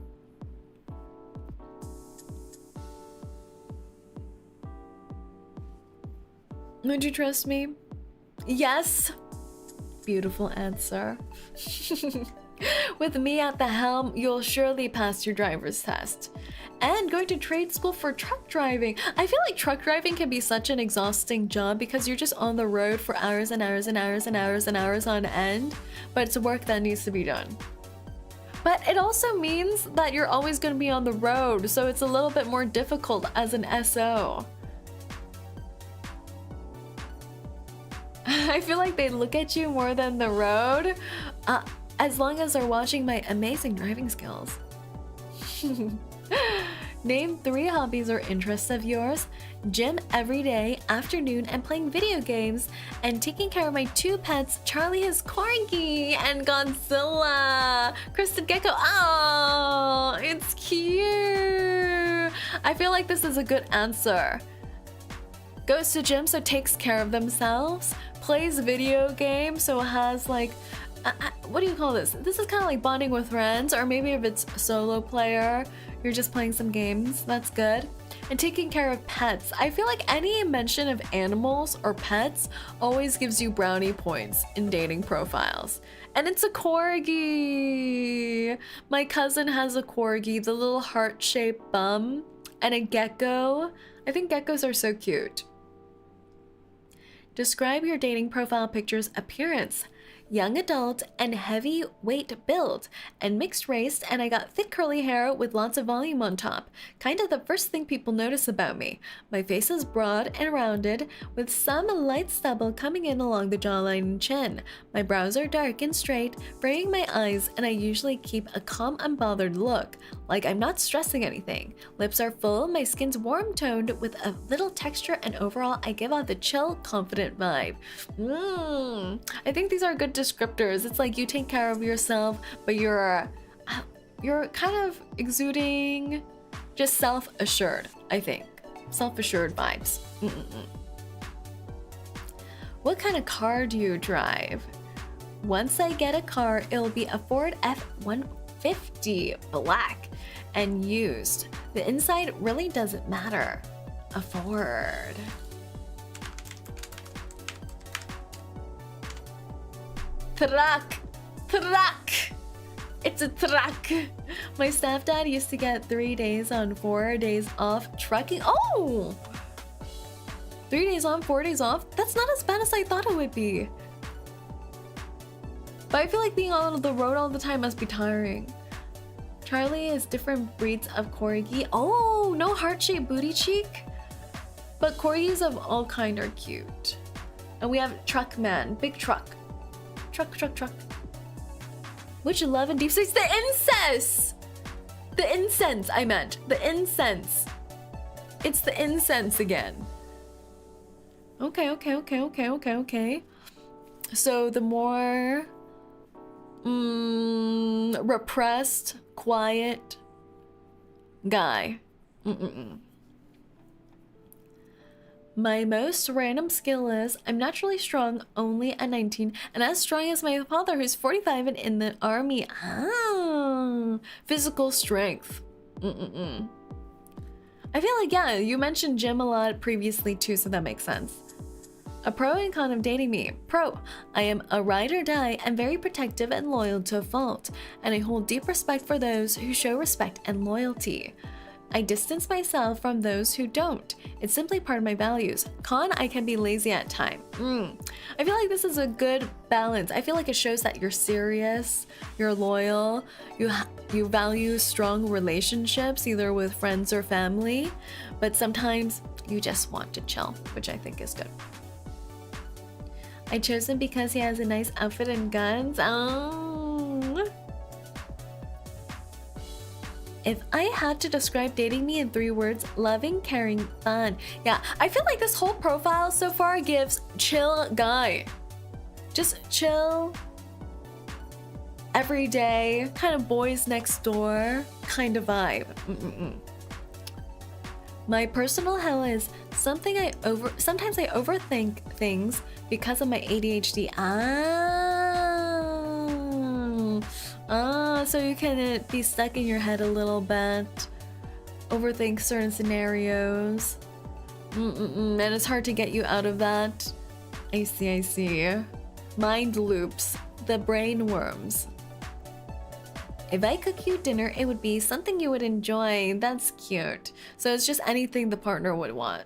Speaker 1: Would you trust me? Yes. Beautiful answer. With me at the helm, you'll surely pass your driver's test. And going to trade school for truck driving. I feel like truck driving can be such an exhausting job because you're just on the road for hours and hours and hours and hours and hours on end, but it's work that needs to be done. But it also means that you're always going to be on the road, so it's a little bit more difficult as an SO. I feel like they look at you more than the road, as long as they're watching my amazing driving skills. Name 3 hobbies or interests of yours. Gym every day, afternoon, and playing video games, and taking care of my 2 pets, Charlie his corgi, and Godzilla. Kristen Gecko, oh, it's cute. I feel like this is a good answer. Goes to gym, so takes care of themselves. Plays video games, so has like, what do you call this? This is kind of like bonding with friends, or maybe if it's a solo player, you're just playing some games. That's good. And taking care of pets. I feel like any mention of animals or pets always gives you brownie points in dating profiles. And it's a corgi. My cousin has a corgi, the little heart-shaped bum, and a gecko. I think geckos are so cute. Describe your dating profile picture's appearance. Young adult and heavyweight build and mixed race, and I got thick curly hair with lots of volume on top. Kind of the first thing people notice about me. My face is broad and rounded with some light stubble coming in along the jawline and chin. My brows are dark and straight, framing my eyes, and I usually keep a calm, unbothered look, like I'm not stressing anything. Lips are full, my skin's warm toned with a little texture, and overall I give off the chill, confident vibe. I think these are good descriptors. It's like you take care of yourself, but you're kind of exuding just self-assured, I think. Self-assured vibes. What kind of car do you drive? Once I get a car, it'll be a Ford F-150 black and used. The inside really doesn't matter. A Ford. Truck! It's a truck! My stepdad used to get 3 days on, 4 days off trucking. Oh! 3 days on, 4 days off? That's not as bad as I thought it would be. But I feel like being on the road all the time must be tiring. Charlie is different breeds of corgi. Oh, no heart-shaped booty cheek? But corgis of all kind are cute. And we have truck man, big truck. Truck. Which love and deep space? The incense! The incense, I meant. The incense. It's the incense again. Okay. So the more repressed, quiet guy. My most random skill is I'm naturally strong, only at 19, and as strong as my father, who's 45 and in the army. Physical strength. I feel like, yeah, you mentioned gym a lot previously too, so that makes sense. A pro and con of dating me. Pro, I am a ride or die and very protective and loyal to a fault, and I hold deep respect for those who show respect and loyalty. I distance myself from those who don't. It's simply part of my values. Con, I can be lazy at times. I feel like this is a good balance. I feel like it shows that you're serious, you're loyal, you value strong relationships, either with friends or family, but sometimes you just want to chill, which I think is good. I chose him because he has a nice outfit and guns. If I had to describe dating me in 3 words, loving, caring, fun. Yeah, I feel like this whole profile so far gives chill guy. Just chill, everyday, kind of boys next door kind of vibe. My personal hell is sometimes I overthink things because of my ADHD. So you can be stuck in your head a little bit, overthink certain scenarios, and it's hard to get you out of that. I see. Mind loops, the brain worms. If I cook you dinner, it would be something you would enjoy. That's cute. So it's just anything the partner would want.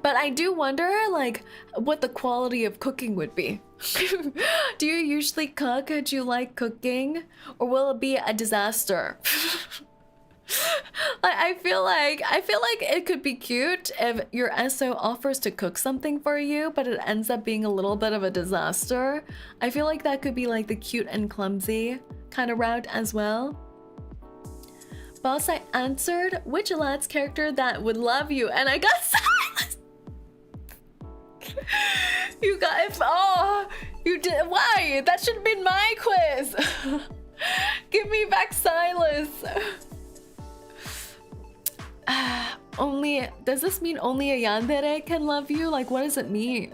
Speaker 1: But I do wonder, like, what the quality of cooking would be. Do you usually cook? Do you like cooking? Or will it be a disaster? I feel like it could be cute if your SO offers to cook something for you, but it ends up being a little bit of a disaster. I feel like that could be like the cute and clumsy kind of route as well. Boss, I answered which lad's character that would love you, and I got Silas. You got you did. Why? That should have been my quiz. Give me back Silas. Does this mean only a yandere can love you? Like, what does it mean?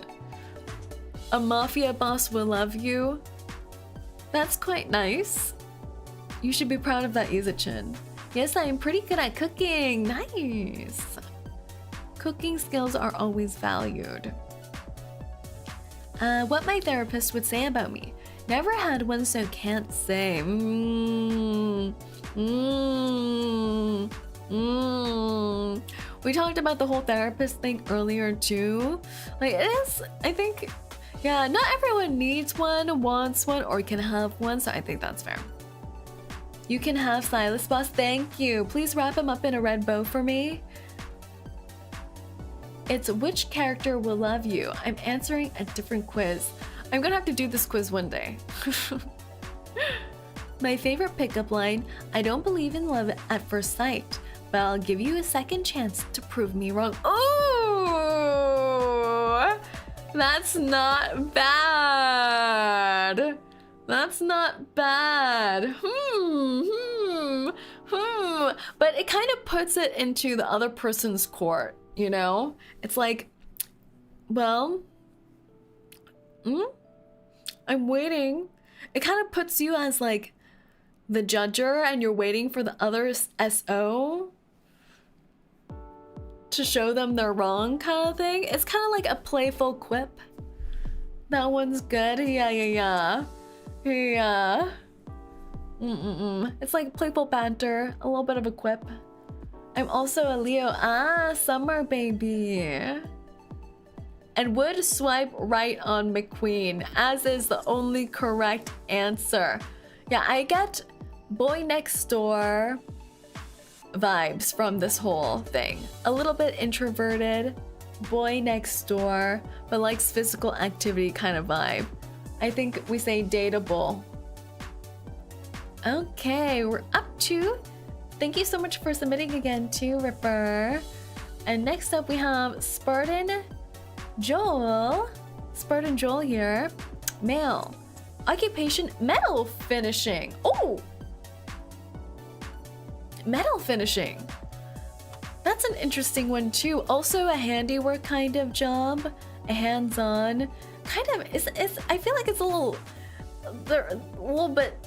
Speaker 1: A mafia boss will love you? That's quite nice. You should be proud of that, 𝐂𝐡𝐚𝐭. Yes, I am pretty good at cooking. Nice. Cooking skills are always valued. What my therapist would say about me. Never had one, so can't say. We talked about the whole therapist thing earlier too. Like, it is, I think, yeah, not everyone needs one, wants one, or can have one, so I think that's fair. You can have Silas Boss, thank you. Please wrap him up in a red bow for me. It's which character will love you? I'm answering a different quiz. I'm gonna have to do this quiz one day. My favorite pickup line, I don't believe in love at first sight, but I'll give you a second chance to prove me wrong. Oh, that's not bad. That's not bad. But it kind of puts it into the other person's court, you know? It's like, well, I'm waiting. It kind of puts you as like the judger and you're waiting for the other SO to show them they're wrong kind of thing. It's kind of like a playful quip. That one's good. Yeah. It's like playful banter, a little bit of a quip. I'm also a Leo. Ah, summer baby. And would swipe right on McQueen, as is the only correct answer. Yeah, I get boy next door vibes from this whole thing. A little bit introverted, boy next door, but likes physical activity kind of vibe. I think we say dateable. Okay, we're up to... Thank you so much for submitting again too, Ripper. And next up we have Spartan Joel here. Male. Occupation, metal finishing. Oh! Metal finishing. That's an interesting one too. Also a handiwork kind of job. A hands-on. Kind of, I feel like it's a little bit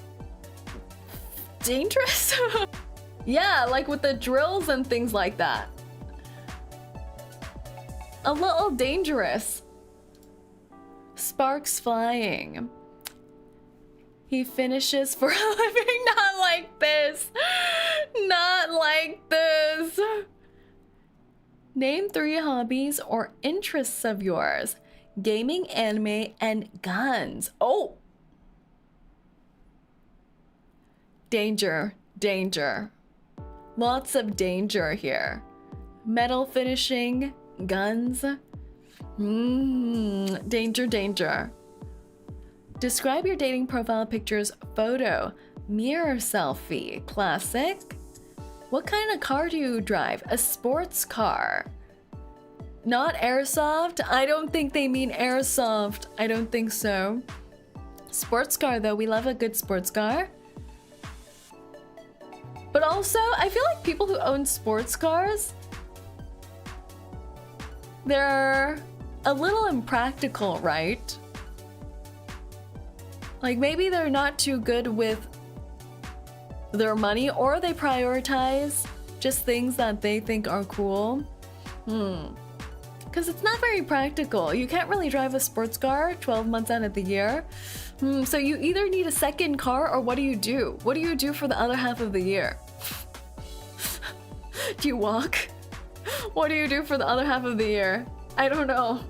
Speaker 1: dangerous. Yeah, like with the drills and things like that. A little dangerous. Sparks flying. He finishes for a living. Not like this. Not like this. Name 3 hobbies or interests of yours. Gaming, anime, and guns. Oh! Danger. Lots of danger here. Metal finishing, guns. Danger. Describe your dating profile pictures photo. Mirror selfie. Classic. What kind of car do you drive? A sports car. Not airsoft? I don't think they mean airsoft. I don't think so. Sports car though, we love a good sports car. But also, I feel like people who own sports cars, they're a little impractical, right? Like maybe they're not too good with their money, or they prioritize just things that they think are cool. Because it's not very practical. You can't really drive a sports car 12 months out of the year. So you either need a second car, or what do you do? What do you do for the other half of the year? Do you walk? What do you do for the other half of the year? I don't know.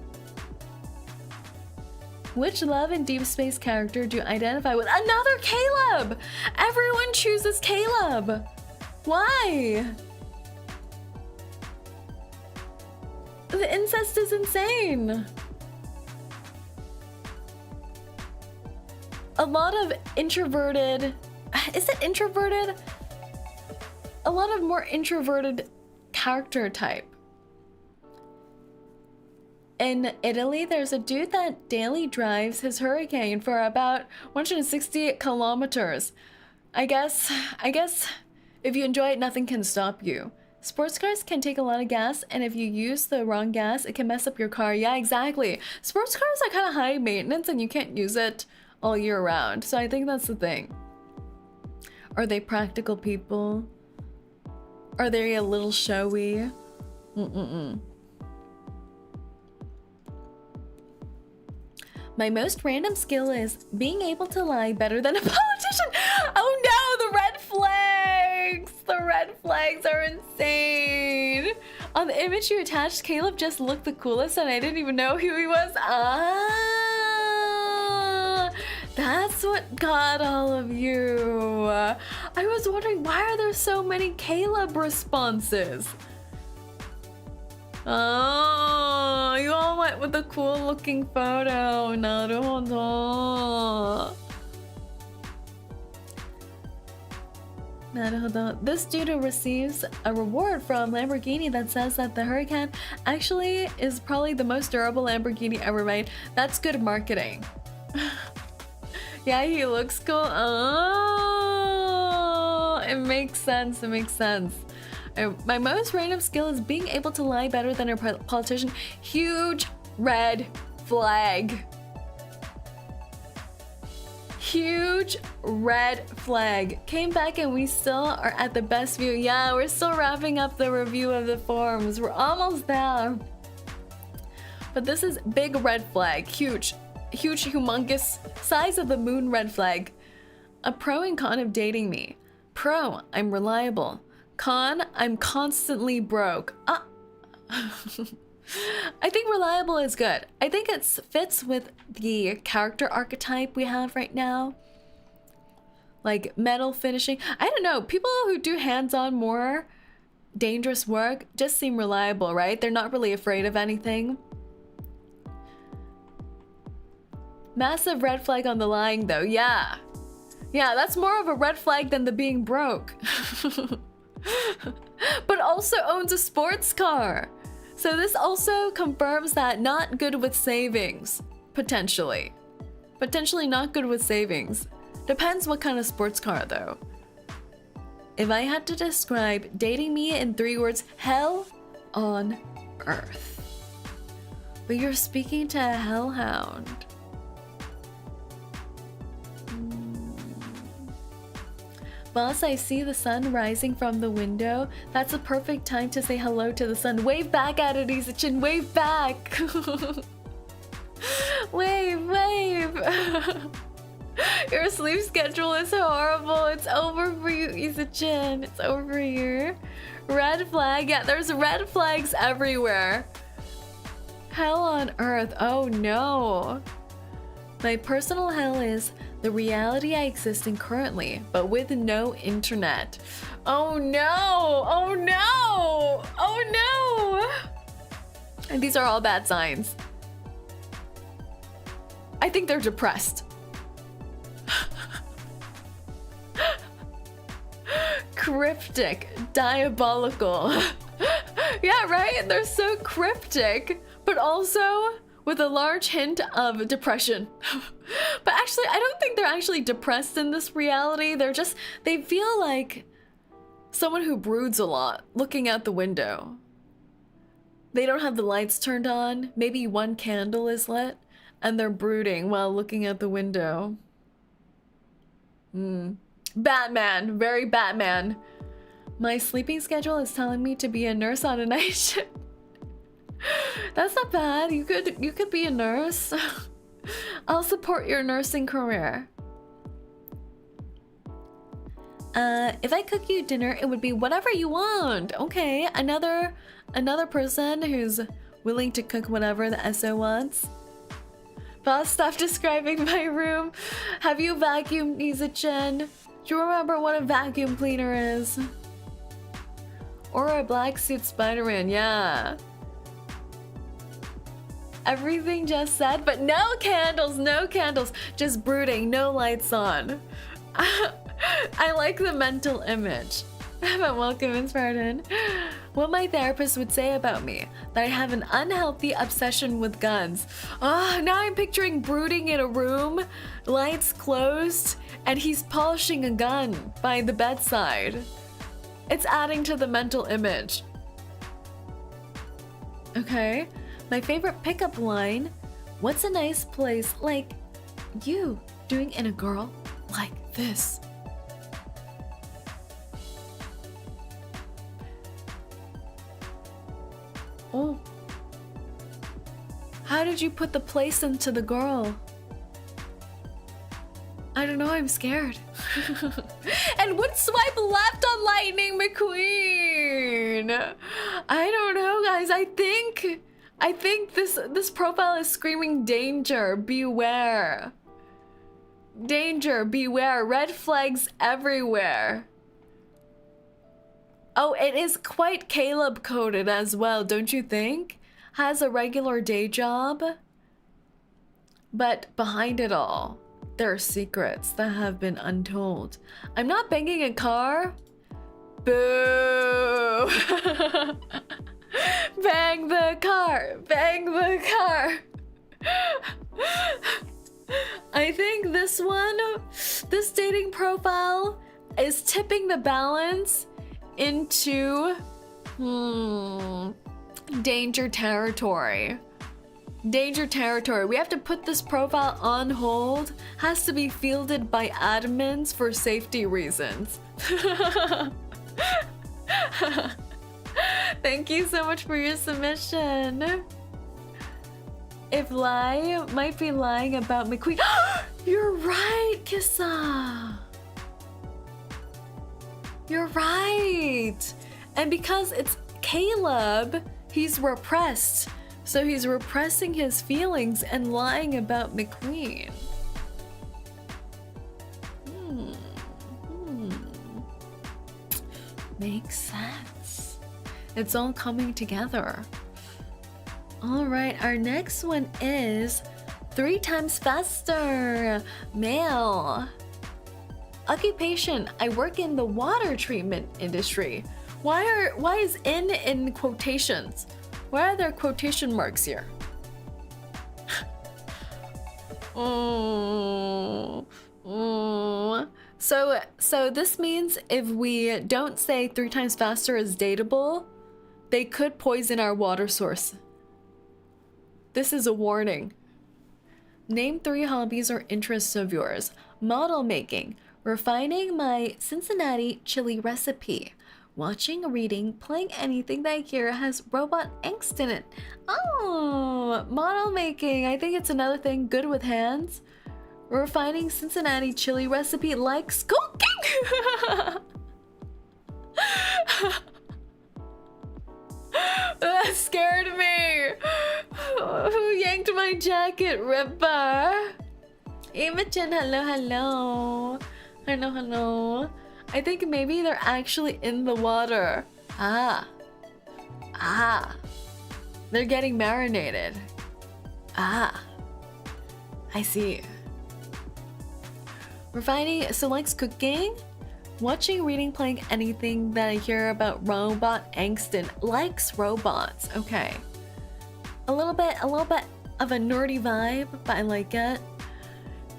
Speaker 1: Which Love and Deep Space character do you identify with? Another Caleb! Everyone chooses Caleb! Why? The incest is insane! A lot of introverted... Is it introverted? A lot of more introverted character type. In Italy, there's a dude that daily drives his Hurricane for about 160 kilometers. I guess if you enjoy it, nothing can stop you. Sports cars can take a lot of gas, and if you use the wrong gas, it can mess up your car. Yeah, exactly. Sports cars are kind of high maintenance, and you can't use it all year round. So I think that's the thing. Are they practical people? Are they a little showy? My most random skill is being able to lie better than a politician. Oh no, the red flags! The red flags are insane. On the image you attached, Caleb just looked the coolest and I didn't even know who he was. Ah, that's what got all of you. I was wondering, why are there so many Caleb responses? Oh, you all went with the cool looking photo. 나루호도. This student receives a reward from Lamborghini that says that the Huracan actually is probably the most durable Lamborghini ever made. That's good marketing. Yeah, he looks cool. Oh, it makes sense. It makes sense. My most random skill is being able to lie better than a politician. Huge red flag. Huge red flag. Came back and we still are at the best view. Yeah, we're still wrapping up the review of the forums. We're almost there. But this is big red flag. Huge, humongous, size of the moon red flag. A pro and con of dating me. Pro, I'm reliable. Con, I'm constantly broke. I think reliable is good. I think it fits with the character archetype we have right now. Like metal finishing. I don't know. People who do hands-on more dangerous work just seem reliable, right? They're not really afraid of anything. Massive red flag on the lying though. Yeah. Yeah, that's more of a red flag than the being broke. But also owns a sports car. So this also confirms that not good with savings, potentially. Potentially not good with savings. Depends what kind of sports car though. If I had to describe dating me in 3 words, hell on earth. But you're speaking to a hellhound. Boss, I see the sun rising from the window. That's a perfect time to say hello to the sun. Wave back at it, 𝐂𝐴𝐚𝐭. Wave back. Wave, wave. Your sleep schedule is horrible. It's over for you, 𝐂𝐴𝐚. It's over for you. Red flag. Yeah, there's red flags everywhere. Hell on earth. Oh no. My personal hell is the reality I exist in currently, but with no internet. Oh no! Oh no! Oh no! And these are all bad signs. I think they're depressed. Cryptic, diabolical. Yeah, right? They're so cryptic, but also with a large hint of depression. But actually, I don't think they're actually depressed in this reality. They feel like someone who broods a lot, looking out the window. They don't have the lights turned on. Maybe one candle is lit, and they're brooding while looking out the window. Batman, very Batman. My sleeping schedule is telling me to be a nurse on a night shift. That's not bad. You could be a nurse. I'll support your nursing career. If I cook you dinner, it would be whatever you want. Okay, another person who's willing to cook whatever the SO wants. Boss, stop describing my room. Have you vacuumed, 𝐂𝐴𝐚? Do you remember what a vacuum cleaner is? Or a black suit Spider-Man, yeah. Everything just said, but no candles, just brooding, no lights on. I like the mental image. But welcome, Saerin. What my therapist would say about me, that I have an unhealthy obsession with guns. Oh, now I'm picturing brooding in a room, lights closed, and he's polishing a gun by the bedside. It's adding to the mental image. Okay. My favorite pickup line. What's a nice place like you doing in a girl like this? Oh. How did you put the place into the girl? I don't know, I'm scared. And would swipe left on Lightning McQueen? I don't know, guys. I think this profile is screaming danger, beware. Danger, beware. Red flags everywhere. Oh, it is quite Caleb coded as well, don't you think? Has a regular day job, but behind it all, there are secrets that have been untold. I'm not banging a car. Boo! Bang the car! Bang the car! I think this dating profile is tipping the balance into danger territory. Danger territory. We have to put this profile on hold. Has to be fielded by admins for safety reasons. Thank you so much for your submission. If lie might be lying about McQueen. You're right, Kissa. You're right. And because it's Caleb, he's repressed. So he's repressing his feelings and lying about McQueen. Makes sense. It's all coming together. All right, our next one is 3 times faster. Male. Occupation. I work in the water treatment industry. Why is in quotations? Why are there quotation marks here? So this means if we don't say 3 times faster is dateable, they could poison our water source. This is a warning. Name 3 hobbies or interests of yours. Model making, refining my Cincinnati chili recipe, watching, reading, playing anything that I hear has robot angst in it. Oh, model making. I think it's another thing good with hands. Refining Cincinnati chili recipe likes cooking. That scared me. Who yanked my jacket, Ripper? Imogen, hello. Hello. I think maybe they're actually in the water. Ah. They're getting marinated. Ah. I see. Refining, so likes cooking, watching, reading, playing anything that I hear about robot angst and likes robots. Okay. A little bit of a nerdy vibe, but I like it.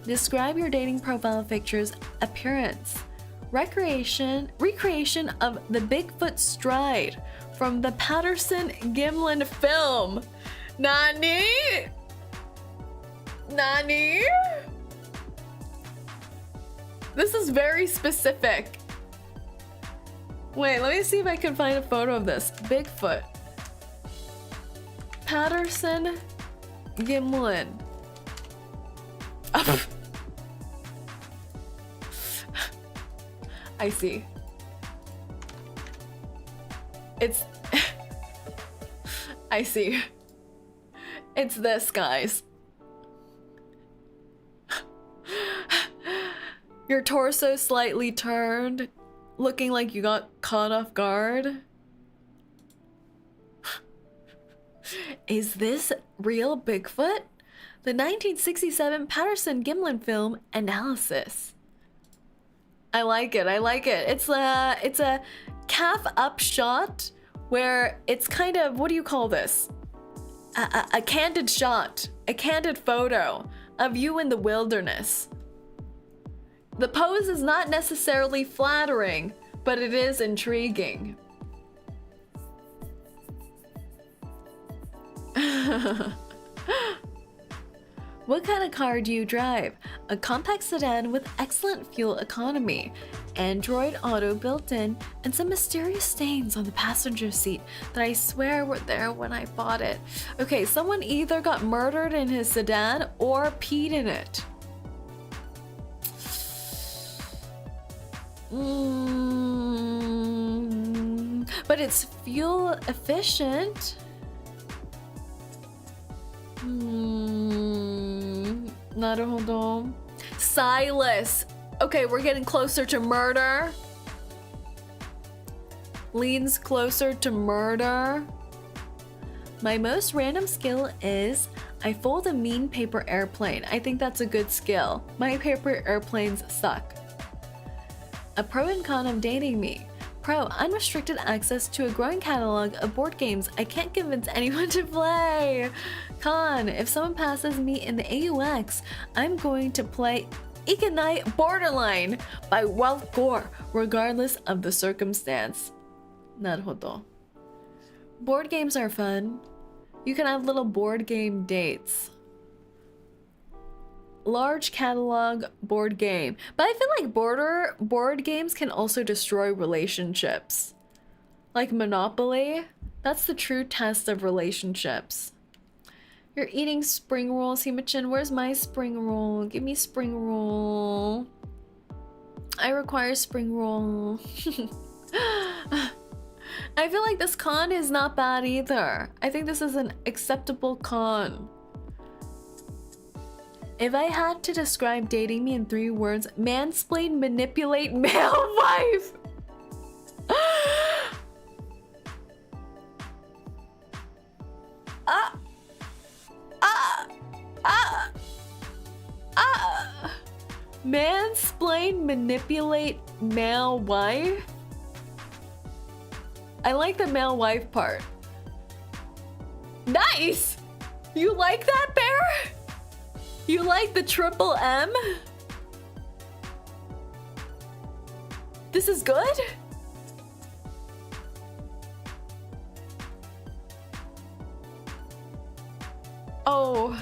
Speaker 1: Describe your dating profile picture's appearance. Recreation of the Bigfoot stride from the Patterson-Gimlin film. Nani? This is very specific. Wait, let me see if I can find a photo of this. Bigfoot. Patterson-Gimlin. I see. I see. It's this, guys. Your torso slightly turned, looking like you got caught off guard. Is this real Bigfoot? The 1967 Patterson-Gimlin film analysis. I like it. It's a calf up shot where it's kind of, what do you call this? A candid shot, a candid photo of you in the wilderness. The pose is not necessarily flattering, but it is intriguing. What kind of car do you drive? A compact sedan with excellent fuel economy, Android Auto built in, and some mysterious stains on the passenger seat that I swear were there when I bought it. Okay, someone either got murdered in his sedan or peed in it. But it's fuel efficient. Naruhodo. Silas. Okay, we're getting closer to murder. Leans closer to murder. My most random skill is I fold a mean paper airplane. I think that's a good skill. My paper airplanes suck. A pro and con of dating me. Pro, unrestricted access to a growing catalog of board games I can't convince anyone to play. Con, if someone passes me in the AUX, I'm going to play 𝐂𝐡𝐚𝐭 Borderline by Ralph Gore, regardless of the circumstance. Naruhodo. Board games are fun. You can have little board game dates. Large catalog board game. But I feel like board games can also destroy relationships. Like Monopoly. That's the true test of relationships. You're eating spring rolls, 𝐂𝐚𝐭. Where's my spring roll? Give me spring roll. I require spring roll. I feel like this con is not bad either. I think this is an acceptable con. If I had to describe dating me in 3 words, mansplain, manipulate, male wife. Mansplain, manipulate, male wife? I like the male wife part. Nice! You like that, Bear? You like the triple M? This is good? Oh.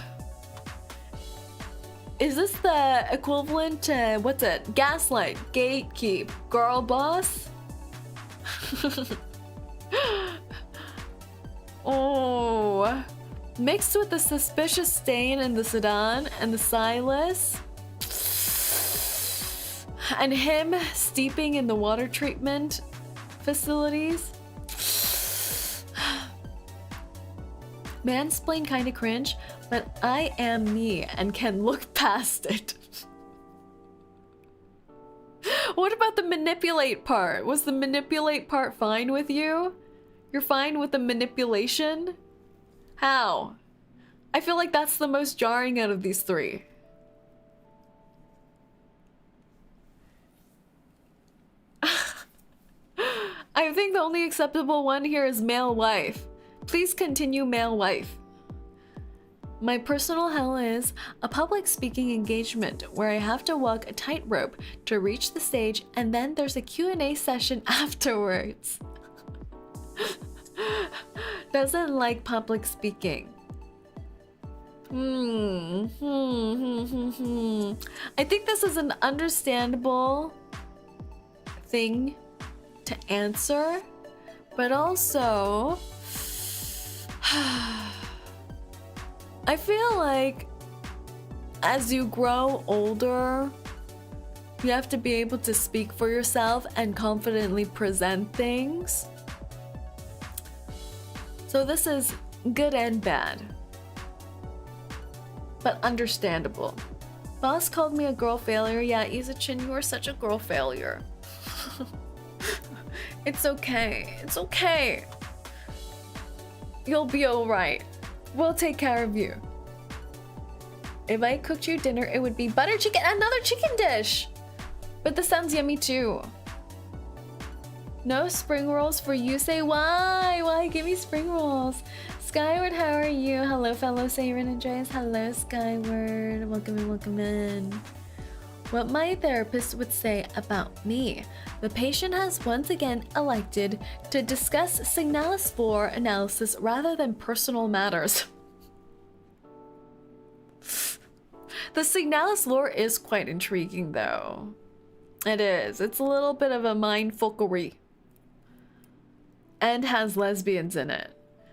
Speaker 1: Is this the equivalent to, what's it? Gaslight, gatekeep, girl boss? Oh. Mixed with the suspicious stain in the sedan and the Silas. And him steeping in the water treatment facilities. Mansplain kinda cringe, but I am me and can look past it. What about the manipulate part? Was the manipulate part fine with you? You're fine with the manipulation? How? I feel like that's the most jarring out of these 3. I think the only acceptable one here is male wife. Please continue male wife. My personal hell is a public speaking engagement where I have to walk a tightrope to reach the stage, and then there's a Q&A session afterwards. Doesn't like public speaking. I think this is an understandable thing to answer, but also I feel like as you grow older, you have to be able to speak for yourself and confidently present things. So this is good and bad, but understandable. Boss called me a girl failure. Yeah, 𝐂𝐡𝐚, you are such a girl failure. It's okay. It's okay. You'll be alright. We'll take care of you. If I cooked you dinner, it would be butter chicken, another chicken dish. But this sounds yummy too. No spring rolls for you. Say why? Why? Give me spring rolls. Skyward, how are you? Hello, fellow Saerin enjoyers. Hello, Skyward. Welcome in, welcome in. what my therapist would say about me. The patient has once again elected to discuss signalis floor analysis rather than personal matters. The signalis lore is quite intriguing though. It is. It's a little bit of a mindfuckery. And has lesbians in it.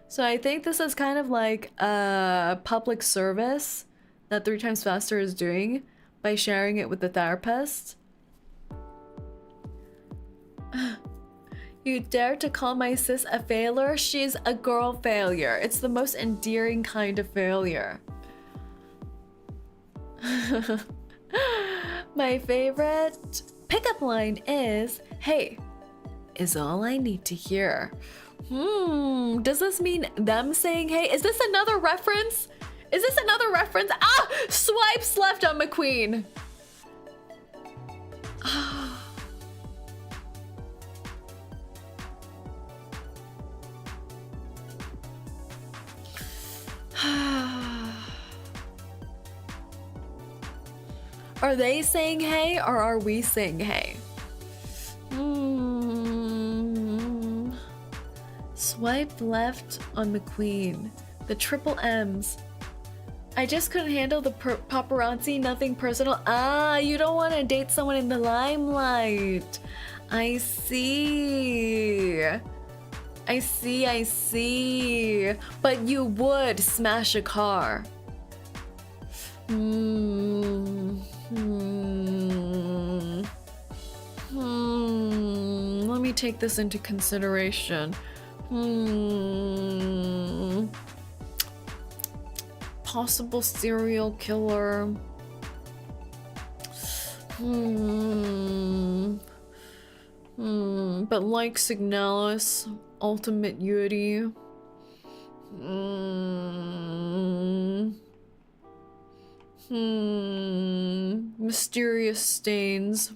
Speaker 1: So I think this is kind of like a public service that 3 Times Faster is doing by sharing it with the therapist. You dare to call my sis a failure? She's a girl failure. It's the most endearing kind of failure. My favorite pickup line is, "Hey, is all I need to hear." Does this mean them saying hey? Is this another reference? Is this another reference? Ah! Swipes left on McQueen. Are they saying hey or are we saying hey? Swipe left on McQueen. The triple M's. I just couldn't handle the paparazzi, nothing personal. Ah, you don't want to date someone in the limelight. I see. I see. But you would smash a car. Let me take this into consideration. Possible serial killer. But like Signalis, ultimate Yuri. Mysterious stains.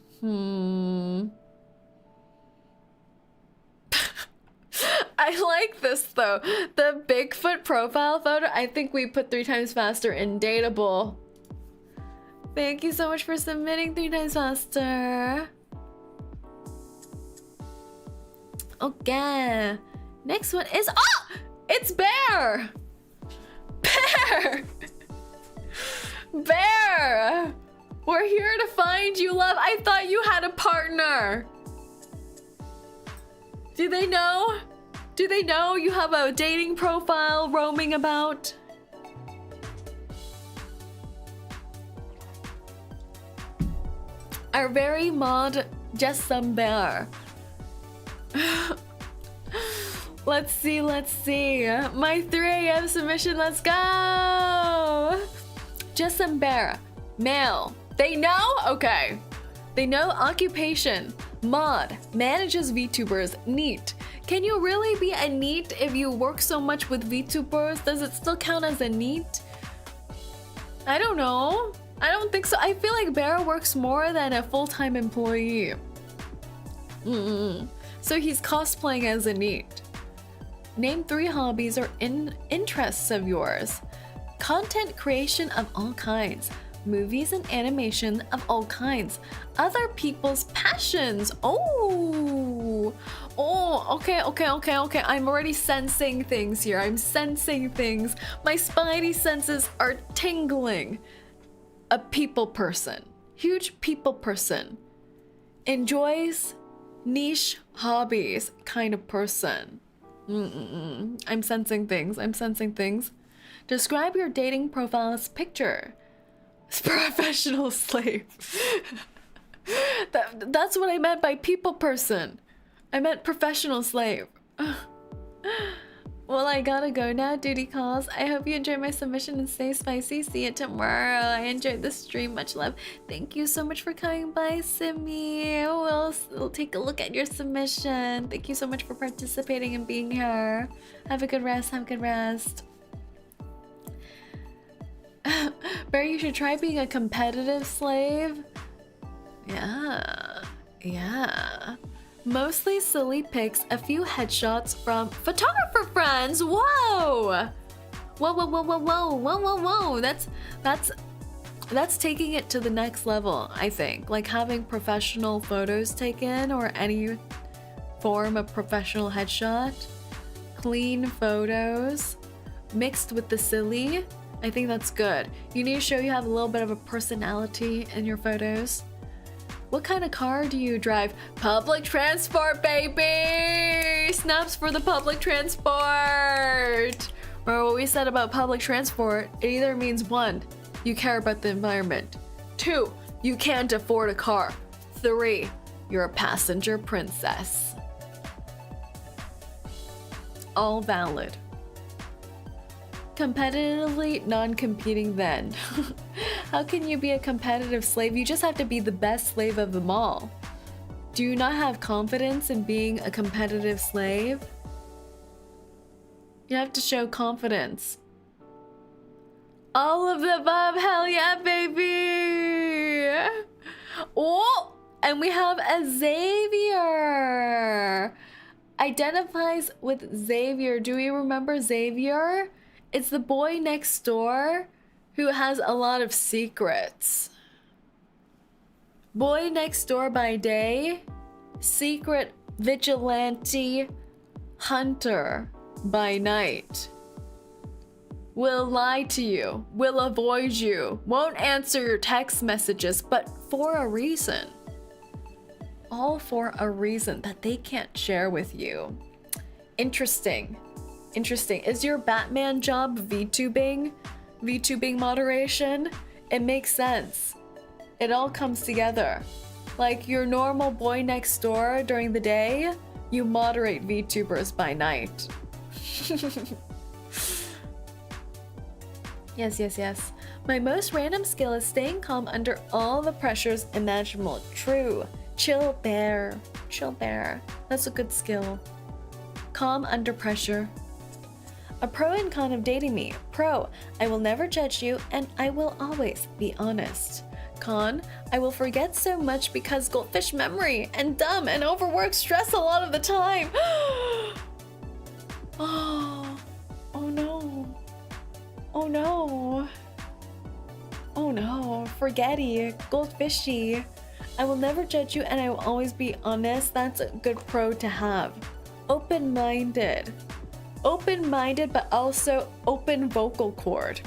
Speaker 1: I like this though. The Bigfoot profile photo. I think we put 3 Times Faster in dateable. Thank you so much for submitting 3 Times Faster. Okay. Next one is, oh! It's Bear! Bear! Bear! We're here to find you, love. I thought you had a partner. Do they know? Do they know you have a dating profile roaming about? Our very mod, just some bear. Let's see. My 3 AM submission, let's go! Just some bear, male. They know? Okay. They know occupation, mod, manages VTubers, neat. Can you really be a neat if you work so much with VTubers? Does it still count as a neat? I don't know. I don't think so. I feel like Bear works more than a full-time employee. So he's cosplaying as a neat. Name 3 hobbies or interests of yours. Content creation of all kinds. Movies and animation of all kinds. Other people's passions. Oh, okay. I'm already sensing things here. I'm sensing things. My spidey senses are tingling. A people person. Huge people person. Enjoys niche hobbies kind of person. I'm sensing things. Describe your dating profile's picture. Professional slave. That's what I meant by people person. I meant professional slave. Well, I gotta go now. Duty calls. I hope you enjoy my submission and stay spicy. See you tomorrow. I enjoyed the stream. Much love. Thank you so much for coming by, Simi. We'll take a look at your submission. Thank you so much for participating and being here. Have a good rest. Barry, you should try being a competitive slave. Yeah. Mostly silly pics, a few headshots from photographer friends. Whoa. That's That's taking it to the next level, I think. Like having professional photos taken or any form of professional headshot. Clean photos mixed with the silly. I think that's good. You need to show you have a little bit of a personality in your photos. What kind of car do you drive? Public transport, baby! Snaps for the public transport! Remember what we said about public transport? It either means 1, you care about the environment. 2, you can't afford a car. 3, you're a passenger princess. All valid. Competitively non-competing then. How can you be a competitive slave? You just have to be the best slave of them all. Do you not have confidence in being a competitive slave? You have to show confidence. All of the above, hell yeah, baby! Oh, and we have a Xavier. Identifies with Xavier. Do we remember Xavier? It's the boy next door who has a lot of secrets. Boy next door by day, secret vigilante hunter by night. Will lie to you, will avoid you, won't answer your text messages, but for a reason. All for a reason that they can't share with you. Interesting. Interesting. Is your Batman job VTubing? VTubing moderation? It makes sense. It all comes together. Like your normal boy next door during the day, you moderate VTubers by night. Yes. My most random skill is staying calm under all the pressures imaginable. True. Chill bear. Chill bear. That's a good skill. Calm under pressure. A pro and con of dating me. Pro, I will never judge you and I will always be honest. Con, I will forget so much because goldfish memory and dumb and overwork stress a lot of the time. Oh no. Oh no. Oh no. Forgetty. Goldfishy. I will never judge you and I will always be honest. That's a good pro to have. Open-minded. Open-minded, but also open vocal cord.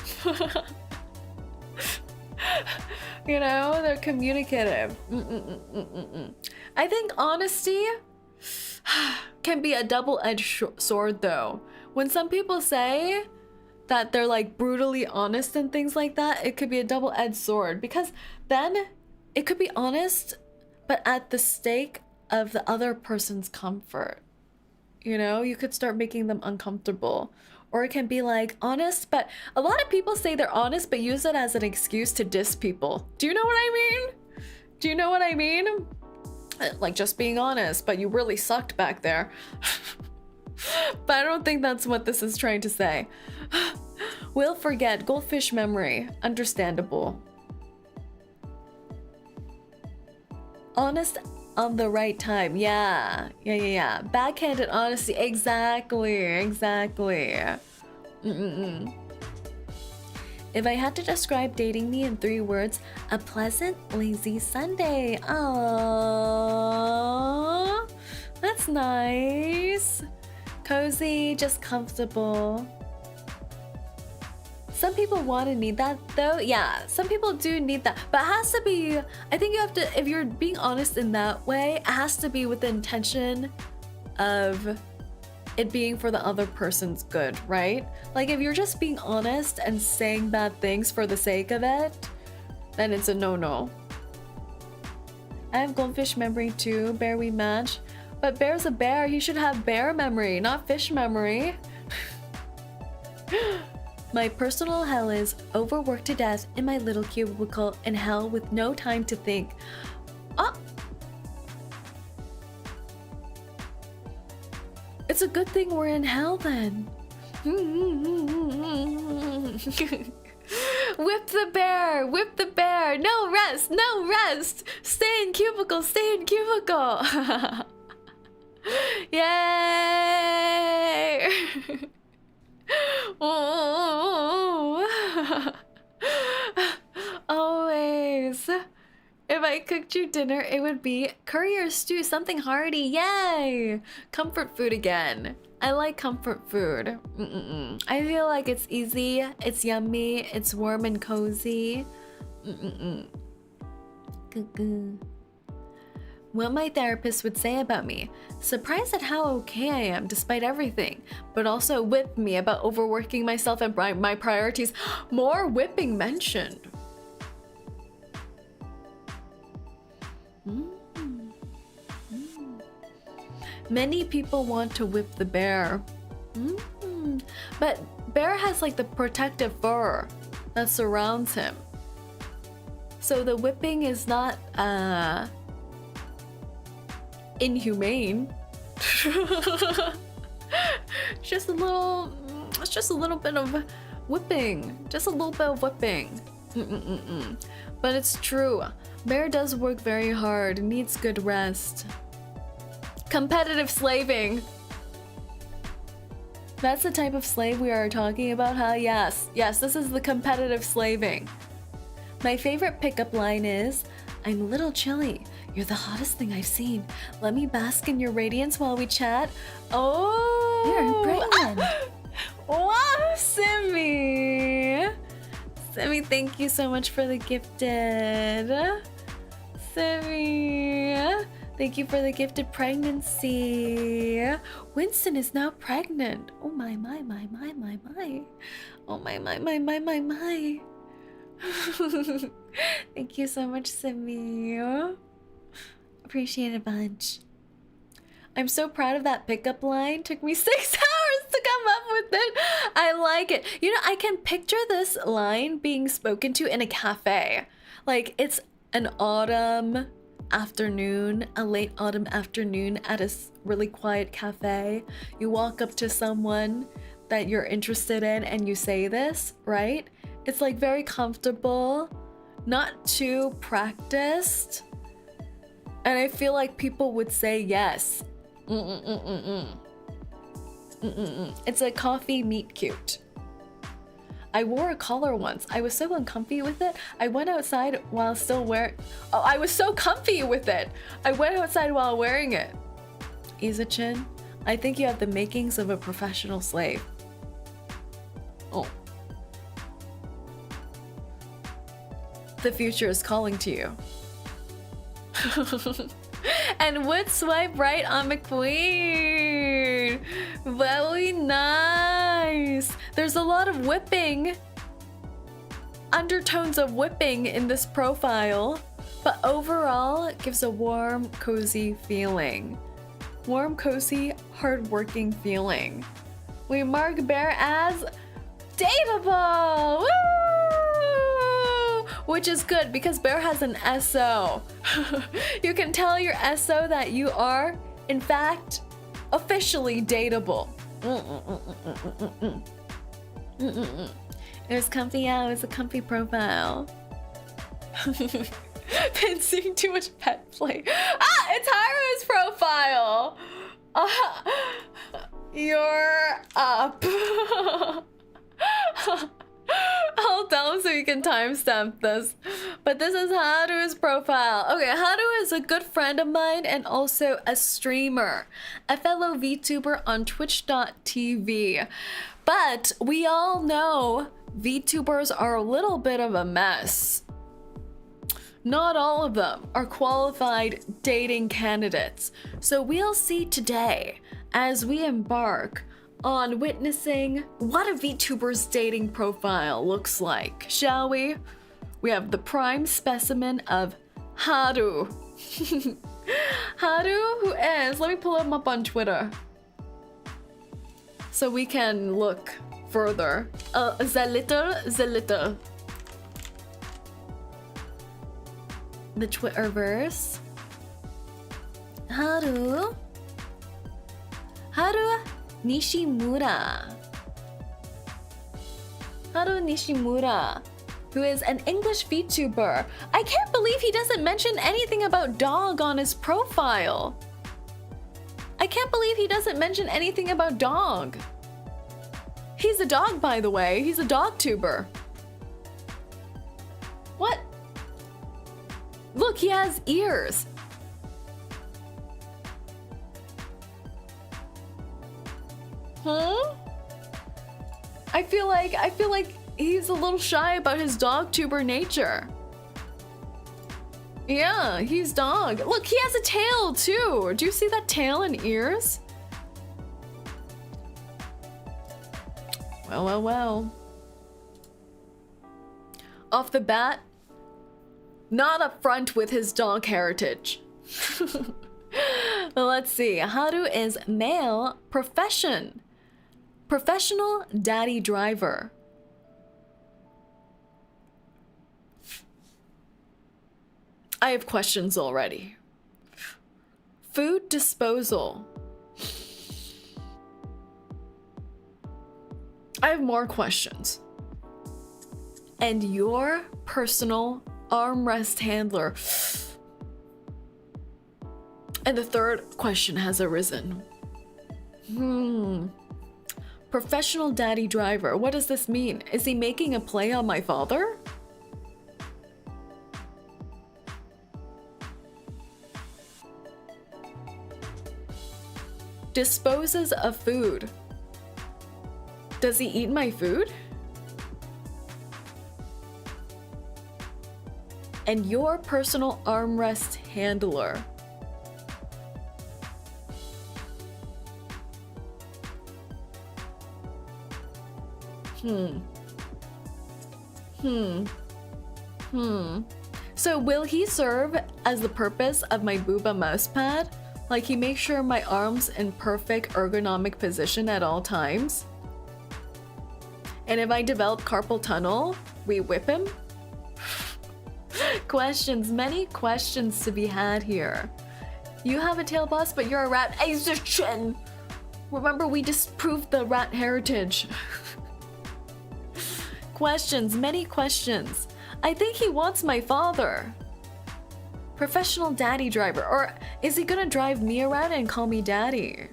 Speaker 1: You know, they're communicative. I think honesty can be a double-edged sword though. When some people say that they're like brutally honest and things like that, it could be a double-edged sword because then it could be honest, but at the stake of the other person's comfort. You know, you could start making them uncomfortable. Or it can be like honest, but a lot of people say they're honest, but use it as an excuse to diss people. Do you know what I mean? Do you know what I mean? Like just being honest, but you really sucked back there. But I don't think that's what this is trying to say. Will forget, goldfish memory, understandable. Honest on the right time. Yeah. Backhanded honesty. Exactly. If I had to describe dating me in 3 words, a pleasant, lazy Sunday. Aww. That's nice. Cozy, just comfortable. Some people want to need that though. Yeah, some people do need that, but it has to be, I think you have to, if you're being honest in that way, it has to be with the intention of it being for the other person's good, right? Like if you're just being honest and saying bad things for the sake of it, then it's a no-no. I have goldfish memory too, bear we match. But bear's a bear, he should have bear memory, not fish memory. My personal hell is overworked to death in my little cubicle in hell with no time to think. Oh! It's a good thing we're in hell then. Whip the bear! Whip the bear! No rest! No rest! Stay in cubicle! Stay in cubicle! Yay! Oh If I cooked you dinner, it would be curry or stew, something hearty. Yay! Comfort food again. I like comfort food. I feel like it's easy, it's yummy, it's warm and cozy. What my therapist would say about me. Surprised at how okay I am despite everything, but also whipped me about overworking myself and my priorities. More whipping mentioned. Many people want to whip the bear. But bear has like the protective fur that surrounds him. So the whipping is not inhumane. It's just a little bit of whipping. Just a little bit of whipping. But it's true. Bear does work very hard, needs good rest. Competitive slaving. That's the type of slave we are talking about, huh? Yes, this is the competitive slaving. My favorite pickup line is, I'm a little chilly. You're the hottest thing I've seen. Let me bask in your radiance while we chat. Oh!
Speaker 2: You're pregnant.
Speaker 1: Wow, Simi! Simi, thank you so much for the gifted. Simi! Thank you for the gifted pregnancy. Winston is now pregnant. Oh my. Oh my. Thank you so much, Simi. Appreciate it a bunch. I'm so proud of that pickup line. Took me 6 hours to come up with it. I like it. You know, I can picture this line being spoken to in a cafe. Like, it's an autumn afternoon, a late autumn afternoon at a really quiet cafe. You walk up to someone that you're interested in and you say this, right? It's like very comfortable, not too practiced. And I feel like people would say yes. It's a coffee meet cute. I wore a collar once. I was so uncomfy with it. I went outside while still wearing... Oh, I was so comfy with it. I went outside while wearing it. 𝐂𝐡𝐚𝐭, I think you have the makings of a professional slave. Oh. The future is calling to you. And would swipe right on McQueen. Very nice. There's a lot of whipping. Undertones of whipping in this profile. But overall, it gives a warm, cozy feeling. Warm, cozy, hardworking feeling. We mark Bear as dateable. Woo! Which is good because Bear has an SO. You can tell your SO that you are, in fact, officially dateable. It was comfy, yeah, it was a comfy profile. Been seeing too much pet play. Ah, it's Haru's profile. You're up. I'll tell him so you can timestamp this. But this is Haru's profile. Okay, Haru is a good friend of mine and also a streamer. A fellow VTuber on twitch.tv. But we all know VTubers are a little bit of a mess. Not all of them are qualified dating candidates. So we'll see today as we embark on witnessing what a VTuber's dating profile looks like, shall we? We have the prime specimen of Haru. Haru, who is, let me pull him up on Twitter so we can look further. The Twitterverse. Haru Nishimura. Haru Nishimura, who is an English VTuber. I can't believe he doesn't mention anything about dog on his profile. I can't believe he doesn't mention anything about dog. He's a dog, by the way. He's a dog tuber. What? Look, he has ears. Huh? I feel like he's a little shy about his dog tuber nature. Yeah, he's dog. Look, he has a tail too. Do you see that tail and ears? Well, well, well. Off the bat, not upfront with his dog heritage. Let's see. 𝐂𝐴𝐷 is male profession. Professional daddy driver. I have questions already. Food disposal. I have more questions. And your personal armrest handler. And the third question has arisen. Professional daddy driver. What does this mean? Is he making a play on my father? Disposes of food. Does he eat my food? And your personal armrest handler. So will he serve as the purpose of my booba mousepad? Like he makes sure my arm's in perfect ergonomic position at all times? And if I develop carpal tunnel, we whip him? Questions, many questions to be had here. You have a tail boss, but you're a rat. Remember, we disproved the rat heritage. Questions, many questions. I think he wants my father. Professional daddy driver. Or is he gonna drive me around and call me daddy?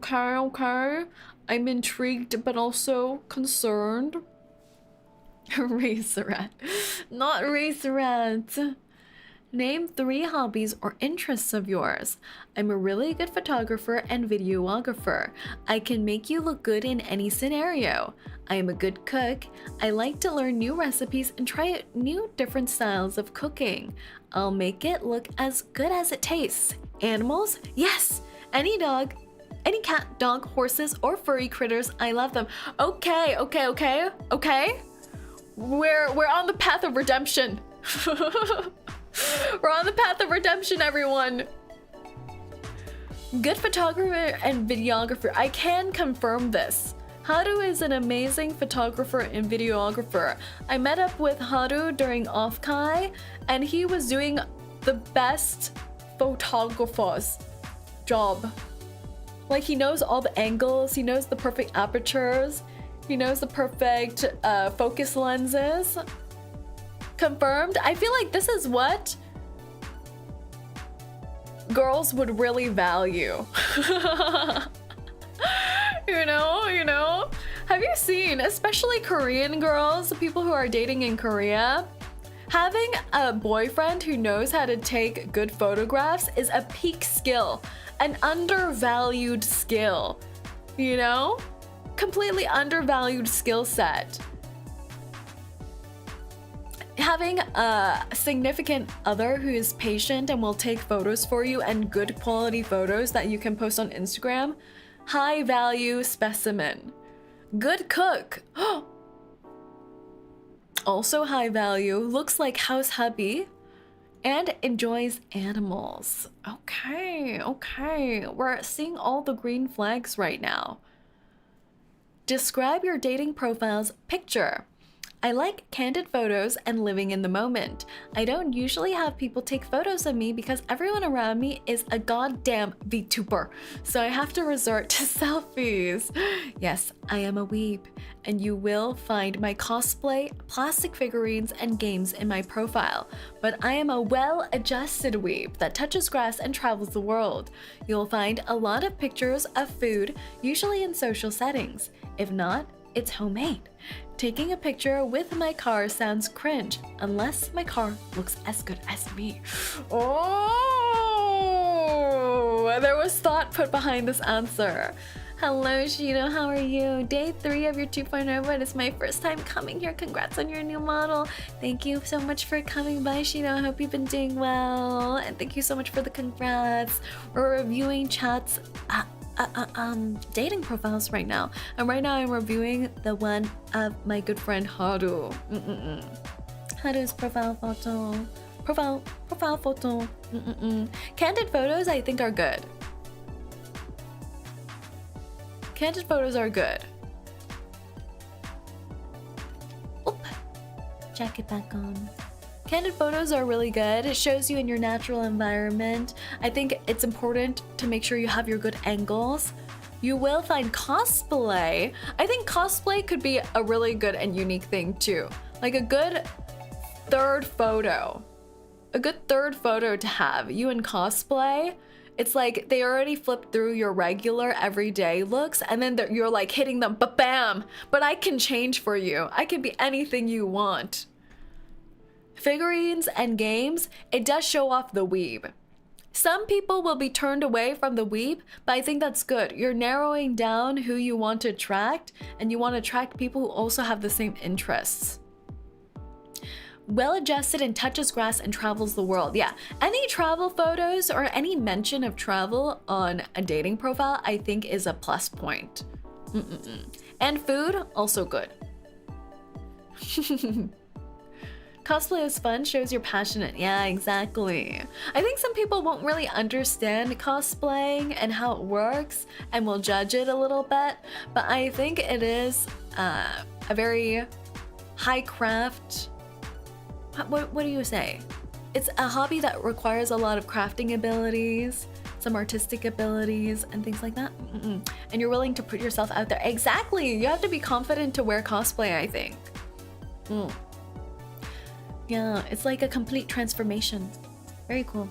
Speaker 1: Okay. I'm intrigued, but also concerned. Race rat. Not race rat. Name 3 hobbies or interests of yours. I'm a really good photographer and videographer. I can make you look good in any scenario. I am a good cook. I like to learn new recipes and try new different styles of cooking. I'll make it look as good as it tastes. Animals? Yes! Any dog, any cat, dog, horses, or furry critters, I love them. Okay. We're on the path of redemption. We're on the path of redemption, everyone. Good photographer and videographer. I can confirm this. 𝐂𝐷 is an amazing photographer and videographer. I met up with 𝐂𝐷 during 𝐂𝐴𝐷, and he was doing the best photographer's job. Like, he knows all the angles, he knows the perfect apertures, he knows the perfect focus lenses. Confirmed. I feel like this is what girls would really value. You know? Have you seen, especially Korean girls, people who are dating in Korea, having a boyfriend who knows how to take good photographs is a peak skill, an undervalued skill, you know? Completely undervalued skill set. Having a significant other who is patient and will take photos for you and good quality photos that you can post on Instagram, high value specimen. Good cook. Also high value, looks like house hubby, and enjoys animals. Okay. We're seeing all the green flags right now. Describe your dating profile's picture. I like candid photos and living in the moment. I don't usually have people take photos of me because everyone around me is a goddamn VTuber, so I have to resort to selfies. Yes, I am a weeb, and you will find my cosplay, plastic figurines, and games in my profile. But I am a well-adjusted weeb that touches grass and travels the world. You'll find a lot of pictures of food, usually in social settings. If not, it's homemade. Taking a picture with my car sounds cringe, unless my car looks as good as me. Oh, there was thought put behind this answer. Hello, Shino, how are you? Day 3 of your 2.0, but it's my first time coming here. Congrats on your new model. Thank you so much for coming by, Shino. I hope you've been doing well. And thank you so much for the congrats. We're reviewing chats, dating profiles right now. And right now I'm reviewing the one of my good friend Haru. Haru's profile photo. Profile photo. Candid photos I think are good. Candid photos are good. Oop. Check it back on. Candid photos are really good. It shows you in your natural environment. I think it's important to make sure you have your good angles. You will find cosplay. I think cosplay could be a really good and unique thing too. Like a good third photo. A good third photo to have. You in cosplay. It's like they already flipped through your regular everyday looks and then you're like hitting them, but bam! But I can change for you. I can be anything you want. Figurines and games, it does show off the weeb. Some people will be turned away from the weeb, but I think that's good. You're narrowing down who you want to attract, and you want to attract people who also have the same interests. Well-adjusted and touches grass and travels the world. Yeah, any travel photos or any mention of travel on a dating profile, I think is a plus point. And food, also good. Cosplay is fun, shows you're passionate. Yeah, exactly. I think some people won't really understand cosplaying and how it works and will judge it a little bit, but I think it is a very high craft. What do you say? It's a hobby that requires a lot of crafting abilities, some artistic abilities, and things like that. And you're willing to put yourself out there. Exactly! You have to be confident to wear cosplay, I think. Yeah, it's like a complete transformation. Very cool.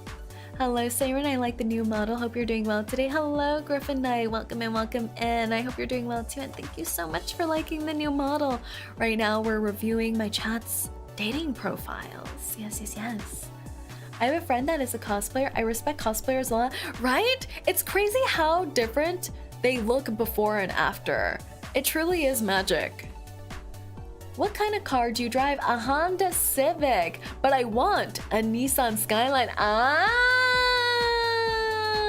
Speaker 1: Hello, Saerin. I like the new model. Hope you're doing well today. Hello, Griffin Knight. Welcome in, welcome in. I hope you're doing well too. And thank you so much for liking the new model. Right now, we're reviewing my chat's dating profiles. Yes. I have a friend that is a cosplayer. I respect cosplayers a lot. Right? It's crazy how different they look before and after. It truly is magic. What kind of car do you drive? A Honda Civic, but I want a Nissan Skyline. Ah,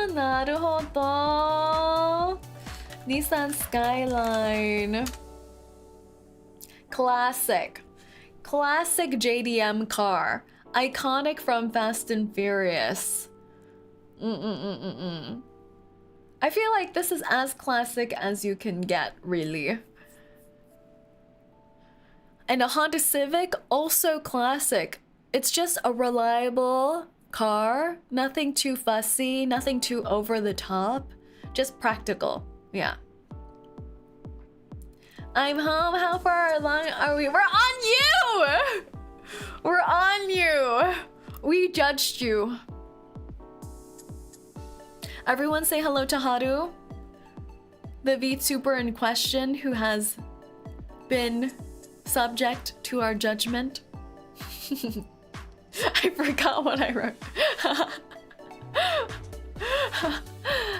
Speaker 1: naruhodo. Nissan Skyline. Classic JDM car. Iconic from Fast and Furious. I feel like this is as classic as you can get, really. And a Honda Civic, also classic. It's just a reliable car. Nothing too fussy, nothing too over the top. Just practical, yeah. I'm home, how far along are we? We're on you! We're on you! We judged you. Everyone say hello to Haru, the VTuber in question who has been subject to our judgment. I forgot what I wrote.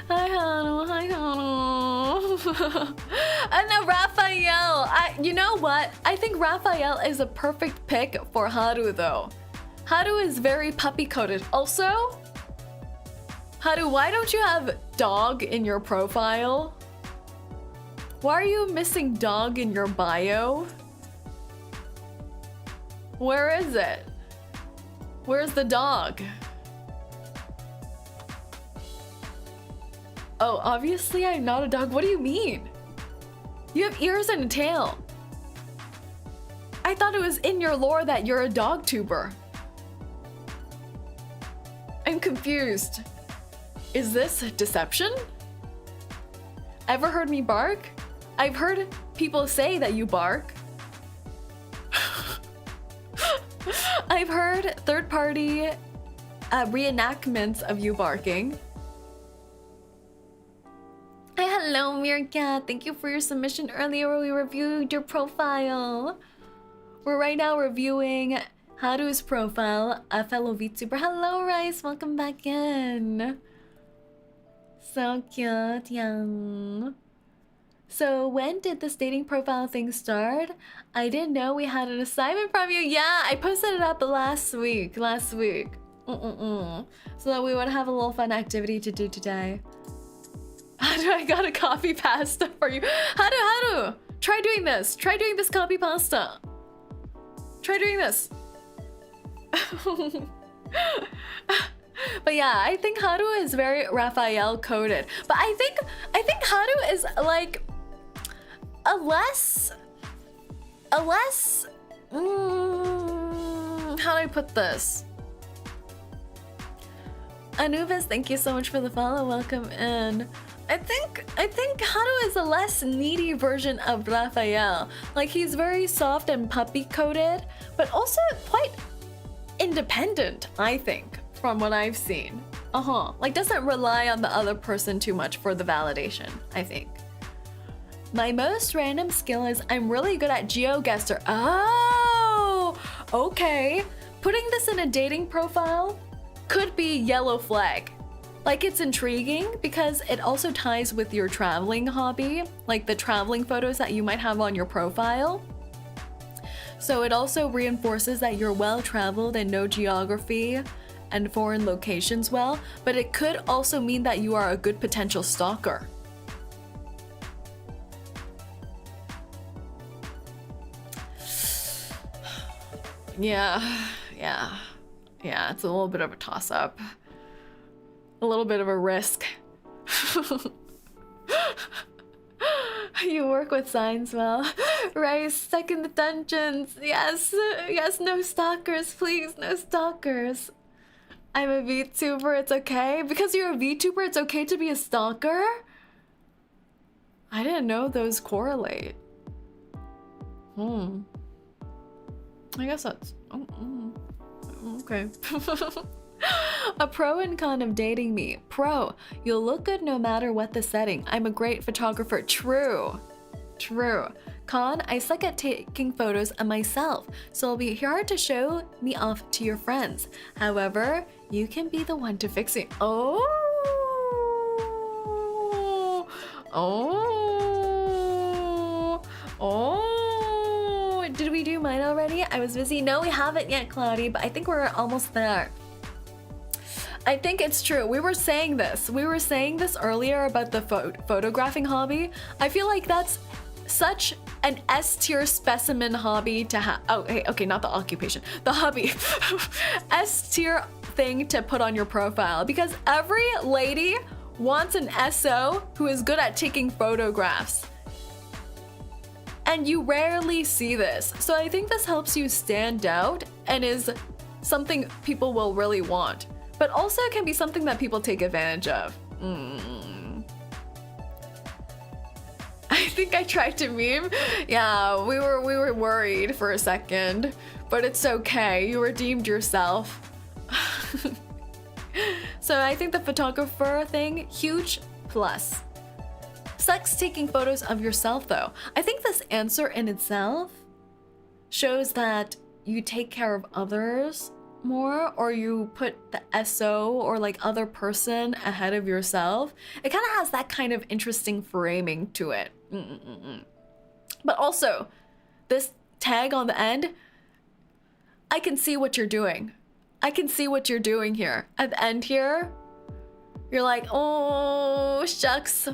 Speaker 1: Hi Haru, hi Haru. And Raphael. You know what? I think Raphael is a perfect pick for Haru though. Haru is very puppy coated. Also, Haru, why don't you have dog in your profile? Why are you missing dog in your bio? Where is it? Where's the dog? Oh, obviously I'm not a dog. What do you mean? You have ears and a tail. I thought it was in your lore that you're a dog tuber. I'm confused. Is this deception? Ever heard me bark? I've heard people say that you bark. I've heard third-party reenactments of you barking. Hi, hello, Meerkat. Thank you for your submission earlier where we reviewed your profile. We're right now reviewing Haru's profile, a fellow VTuber. Hello, Rice. Welcome back in. So cute, young. So when did this dating profile thing start? I didn't know we had an assignment from you. Yeah, I posted it up last week. So that we would have a little fun activity to do today. How do I got a copy pasta for you? How do? Try doing this. Try doing this copy pasta. Try doing this. But yeah, I think Haru is very Raphael coded. But I think Haru is like a less how do I put this? Anubis, thank you so much for the follow. Welcome in. I think Haru is a less needy version of Raphael. Like, he's very soft and puppy coded, but also quite independent, I think, from what I've seen. Like, doesn't rely on the other person too much for the validation, I think. My most random skill is I'm really good at GeoGuessr. Oh, okay. Putting this in a dating profile could be yellow flag. Like, it's intriguing because it also ties with your traveling hobby, like the traveling photos that you might have on your profile. So it also reinforces that you're well-traveled and know geography and foreign locations well, but it could also mean that you are a good potential stalker. Yeah, it's a little bit of a toss-up. A little bit of a risk. You work with signs well. Rice, stuck in the dungeons. Yes, no stalkers, please, no stalkers. I'm a VTuber, it's okay? Because you're a VTuber, it's okay to be a stalker? I didn't know those correlate. I guess that's... okay. A pro and con of dating me. Pro, you'll look good no matter what the setting. I'm a great photographer. True. Con, I suck at taking photos of myself, so it'll be hard to show me off to your friends. However, you can be the one to fix it. Oh, did we do mine already? I was busy. No, we haven't yet, Cloudy, but I think we're almost there. I think it's true. We were saying this earlier about the photographing hobby. I feel like that's such an S-tier specimen hobby to have. Oh, hey, okay, not the occupation, the hobby. S-tier thing to put on your profile, because every lady wants an SO who is good at taking photographs. And you rarely see this. So I think this helps you stand out and is something people will really want. But also can be something that people take advantage of. I think I tried to meme. Yeah, we were worried for a second, but it's okay. You redeemed yourself. So I think the photographer thing, huge plus. Sucks taking photos of yourself though. I think this answer in itself shows that you take care of others more, or you put the SO or like other person ahead of yourself. It kind of has that kind of interesting framing to it. But also, this tag on the end, I can see what you're doing. I can see what you're doing here. At the end here, you're like, oh, shucks.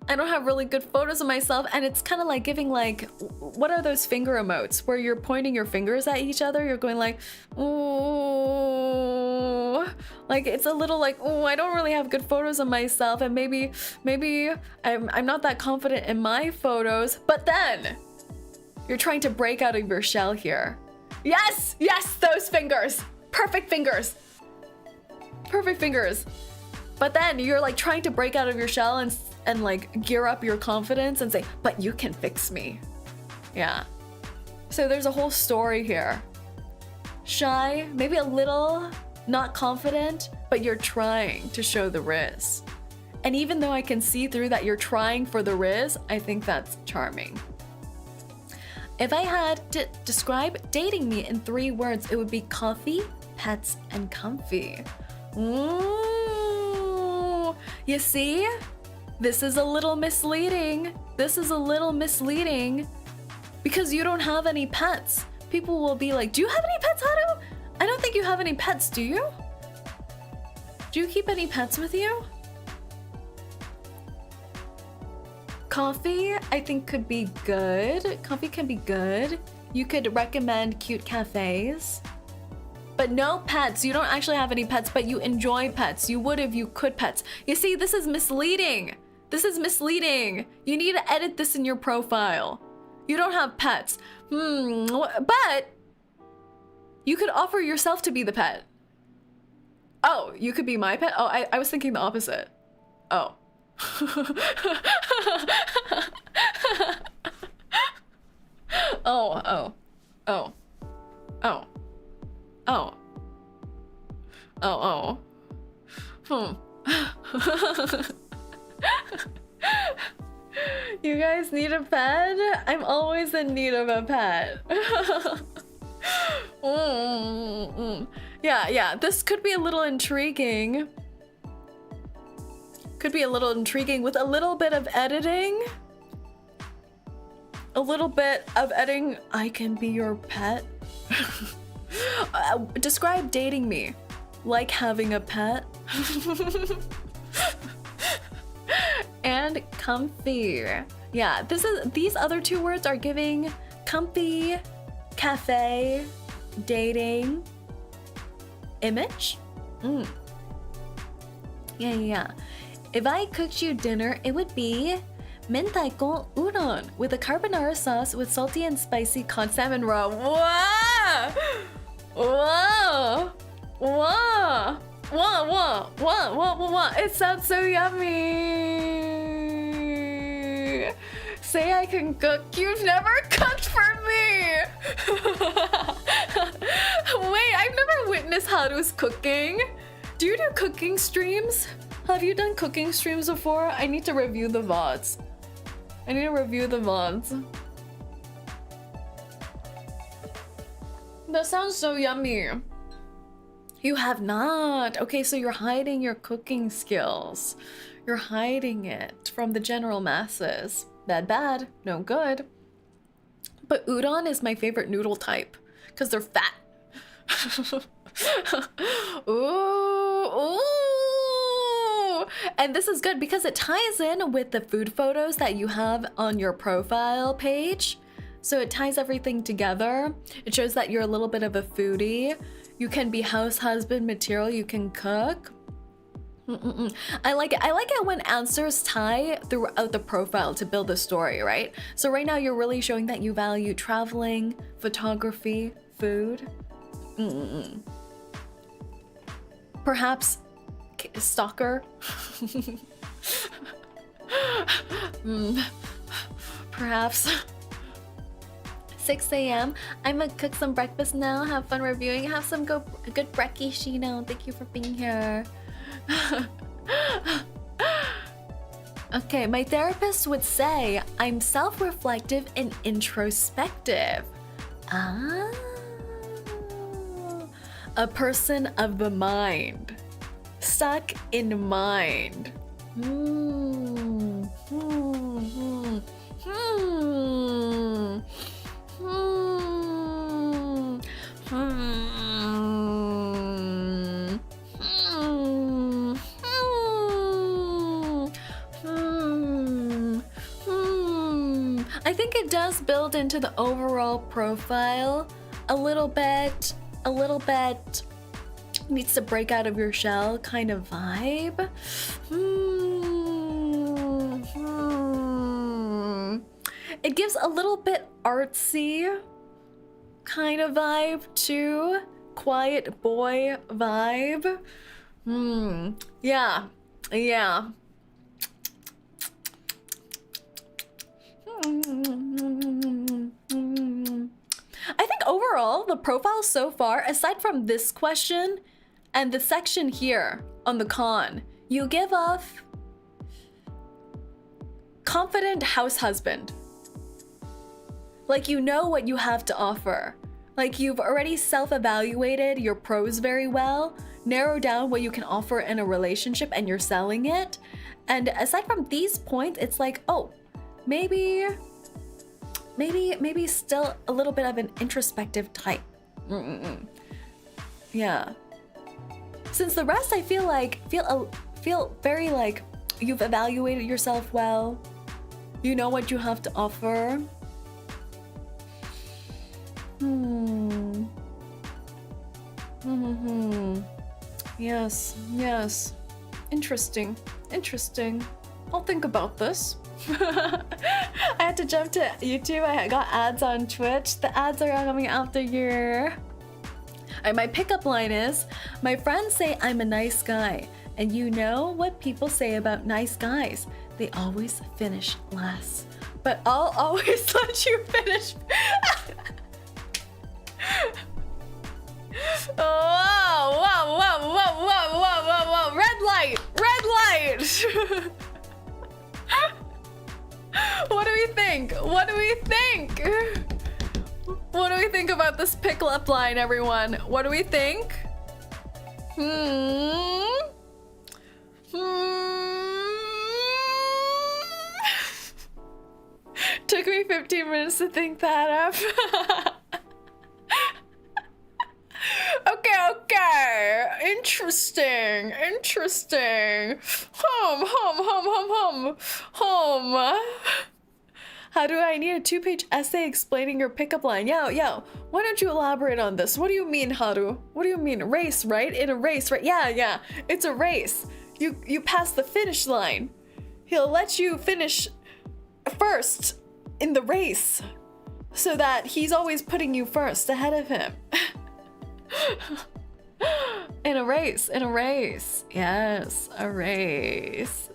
Speaker 1: I don't have really good photos of myself, and it's kind of like giving like, what are those finger emotes where you're pointing your fingers at each other? You're going like, ooh, like it's a little like, oh, I don't really have good photos of myself, and maybe I'm not that confident in my photos. But then you're trying to break out of your shell here. Yes, those fingers, perfect fingers. But then you're like trying to break out of your shell and like gear up your confidence and say, but you can fix me. Yeah. So there's a whole story here. Shy, maybe a little not confident, but you're trying to show the riz. And even though I can see through that you're trying for the riz, I think that's charming. If I had to describe dating me in 3 words, it would be coffee, pets, and comfy. Ooh. You see? This is a little misleading. This is a little misleading because you don't have any pets. People will be like, do you have any pets, Haru? I don't think you have any pets, do you? Do you keep any pets with you? Coffee, I think could be good. Coffee can be good. You could recommend cute cafes. But no pets. You don't actually have any pets, but you enjoy pets. You would if you could pets. You see, this is misleading. This is misleading. You need to edit this in your profile. You don't have pets. But you could offer yourself to be the pet. Oh, you could be my pet? Oh, I was thinking the opposite. Oh. Oh. You guys need a pet? I'm always in need of a pet. Yeah, this could be a little intriguing. Could be a little intriguing with a little bit of editing. A little bit of editing. I can be your pet. Describe dating me. Like having a pet. And comfy. Yeah, these other 2 words are giving comfy, cafe, dating, image. Yeah. If I cooked you dinner, it would be 𝐂𝐴𝐚 udon with a carbonara sauce with salty and spicy cod salmon raw. Whoa! Whoa! Whoa! Whoa! It sounds so yummy. Say I can cook. You've never cooked for me. Wait, I've never witnessed Haru's cooking. Do you do cooking streams? Have you done cooking streams before? I need to review the VODs. That sounds so yummy. You have not. Okay, so you're hiding your cooking skills. You're hiding it from the general masses. Bad, no good. But udon is my favorite noodle type because they're fat. Ooh. And this is good because it ties in with the food photos that you have on your profile page. So it ties everything together. It shows that you're a little bit of a foodie. You can be house husband material. You can cook. I like it when answers tie throughout the profile to build a story, right? So right now you're really showing that you value traveling, photography, food. Perhaps stalker. Perhaps. 6 a.m. I'm gonna cook some breakfast now. Have fun reviewing. Have some good brekkie, Shino. Thank you for being here. Okay, my therapist would say I'm self-reflective and introspective. A person of the mind. Stuck in mind. I think it does build into the overall profile a little bit needs to break out of your shell kind of vibe. It gives a little bit artsy kind of vibe too. Quiet boy vibe. Yeah. overall, the profile so far, aside from this question and the section here on the con, you give off confident house husband. Like, you know what you have to offer. Like, you've already self-evaluated your pros very well, narrowed down what you can offer in a relationship, and you're selling it. And aside from these points, it's like, oh, maybe still a little bit of an introspective type. Yeah. Since the rest, I feel very like you've evaluated yourself well. You know what you have to offer. Yes, yes. Interesting. I'll think about this. I had to jump to YouTube. I got ads on Twitch. The ads are coming after you. And my pickup line is, my friends say I'm a nice guy. And you know what people say about nice guys. They always finish last. But I'll always let you finish. Whoa. Red light. What do we think? What do we think about this pickle up line, everyone? What do we think? Took me 15 minutes to think that up. Okay. Interesting. Home. How do I need a 2-page essay explaining your pickup line? Yo, why don't you elaborate on this? What do you mean, Haru? What do you mean? Race, right? In a race, right? Yeah. It's a race. You pass the finish line. He'll let you finish first in the race so that he's always putting you first ahead of him. In a race. Yes, a race.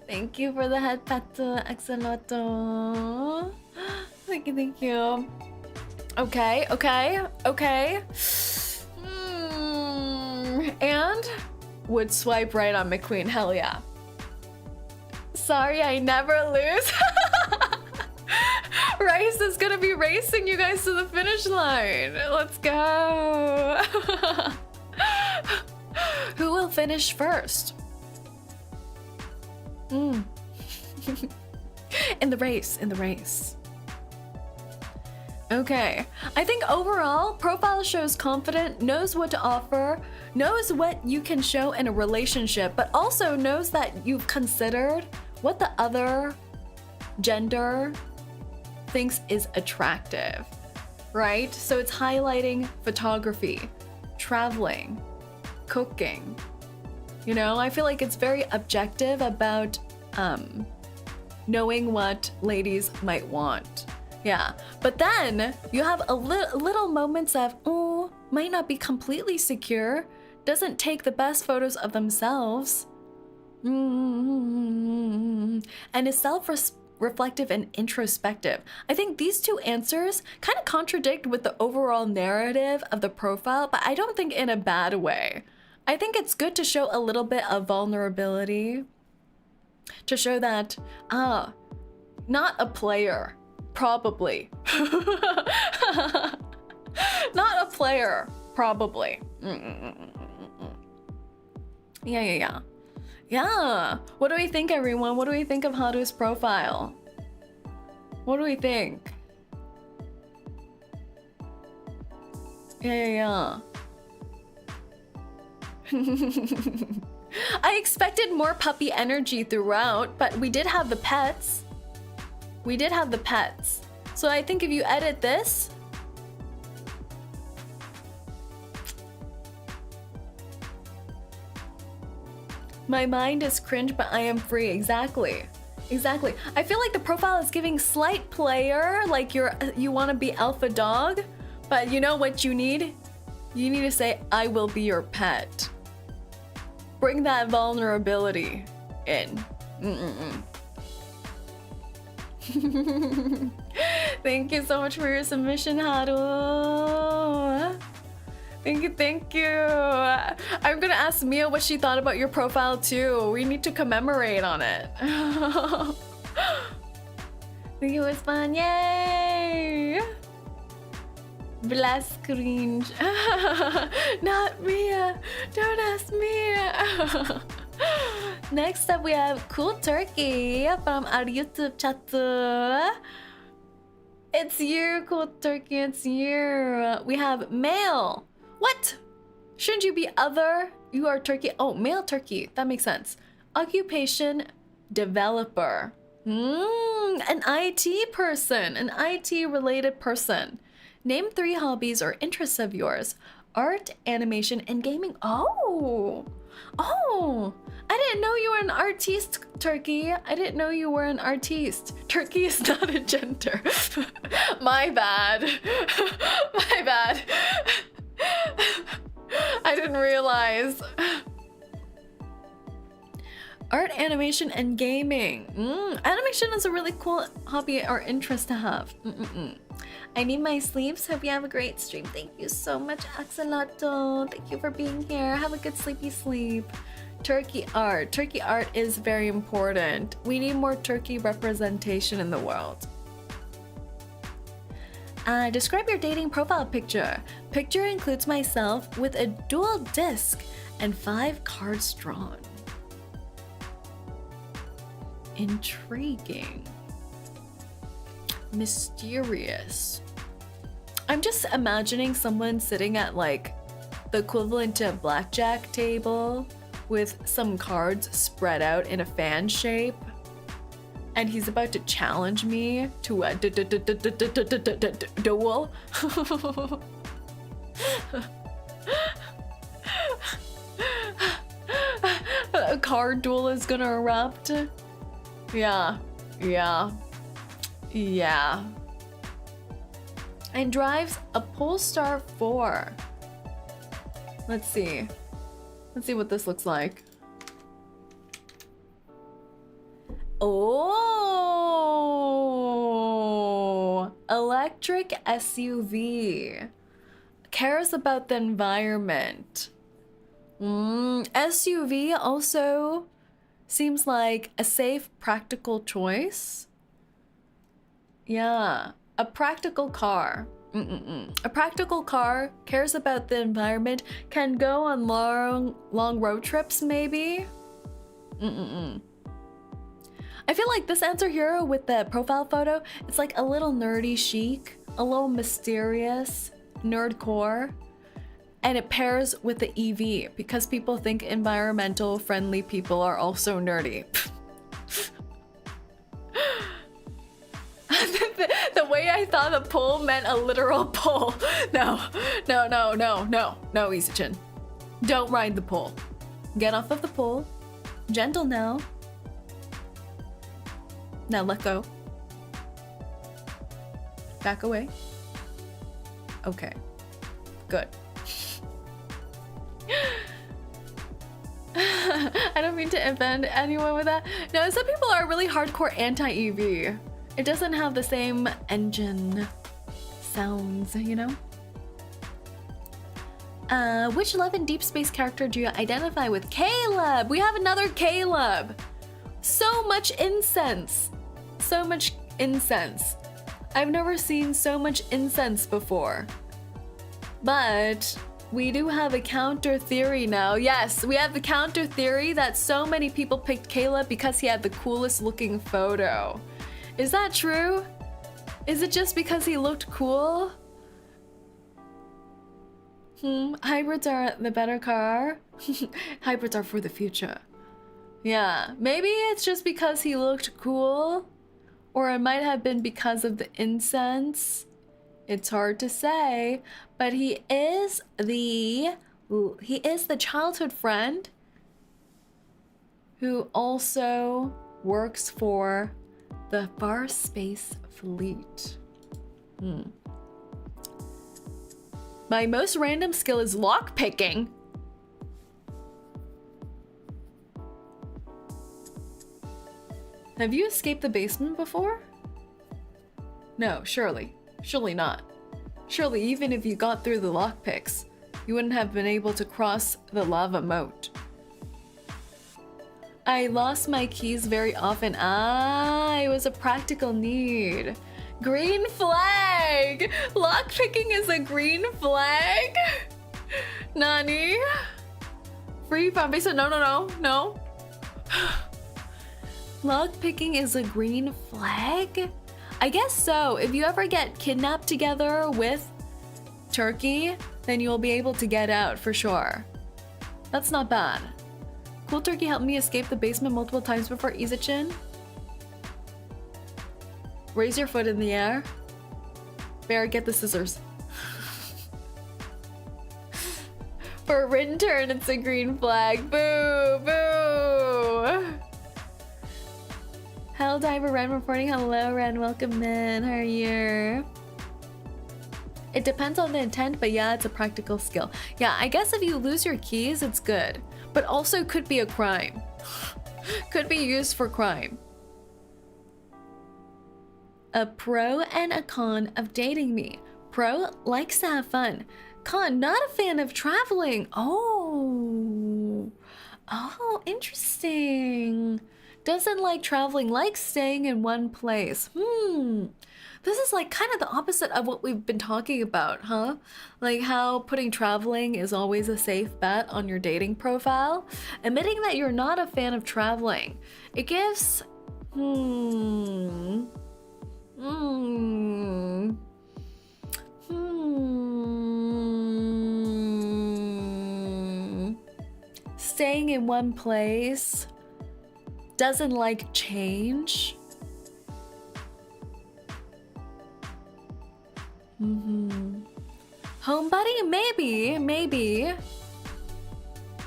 Speaker 1: Thank you for the head pat, Axoloto. Thank you. Okay. And would swipe right on McQueen. Hell yeah. Sorry, I never lose. Rice is gonna be racing you guys to the finish line. Let's go. Who will finish first? In the race. Okay. I think overall, profile shows confident, knows what to offer, knows what you can show in a relationship, but also knows that you've considered what the other gender thinks is attractive, right? So it's highlighting photography, traveling, cooking. You know, I feel like it's very objective about knowing what ladies might want. Yeah, but then you have a little moments of, oh, might not be completely secure, doesn't take the best photos of themselves, and is self-reflective and introspective. I think these two answers kind of contradict with the overall narrative of the profile, but I don't think in a bad way. I think it's good to show a little bit of vulnerability, to show that, not a player, probably. Not a player, probably. Yeah. What do we think, everyone? What do we think of Haru's profile? What do we think? Yeah. I expected more puppy energy throughout, but we did have the pets. So I think if you edit this, my mind is cringe, but I am free. Exactly. I feel like the profile is giving slight player, like you want to be alpha dog, but you know what you need? You need to say, I will be your pet. Bring that vulnerability in. Thank you so much for your submission, Haru. Thank you, thank you. I'm gonna ask Mia what she thought about your profile too. We need to commemorate on it. Thank you, it was fun, yay! Blast cringe. Not Mia, don't ask Mia. Next up we have Cool Turkey from our YouTube chat. It's you, Cool Turkey, it's you. We have male. What? Shouldn't you be other? You are turkey. Oh, male turkey. That makes sense. Occupation, developer. An IT person. An IT related person. Name 3 hobbies or interests of yours. Art, animation, and gaming. Oh, I didn't know you were an artiste, Turkey. I didn't know you were an artiste. Turkey is not a gender. My bad. My bad. I didn't realize. Art, animation, and gaming. Animation is a really cool hobby or interest to have. I need my sleeps. Hope you have a great stream. Thank you so much, Axolotl. Thank you for being here. Have a good sleepy sleep. Turkey art. Turkey art is very important. We need more turkey representation in the world. Describe your dating profile picture. Picture includes myself with a dual disc and 5 cards drawn. Intriguing. Mysterious. I'm just imagining someone sitting at like the equivalent to a blackjack table with some cards spread out in a fan shape, and he's about to challenge me to a duel. A card duel is gonna erupt. Yeah. And drives a Polestar 4. Let's see what this looks like. Oh, electric SUV. Cares about the environment. SUV also seems like a safe, practical choice. Yeah, a practical car. A practical car, cares about the environment, can go on long road trips maybe. I feel like this answer here with the profile photo, it's like a little nerdy chic, a little mysterious, nerdcore, and it pairs with the EV because people think environmental friendly people are also nerdy. The way I thought the pull meant a literal pull. No, 𝐂𝐡𝐚. Don't ride the pole. Get off of the pole. Gentle now. Now let go. Back away. Okay. Good. I don't mean to offend anyone with that. No, some people are really hardcore anti-EV. It doesn't have the same engine sounds, you know? Which love and deep space character do you identify with? Caleb! We have another Caleb! So much incense! So much incense. I've never seen so much incense before. But we do have a counter theory now. Yes, we have the counter theory that so many people picked Caleb because he had the coolest looking photo. Is that true? Is it just because he looked cool? Hybrids are the better car. Hybrids are for the future. Yeah, maybe it's just because he looked cool, or it might have been because of the incense. It's hard to say, but he is the childhood friend who also works for the Far Space Fleet. My most random skill is lockpicking. Have you escaped the basement before? No, surely. Surely not. Surely even if you got through the lockpicks, you wouldn't have been able to cross the lava moat. I lost my keys very often. Ah, it was a practical need. Green flag! Lockpicking is a green flag? Nani? Free foundation? No. Lockpicking is a green flag? I guess so. If you ever get kidnapped together with Turkey, then you'll be able to get out for sure. That's not bad. 𝐂𝐡𝐚𝐭 helped me escape the basement multiple times before 𝐒𝐨𝐜𝐿. Raise your foot in the air. Bear, get the scissors. For a written turn, it's a green flag. Boo! Boo! Hell Diver Ren reporting. Hello, Ren. Welcome in. How are you? It depends on the intent, but yeah, it's a practical skill. Yeah, I guess if you lose your keys, it's good. But also could be a crime. Could be used for crime. A pro and a con of dating me. Pro likes to have fun. Con, not a fan of traveling. Oh, interesting. Doesn't like traveling, likes staying in one place. This is like kind of the opposite of what we've been talking about, huh? Like how putting traveling is always a safe bet on your dating profile. Admitting that you're not a fan of traveling. It gives... Staying in one place. Doesn't like change. Homebody? Maybe.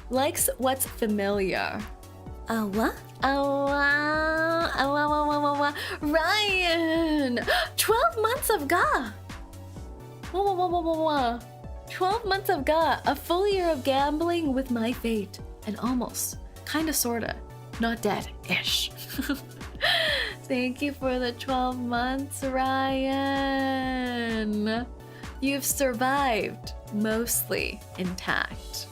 Speaker 1: Likes what's familiar. What? Ryan! 12 months of ga! 12 months of ga. A full year of gambling with my fate. And almost, kinda sorta, not dead-ish. Thank you for the 12 months, Ryan. You've survived, mostly intact.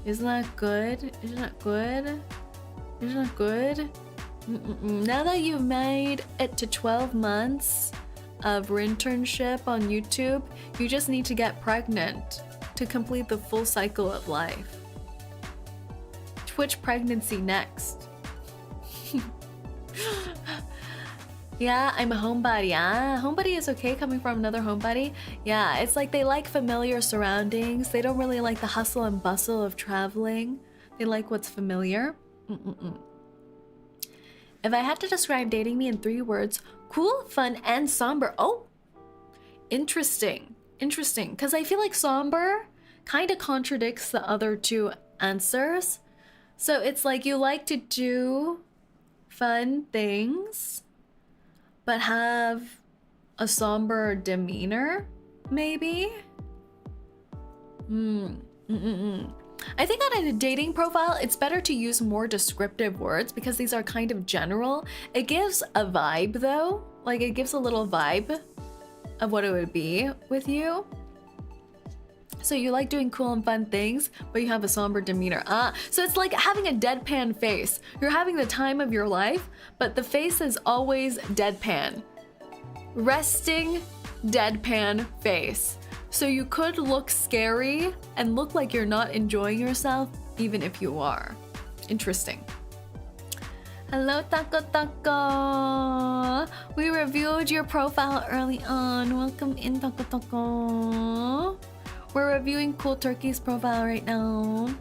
Speaker 1: Isn't that good? Isn't that good? Isn't that good? Now that you've made it to 12 months of internship on YouTube, you just need to get pregnant to complete the full cycle of life. Twitch pregnancy next. Yeah, I'm a homebody. Homebody is okay coming from another homebody. Yeah, it's like they like familiar surroundings. They don't really like the hustle and bustle of traveling. They like what's familiar. If I had to describe dating me in 3 words, cool, fun, and somber. Oh, interesting. Interesting, because I feel like somber kind of contradicts the other 2 answers. So it's like you like to do fun things, but have a somber demeanor, maybe? I think on a dating profile, it's better to use more descriptive words because these are kind of general. It gives a vibe though, like it gives a little vibe of what it would be with you. So you like doing cool and fun things, but you have a somber demeanor. So it's like having a deadpan face. You're having the time of your life, but the face is always deadpan. Resting, deadpan face. So you could look scary and look like you're not enjoying yourself, even if you are. Interesting. Hello, Taco Taco. We reviewed your profile early on. Welcome in, Taco Taco. We're reviewing 𝐂𝐡𝐚𝐭's profile right now.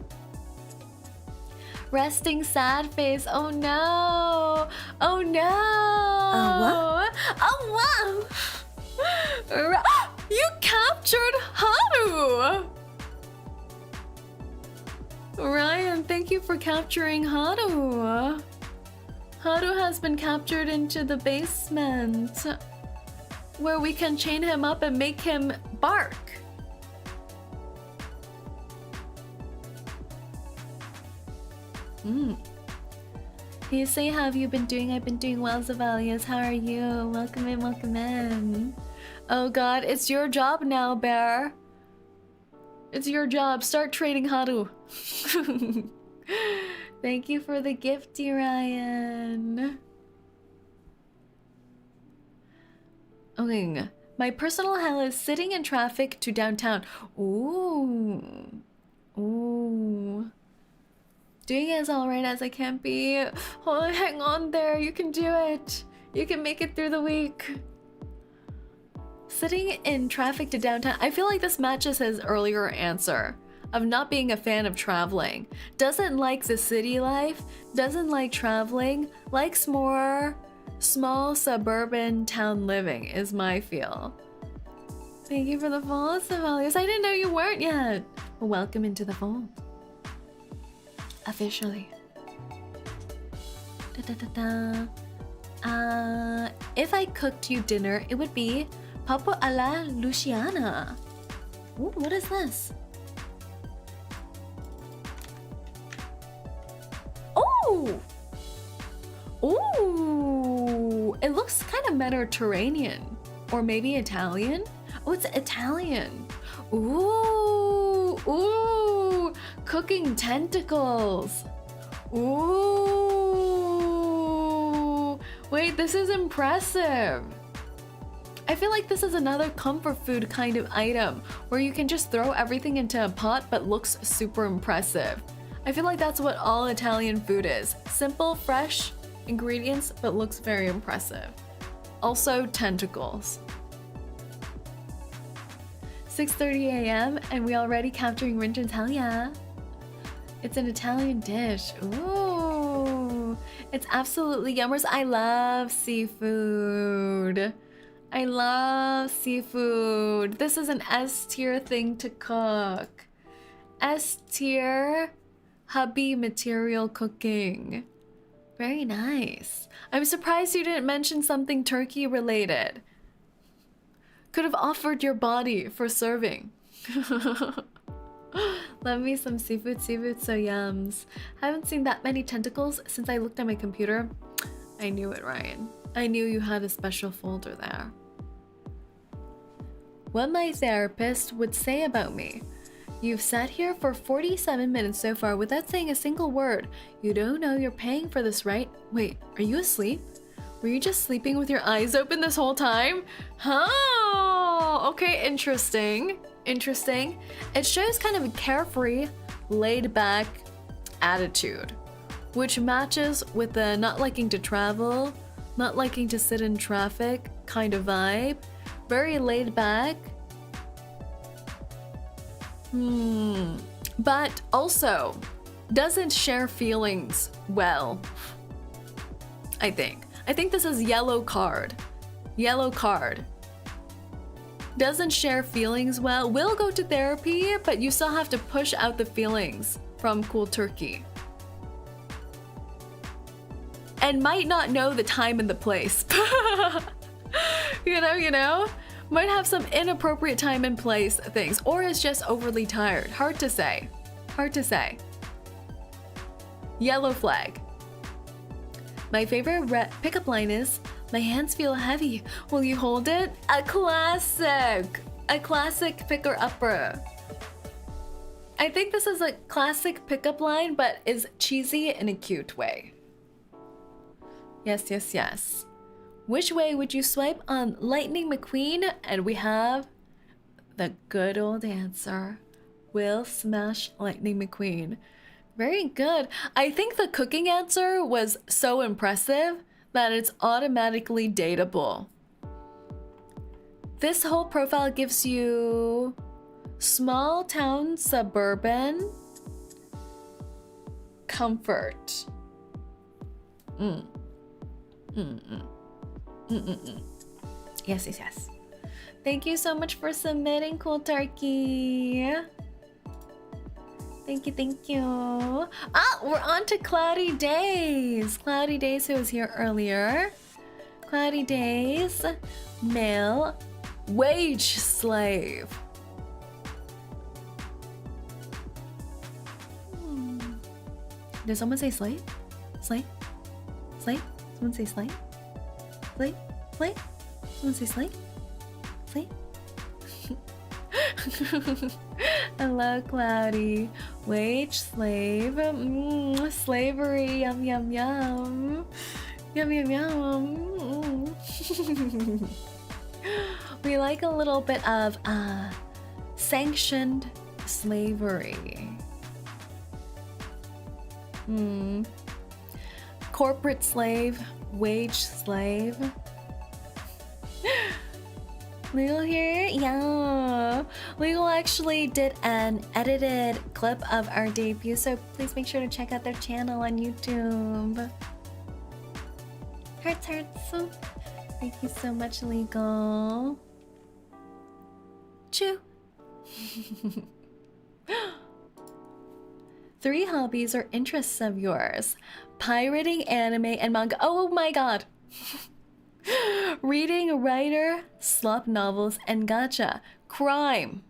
Speaker 1: Resting sad face. Oh no. Oh no.
Speaker 2: What?
Speaker 1: Oh wow. You captured Haru. Ryan, thank you for capturing Haru. Haru has been captured into the basement where we can chain him up and make him bark. Can you say how have you been doing? I've been doing well, Zavalius. How are you? Welcome in, welcome in. Oh god, it's your job now, Bear. It's your job. Start trading Haru. Thank you for the gifty, Ryan. Okay. My personal hell is sitting in traffic to downtown. Ooh. Ooh. Doing as alright as I can be. Oh, hang on there. You can do it. You can make it through the week. Sitting in traffic to downtown. I feel like this matches his earlier answer of not being a fan of traveling. Doesn't like the city life. Doesn't like traveling. Likes more small suburban town living is my feel. Thank you for the follow, Savalius. I didn't know you weren't yet. Well, welcome into the fold. Officially. If I cooked you dinner, it would be Papo a la Luciana. Ooh, what is this? Oh! Ooh! It looks kind of Mediterranean. Or maybe Italian? Oh, it's Italian. Ooh! Ooh! Cooking tentacles. Ooh! Wait, this is impressive. I feel like this is another comfort food kind of item where you can just throw everything into a pot but looks super impressive. I feel like that's what all Italian food is. Simple, fresh ingredients, but looks very impressive. Also, tentacles. 6:30 a.m. and we already capturing Rinton's hell yeah. It's an Italian dish. Ooh. It's absolutely yummers. I love seafood. I love seafood. This is an S tier thing to cook. S tier hubby material cooking. Very nice. I'm surprised you didn't mention something turkey related. Could have offered your body for serving. Love me some seafood, so yums. Haven't seen that many tentacles since I looked at my computer. I knew it, Ryan. I knew you had a special folder there. What my therapist would say about me. You've sat here for 47 minutes so far without saying a single word. You don't know you're paying for this, right? Wait, are you asleep? Were you just sleeping with your eyes open this whole time? Oh, okay, interesting. Interesting. It shows kind of a carefree, laid-back attitude, which matches with the not liking to travel, not liking to sit in traffic kind of vibe. Very laid back. But also doesn't share feelings well. I think this is yellow card. Yellow card. Doesn't share feelings well. Will go to therapy, but you still have to push out the feelings from Cool Turkey. And might not know the time and the place. You know? Might have some inappropriate time and place things, or is just overly tired. Hard to say. Hard to say. Yellow flag. My favorite pickup line is, my hands feel heavy. Will you hold it? A classic. A classic picker-upper. I think this is a classic pickup line, but is cheesy in a cute way. Yes, yes, yes. Which way would you swipe on Lightning McQueen? And we have the good old answer. Will smash Lightning McQueen. Very good. I think the cooking answer was so impressive that it's automatically dateable. This whole profile gives you small town suburban comfort. Yes, yes, yes. Thank you so much for submitting, Cool Turkey. Thank you, thank you. Ah, we're on to Cloudy Days. Cloudy Days, who was here earlier. Cloudy Days, male, wage slave. Did someone say slave? Slave? Slay? Someone say slay? Slay? Slay? Someone say slay? Slay? Hello, Cloudy. Wage slave. Slavery. Yum, yum, yum. Yum, yum, yum. We like a little bit of sanctioned slavery. Corporate slave, wage slave. Legal here? Yeah. Legal actually did an edited clip of our debut, so please make sure to check out their channel on YouTube. Hearts, hearts. Thank you so much, Legal. Choo. 3 hobbies or interests of yours. Pirating, anime, and manga. Oh my god. Reading, writer, slop novels, and gacha. Crime.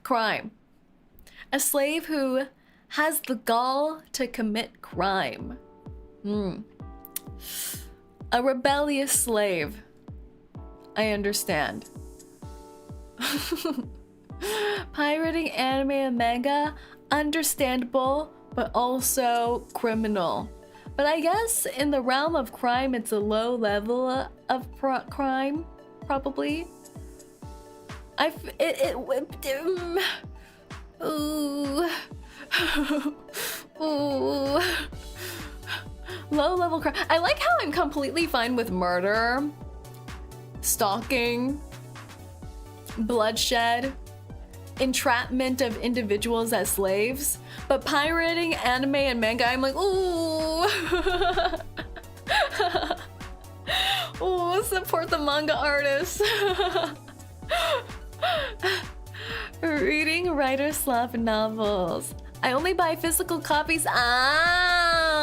Speaker 1: Crime. A slave who has the gall to commit crime. A rebellious slave. I understand. Pirating, anime, and manga. Understandable, but also criminal. But I guess in the realm of crime, it's a low level of crime, probably. Ooh. Ooh. Low level crime. I like how I'm completely fine with murder, stalking, bloodshed, entrapment of individuals as slaves, but pirating, anime, and manga, I'm like, ooh. Ooh, support the manga artists. Reading, writer, slop novels. I only buy physical copies. Ah!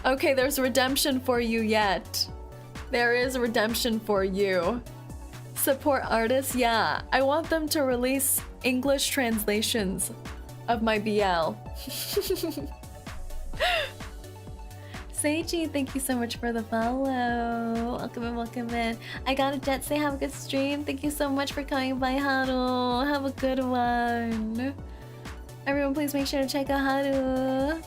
Speaker 1: Okay, there's redemption for you yet. There is redemption for you. Support artists? Yeah. I want them to release English translations of my BL. Seiji, thank you so much for the follow. Welcome in, welcome in. I got a jet, say have a good stream. Thank you so much for coming by, Haru. Have a good one. Everyone, please make sure to check out Haru.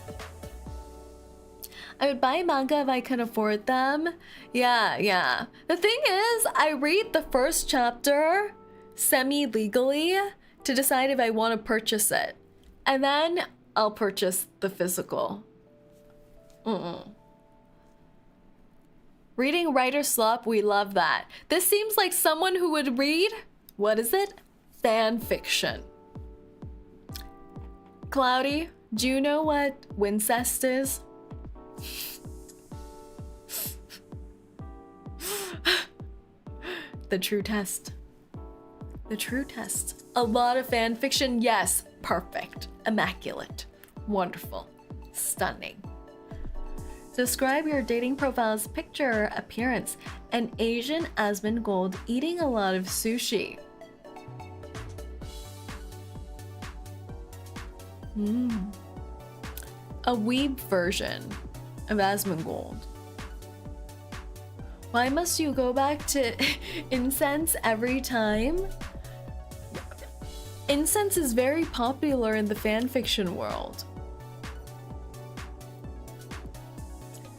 Speaker 1: I would buy manga if I could afford them. Yeah. The thing is, I read the first chapter semi-legally to decide if I want to purchase it. And then I'll purchase the physical. Reading writer slop, we love that. This seems like someone who would read, what is it? Fan fiction. Cloudy, do you know what Wincest is? The true test. The true test. A lot of fan fiction, yes. Perfect. Immaculate. Wonderful. Stunning. Describe your dating profile's picture appearance. An Asian 𝐂𝐴𝐵𝐿 eating a lot of sushi. A weeb version of 𝐂𝐴𝐵𝐿. Why must you go back to incense every time? Incense is very popular in the fanfiction world.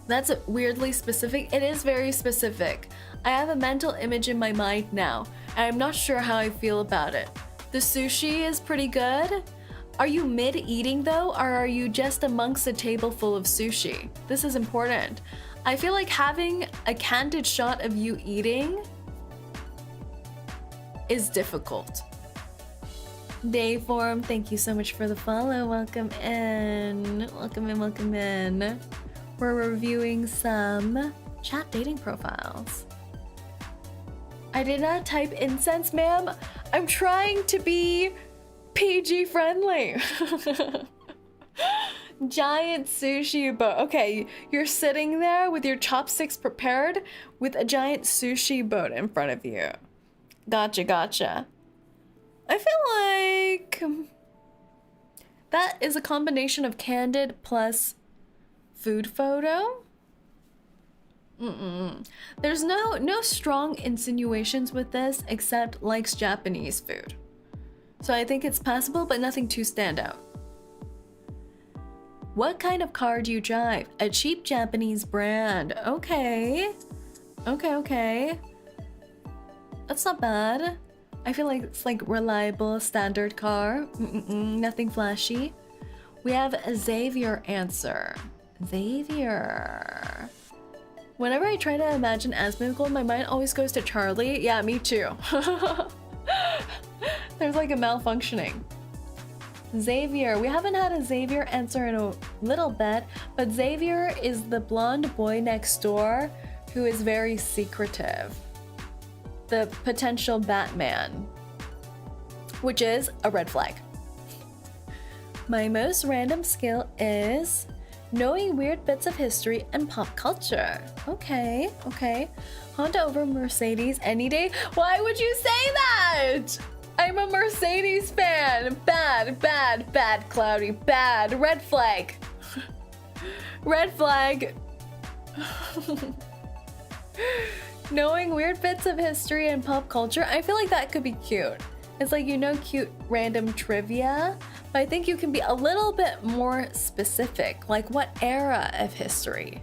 Speaker 1: That's weirdly specific. It is very specific. I have a mental image in my mind now, and I'm not sure how I feel about it. The sushi is pretty good. Are you mid-eating though, or are you just amongst a table full of sushi? This is important. I feel like having a candid shot of you eating is difficult. Dayform, thank you so much for the follow. Welcome in. Welcome in, welcome in. We're reviewing some chat dating profiles. I did not type incense, ma'am. I'm trying to be PG friendly. Giant sushi boat. Okay, you're sitting there with your chopsticks prepared with a giant sushi boat in front of you. Gotcha. I feel like that is a combination of candid plus food photo. There's no strong insinuations with this except likes Japanese food. So I think it's passable, but nothing too standout. What kind of car do you drive? A cheap Japanese brand. Okay. Okay. That's not bad. I feel like it's like reliable, standard car. Nothing flashy. We have a Xavier answer. Xavier. Whenever I try to imagine Asmongold, my mind always goes to Charlie. Yeah, me too. There's like a malfunctioning. Xavier. We haven't had a Xavier answer in a little bit, but Xavier is the blonde boy next door who is very secretive. The potential Batman, which is a red flag. My most random skill is knowing weird bits of history and pop culture. Okay. Honda over Mercedes any day? Why would you say that? I'm a Mercedes fan. Bad, Cloudy. Bad. Red flag. Red flag. Knowing weird bits of history and pop culture, I feel like that could be cute. It's like, cute random trivia, but I think you can be a little bit more specific. Like what era of history?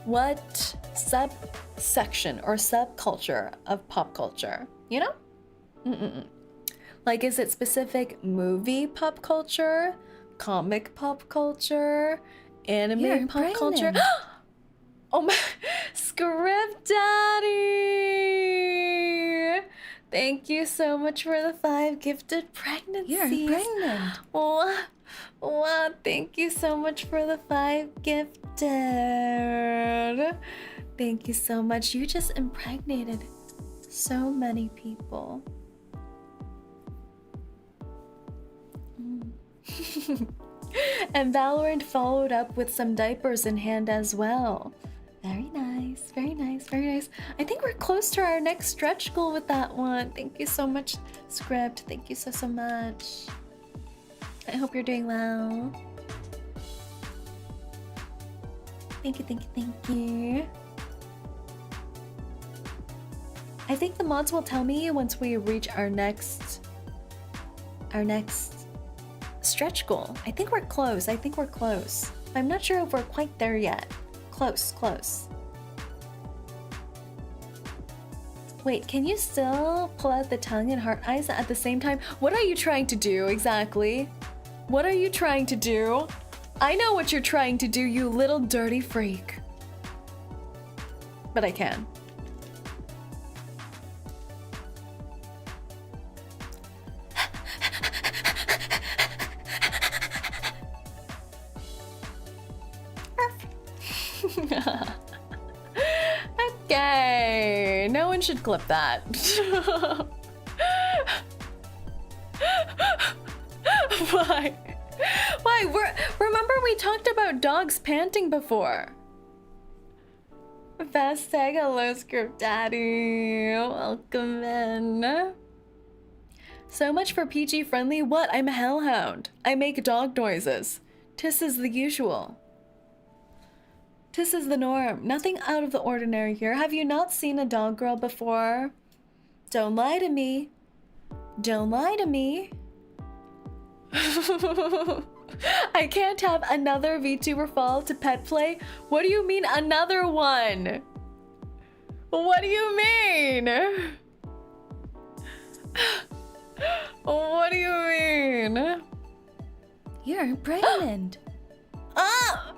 Speaker 1: What subsection or subculture of pop culture? Like, is it specific movie pop culture, comic pop culture, anime pop culture? Oh my, Script Daddy! Thank you so much for the 5 gifted pregnancies.
Speaker 2: You're pregnant.
Speaker 1: Wow, thank you so much for the 5 gifted. Thank you so much. You just impregnated so many people. And Valorant followed up with some diapers in hand as well. Very nice. I think we're close to our next stretch goal with that one. Thank you so much, Script. Thank you so much. I hope you're doing well. Thank you. I think the mods will tell me once we reach our next stretch goal. I think we're close. I'm not sure if we're quite there yet. Close. Wait, can you still pull out the tongue and heart eyes at the same time? What are you trying to do exactly? What are you trying to do? I know what you're trying to do, you little dirty freak. But I can. Okay, no one should clip that. Why? Remember we talked about dogs panting before. Fast tag, hello, Script Daddy. Welcome in. So much for PG friendly. What? I'm a hellhound. I make dog noises. Tis is the usual. Tis is the norm. Nothing out of the ordinary here. Have you not seen a dog girl before? Don't lie to me. I can't have another VTuber fall to pet play. What do you mean another one? What do you mean? What do you mean?
Speaker 2: You're pregnant.
Speaker 1: Ah!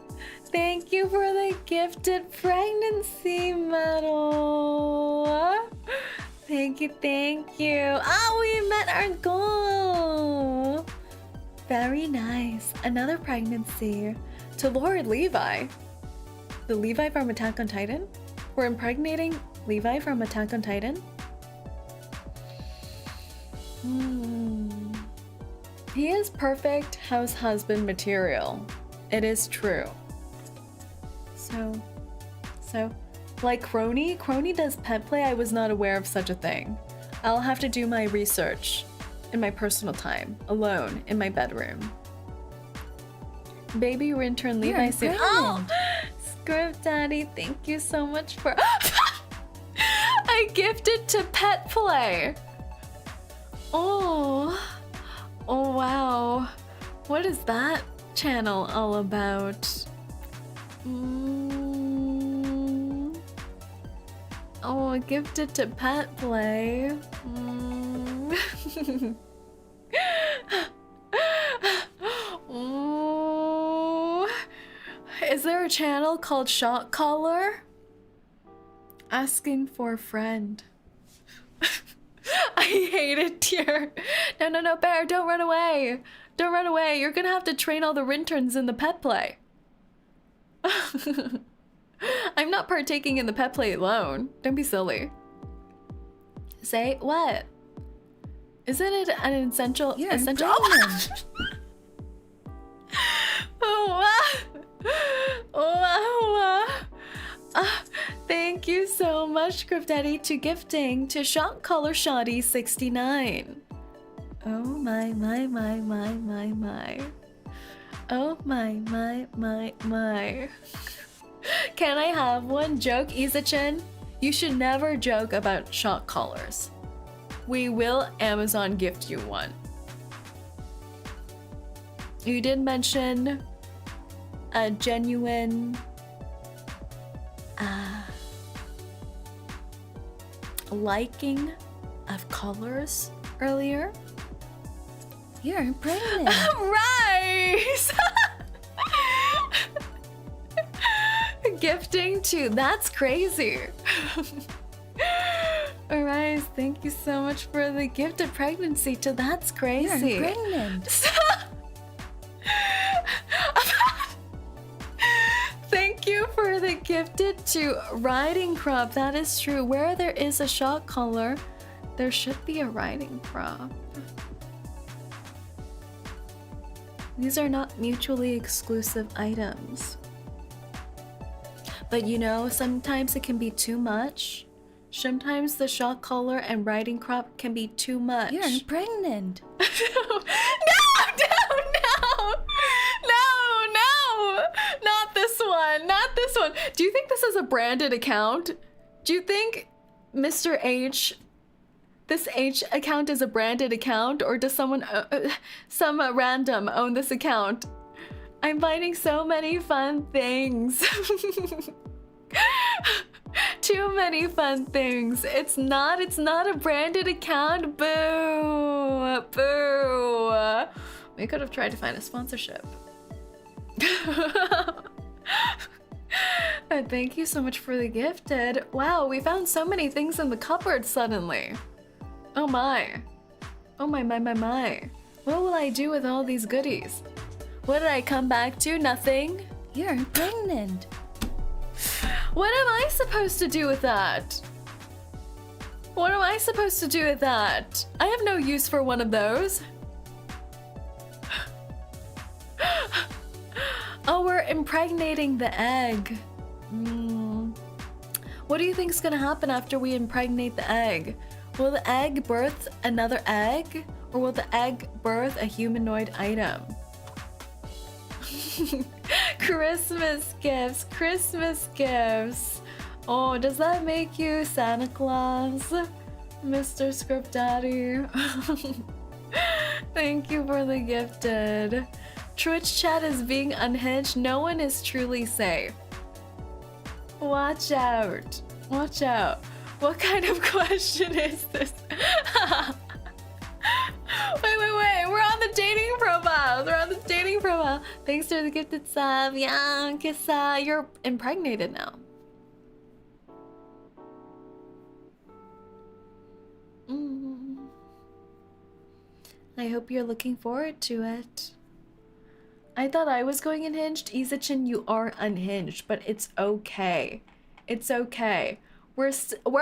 Speaker 1: Thank you for the gifted pregnancy medal. Thank you. Oh, we met our goal. Very nice. Another pregnancy to Lord Levi. The Levi from Attack on Titan? We're impregnating Levi from Attack on Titan? He is perfect house husband material. It is true. So, like Crony does pet play. I was not aware of such a thing. I'll have to do my research in my personal time, alone in my bedroom. Baby intern Levi soon. Oh, Grip Daddy, thank you so much for... I gifted to Pet Play. Oh. Oh, wow. What is that channel all about? Oh, gifted to Pet Play. Ooh. Is there a channel called Shot Caller? Asking for a friend. I hate it here. No, no, no, Bear, don't run away. Don't run away. You're gonna have to train all the Rinterns in the Pet Play. I'm not partaking in the Pet Play alone. Don't be silly. Say what? Isn't it an essential?
Speaker 2: You're
Speaker 1: essential.
Speaker 2: pregnant.
Speaker 1: Oh, wow. Thank you so much, Grip Daddy, to gifting to Shot Caller Shoddy 69. Oh my. Oh my. Can I have one joke, 𝐒𝐴𝐚𝐭? You should never joke about shot callers. We will Amazon gift you one. You did mention a genuine liking of colors earlier.
Speaker 2: You're pregnant.
Speaker 1: Rice! Gifting to that's crazy. Rice, thank you so much for the gift of pregnancy to that's crazy.
Speaker 2: You're pregnant.
Speaker 1: Thank you for the gifted to riding crop. That is true. Where there is a shot caller, there should be a riding crop. These are not mutually exclusive items. But you know, sometimes it can be too much. Sometimes the shot collar and riding crop can be too much.
Speaker 2: You're pregnant.
Speaker 1: No! Not this one. Not this one. Do you think this is a branded account? Do you think Mr. H, this H account is a branded account, or does someone, some random own this account? I'm finding so many fun things. Too many fun things. It's not a branded account. Boo. Boo. We could have tried to find a sponsorship. Thank you so much for the gifted. Wow, we found so many things in the cupboard suddenly. Oh my. Oh my. What will I do with all these goodies? What did I come back to? Nothing?
Speaker 2: You're pregnant.
Speaker 1: What am I supposed to do with that? What am I supposed to do with that? I have no use for one of those. Oh, we're impregnating the egg. What do you think is gonna happen after we impregnate the egg? Will the egg birth another egg? Or will the egg birth a humanoid item? Christmas gifts. Oh, does that make you Santa Claus, Mr. Script Daddy? Thank you for the gifted. Twitch chat is being unhinged. No one is truly safe. Watch out. Watch out. What kind of question is this? Wait. We're on the dating profile. Thanks for the gifted sub. Yeah, kiss. You're impregnated now. I hope you're looking forward to it. I thought I was going unhinged. 𝐒𝐴𝐚𝐭, you are unhinged, but it's okay. It's okay. We're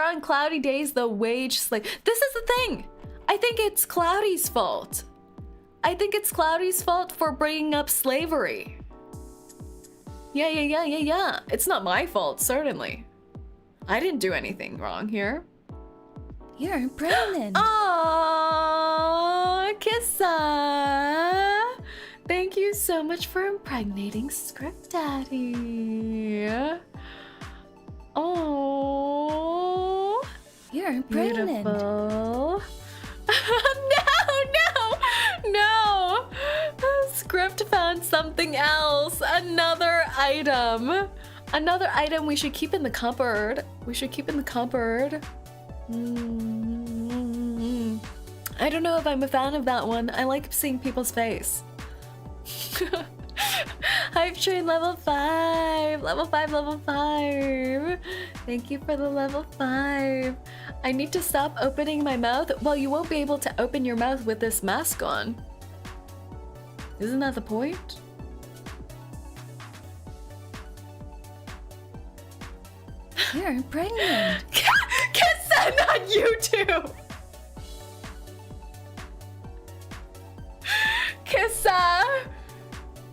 Speaker 1: on cloudy days, the wage slave. This is the thing. I think it's Cloudy's fault. I think it's Cloudy's fault for bringing up slavery. Yeah. It's not my fault, certainly. I didn't do anything wrong here.
Speaker 2: You're pregnant.
Speaker 1: Aww, Kissa. Thank you so much for impregnating Script Daddy. Oh,
Speaker 2: You're pregnant.
Speaker 1: beautiful. No. Script found something else. Another item. Another item we should keep in the cupboard. I don't know if I'm a fan of that one. I like seeing people's face. Hype train level 5. Level 5. Thank you for the level 5. I need to stop opening my mouth. Well, you won't be able to open your mouth with this mask on. Isn't that the point?
Speaker 2: You're pregnant.
Speaker 1: Kissa, not you two.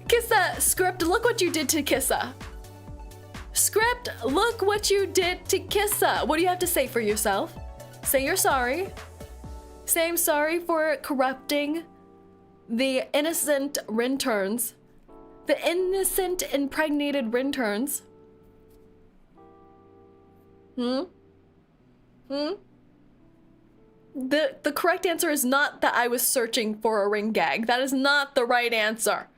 Speaker 1: Kissa, Script, look what you did to Kissa. Script, look what you did to Kissa. What do you have to say for yourself? Say you're sorry. Say I'm sorry for corrupting the innocent Rinterns. The innocent impregnated Rinterns. The correct answer is not that I was searching for a ring gag. That is not the right answer.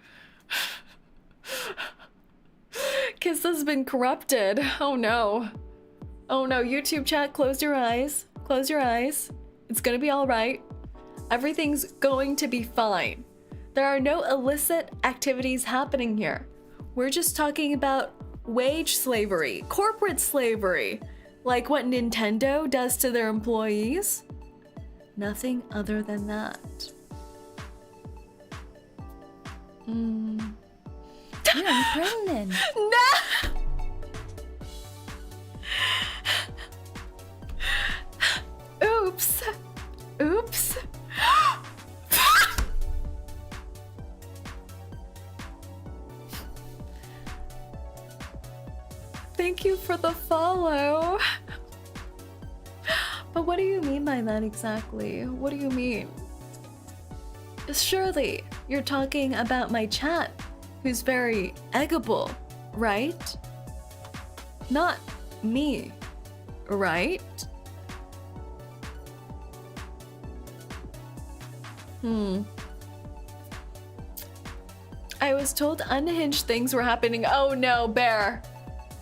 Speaker 1: Kissa's been corrupted. Oh no. Oh no, YouTube chat, close your eyes. Close your eyes. It's gonna be all right. Everything's going to be fine. There are no illicit activities happening here. We're just talking about wage slavery, corporate slavery, like what Nintendo does to their employees. Nothing other than that.
Speaker 2: You're pregnant.
Speaker 1: No! Oops. Thank you for the follow. But what do you mean by that exactly? What do you mean? Surely you're talking about my chat, who's very eggable, right? Not me, right? I was told unhinged things were happening. Oh no, Bear.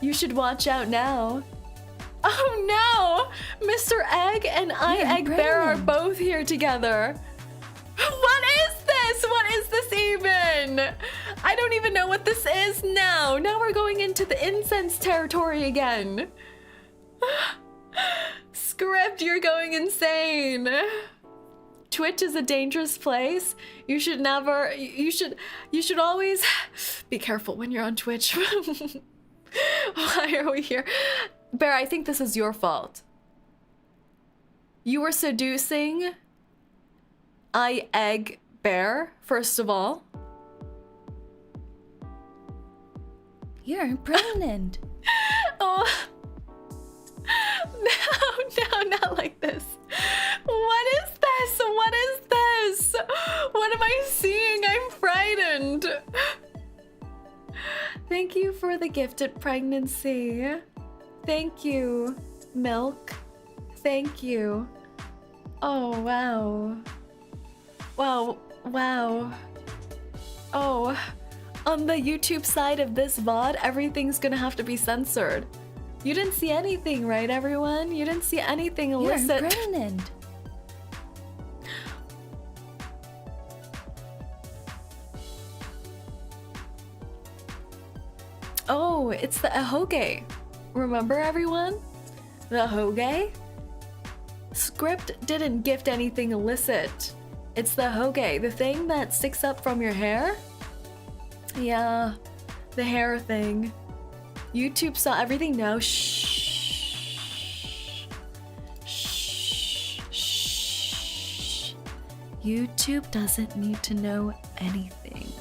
Speaker 1: You should watch out now. Oh no! Mr. Egg and Egg Bear are both here together. What is this? What is this even? I don't even know what this is now. Now we're going into the incense territory again. Script, you're going insane. Twitch is a dangerous place. You should never, you should always be careful when you're on Twitch. Why are we here? Bear, I think this is your fault. You were seducing Egg Bear, first of all.
Speaker 2: You're pregnant.
Speaker 1: Oh. No, not like this. What is this? What is this? What am I seeing? I'm frightened. Thank you for the gifted pregnancy. Thank you, Milk. Thank you. Oh, wow. Wow. Oh, on the YouTube side of this VOD, everything's gonna have to be censored. You didn't see anything, right, everyone? You didn't see anything illicit.
Speaker 2: You're pregnant.
Speaker 1: Oh, it's the 𝐂𝐚𝐭. Remember, everyone? The 𝐂𝐚𝐭? Script didn't gift anything illicit. It's the 𝐂𝐚𝐭, the thing that sticks up from your hair? Yeah, the hair thing. YouTube saw everything. No, shh. YouTube doesn't need to know anything.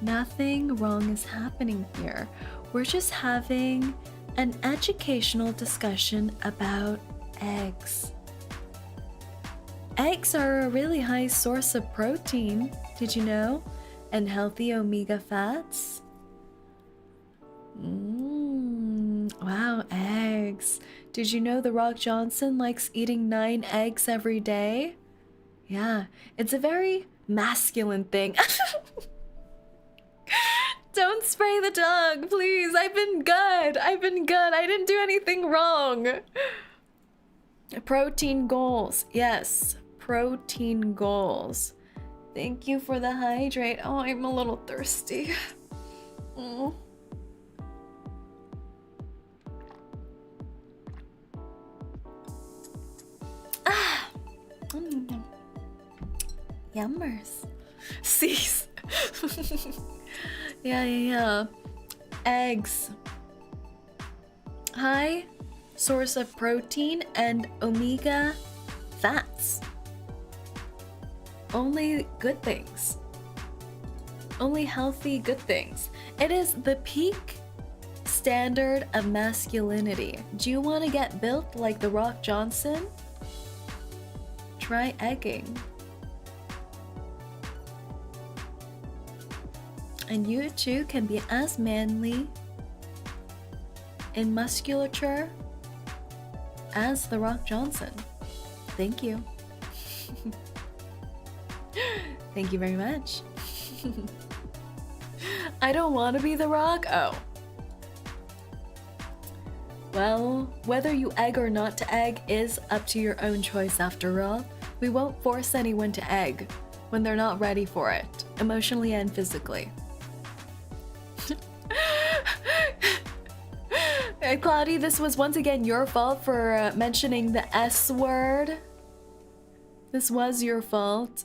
Speaker 1: Nothing wrong is happening here. We're just having an educational discussion about eggs. Eggs are a really high source of protein. Did you know? and healthy omega fats. Wow, eggs. Did you know The Rock Johnson likes eating 9 eggs every day? Yeah, it's a very masculine thing. Don't spray the dog, please. I've been good. I've been good. I didn't do anything wrong. Protein goals. Yes, protein goals. Thank you for the hydrate. Oh, I'm a little thirsty. Mm. Ah. Yummers. Cease. Yeah. Eggs. High source of protein and omega fats. Only good things. Only healthy good things. It is the peak standard of masculinity. Do you want to get built like The Rock Johnson? Try egging. And you too can be as manly in musculature as The Rock Johnson. Thank you. Thank you very much. I don't want to be The Rock? Oh. Well, whether you egg or not to egg is up to your own choice after all. We won't force anyone to egg when they're not ready for it, emotionally and physically. Cloudy, this was once again your fault for mentioning the S word. This was your fault.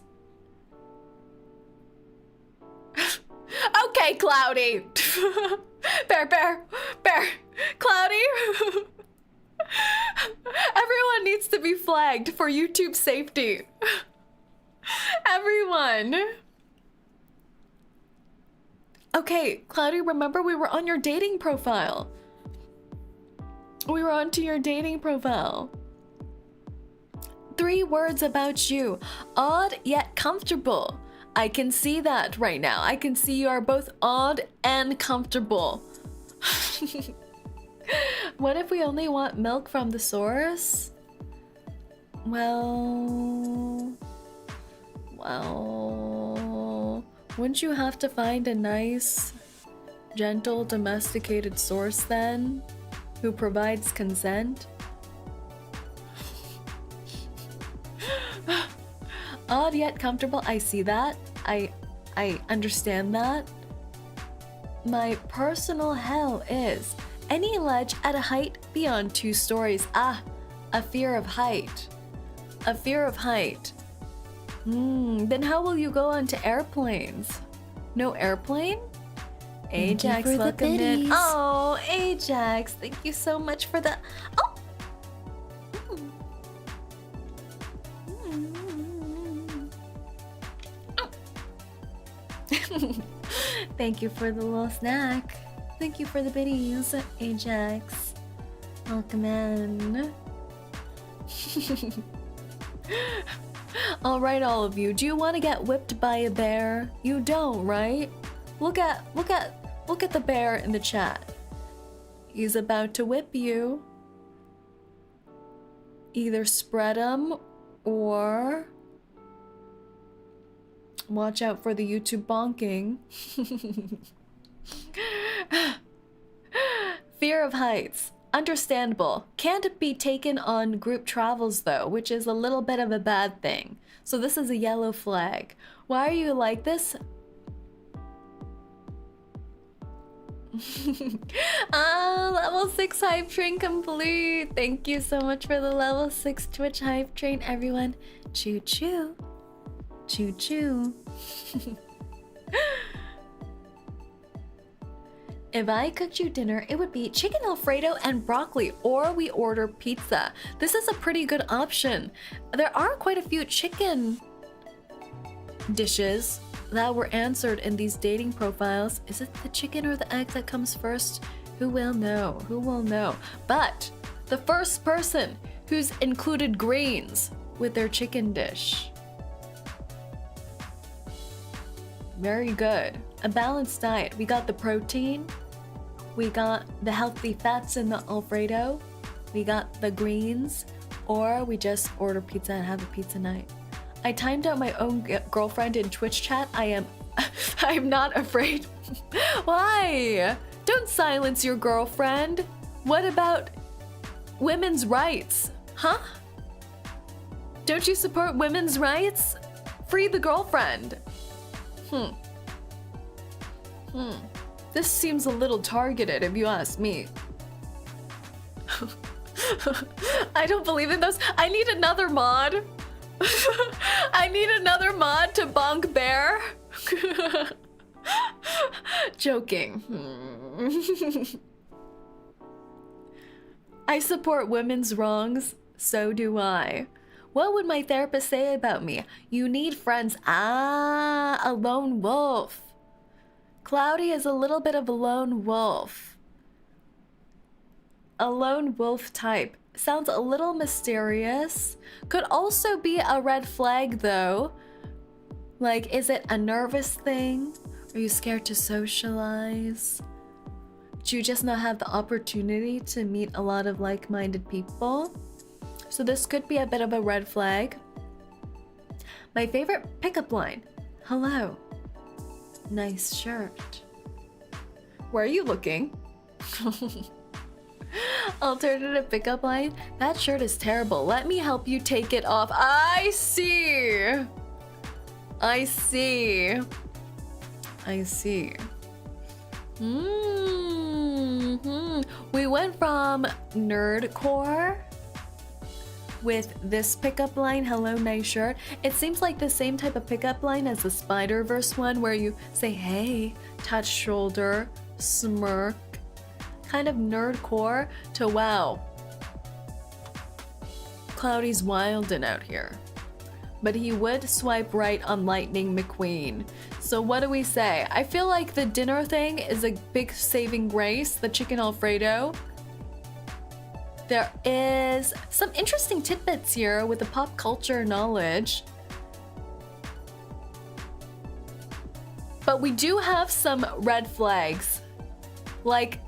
Speaker 1: Okay, Cloudy. Bear. Cloudy. Everyone needs to be flagged for YouTube safety. Everyone. Okay, Cloudy, remember we were on your dating profile. We were onto your dating profile. 3 words about you. Odd yet comfortable. I can see that right now. I can see you are both odd and comfortable. What if we only want milk from the source? Well, wouldn't you have to find a nice, gentle, domesticated source then? Who provides consent? Odd yet comfortable, I see that. I understand that. My personal hell is any ledge at a height beyond 2 stories. Ah, a fear of height. A fear of height. Then how will you go onto airplanes? No airplane? Ajax, welcome in. Oh, Ajax, thank you so much for the. Oh. Thank you for the little snack. Thank you for the biddies, Ajax. Welcome in. All right, all of you. Do you want to get whipped by a bear? You don't, right? Look at the bear in the chat. He's about to whip you. Either spread him or watch out for the YouTube bonking. Fear of heights. Understandable. Can't be taken on group travels though, which is a little bit of a bad thing. So this is a yellow flag. Why are you like this? Level 6 hype train complete. Thank you so much for the level 6 Twitch hype train, everyone. Choo choo. Choo choo. If I cooked you dinner, it would be chicken Alfredo and broccoli, or we order pizza. This is a pretty good option. There are quite a few chicken dishes that were answered in these dating profiles. Is it the chicken or the egg that comes first? Who will know? Who will know? But the first person who's included greens with their chicken dish Very good. A balanced diet. We got the protein. We got the healthy fats in the Alfredo. We got the greens. Or we just order pizza and have a pizza night. I timed out my own girlfriend in Twitch chat. I'm not afraid. Why? Don't silence your girlfriend. What about women's rights? Huh? Don't you support women's rights? Free the girlfriend. This seems a little targeted if you ask me. I don't believe in those. I need another mod. I need another mod to bonk bear. Joking. I support women's wrongs. So do I. What would my therapist say about me? You need friends. Ah, a lone wolf. Cloudy is a little bit of a lone wolf. A lone wolf type. Sounds a little mysterious. Could also be a red flag though. Like, is it a nervous thing? Are you scared to socialize? Do you just not have the opportunity to meet a lot of like-minded people? So this could be a bit of a red flag. My favorite pickup line. Hello. Nice shirt. Where are you looking? Alternative pickup line. That shirt is terrible. Let me help you take it off. I see. I see. I see. We went from nerdcore with this pickup line, hello, nice shirt. It seems like the same type of pickup line as the Spider-Verse one where you say, hey, touch shoulder, smirk. Kind of nerdcore to wow. Cloudy's wildin' out here. But he would swipe right on Lightning McQueen. So what do we say? I feel like the dinner thing is a big saving grace, the chicken Alfredo. There is some interesting tidbits here with the pop culture knowledge. But we do have some red flags. Like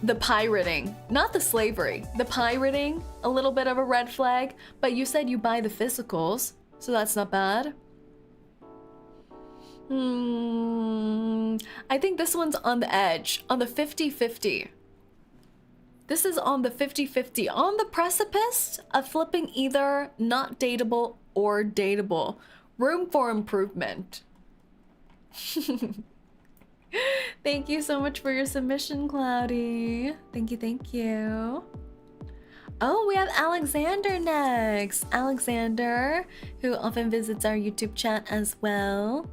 Speaker 1: the pirating, not the slavery. The pirating, a little bit of a red flag. But you said you buy the physicals, so that's not bad. I think this one's on the edge, on the 50-50. This is on the 50-50, on the precipice of flipping either not dateable or dateable. Room for improvement. Thank you so much for your submission, Cloudy. Thank you, thank you. Oh, we have Alexander next. Alexander, who often visits our YouTube chat as well.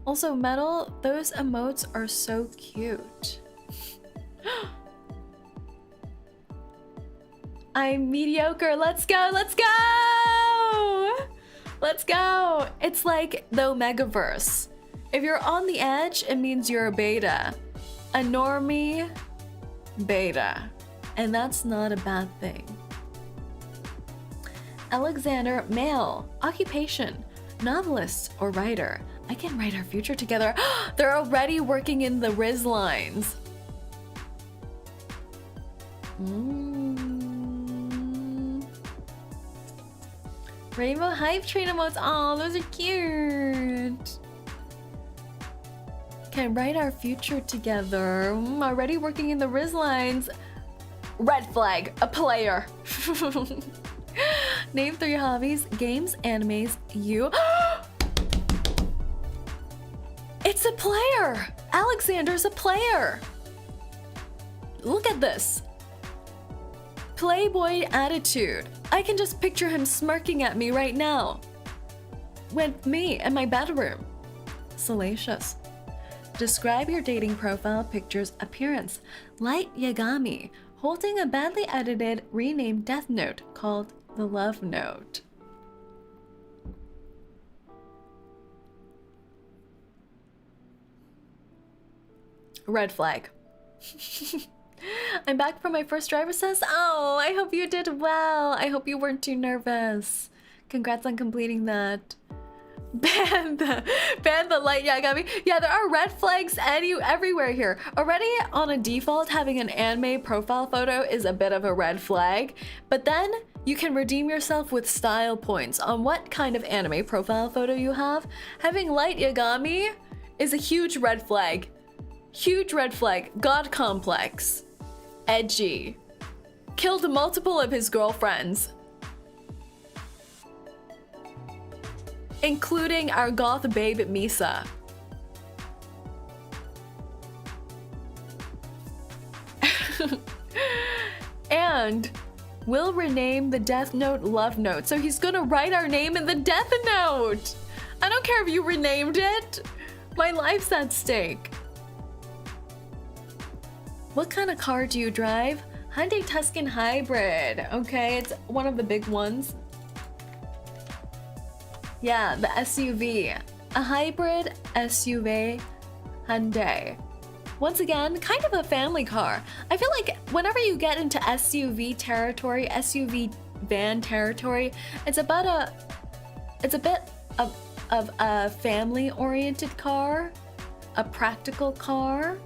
Speaker 1: Also, Metal, those emotes are so cute. I'm mediocre. Let's go, let's go! Let's go! It's like the Omegaverse. If you're on the edge, it means you're a beta. A normie beta. And that's not a bad thing. Alexander, male, occupation, novelist or writer. I can write our future together. They're already working in the Riz lines. Rainbow hype train emotes. Oh, those are cute. Can write our future together. Already working in the Riz lines. Red flag, a player. Name 3 hobbies, games, animes, you. It's a player. Alexander's a player. Look at this. Playboy attitude. I can just picture him smirking at me right now. With me in my bedroom. Salacious. Describe your dating profile picture's appearance. Light Yagami, holding a badly edited, renamed Death Note called The Love Note. Red flag. I'm back from my first driver's test. Oh, I hope you did well. I hope you weren't too nervous. Congrats on completing that. Ban the light Yagami. Yeah, there are red flags everywhere here. Already on a default, having an anime profile photo is a bit of a red flag, but then you can redeem yourself with style points on what kind of anime profile photo you have. Having light Yagami is a huge red flag. Huge red flag. God complex. Edgy. Killed multiple of his girlfriends, including our goth babe Misa. And will rename the Death Note Love Note. So he's gonna write our name in the Death Note. I don't care if you renamed it. My life's at stake. What kind of car do you drive? Hyundai Tucson Hybrid. Okay, it's one of the big ones. Yeah, the SUV. A hybrid SUV Hyundai. Once again, kind of a family car. I feel like whenever you get into SUV territory, SUV van territory, it's a bit of a family-oriented car, a practical car.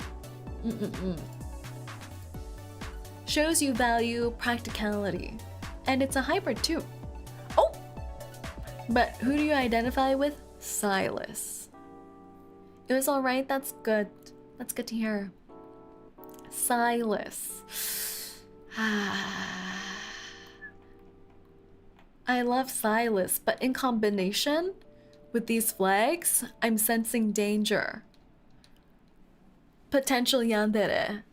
Speaker 1: Shows you value practicality. And it's a hybrid too. Oh! But who do you identify with? Silas. It was alright, that's good. That's good to hear. Silas. I love Silas, but in combination with these flags, I'm sensing danger. Potential yandere.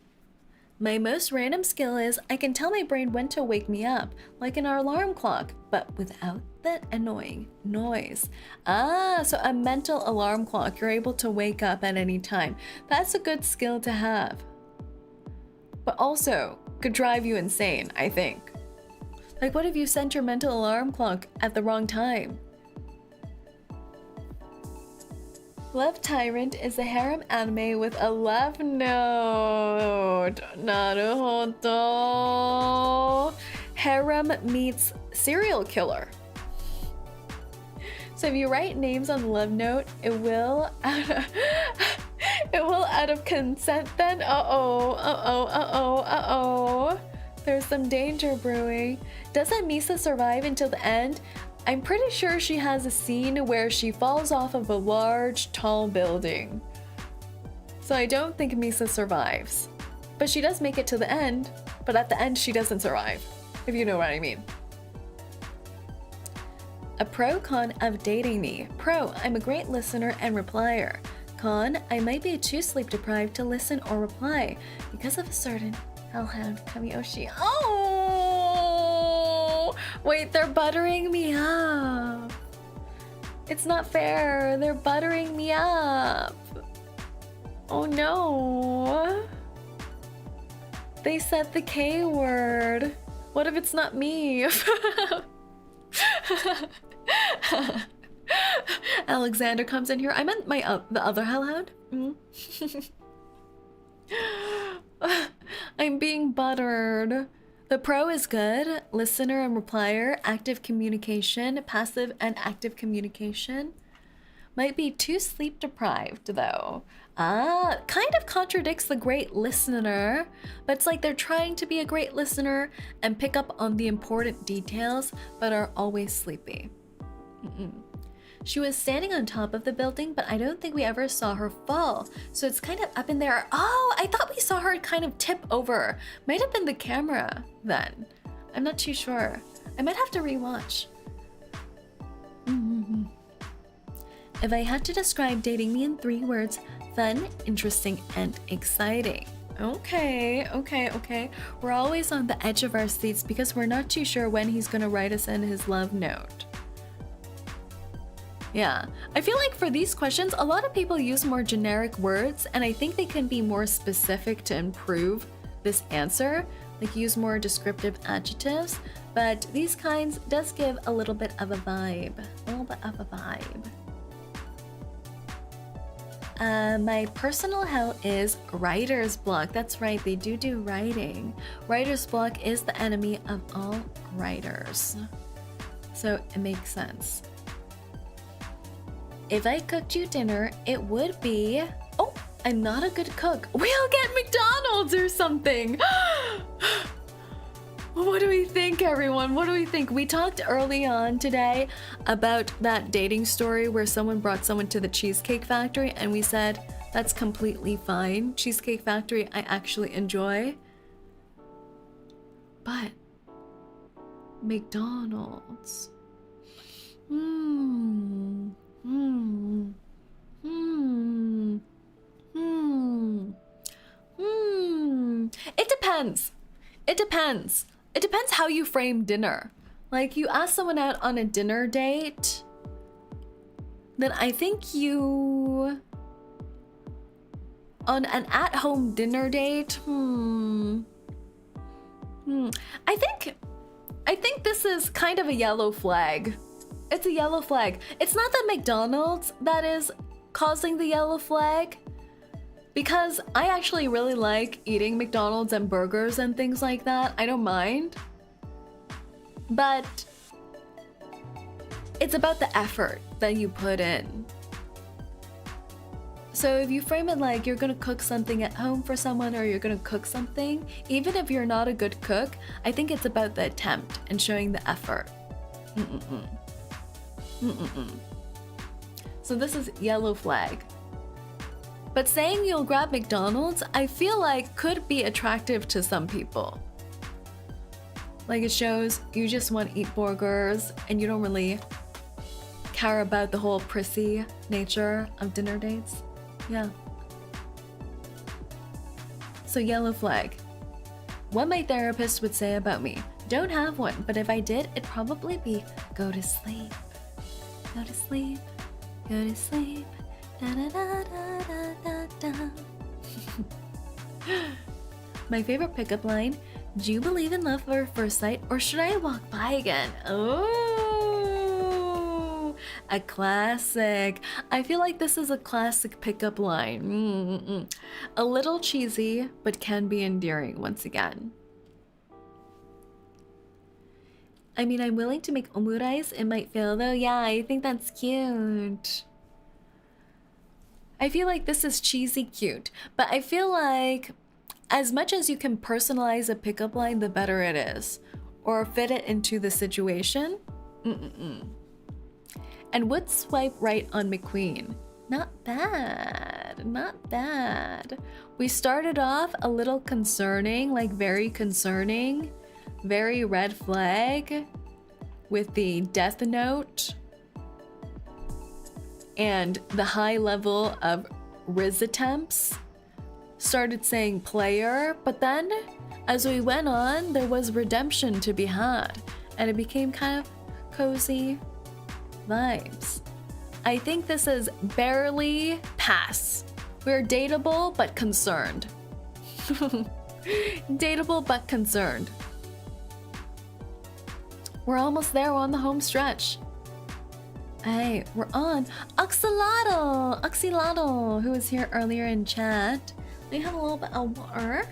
Speaker 1: My most random skill is I can tell my brain when to wake me up, like an alarm clock, but without that annoying noise. Ah, so a mental alarm clock. You're able to wake up at any time. That's a good skill to have. But also, could drive you insane, I think. Like, what if you sent your mental alarm clock at the wrong time? Love Tyrant is a harem anime with a love note. Naruhodo. Harem meets serial killer. So if you write names on the love note, it will out of consent then. There's some danger brewing. Doesn't Misa survive until the end? I'm pretty sure she has a scene where she falls off of a large, tall building. So I don't think Misa survives. But she does make it to the end, but at the end she doesn't survive, if you know what I mean. A pro-con of dating me. Pro, I'm a great listener and replier. Con, I might be too sleep deprived to listen or reply because of a certain hellhound Kamiyoshi. Oh! Wait, they're buttering me up. It's not fair. They're buttering me up. Oh no. They said the K word. What if it's not me? Alexander comes in here. I meant the other hellhound. I'm being buttered. The pro is good. Listener and replier. Active communication. Passive and active communication. Might be too sleep deprived though. Ah, kind of contradicts the great listener, but it's like they're trying to be a great listener and pick up on the important details, but are always sleepy. She was standing on top of the building, but I don't think we ever saw her fall, so it's kind of up in there. Oh, I thought we saw her kind of tip over. Might have been the camera then. I'm not too sure. I might have to rewatch. If I had to describe dating me in 3 words, fun, interesting, and exciting. Okay. We're always on the edge of our seats because we're not too sure when he's gonna write us in his love note. Yeah, I feel like for these questions, a lot of people use more generic words, and I think they can be more specific to improve this answer, like use more descriptive adjectives, but these kinds does give a little bit of a vibe. My personal hell is writer's block. That's right, they do writing. Writer's block is the enemy of all writers. So it makes sense. If I cooked you dinner, it would be... Oh, I'm not a good cook. We'll get McDonald's or something. What do we think, everyone? What do we think? We talked early on today about that dating story where someone brought someone to the Cheesecake Factory and we said, that's completely fine. Cheesecake Factory, I actually enjoy. But McDonald's. It depends. It depends. It depends how you frame dinner. Like, you ask someone out on a dinner date, then I think you... On an at-home dinner date, I think this is kind of a yellow flag. It's a yellow flag. It's not the McDonald's that is causing the yellow flag, because I actually really like eating McDonald's and burgers and things like that. I don't mind. But it's about the effort that you put in. So if you frame it like you're gonna cook something at home for someone, or you're gonna cook something, even if you're not a good cook, I think it's about the attempt and showing the effort. So this is yellow flag. But saying you'll grab McDonald's, I feel like could be attractive to some people. Like, it shows you just want to eat burgers and you don't really care about the whole prissy nature of dinner dates. Yeah. So yellow flag. What my therapist would say about me. Don't have one, but if I did, it'd probably be go to sleep. Go to sleep. Go to sleep. Da, da, da, da, da, da, da. My favorite pickup line, do you believe in love at first sight, or should I walk by again? Oh, a classic. I feel like this is a classic pickup line. A little cheesy, but can be endearing once again. I mean, I'm willing to make omurice. It might fail though. Yeah, I think that's cute. I feel like this is cheesy cute, but I feel like as much as you can personalize a pickup line, the better it is, or fit it into the situation. And would swipe right on McQueen. Not bad, not bad. We started off a little concerning, like very concerning, very red flag with the death note and the high level of Riz attempts. Started saying player, but then as we went on, there was redemption to be had, and it became kind of cozy vibes. I think this is barely pass. We're dateable but concerned. Dateable but concerned. We're almost there, we're on the home stretch. Hey, we're on 𝐂𝐴𝐚𝐿, who was here earlier in chat. We have a little bit of water.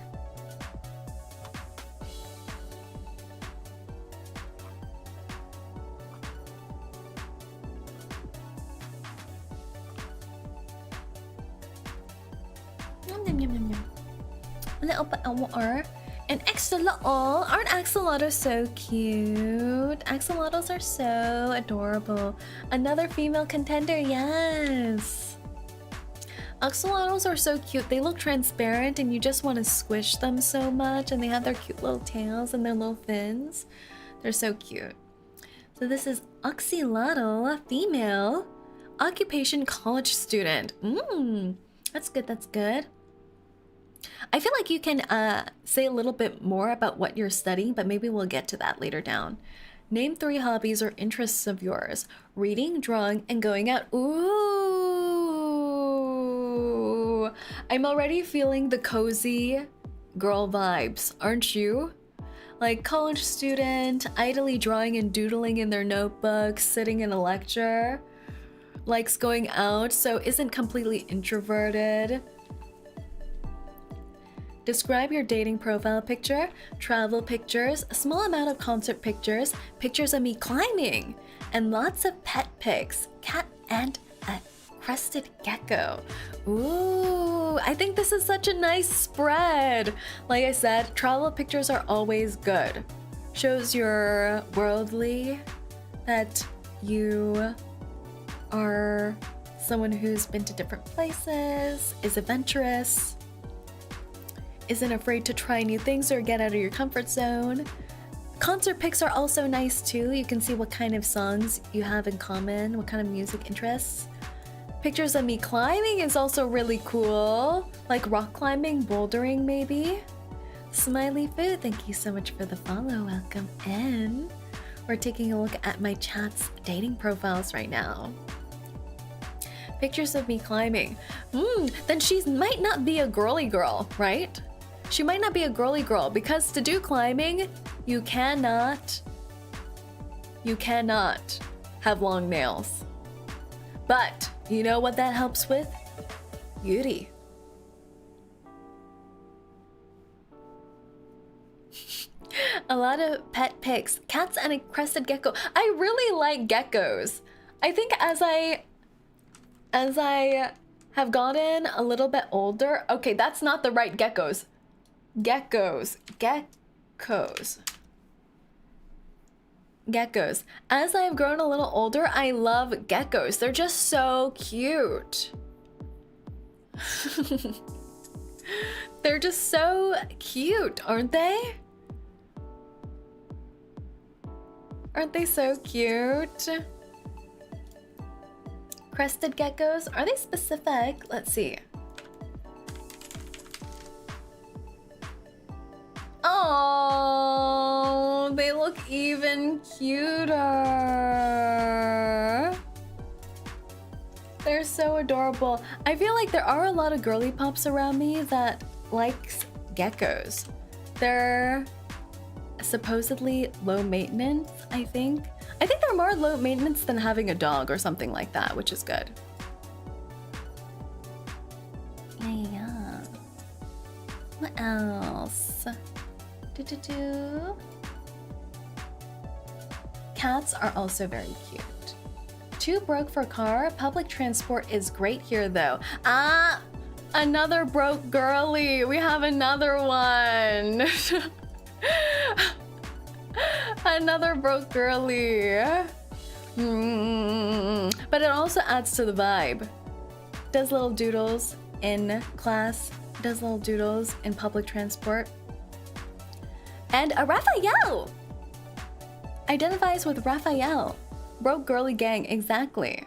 Speaker 1: A little bit of water. And axolotl. Aren't axolotls so cute? Axolotls are so adorable. Another female contender, yes. Axolotls are so cute. They look transparent and you just want to squish them so much. And they have their cute little tails and their little fins. They're so cute. So this is 𝐂𝐴𝐚𝐿, female, occupation college student. That's good, that's good. I feel like you can say a little bit more about what you're studying, but maybe we'll get to that later down. Name 3 hobbies or interests of yours. Reading, drawing, and going out. Ooh. I'm already feeling the cozy girl vibes, aren't you? Like college student, idly drawing and doodling in their notebooks, sitting in a lecture. Likes going out, so isn't completely introverted. Describe your dating profile picture, travel pictures, a small amount of concert pictures, pictures of me climbing, and lots of pet pics, cat and a crested gecko. Ooh, I think this is such a nice spread. Like I said, travel pictures are always good. Shows you're worldly, that you are someone who's been to different places, is adventurous, isn't afraid to try new things or get out of your comfort zone. Concert pics are also nice too. You can see what kind of songs you have in common, what kind of music interests. Pictures of me climbing is also really cool, like rock climbing, bouldering maybe. Smiley Food, thank you so much for the follow. Welcome in. We're taking a look at my chat's dating profiles right now. Pictures of me climbing. Then she might not be a girly girl, right? She might not be a girly girl because to do climbing, you cannot have long nails. But you know what that helps with? Beauty. A lot of pet pics, cats and a crested gecko. I really like geckos. I think as I have gotten a little bit older, okay, that's not the right geckos. Geckos. As I've grown a little older, I love geckos. They're just so cute. They're just so cute, aren't they? Aren't they so cute? Crested geckos, are they specific? Let's see. Oh, they look even cuter. They're so adorable. I feel like there are a lot of girly pops around me that likes geckos. They're supposedly low maintenance, I think. I think they're more low maintenance than having a dog or something like that, which is good. Yeah. What else? Cats are also very cute. Too broke for car. Public transport is great here though. Ah, another broke girly. We have another one. Another broke girly. But it also adds to the vibe. Does little doodles in class. Does little doodles in public transport. And a Raphael! Identifies with Raphael. Broke girly gang, exactly.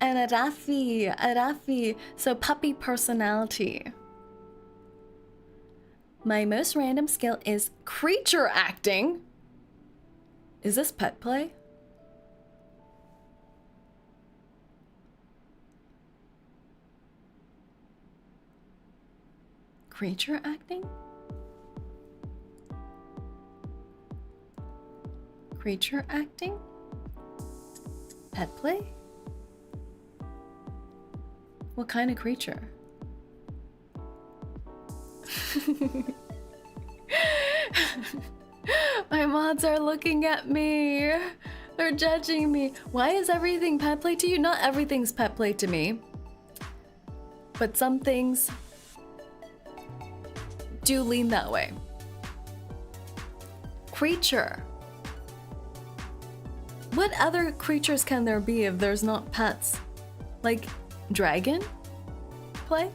Speaker 1: And a Rafi. So puppy personality. My most random skill is creature acting. Is this pet play? Creature acting? Creature acting? Pet play? What kind of creature? My mods are looking at me. They're judging me. Why is everything pet play to you? Not everything's pet play to me. But some things do lean that way. Creature. What other creatures can there be if there's not pets? Like dragon play?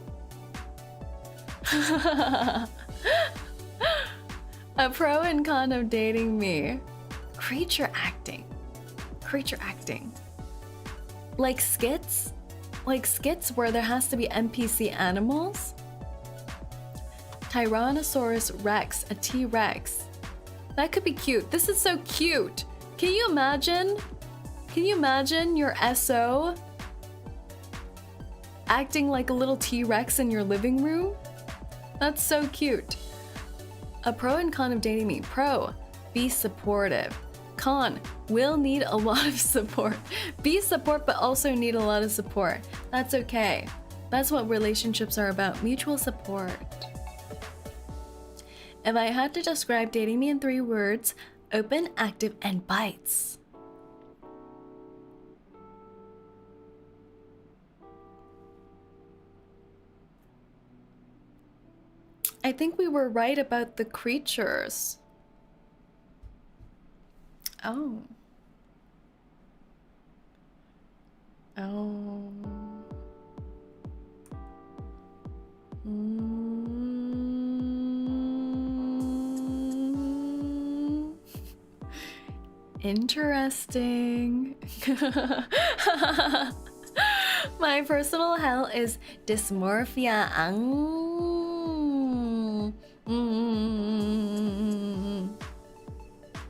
Speaker 1: A pro and con of dating me. Creature acting. Creature acting. Like skits? Like skits where there has to be NPC animals? Tyrannosaurus Rex, a T-Rex. That could be cute. This is so cute. Can you imagine? Can you imagine your SO acting like a little T-Rex in your living room? That's so cute. A pro and con of dating me. Pro, be supportive. Con, will need a lot of support. Be support but also need a lot of support. That's okay. That's what relationships are about, mutual support. If I had to describe dating me in 3 words, open, active, and bites. I think we were right about the creatures. Oh. Oh. Interesting. My personal hell is dysmorphia.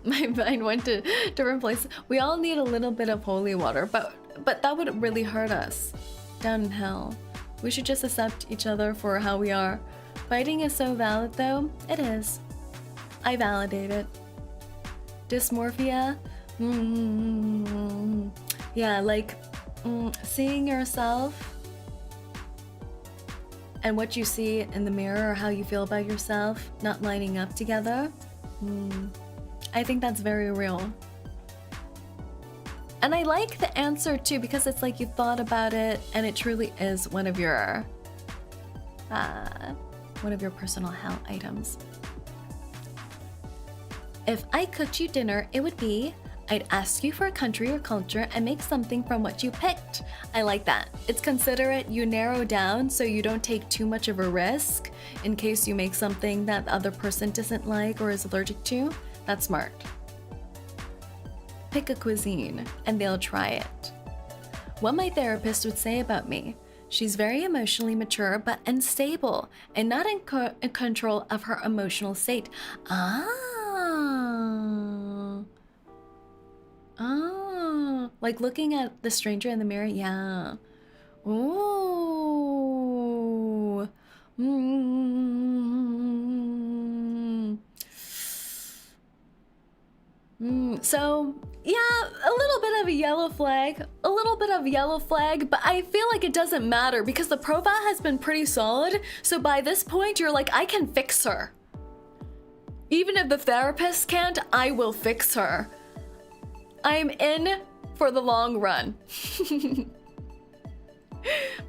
Speaker 1: My mind went to different places. We all need a little bit of holy water, but that would really hurt us down in hell. We should just accept each other for how we are. Fighting is so valid though. It is. I validate it. Dysmorphia? Yeah, like seeing yourself and what you see in the mirror or how you feel about yourself not lining up together. I think that's very real. And I like the answer too because it's like you thought about it and it truly is one of your personal hell items. If I cooked you dinner, it would be, I'd ask you for a country or culture and make something from what you picked. I like that. It's considerate, you narrow down so you don't take too much of a risk in case you make something that the other person doesn't like or is allergic to. That's smart. Pick a cuisine and they'll try it. What my therapist would say about me. She's very emotionally mature but unstable and not in control of her emotional state. Oh, like looking at the stranger in the mirror, yeah. Ooh. So, yeah, a little bit of a yellow flag, but I feel like it doesn't matter because the profile has been pretty solid. So by this point, you're like, I can fix her. Even if the therapist can't, I will fix her. I'm in for the long run.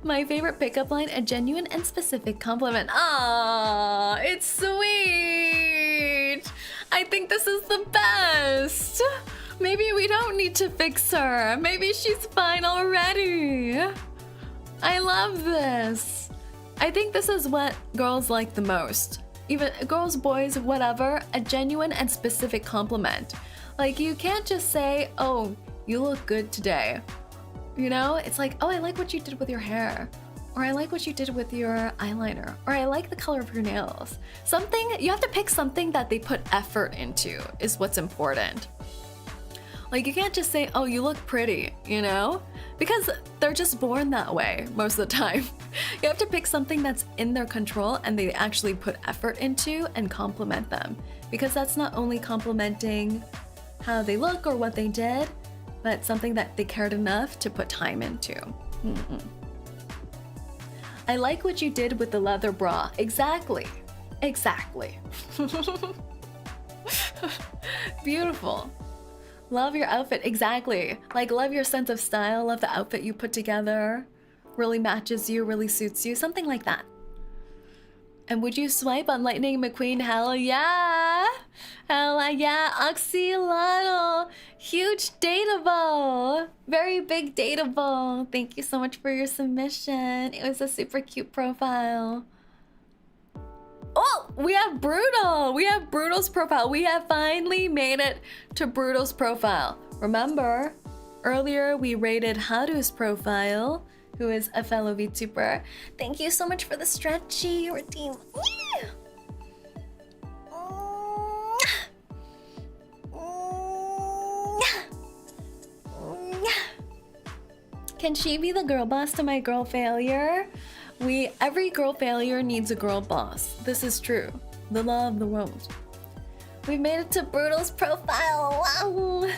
Speaker 1: My favorite pickup line, a genuine and specific compliment. Ah, it's sweet. I think this is the best. Maybe we don't need to fix her. Maybe she's fine already. I love this. I think this is what girls like the most. Even girls, boys, whatever, a genuine and specific compliment. Like, you can't just say, oh, you look good today. You know, it's like, oh, I like what you did with your hair. Or I like what you did with your eyeliner. Or I like the color of your nails. Something, you have to pick something that they put effort into is what's important. Like, you can't just say, oh, you look pretty, you know? Because they're just born that way most of the time. You have to pick something that's in their control and they actually put effort into and compliment them. Because that's not only complimenting how they look or what they did, but something that they cared enough to put time into. I like what you did with the leather bra. Exactly. Exactly. Beautiful. Love your outfit. Exactly. Like, love your sense of style. Love the outfit you put together. Really matches you, really suits you. Something like that. And would you swipe on Lightning McQueen? Hell yeah! Hell yeah! Oxylotl! Huge dateable! Very big dateable! Thank you so much for your submission. It was a super cute profile. Oh! We have Brutal! We have Brutal's profile. We have finally made it to Brutal's profile. Remember, earlier we rated Haru's profile, who is a fellow VTuber. Thank you so much for the stretchy redeem. Can she be the girl boss to my girl failure? Every girl failure needs a girl boss. This is true. The law of the world. We made it to Brutal's profile. Wow.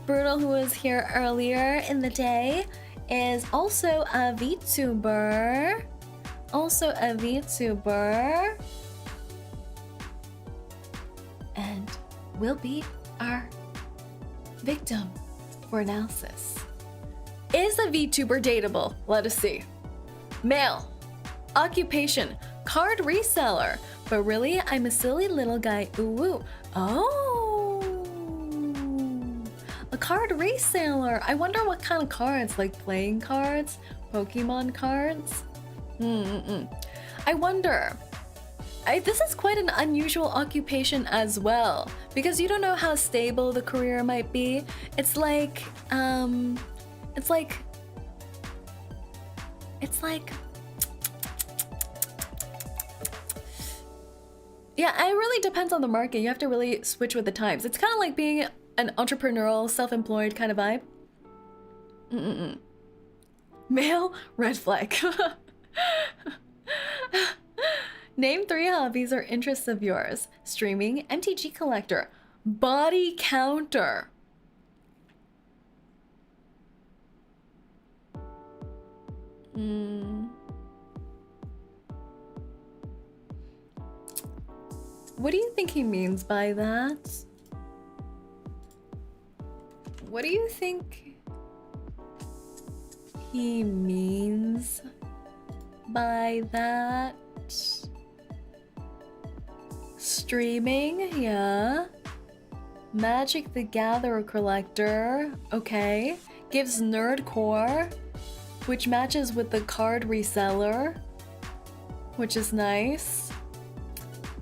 Speaker 1: Brutal, who was here earlier in the day, is also a VTuber. And will be our victim for analysis. Is a VTuber dateable? Let us see. Male. Occupation. Card reseller. But really, I'm a silly little guy. Ooh, ooh. Oh, a card reseller. I wonder what kind of cards, like playing cards, Pokemon cards. I wonder. This is quite an unusual occupation as well, because you don't know how stable the career might be. It's like, yeah, it really depends on the market. You have to really switch with the times. It's kind of like being an entrepreneurial, self-employed kind of vibe. Male, red flag. Name 3 hobbies or interests of yours. Streaming, MTG collector, body counter. What do you think he means by that? What do you think he means by that? Streaming, yeah. Magic the Gatherer collector, okay. Gives nerdcore, which matches with the card reseller, which is nice.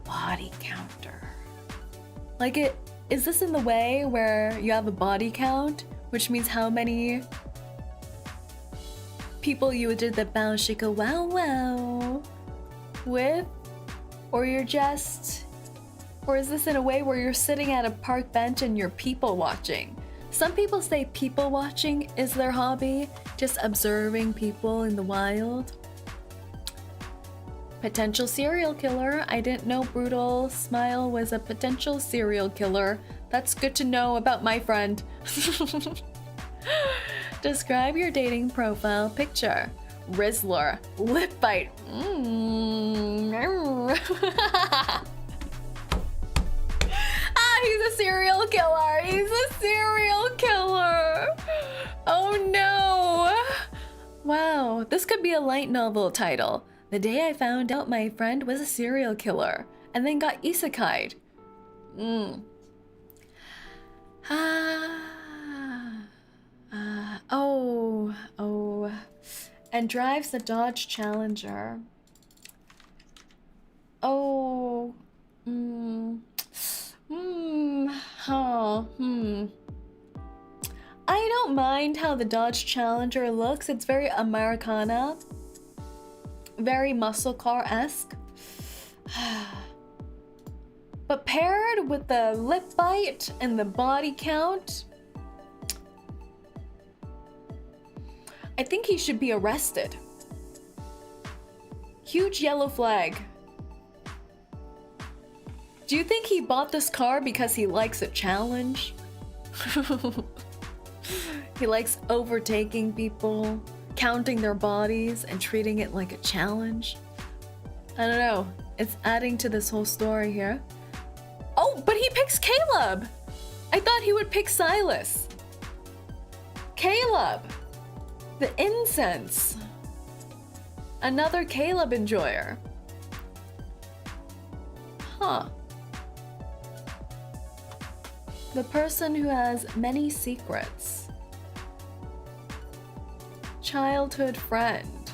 Speaker 1: Body counter. Like is this in the way where you have a body count, which means how many people you did the bow shika wow wow with? Or you're just, or is this in a way where you're sitting at a park bench and you're people watching? Some people say people watching is their hobby, just observing people in the wild. Potential serial killer. I didn't know Brutal Smile was a potential serial killer. That's good to know about my friend. Describe your dating profile picture. Rizzler, lip bite. He's a serial killer. He's a serial killer. Oh no. Wow, this could be a light novel title. The day I found out my friend was a serial killer and then got isekai'd. Oh. And drives the Dodge Challenger. Oh. I don't mind how the Dodge Challenger looks. It's very Americana. Very muscle car-esque. But paired with the lip bite and the body count, I think he should be arrested. Huge yellow flag. Do you think he bought this car because he likes a challenge? He likes overtaking people, counting their bodies, and treating it like a challenge? I don't know. It's adding to this whole story here. Oh, but he picks Caleb! I thought he would pick Silas. Caleb! The incense. Another Caleb enjoyer. Huh. The person who has many secrets. Childhood friend.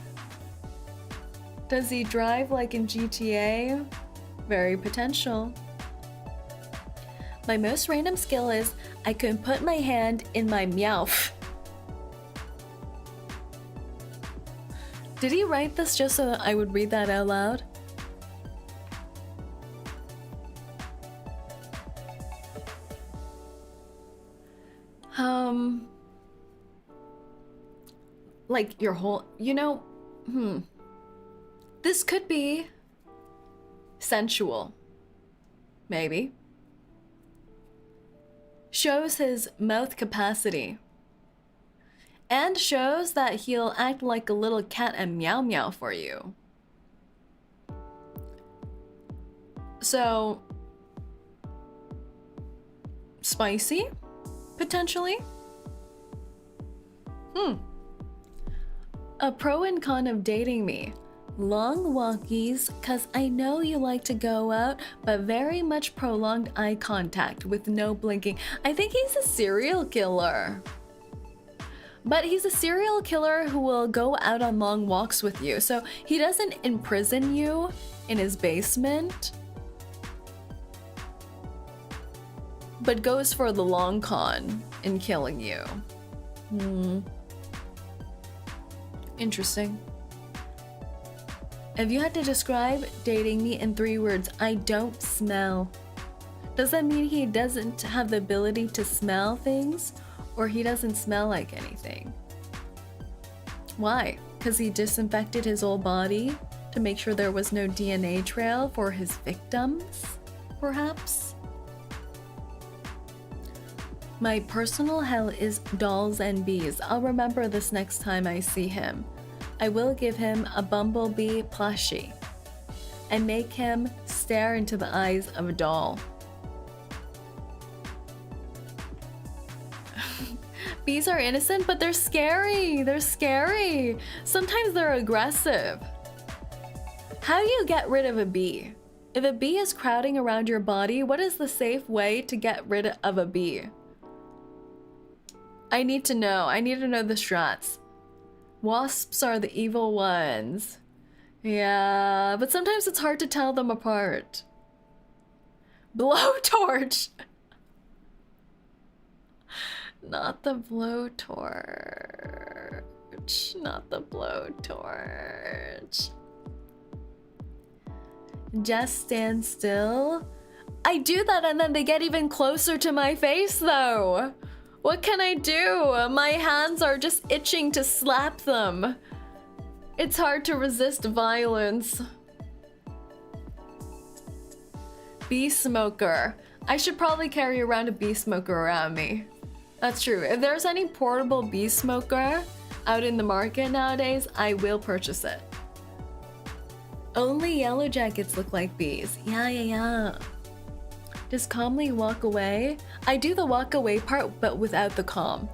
Speaker 1: Does he drive like in GTA? Very potential. My most random skill is I can put my hand in my meowth. Did he write this just so I would read that out loud? Like your whole, this could be sensual, maybe. Shows his mouth capacity. And shows that he'll act like a little cat and meow meow for you. So, spicy, potentially? A pro and con of dating me. Long walkies, cause I know you like to go out, but very much prolonged eye contact with no blinking. I think he's a serial killer. But he's a serial killer who will go out on long walks with you. So he doesn't imprison you in his basement, but goes for the long con in killing you. Interesting. If you had to describe dating me in 3 words, I don't smell. Does that mean he doesn't have the ability to smell things, or he doesn't smell like anything? Why? Because he disinfected his whole body to make sure there was no DNA trail for his victims, perhaps? My personal hell is dolls and bees. I'll remember this next time I see him. I will give him a bumblebee plushie and make him stare into the eyes of a doll. Bees are innocent, but they're scary. They're scary. Sometimes they're aggressive. How do you get rid of a bee? If a bee is crowding around your body, what is the safe way to get rid of a bee? I need to know. I need to know the strats. Wasps are the evil ones. Yeah, but sometimes it's hard to tell them apart. Blowtorch! Not the blowtorch. Not the blowtorch. Just stand still. I do that and then they get even closer to my face though. What can I do? My hands are just itching to slap them. It's hard to resist violence. Bee smoker. I should probably carry around a bee smoker around me. That's true. If there's any portable bee smoker out in the market nowadays, I will purchase it. Only yellow jackets look like bees. Yeah. Just calmly walk away. I do the walk away part, but without the calm.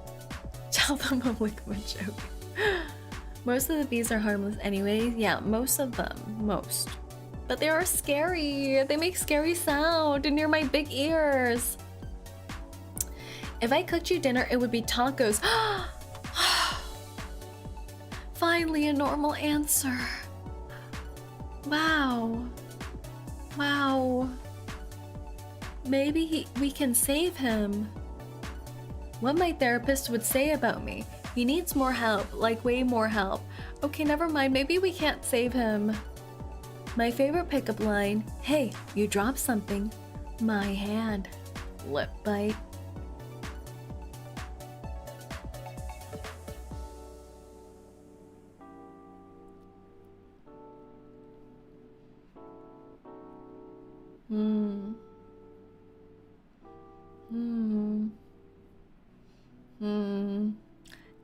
Speaker 1: Tell them I'm liquid joke. Most of the bees are harmless anyways. Yeah, most of them. Most. But they are scary. They make scary sound near my big ears. If I cooked you dinner, it would be tacos. Finally, a normal answer. Wow. Maybe we can save him. What my therapist would say about me. He needs more help, like way more help. Okay, never mind. Maybe we can't save him. My favorite pickup line. Hey, you dropped something. My hand. Lip bite.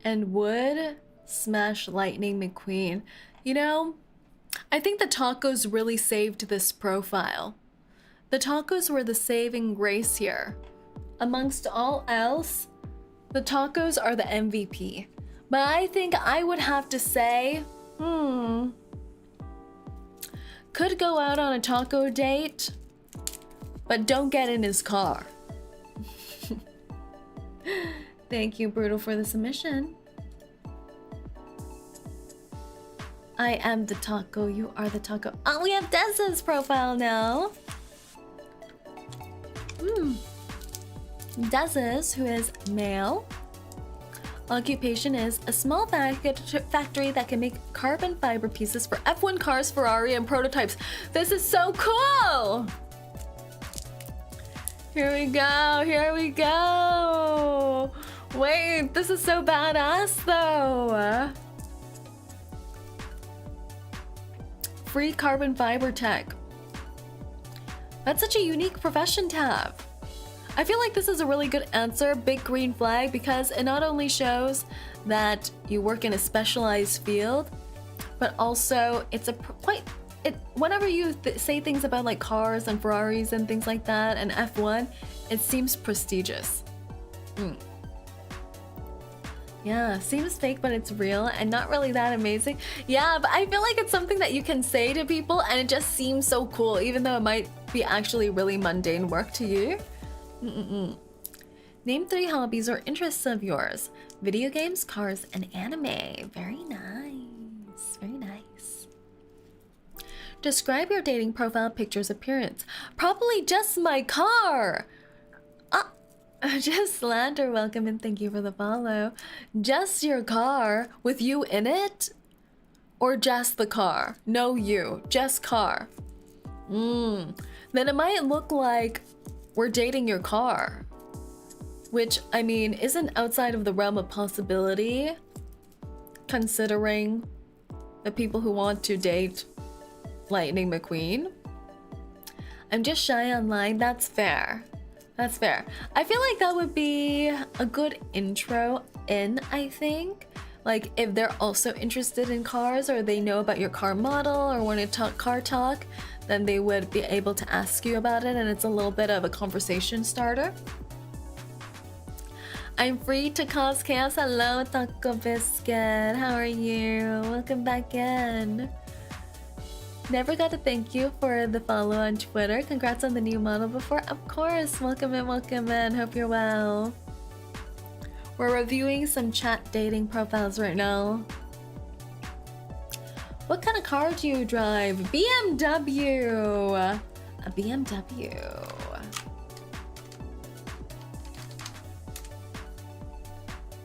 Speaker 1: And would smash Lightning McQueen. You know, I think the tacos really saved this profile. The tacos were the saving grace here. Amongst all else, the tacos are the MVP. But I think I would have to say, could go out on a taco date, but don't get in his car. Thank you, Brutal, for the submission. I am the taco, you are the taco. Oh, we have Dez's profile now. Dez's, who is male. Occupation is a small factory that can make carbon fiber pieces for F1 cars, Ferrari, and prototypes. This is so cool! Here we go. Wait, this is so badass though. Free carbon fiber tech. That's such a unique profession to have. I feel like this is a really good answer, big green flag, because it not only shows that you work in a specialized field, but also it's whenever you say things about like cars and Ferraris and things like that and F1, it seems prestigious. Yeah, seems fake, but it's real and not really that amazing. Yeah, but I feel like it's something that you can say to people and it just seems so cool, even though it might be actually really mundane work to you. Name 3 hobbies or interests of yours. Video games, cars, and anime. Very nice. Very nice. Describe your dating profile picture's appearance. Probably just my car. Just Slander, welcome and thank you for the follow. Just your car with you in it? Or just the car? No you, just car. Then it might look like we're dating your car. Which, I mean, isn't outside of the realm of possibility, considering the people who want to date Lightning McQueen. I'm just shy online, that's fair. That's fair. I feel like that would be a good intro in, I think. Like, if they're also interested in cars or they know about your car model or want to talk car talk, then they would be able to ask you about it and it's a little bit of a conversation starter. I'm free to cause chaos. Hello, Taco Biscuit. How are you? Welcome back in. Never got to thank you for the follow on Twitter. Congrats on the new model before. Of course. Welcome in, welcome in. Hope you're well. We're reviewing some chat dating profiles right now. What kind of car do you drive? BMW. A BMW.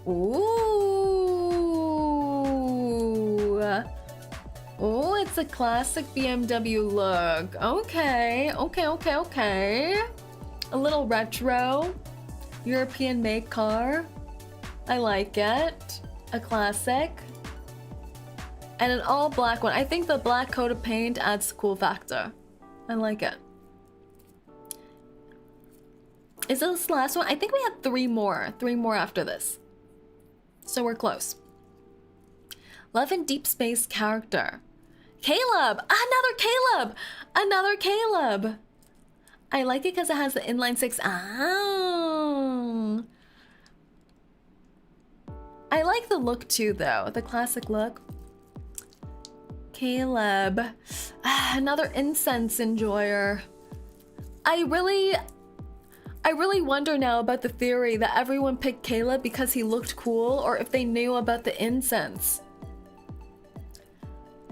Speaker 1: Ooh. Oh, it's a classic BMW look. Okay, okay. A little retro, European made car. I like it. A classic. And an all black one. I think the black coat of paint adds cool factor. I like it. Is this the last one? I think we have 3 more. 3 more after this. So we're close. Love in deep space character. Caleb! Another Caleb! Another Caleb! I like it because it has the inline 6. Oh. I like the look too, though. The classic look. Caleb. Another incense enjoyer. I really wonder now about the theory that everyone picked Caleb because he looked cool or if they knew about the incense.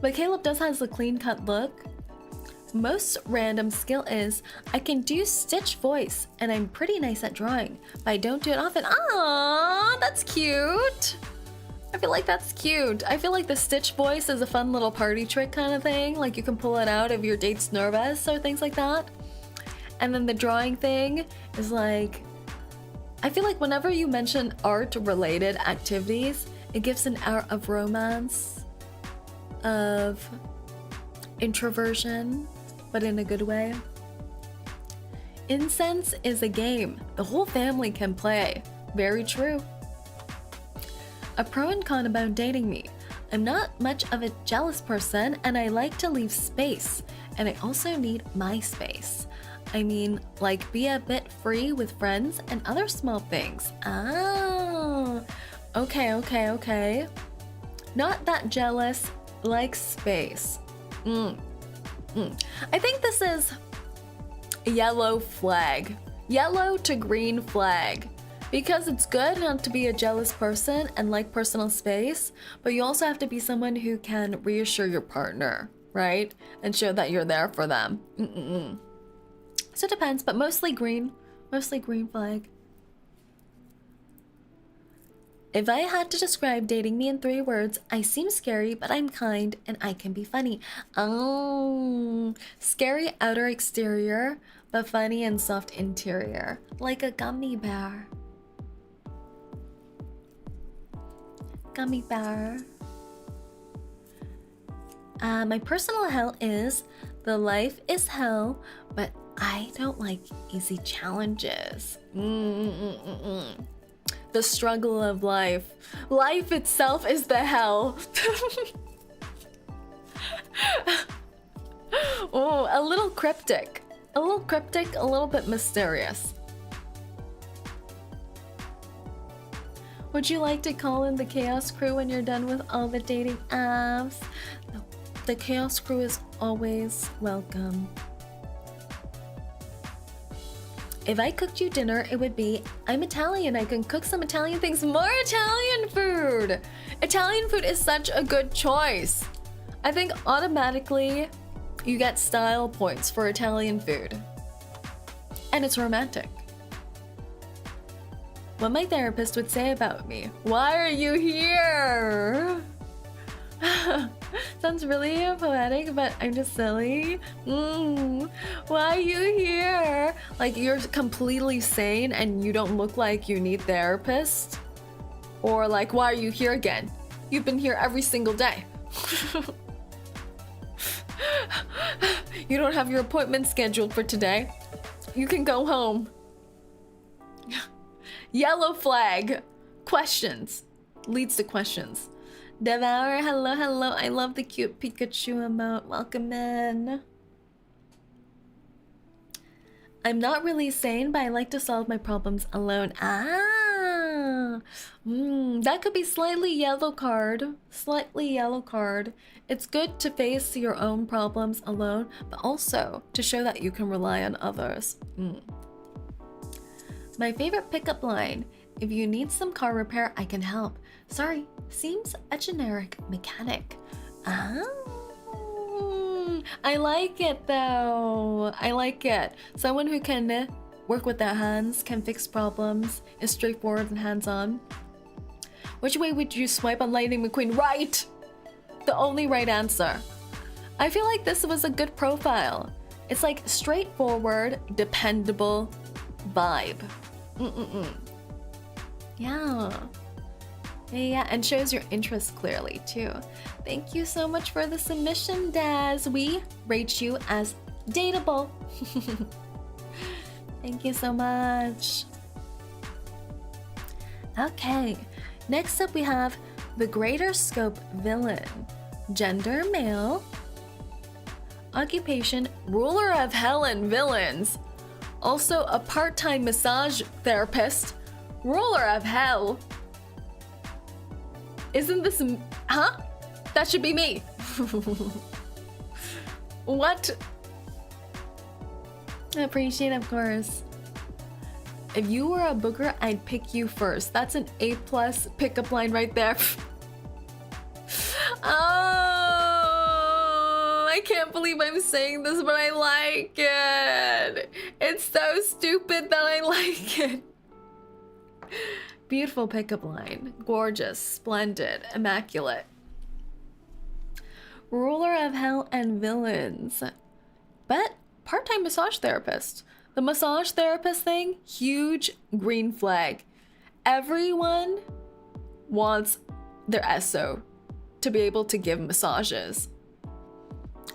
Speaker 1: But Caleb does have the clean-cut look. Most random skill is I can do Stitch voice and I'm pretty nice at drawing, but I don't do it often. Aww, that's cute. I feel like that's cute. I feel like the Stitch voice is a fun little party trick kind of thing. Like you can pull it out if your date's nervous or things like that. And then the drawing thing is like, I feel like whenever you mention art-related activities, it gives an air of romance, of introversion, but in a good way. Incense is a game the whole family can play. Very true. A pro and con about dating me. I'm not much of a jealous person and I like to leave space, and I also need my space. I mean, like be a bit free with friends and other small things. Oh, okay. Not that jealous, like space. I think this is yellow flag. Yellow to green flag. Because it's good not to be a jealous person and like personal space, but you also have to be someone who can reassure your partner, right? And show that you're there for them. So it depends, but mostly green flag. If I had to describe dating me in 3 words, I seem scary, but I'm kind and I can be funny. Oh, scary outer exterior, but funny and soft interior, like a gummy bear. Gummy bear. My personal hell is the life is hell, but I don't like easy challenges. The struggle of life. Life itself is the hell. Oh, a little cryptic. A little bit mysterious. Would you like to call in the Chaos Crew when you're done with all the dating apps? No, the Chaos Crew is always welcome. If I cooked you dinner, it would be, I'm Italian, I can cook some Italian things. More Italian food! Italian food is such a good choice. I think automatically you get style points for Italian food. And it's romantic. What my therapist would say about me. Why are you here? Sounds really poetic, but I'm just silly. Why are you here? Like you're completely sane and you don't look like you need therapist? Or like, why are you here again? You've been here every single day. You don't have your appointment scheduled for today. You can go home. Yellow flag. Questions. Leads to questions. Devour, hello, hello. I love the cute Pikachu emote. Welcome in. I'm not really sane, but I like to solve my problems alone. That could be slightly yellow card. Slightly yellow card. It's good to face your own problems alone, but also to show that you can rely on others. My favorite pickup line. If you need some car repair, I can help. Sorry, seems a generic mechanic. I like it though. I like it. Someone who can work with their hands, can fix problems, is straightforward and hands-on. Which way would you swipe on Lightning McQueen? Right! The only right answer. I feel like this was a good profile. It's like straightforward, dependable vibe. Yeah, and shows your interest clearly too. Thank you so much for the submission, Daz. We rate you as dateable. Thank you so much. Okay, next up we have the Greater Scope Villain. Gender, male. Occupation, ruler of hell and villains. Also a part-time massage therapist. Ruler of hell. Isn't this... Huh? That should be me. What? I appreciate, of course. If you were a booger, I'd pick you first. That's an A+ pickup line right there. Oh, I can't believe I'm saying this, but I like it. It's so stupid that I like it. Beautiful pickup line. Gorgeous, splendid, immaculate. Ruler of hell and villains. But part-time massage therapist. The massage therapist thing, huge green flag. Everyone wants their SO to be able to give massages.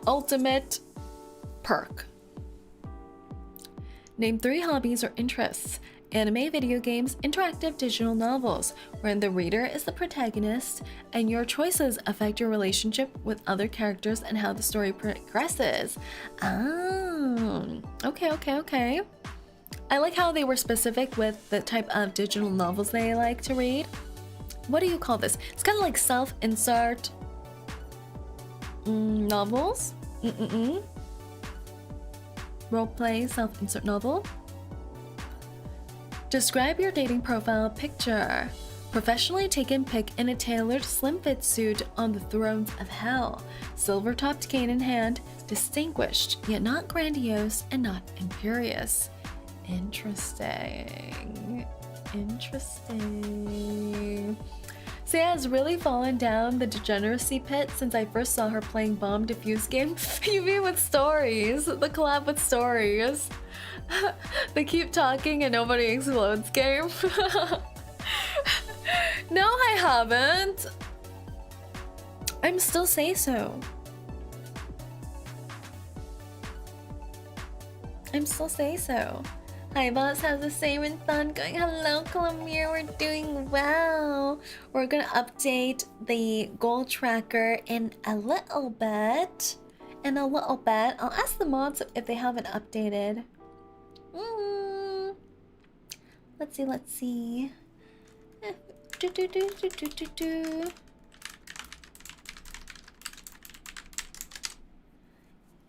Speaker 1: Ultimate perk. Name 3 hobbies or interests. Anime, video games, interactive digital novels, wherein the reader is the protagonist and your choices affect your relationship with other characters and how the story progresses. Okay. I like how they were specific with the type of digital novels they like to read. What do you call this? It's kind of like self-insert novels. Roleplay self-insert novel. Describe your dating profile picture. Professionally taken pic in a tailored slim fit suit on the thrones of hell. Silver-topped cane in hand, distinguished, yet not grandiose and not imperious. Interesting. Saya has really fallen down the degeneracy pit since I first saw her playing Bomb Defuse game. You mean with stories? The collab with stories. The keep talking and nobody explodes game. No, I haven't. I'm still say so. Hi boss, how's the Saerinthon going? Hello 𝐒𝐴𝐚, we're doing well. We're gonna update the goal tracker in a little bit. I'll ask the mods if they haven't updated. Let's see.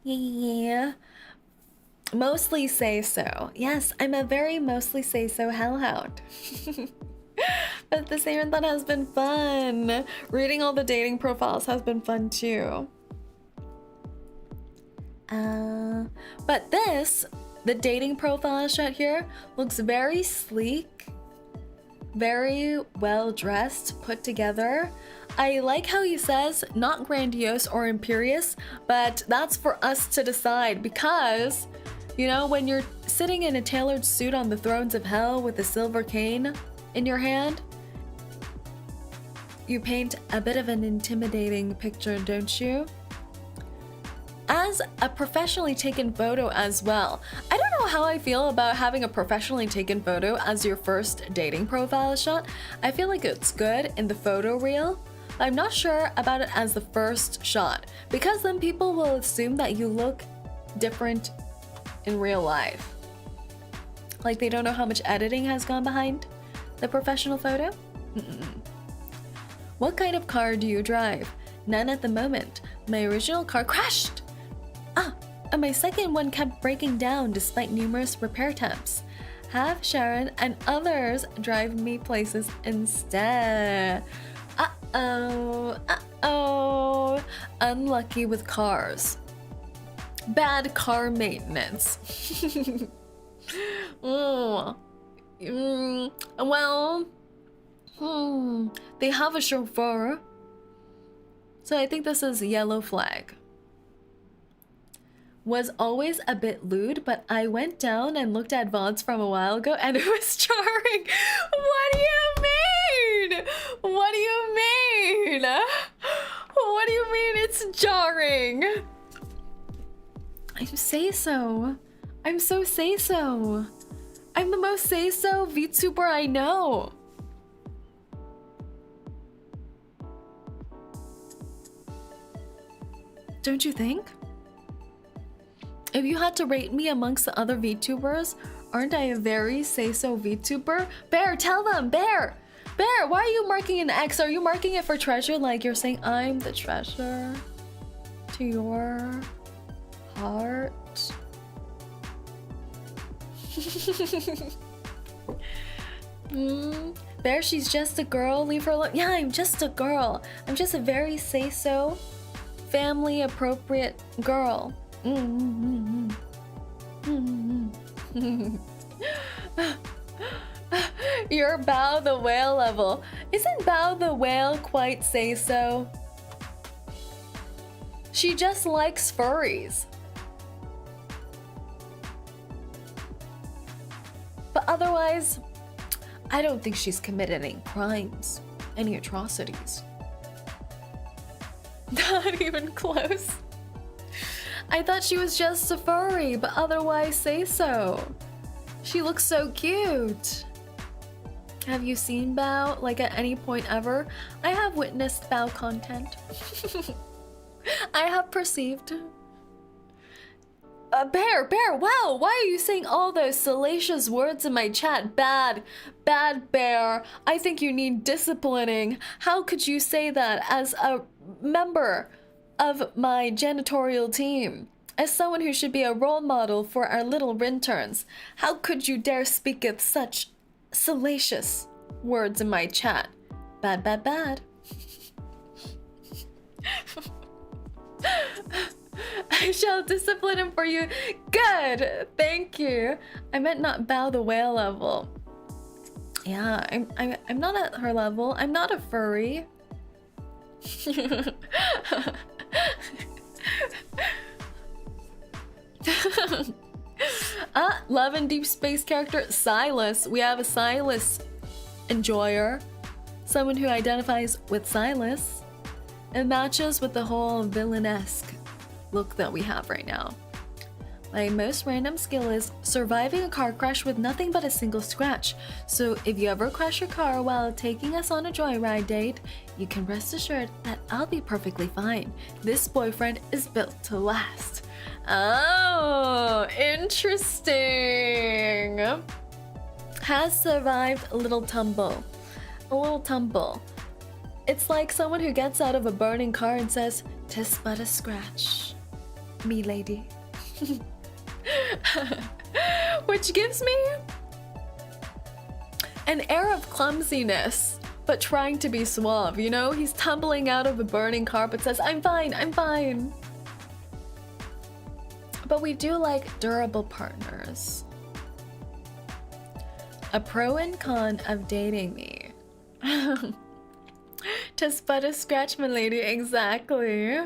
Speaker 1: Yeah. Mostly say so. Yes, I'm a very mostly say so hellhound. But the Saerinthon has been fun. Reading all the dating profiles has been fun too. But this, the dating profile shot here, looks very sleek, very well dressed, put together. I like how he says not grandiose or imperious, but that's for us to decide because, you know, when you're sitting in a tailored suit on the thrones of hell with a silver cane in your hand, you paint a bit of an intimidating picture, don't you? As a professionally taken photo as well. I don't know how I feel about having a professionally taken photo as your first dating profile shot. I feel like it's good in the photo reel. I'm not sure about it as the first shot because then people will assume that you look different in real life. Like they don't know how much editing has gone behind the professional photo. What kind of car do you drive? None at the moment. My original car crashed. And my second one kept breaking down despite numerous repair attempts. Have Sharon and others drive me places instead. Uh-oh. Unlucky with cars. Bad car maintenance. They have a chauffeur. So I think this is yellow flag. Was always a bit lewd, but I went down and looked at VODs from a while ago and it was jarring. What do you mean? What do you mean? What do you mean it's jarring? I'm say-so. I'm so say-so. I'm the most say-so VTuber I know. Don't you think? If you had to rate me amongst the other VTubers, aren't I a very say-so VTuber? Bear, tell them! Bear! Bear, why are you marking an X? Are you marking it for treasure? Like you're saying, I'm the treasure to your heart? Bear, she's just a girl. Leave her alone. Yeah, I'm just a girl. I'm just a very say-so, family-appropriate girl. You're Bao the whale level. Isn't Bao the whale quite say-so? She just likes furries. But otherwise, I don't think she's committed any crimes, any atrocities. Not even close. I thought she was just a furry, but otherwise say so. She looks so cute. Have you seen Bao, like at any point ever? I have witnessed Bao content. I have perceived. Bear, wow, why are you saying all those salacious words in my chat? Bad, Bear. I think you need disciplining. How could you say that as a member of my janitorial team? As someone who should be a role model for our little interns, how could you dare speak of such salacious words in my chat? Bad. I shall discipline him for you. Good, thank you. I meant not Bao the whale level. Yeah, I'm not at her level. I'm not a furry. Love and Deep Space character Silas. We have a Silas enjoyer, someone who identifies with Silas. It matches with the whole villainesque look that we have right now. My most random skill is surviving a car crash with nothing but a single scratch. So if you ever crash your car while taking us on a joyride date, you can rest assured that I'll be perfectly fine. This boyfriend is built to last. Oh, interesting. Has survived a little tumble. A little tumble. It's like someone who gets out of a burning car and says, "'Tis but a scratch, me lady." Which gives me an air of clumsiness, but trying to be suave, you know? He's tumbling out of a burning car but says, "I'm fine, I'm fine." But we do like durable partners. A pro and con of dating me. "'Tis but a scratch, my lady," exactly.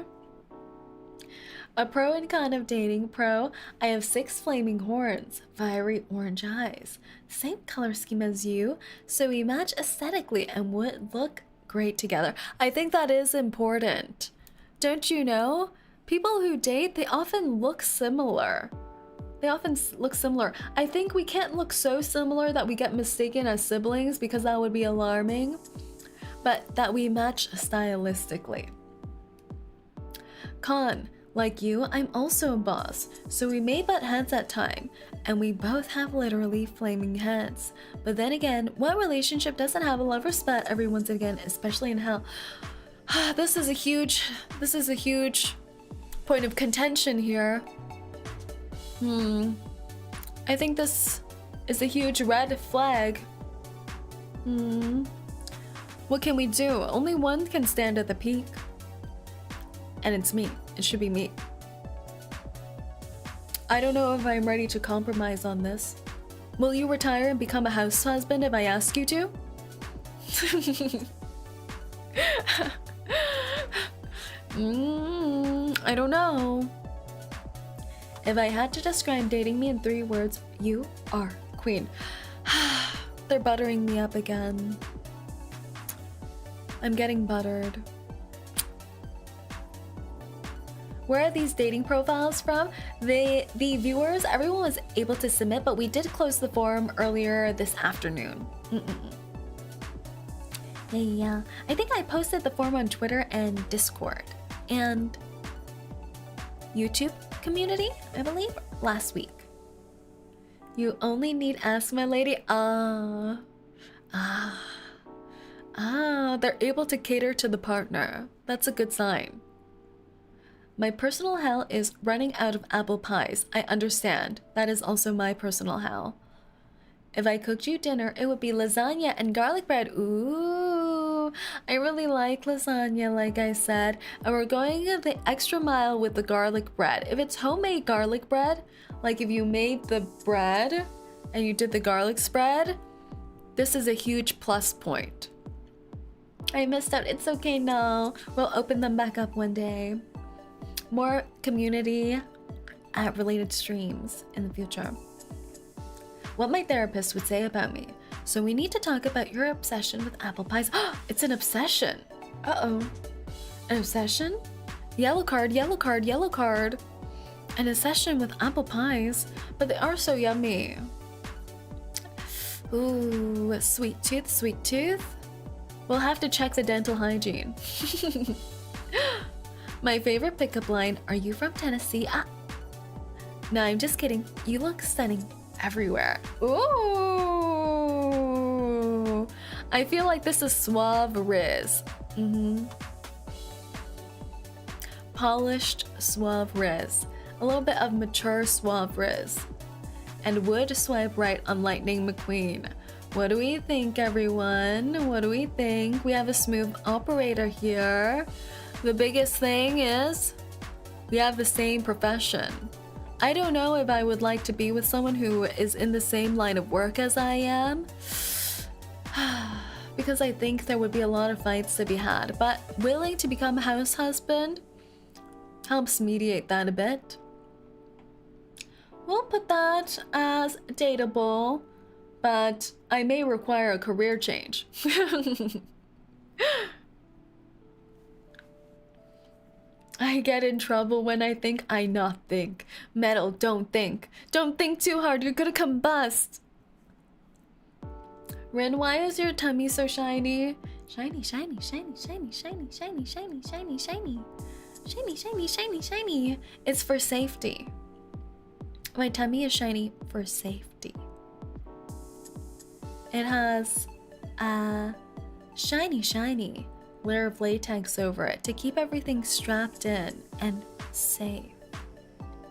Speaker 1: A pro and con of dating. Pro, I have 6 flaming horns, fiery orange eyes, same color scheme as you, so we match aesthetically and would look great together. I think that is important. Don't you know? People who date, they often look similar. I think we can't look so similar that we get mistaken as siblings, because that would be alarming, but that we match stylistically. Con, like you, I'm also a boss, so we may butt heads at time, and we both have literally flaming heads. But then again, what relationship doesn't have a lover spat every once and again, especially in hell? This is a huge point of contention here. I think this is a huge red flag. What can we do? Only one can stand at the peak. And it's me. It should be me. I don't know if I'm ready to compromise on this. Will you retire and become a house husband if I ask you to? I don't know. If I had to describe dating me in 3 words, you are queen. They're buttering me up again. I'm getting buttered. Where are these dating profiles from? The viewers, everyone was able to submit, but we did close the forum earlier this afternoon. Yeah. I think I posted the forum on Twitter and Discord and YouTube community, I believe, last week. You only need ask, my lady. They're able to cater to the partner. That's a good sign. My personal hell is running out of apple pies. I understand. That is also my personal hell. If I cooked you dinner, it would be lasagna and garlic bread. Ooh, I really like lasagna, like I said. And we're going the extra mile with the garlic bread. If it's homemade garlic bread, like if you made the bread and you did the garlic spread, this is a huge plus point. I missed out. It's okay now. We'll open them back up one day. More community related streams in the future. What my therapist would say about me. So we need to talk about your obsession with apple pies. It's an obsession. Uh-oh. An obsession? Yellow card, yellow card, yellow card. An obsession with apple pies, but they are so yummy. Ooh, sweet tooth, sweet tooth. We'll have to check the dental hygiene. My favorite pickup line, are you from Tennessee? No, I'm just kidding. You look stunning everywhere. Ooh. I feel like this is suave riz. Polished suave riz. A little bit of mature suave riz. And would swipe right on Lightning McQueen. What do we think, everyone? What do we think? We have a smooth operator here. The biggest thing is we have the same profession. I don't know if I would like to be with someone who is in the same line of work as I am, because I think there would be a lot of fights to be had, but willing to become a house husband helps mediate that a bit. We'll put that as dateable, but I may require a career change. I get in trouble when I think I not think. Metal, don't think. Don't think too hard, you're gonna combust. Rin, why is your tummy so shiny? Shiny, shiny, shiny, shiny, shiny, shiny, shiny, shiny, shiny. Shiny, shiny, shiny, shiny. It's for safety. My tummy is shiny for safety. It has shiny, shiny. Layer of latex over it to keep everything strapped in and safe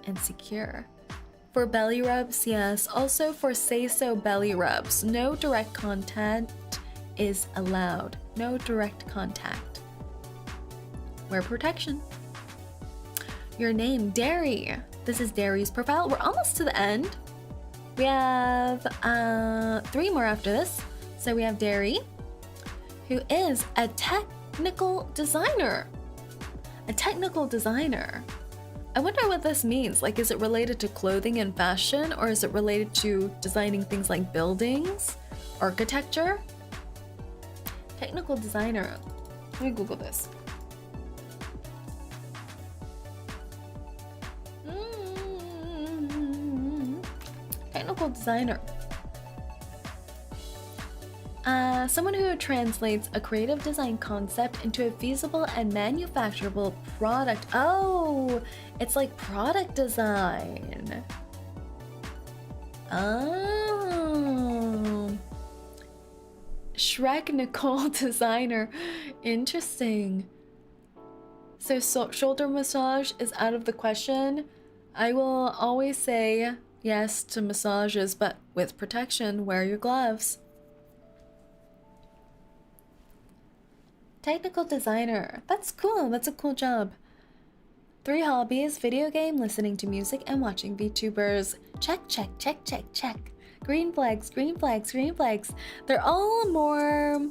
Speaker 1: and secure. For belly rubs, yes. Also for say-so belly rubs, no direct contact is allowed. No direct contact. Wear protection. Your name, Derry. This is Derry's profile. We're almost to the end. We have 3 more after this. So we have Derry, who is a technical designer. A technical designer. I wonder what this means. Like, is it related to clothing and fashion, or is it related to designing things like buildings, architecture? Technical designer. Let me Google this. Technical designer. Someone who translates a creative design concept into a feasible and manufacturable product. Oh, it's like product design. Oh. Technical designer. Interesting. So shoulder massage is out of the question. I will always say yes to massages, but with protection. Wear your gloves. Technical designer. That's cool. That's a cool job. 3 hobbies: video game, listening to music, and watching VTubers. Check, check, check, check, check. Green flags, green flags, green flags. They're all more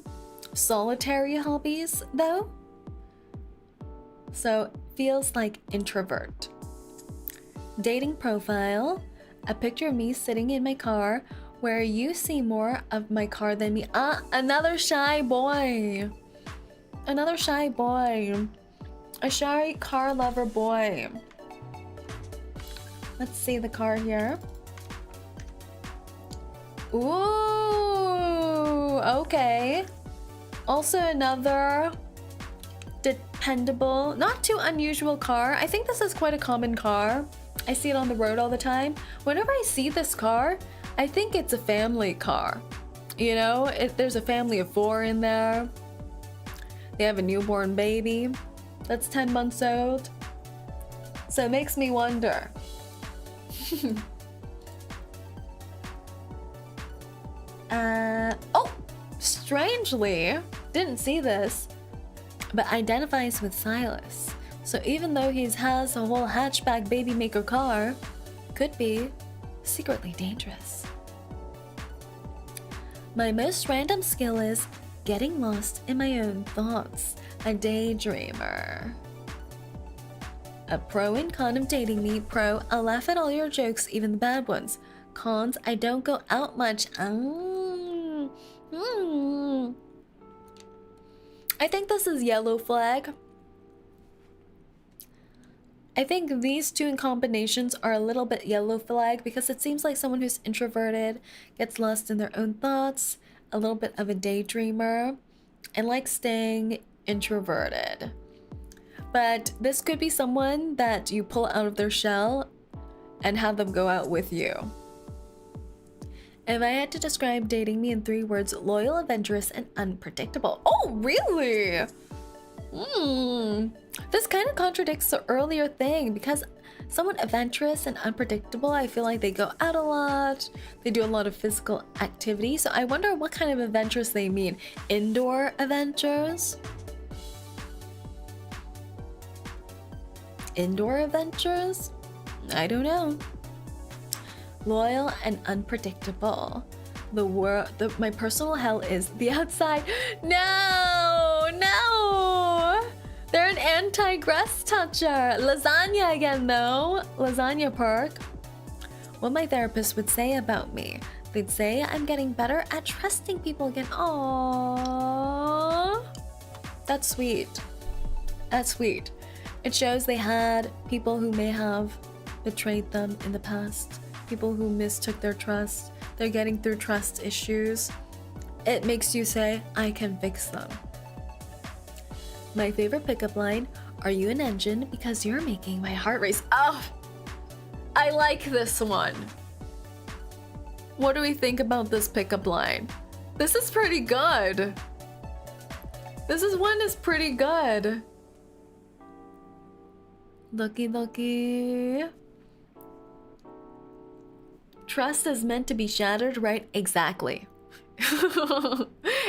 Speaker 1: solitary hobbies, though. So, feels like introvert. Dating profile. A picture of me sitting in my car where you see more of my car than me. Another shy boy. Another shy boy. A shy car lover boy. Let's see the car here. Ooh, okay. Also another dependable, not too unusual car. I think this is quite a common car. I see it on the road all the time. Whenever I see this car, I think it's a family car. You know, there's a family of 4 in there. They have a newborn baby that's 10 months old. So it makes me wonder. Oh, strangely, didn't see this, but identifies with Silas. So even though he has a whole hatchback baby maker car, could be secretly dangerous. My most random skill is getting lost in my own thoughts. A daydreamer. A pro and con of dating me. Pro, I'll laugh at all your jokes, even the bad ones. Cons, I don't go out much. I think this is yellow flag. I think these 2 in combinations are a little bit yellow flag because it seems like someone who's introverted, gets lost in their own thoughts, a little bit of a daydreamer, and likes staying introverted. But this could be someone that you pull out of their shell and have them go out with you. If I had to describe dating me in 3 words: loyal, adventurous, and unpredictable. Oh, really? This kind of contradicts the earlier thing, because someone adventurous and unpredictable, I feel like they go out a lot, they do a lot of physical activity. So I wonder what kind of adventures they mean. Indoor adventures? Indoor adventures? I don't know. Loyal and unpredictable. My personal hell is the outside. No, no. They're an anti-grass toucher. Lasagna again, though. Lasagna perk. What my therapist would say about me. They'd say I'm getting better at trusting people again. Aww. That's sweet. That's sweet. It shows they had people who may have betrayed them in the past. People who mistook their trust. They're getting through trust issues. It makes you say, I can fix them. My favorite pickup line: are you an engine? Because you're making my heart race. Oh, I like this one. What do we think about this pickup line? This is pretty good. one is pretty good. Looky. Trust is meant to be shattered, right? Exactly.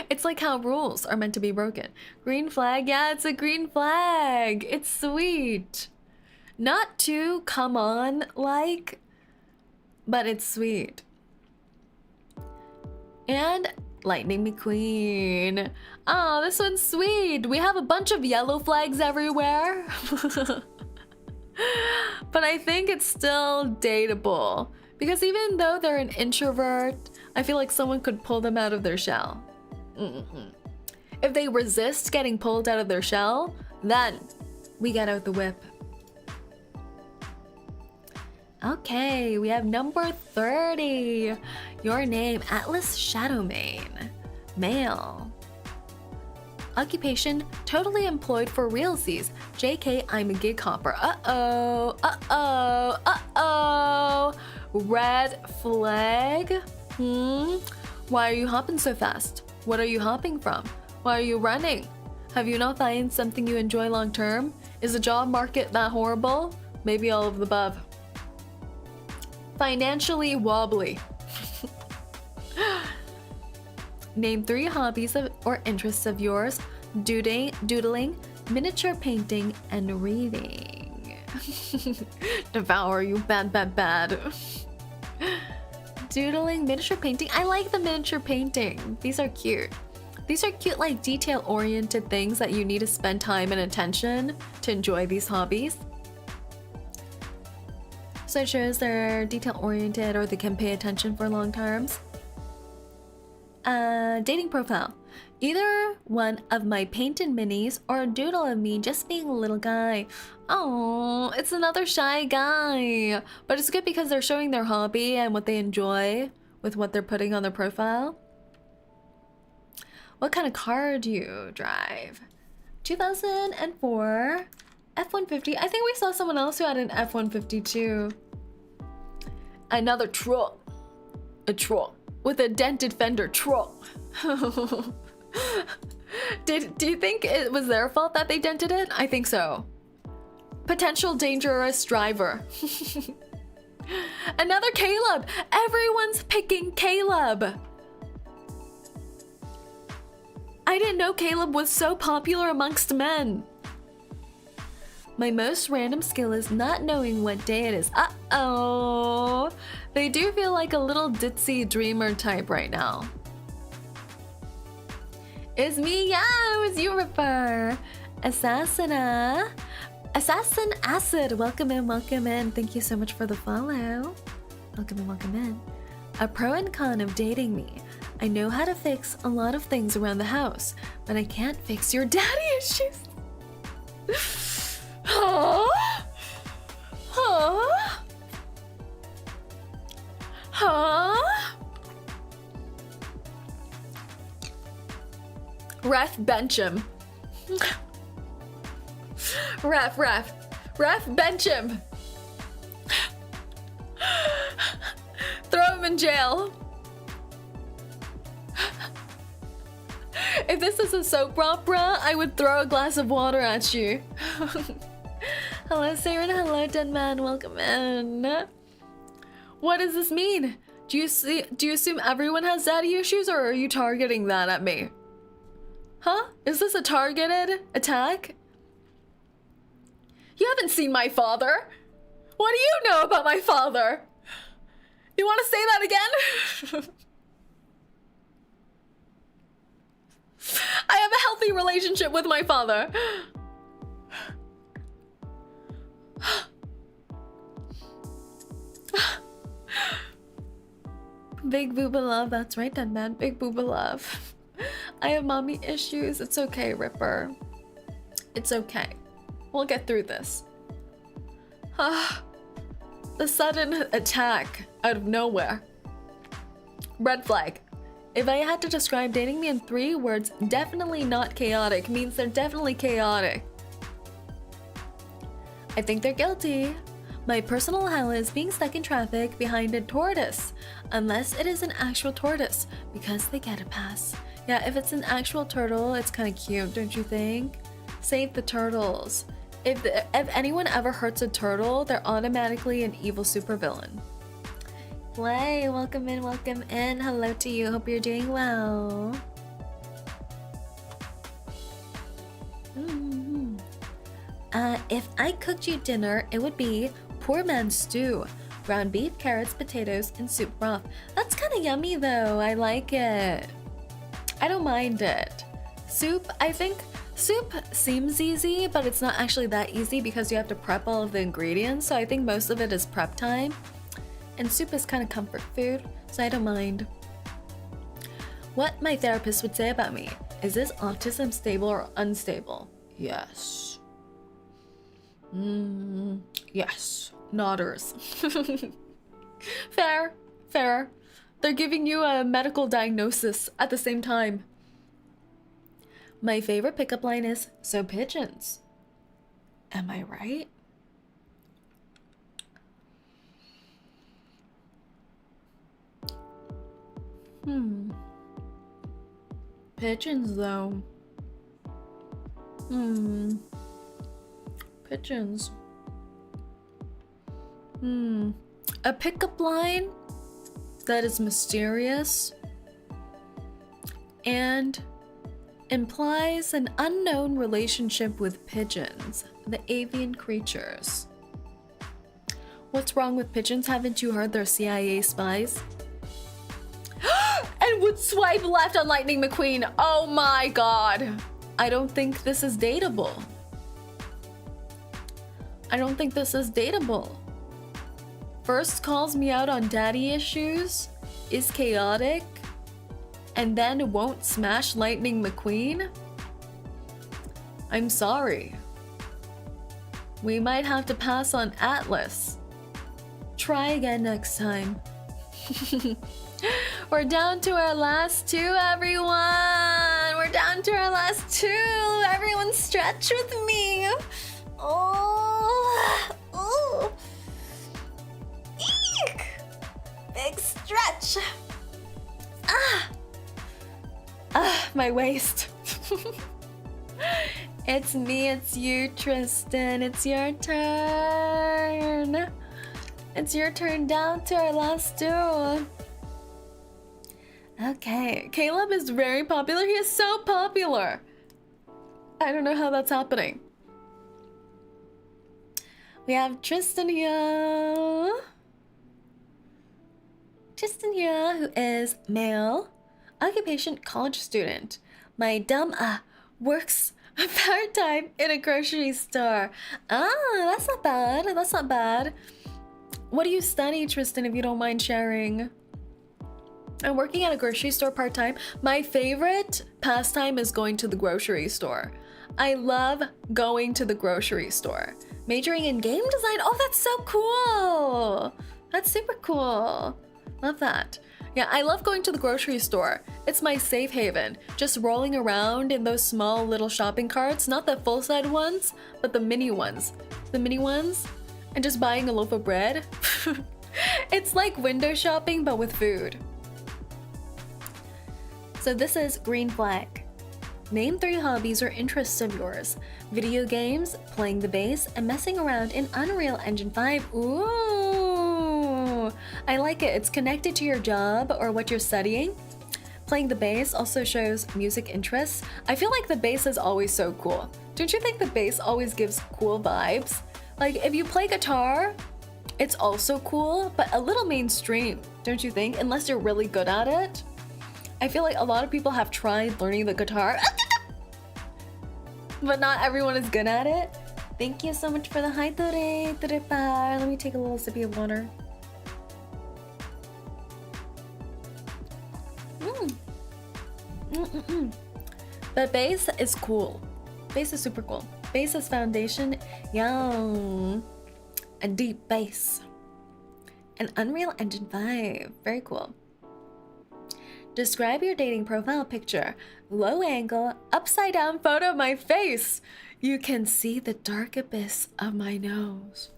Speaker 1: It's like how rules are meant to be broken. Green flag, yeah, it's a green flag. It's sweet. Not too come on like, but it's sweet. And Lightning McQueen. Oh, this one's sweet. We have a bunch of yellow flags everywhere. But I think it's still dateable. Because even though they're an introvert, I feel like someone could pull them out of their shell. If they resist getting pulled out of their shell, then we get out the whip. Okay, we have number 30. Your name, Atlas Shadowmane. Male. Occupation, totally employed for realsies. JK, I'm a gig hopper. Uh-oh. Red flag? Why are you hopping so fast? What are you hopping from? Why are you running? Have you not found something you enjoy long term? Is the job market that horrible? Maybe all of the above. Financially wobbly. Name 3 hobbies or interests of yours. Doodling, miniature painting, and reading. Devour, you bad. Doodling, miniature painting. I like the miniature painting. These are cute. These are cute, like detail-oriented things that you need to spend time and attention to enjoy these hobbies. So it shows they're detail-oriented or they can pay attention for long terms. Dating profile. Either one of my painted minis or a doodle of me just being a little guy. Oh, it's another shy guy. But it's good because they're showing their hobby and what they enjoy with what they're putting on their profile. What kind of car do you drive? 2004 F-150. I think we saw someone else who had an F-150 too. Another truck. A truck. With a dented fender truck. Do you think it was their fault that they dented it? I think so. Potential dangerous driver. Another Caleb. Everyone's picking Caleb. I didn't know Caleb was so popular amongst men. My most random skill is not knowing what day it is. Uh-oh. They do feel like a little ditzy dreamer type right now. It's me, yeah, it was you, Ripper. Assassin Acid, welcome in. Thank you so much for the follow. Welcome in. A pro and con of dating me. I know how to fix a lot of things around the house, but I can't fix your daddy issues. Huh? Ref bench him. Ref bench him. Throw him in jail. If this is a soap opera, I would throw a glass of water at you. Hello, Saerin. Hello, dead man. Welcome in. What does this mean? Do you assume everyone has daddy issues, or are you targeting that at me? Huh? Is this a targeted attack? You haven't seen my father. What do you know about my father? You want to say that again? I have a healthy relationship with my father. Big booba love, that's right, dead man. Big booba love. I have mommy issues. It's okay, Ripper. It's okay. We'll get through this. The sudden attack out of nowhere. Red flag. If I had to describe dating me in 3 words, definitely not chaotic means they're definitely chaotic. I think they're guilty. My personal hell is being stuck in traffic behind a tortoise. Unless it is an actual tortoise, because they get a pass. Yeah, if it's an actual turtle, it's kind of cute, don't you think? Save the turtles. If anyone ever hurts a turtle, they're automatically an evil supervillain. Play, welcome in, welcome in. Hello to you, hope you're doing well. If I cooked you dinner, it would be poor man's stew. Ground beef, carrots, potatoes, and soup broth. That's kind of yummy though, I like it. I don't mind it. Soup, I think soup seems easy, but it's not actually that easy because you have to prep all of the ingredients, so I think most of it is prep time. And soup is kind of comfort food, so I don't mind. What my therapist would say about me. Is this autism stable or unstable? Yes. Yes. Nodders. Fair. Fair. They're giving you a medical diagnosis at the same time. My favorite pickup line is, so pigeons. Am I right? Pigeons though. Pigeons. A pickup line that is mysterious and implies an unknown relationship with pigeons, the avian creatures. What's wrong with pigeons? Haven't you heard they're CIA spies? And would swipe left on Lightning McQueen. Oh my god. I don't think this is dateable. I don't think this is dateable. First calls me out on daddy issues, is chaotic, and then won't smash Lightning McQueen? I'm sorry. We might have to pass on Atlas. Try again next time. We're down to our last two, everyone! We're down to our last two! Everyone stretch with me! Oh! Oh! Eek! Big stretch! My waist. It's me, it's you, Tristan. It's your turn. It's your turn down to our last two. Okay, Caleb is very popular. He is so popular. I don't know how that's happening. We have Tristan here. Tristan here, who is male, occupation college student. My dumb works part-time in a grocery store. That's not bad. That's not bad. What do you study, Tristan, if you don't mind sharing? I'm working at a grocery store part-time. My favorite pastime is going to the grocery store. I love going to the grocery store. Majoring in game design. Oh, that's so cool. That's super cool. Love that. Yeah, I love going to the grocery store. It's my safe haven. Just rolling around in those small little shopping carts. Not the full-size ones, but the mini ones. The mini ones. And just buying a loaf of bread. It's like window shopping, but with food. So this is green flag. Name 3 hobbies or interests of yours. Video games, playing the bass, and messing around in Unreal Engine 5. Ooh, I like it. It's connected to your job or what you're studying. Playing the bass also shows music interests. I feel like the bass is always so cool. Don't you think the bass always gives cool vibes? Like if you play guitar, it's also cool, but a little mainstream, don't you think? Unless you're really good at it. I feel like a lot of people have tried learning the guitar, but not everyone is good at it. Thank you so much for the hi, Ture. Let me take a little sippy of water. But bass is cool. Bass is super cool. Bass is foundation. Yum. A deep bass. An Unreal Engine 5. Very cool. Describe your dating profile picture. Low angle, upside down photo of my face. You can see the dark abyss of my nose.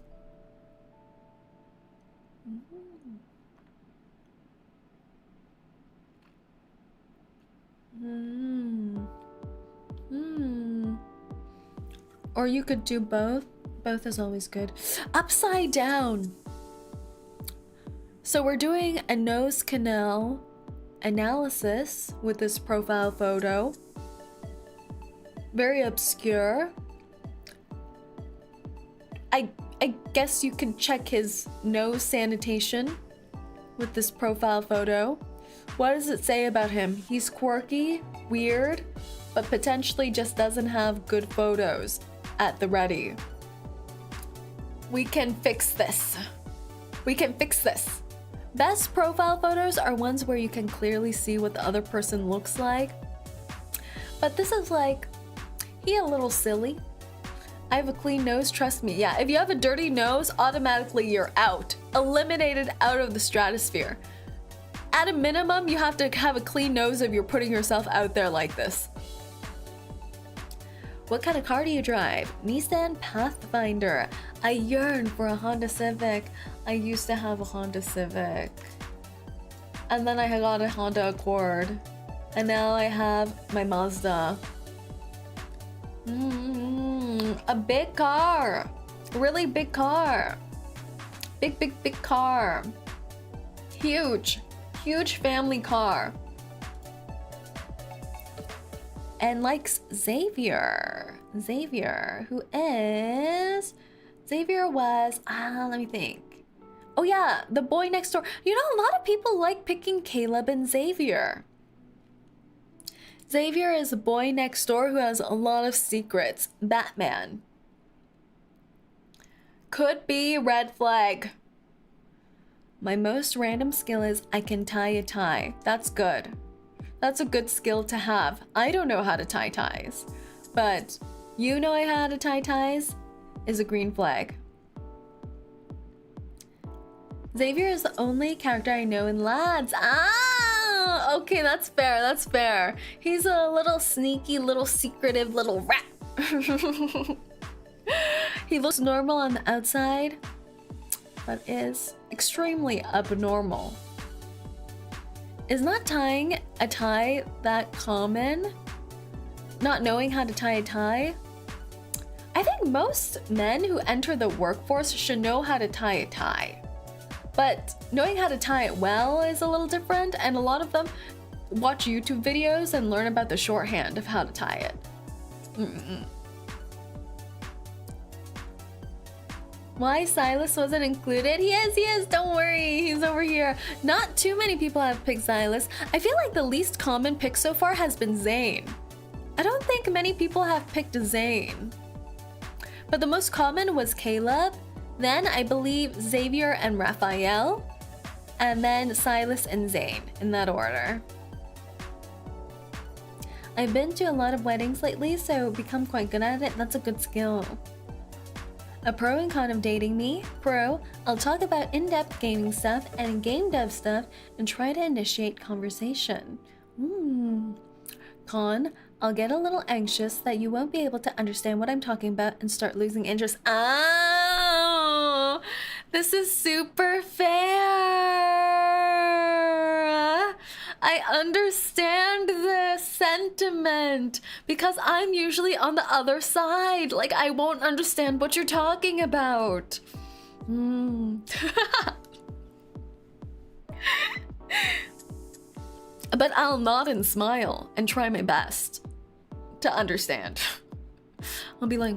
Speaker 1: Or you could do both. Both is always good. Upside down. So we're doing a nose canal analysis with this profile photo. Very obscure. I guess you can check his nose sanitation with this profile photo. What does it say about him? He's quirky, weird, but potentially just doesn't have good photos at the ready. We can fix this. We can fix this. Best profile photos are ones where you can clearly see what the other person looks like. But this is like, he a little silly. I have a clean nose, trust me. Yeah, if you have a dirty nose, automatically you're out. Eliminated out of the stratosphere. At a minimum, you have to have a clean nose if you're putting yourself out there like this. What kind of car do you drive? Nissan Pathfinder. I yearn for a Honda Civic. I used to have a Honda Civic. And then I got a Honda Accord. And now I have my Mazda. A big car. Really big car. Big car. Huge family car. And likes Xavier, who is... Xavier was... let me think. Oh yeah, the boy next door. You know, a lot of people like picking Caleb and Xavier. Xavier is a boy next door who has a lot of secrets. Batman. Could be red flag. My most random skill is I can tie a tie. That's good. That's a good skill to have. I don't know how to tie ties, but you know how to tie ties is a green flag. Xavier is the only character I know in Lads. Ah, okay, that's fair, that's fair. He's a little sneaky, little secretive, little rat. He looks normal on the outside, but is extremely abnormal. Is not tying a tie that common? Not knowing how to tie a tie? I think most men who enter the workforce should know how to tie a tie. But knowing how to tie it well is a little different, and a lot of them watch YouTube videos and learn about the shorthand of how to tie it. Why Silas wasn't included? He is, don't worry, he's over here. Not too many people have picked Silas. I feel like the least common pick so far has been Zane. I don't think many people have picked Zane. But the most common was Caleb, then I believe Xavier and Raphael, and then Silas and Zane, in that order. I've been to a lot of weddings lately, so become quite good at it. That's a good skill. A pro and con of dating me. Pro, I'll talk about in-depth gaming stuff and game dev stuff and try to initiate conversation. Con, I'll get a little anxious that you won't be able to understand what I'm talking about and start losing interest. Oh, this is super fair. I understand the sentiment because I'm usually on the other side. Like, I won't understand what you're talking about. But I'll nod and smile and try my best to understand. I'll be like,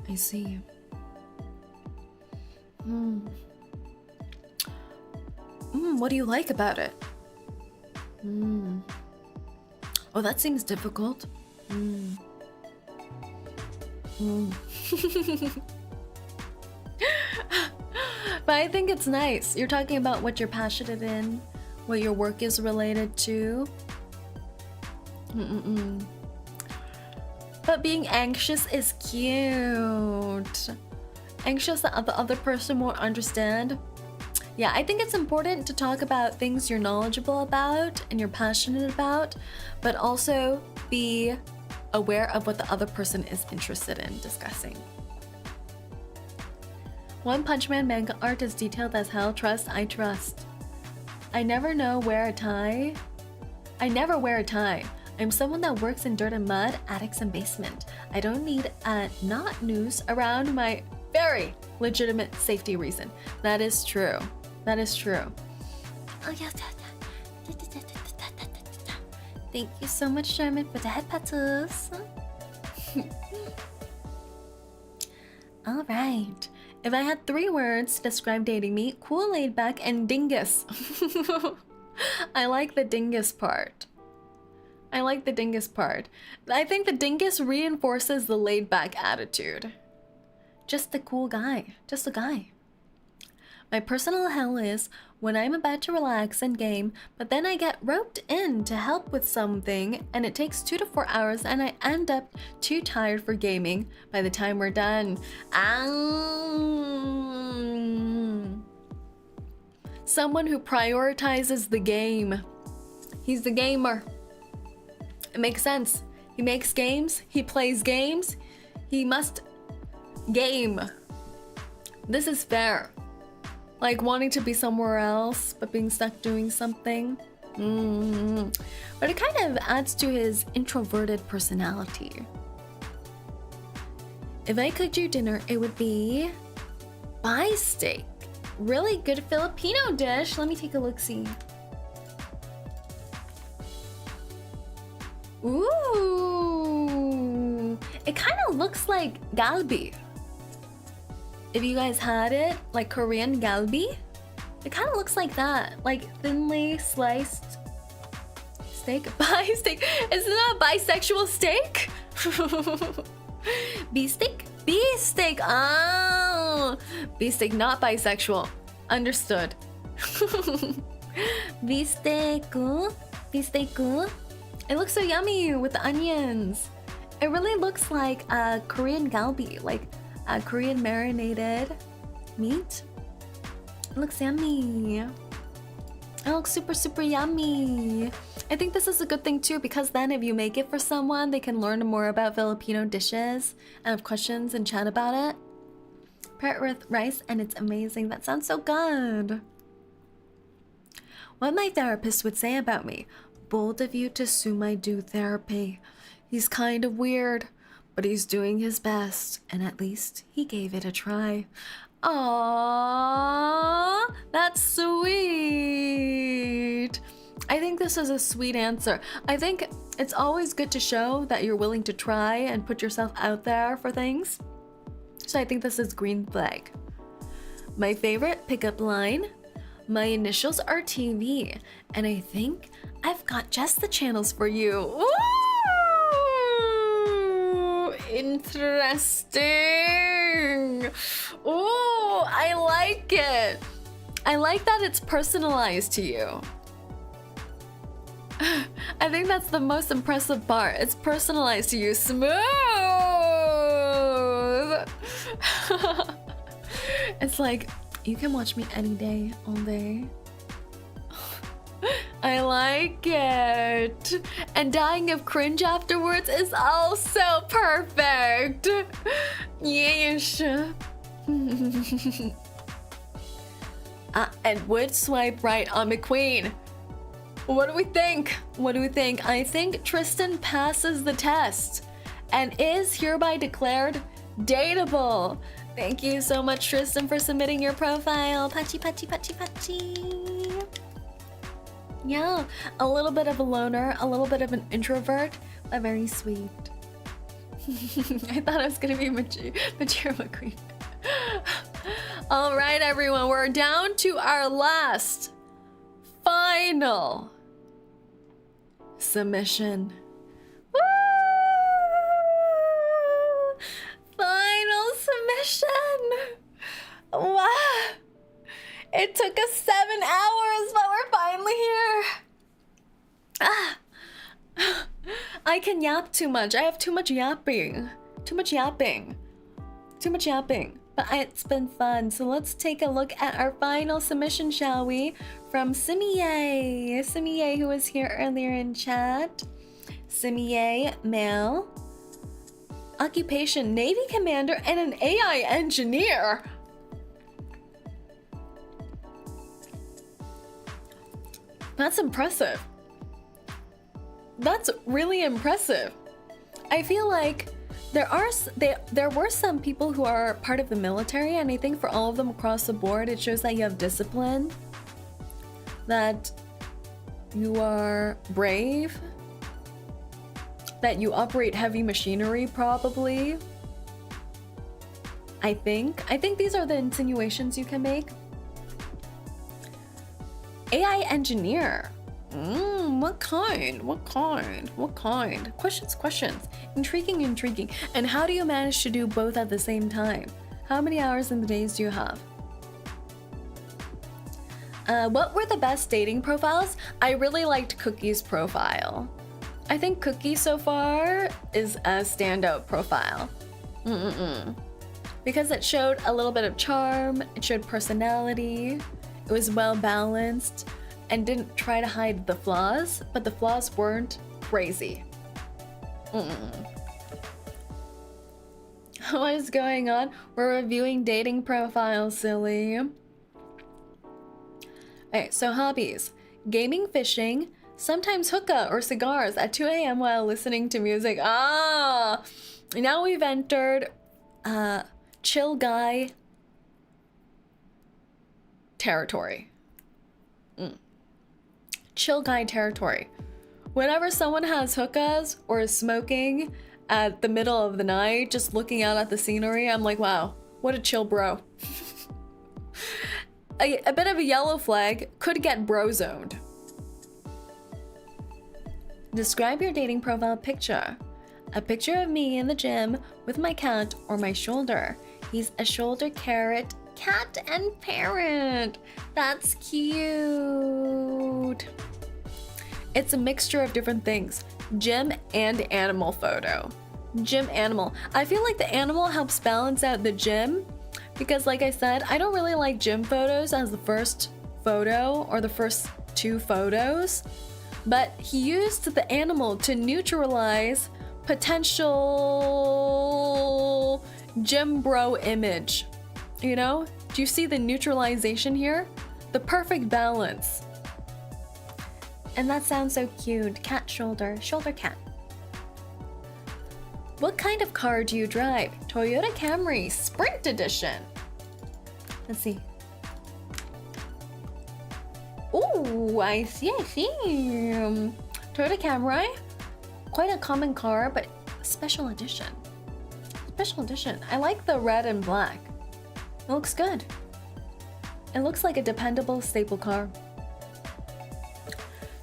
Speaker 1: I see. What do you like about it? Oh, that seems difficult. But I think it's nice. You're talking about what you're passionate in, what your work is related to. But being anxious is cute. Anxious that the other person won't understand. Yeah, I think it's important to talk about things you're knowledgeable about and you're passionate about, but also be aware of what the other person is interested in discussing. One Punch Man manga art is detailed as hell. Trust, I trust. I never know where a tie I never wear a tie. I'm someone that works in dirt and mud, attics and basement. I don't need a not noose around my very legitimate safety reason. That is true. That is true. Oh yeah. Thank you so much, Sherman, for the head patches. All right. If I had 3 words to describe dating me, cool, laid back, and dingus. I like the dingus part. I like the dingus part. I think the dingus reinforces the laid back attitude. Just a cool guy. Just a guy. My personal hell is when I'm about to relax and game, but then I get roped in to help with something and it takes 2 to 4 hours and I end up too tired for gaming by the time we're done. Someone who prioritizes the game. He's the gamer. It makes sense. He makes games. He plays games. He must game. This is fair. Like wanting to be somewhere else, but being stuck doing something. But it kind of adds to his introverted personality. If I cooked you dinner, it would be bai steak. Really good Filipino dish. Let me take a look-see. Ooh, it kind of looks like galbi. If you guys had it, like Korean galbi, it kind of looks like that, like thinly sliced steak. Bai steak, isn't that a bisexual steak? Beefsteak? Beefsteak, oh, beefsteak, not bisexual. Understood. Beefsteak, beefsteak. It looks so yummy with the onions. It really looks like a Korean galbi, like a Korean marinated meat. It looks yummy. It looks super, super yummy. I think this is a good thing too, because then if you make it for someone, they can learn more about Filipino dishes and have questions and chat about it. Pair it with rice and it's amazing. That sounds so good. What my therapist would say about me. Bold of you to assume I do therapy. He's kind of weird, but he's doing his best, and at least he gave it a try. Aww, that's sweet. I think this is a sweet answer. I think it's always good to show that you're willing to try and put yourself out there for things. So I think this is green flag. My favorite pickup line. My initials are TV, and I think I've got just the channels for you. Ooh, interesting. Ooh, I like it. I like that it's personalized to you. I think that's the most impressive part. It's personalized to you. Smooth. It's like, you can watch me any day, all day. I like it. And dying of cringe afterwards is also perfect. Yes. And would swipe right on McQueen. What do we think? What do we think? I think Tristan passes the test and is hereby declared dateable. Thank you so much, Tristan, for submitting your profile. Pachi, pachi, pachi, pachi. Yeah, a little bit of a loner, a little bit of an introvert, but very sweet. I thought I was gonna be mature McQueen. All right, everyone, we're down to our last, final submission. Woo! Final submission. Wow. It took us 7 hours, but we're finally here. I can yap too much. I have too much yapping. Too much yapping. But it's been fun. So let's take a look at our final submission, shall we? From 𝐂𝐚𝐭. 𝐂𝐚𝐭, who was here earlier in chat. 𝐂𝐚𝐭, male. Occupation, Navy commander and an AI engineer. That's impressive. That's really impressive. I feel like there were some people who are part of the military, and I think for all of them across the board, it shows that you have discipline, that you are brave, that you operate heavy machinery probably. I think these are the insinuations you can make. AI engineer. What kind? Questions. Intriguing. And how do you manage to do both at the same time? How many hours in the days do you have? What were the best dating profiles? I really liked Cookie's profile. I think Cookie so far is a standout profile. Because it showed a little bit of charm, it showed personality, it was well balanced, and didn't try to hide the flaws, but the flaws weren't crazy. What is going on? We're reviewing dating profiles, silly. Okay, so hobbies. Gaming, fishing, sometimes hookah or cigars at 2 a.m. while listening to music. Ah! Now we've entered chill guy territory. Chill guy territory. Whenever someone has hookahs or is smoking at the middle of the night, just looking out at the scenery, I'm like, wow, what a chill bro. A bit of a yellow flag could get bro zoned. Describe your dating profile picture. A picture of me in the gym with my cat or my shoulder. He's a shoulder carrot, cat and parent. That's cute. It's a mixture of different things. Gym and animal photo. Gym animal. I feel like the animal helps balance out the gym because, like I said, I don't really like gym photos as the first photo or the first two photos. But he used the animal to neutralize potential gym bro image. You know? Do you see the neutralization here? The perfect balance. And that sounds so cute. Cat shoulder cat. What kind of car do you drive? Toyota Camry Sprint Edition. Let's see. Ooh, I see. Toyota Camry. Quite a common car, but special edition. I like the red and black. It looks good. It looks like a dependable staple car.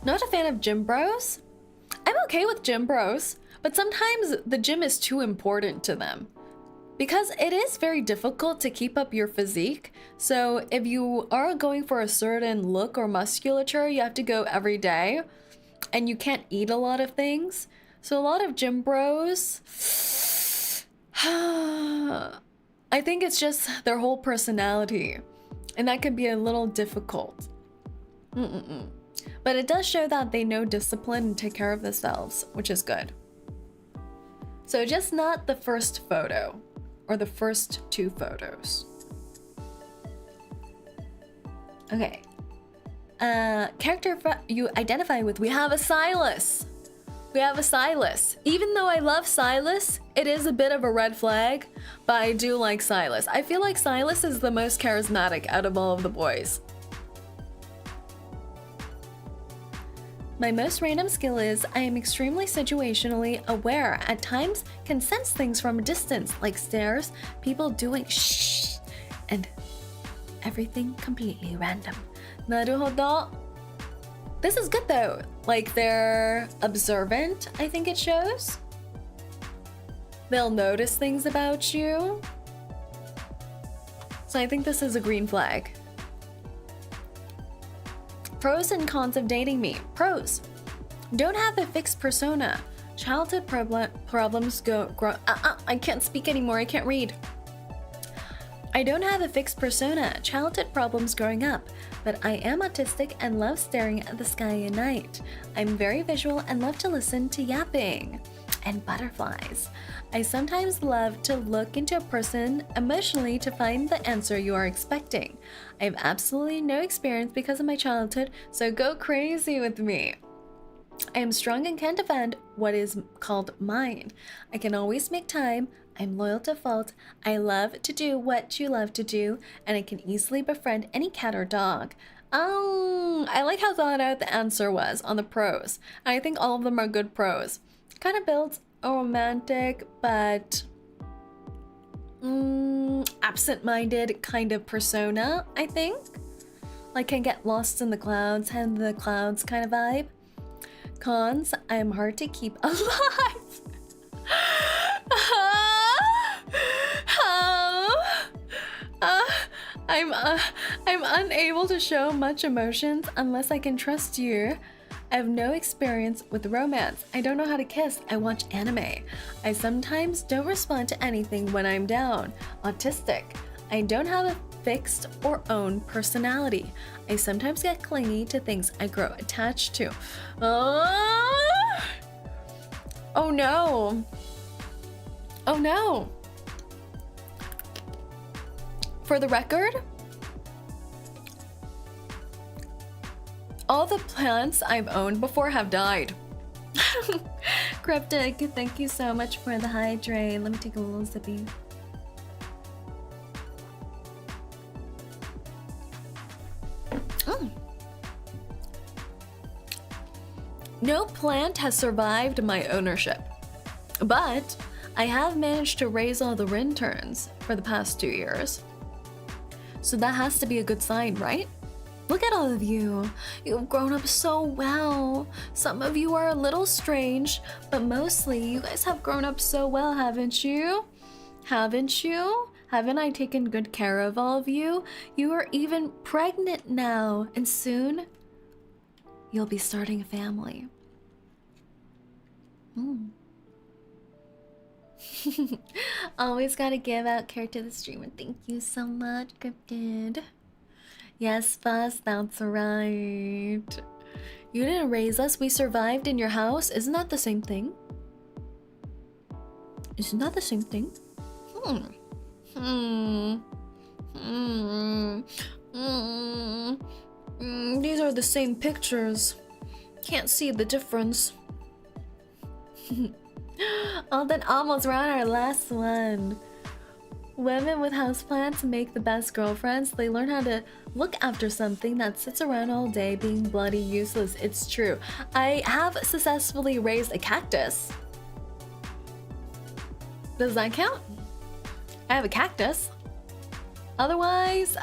Speaker 1: Not a fan of gym bros. I'm okay with gym bros, but sometimes the gym is too important to them. Because it is very difficult to keep up your physique. So if you are going for a certain look or musculature, you have to go every day. And you can't eat a lot of things. So a lot of gym bros, I think it's just their whole personality. And that can be a little difficult. But it does show that they know discipline and take care of themselves, which is good. So just not the first photo or the first two photos. Okay. Character you identify with. We have a Silas. Even though I love Silas, it is a bit of a red flag, but I do like Silas. I feel like Silas is the most charismatic out of all of the boys. My most random skill is I am extremely situationally aware. At times, can sense things from a distance, like stairs, people doing shh, and everything completely random. Naruhodo. This is good though. Like they're observant, I think it shows. They'll notice things about you. So I think this is a green flag. Pros and cons of dating me. Pros. Don't have a fixed persona. Childhood problems grow. I can't speak anymore. I can't read. I don't have a fixed persona. Childhood problems growing up. But I am autistic and love staring at the sky at night. I'm very visual and love to listen to yapping and butterflies. I sometimes love to look into a person emotionally to find the answer you are expecting. I have absolutely no experience because of my childhood, so go crazy with me. I am strong and can defend what is called mine. I can always make time. I'm loyal to fault. I love to do what you love to do, and I can easily befriend any cat or dog. I like how thought out the answer was on the pros. I think all of them are good pros. Kind of builds a romantic but absent-minded kind of persona, I think. Like can get lost in the clouds, head in the clouds kind of vibe. Cons, I am hard to keep alive. I'm unable to show much emotions unless I can trust you. I have no experience with romance. I don't know how to kiss. I watch anime. I sometimes don't respond to anything when I'm down. Autistic. I don't have a fixed or own personality. I sometimes get clingy to things I grow attached to. Oh no. Oh no. For the record, all the plants I've owned before have died. Cryptic, thank you so much for the hydrate. Let me take a little sippy. No plant has survived my ownership, but I have managed to raise all the rinterns for the past 2 years. So that has to be a good sign, right? Look at all of you. You've grown up so well. Some of you are a little strange, but mostly you guys have grown up so well, haven't you? Haven't you? Haven't I taken good care of all of you? You are even pregnant now, and soon you'll be starting a family. Always gotta give out care to the streamer. Thank you so much, Cryptid. Yes, Fuzz, that's right. You didn't raise us, we survived in your house. Isn't that the same thing? Isn't that the same thing? These are the same pictures. Can't see the difference. Oh, then almost we're on our last one. Women with houseplants make the best girlfriends. They learn how to look after something that sits around all day being bloody useless. It's true. I have successfully raised a cactus. Does that count? I have a cactus. Otherwise,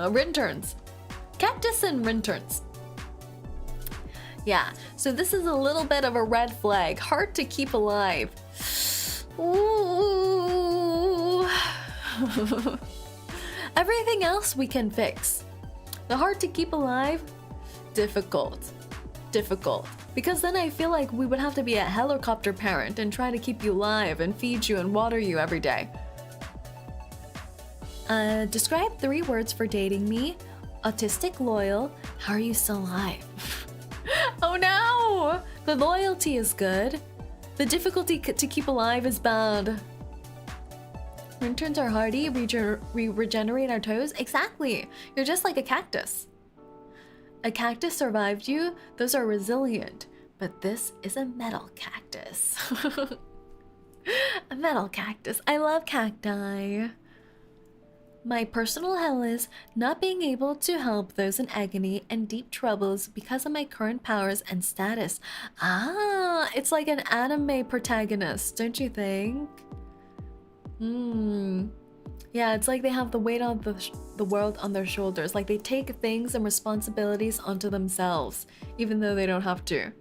Speaker 1: rinterns. Cactus and rinterns. Yeah, so this is a little bit of a red flag. Hard to keep alive. Ooh. Everything else we can fix. The hard to keep alive, difficult. Difficult. Because then I feel like we would have to be a helicopter parent and try to keep you alive and feed you and water you every day. Describe 3 words for dating me. Autistic, loyal. How are you still alive? Oh no! The loyalty is good. The difficulty to keep alive is bad. Rinterns are hardy, we regenerate our toes. Exactly. You're just like a cactus. A cactus survived you. Those are resilient. But this is a metal cactus. A metal cactus. I love cacti. My personal hell is not being able to help those in agony and deep troubles because of my current powers and status. Ah, it's like an anime protagonist, don't you think? Yeah, it's like they have the weight of the world on their shoulders. Like they take things and responsibilities onto themselves, even though they don't have to.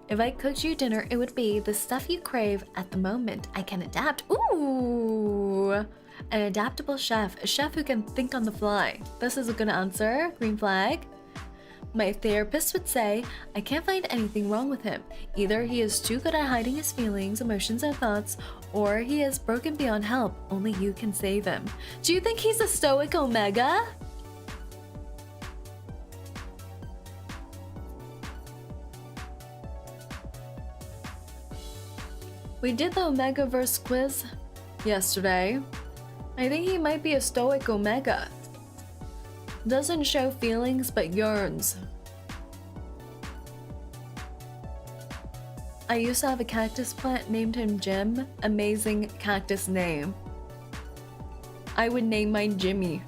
Speaker 1: If I cooked you dinner, it would be the stuff you crave at the moment. I can adapt. Ooh! An adaptable chef, a chef who can think on the fly. This is a good answer. Green flag. My therapist would say, I can't find anything wrong with him. Either he is too good at hiding his feelings, emotions, and thoughts, or he is broken beyond help. Only you can save him. Do you think he's a stoic omega? We did the Omegaverse quiz yesterday. I think he might be a stoic omega. Doesn't show feelings but yearns. I used to have a cactus plant, named him Jim. Amazing cactus name. I would name mine Jimmy.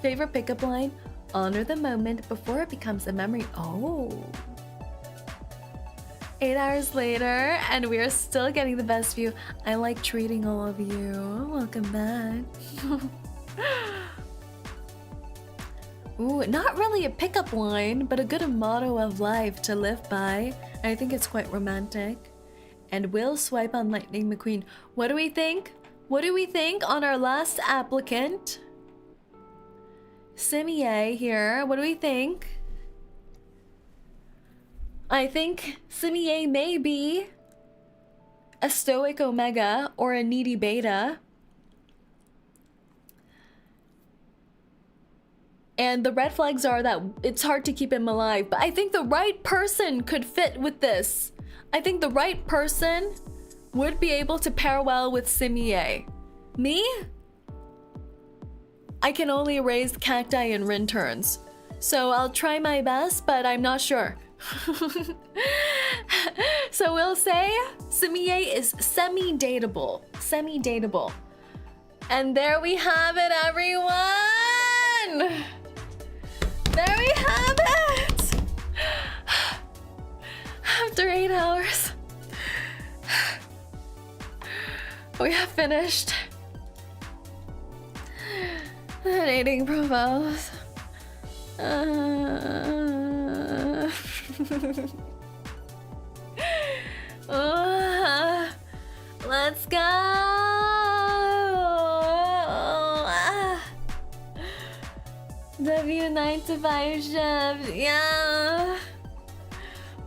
Speaker 1: Favorite pickup line? Honor the moment before it becomes a memory. Oh. 8 hours later, and we are still getting the best view. I like treating all of you. Welcome back. Ooh, not really a pickup line, but a good motto of life to live by. I think it's quite romantic. And we'll swipe on Lightning McQueen. What do we think? What do we think on our last applicant? 𝐒𝐚𝐭 here. What do we think? I think 𝐒𝐚𝐭 may be a stoic omega or a needy beta. And the red flags are that it's hard to keep him alive, but I think the right person could fit with this. I think the right person would be able to pair well with 𝐒𝐚𝐭. Me? I can only raise cacti and rinterns. So I'll try my best, but I'm not sure. So we'll say 𝐒𝐚𝐭 is semi-dateable. Semi-dateable. And there we have it, everyone! There we have it! After 8 hours, we have finished the dating profiles. Let's go! W9 to 5 shift, yeah!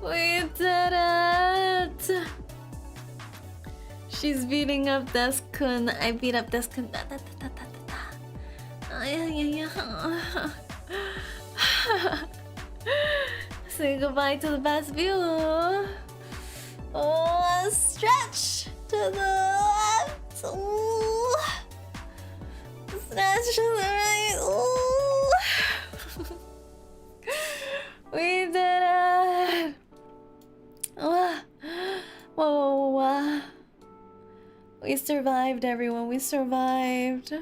Speaker 1: We did it! She's beating up 𝐿𝐴𝐵. I beat up 𝐿𝐴𝐵. Say goodbye to the best view. Oh, stretch to the left. Ooh. Stretch to the right. Ooh. We did it. Whoa, whoa, whoa. We survived, everyone. We survived.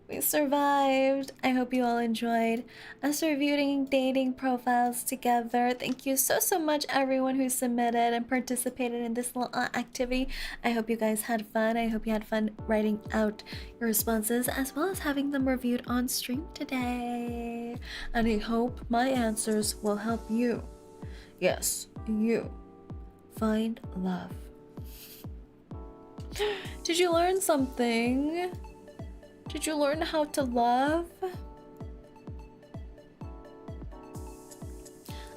Speaker 1: We survived. I hope you all enjoyed us reviewing dating profiles together. Thank you so much, everyone who submitted and participated in this little activity. I hope you guys had fun. I hope you had fun writing out your responses as well as having them reviewed on stream today. And I hope my answers will help you. Yes, you find love. Did you learn something? Did you learn how to love?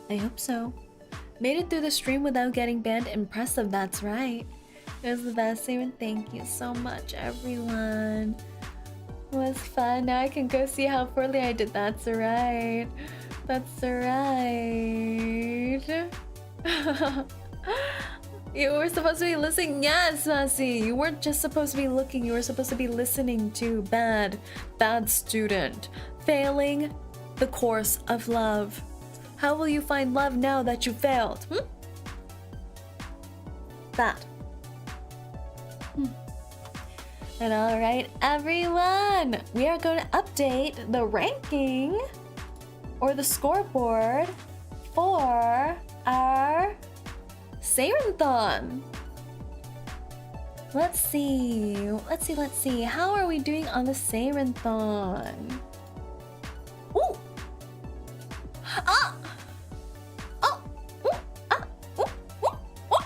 Speaker 1: I hope so. Made it through the stream without getting banned. Impressive, that's right. It was the best, Saerin. Thank you so much, everyone. It was fun. Now I can go see how poorly I did. That's right. That's right. You were supposed to be listening. Yes, Massey. You weren't just supposed to be looking. You were supposed to be listening to. Bad student. Failing the course of love. How will you find love now that you failed? That. And all right, everyone. We are going to update the ranking or the scoreboard for our Saerinthon. Let's see. How are we doing on the Saerinthon? Ooh! Ah! Oh! Ooh! Ah! Ooh! Ooh! Ooh!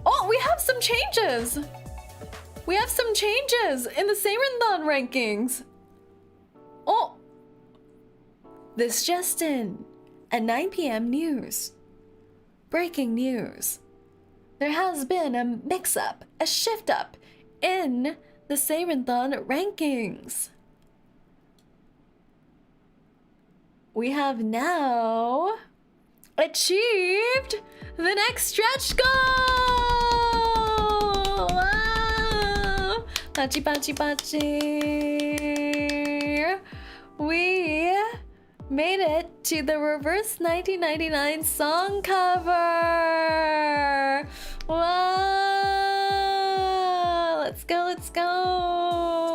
Speaker 1: Oh, we have some changes! We have some changes in the Saerinthon rankings! Oh! This just in. At 9 p.m. news. Breaking news. There has been a mix-up, a shift-up in the Saerinthon rankings. We have now achieved the next stretch goal! Wow! Pachi, pachi, pachi! made it to the reverse 1999 song cover. Wow! Let's go, let's go.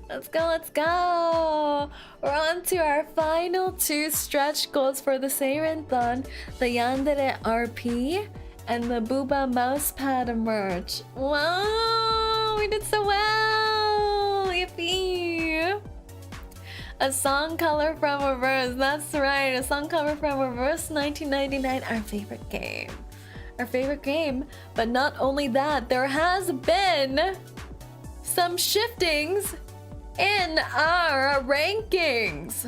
Speaker 1: Let's go, let's go. We're on to our final 2 stretch goals for the Saerinthon, the Yandere RP and the Booba mousepad merch. Wow, we did so well. Yippee. A song color from Reverse. That's right, a song cover from Reverse 1999, our favorite game. Our favorite game. But not only that, there has been some shiftings in our rankings.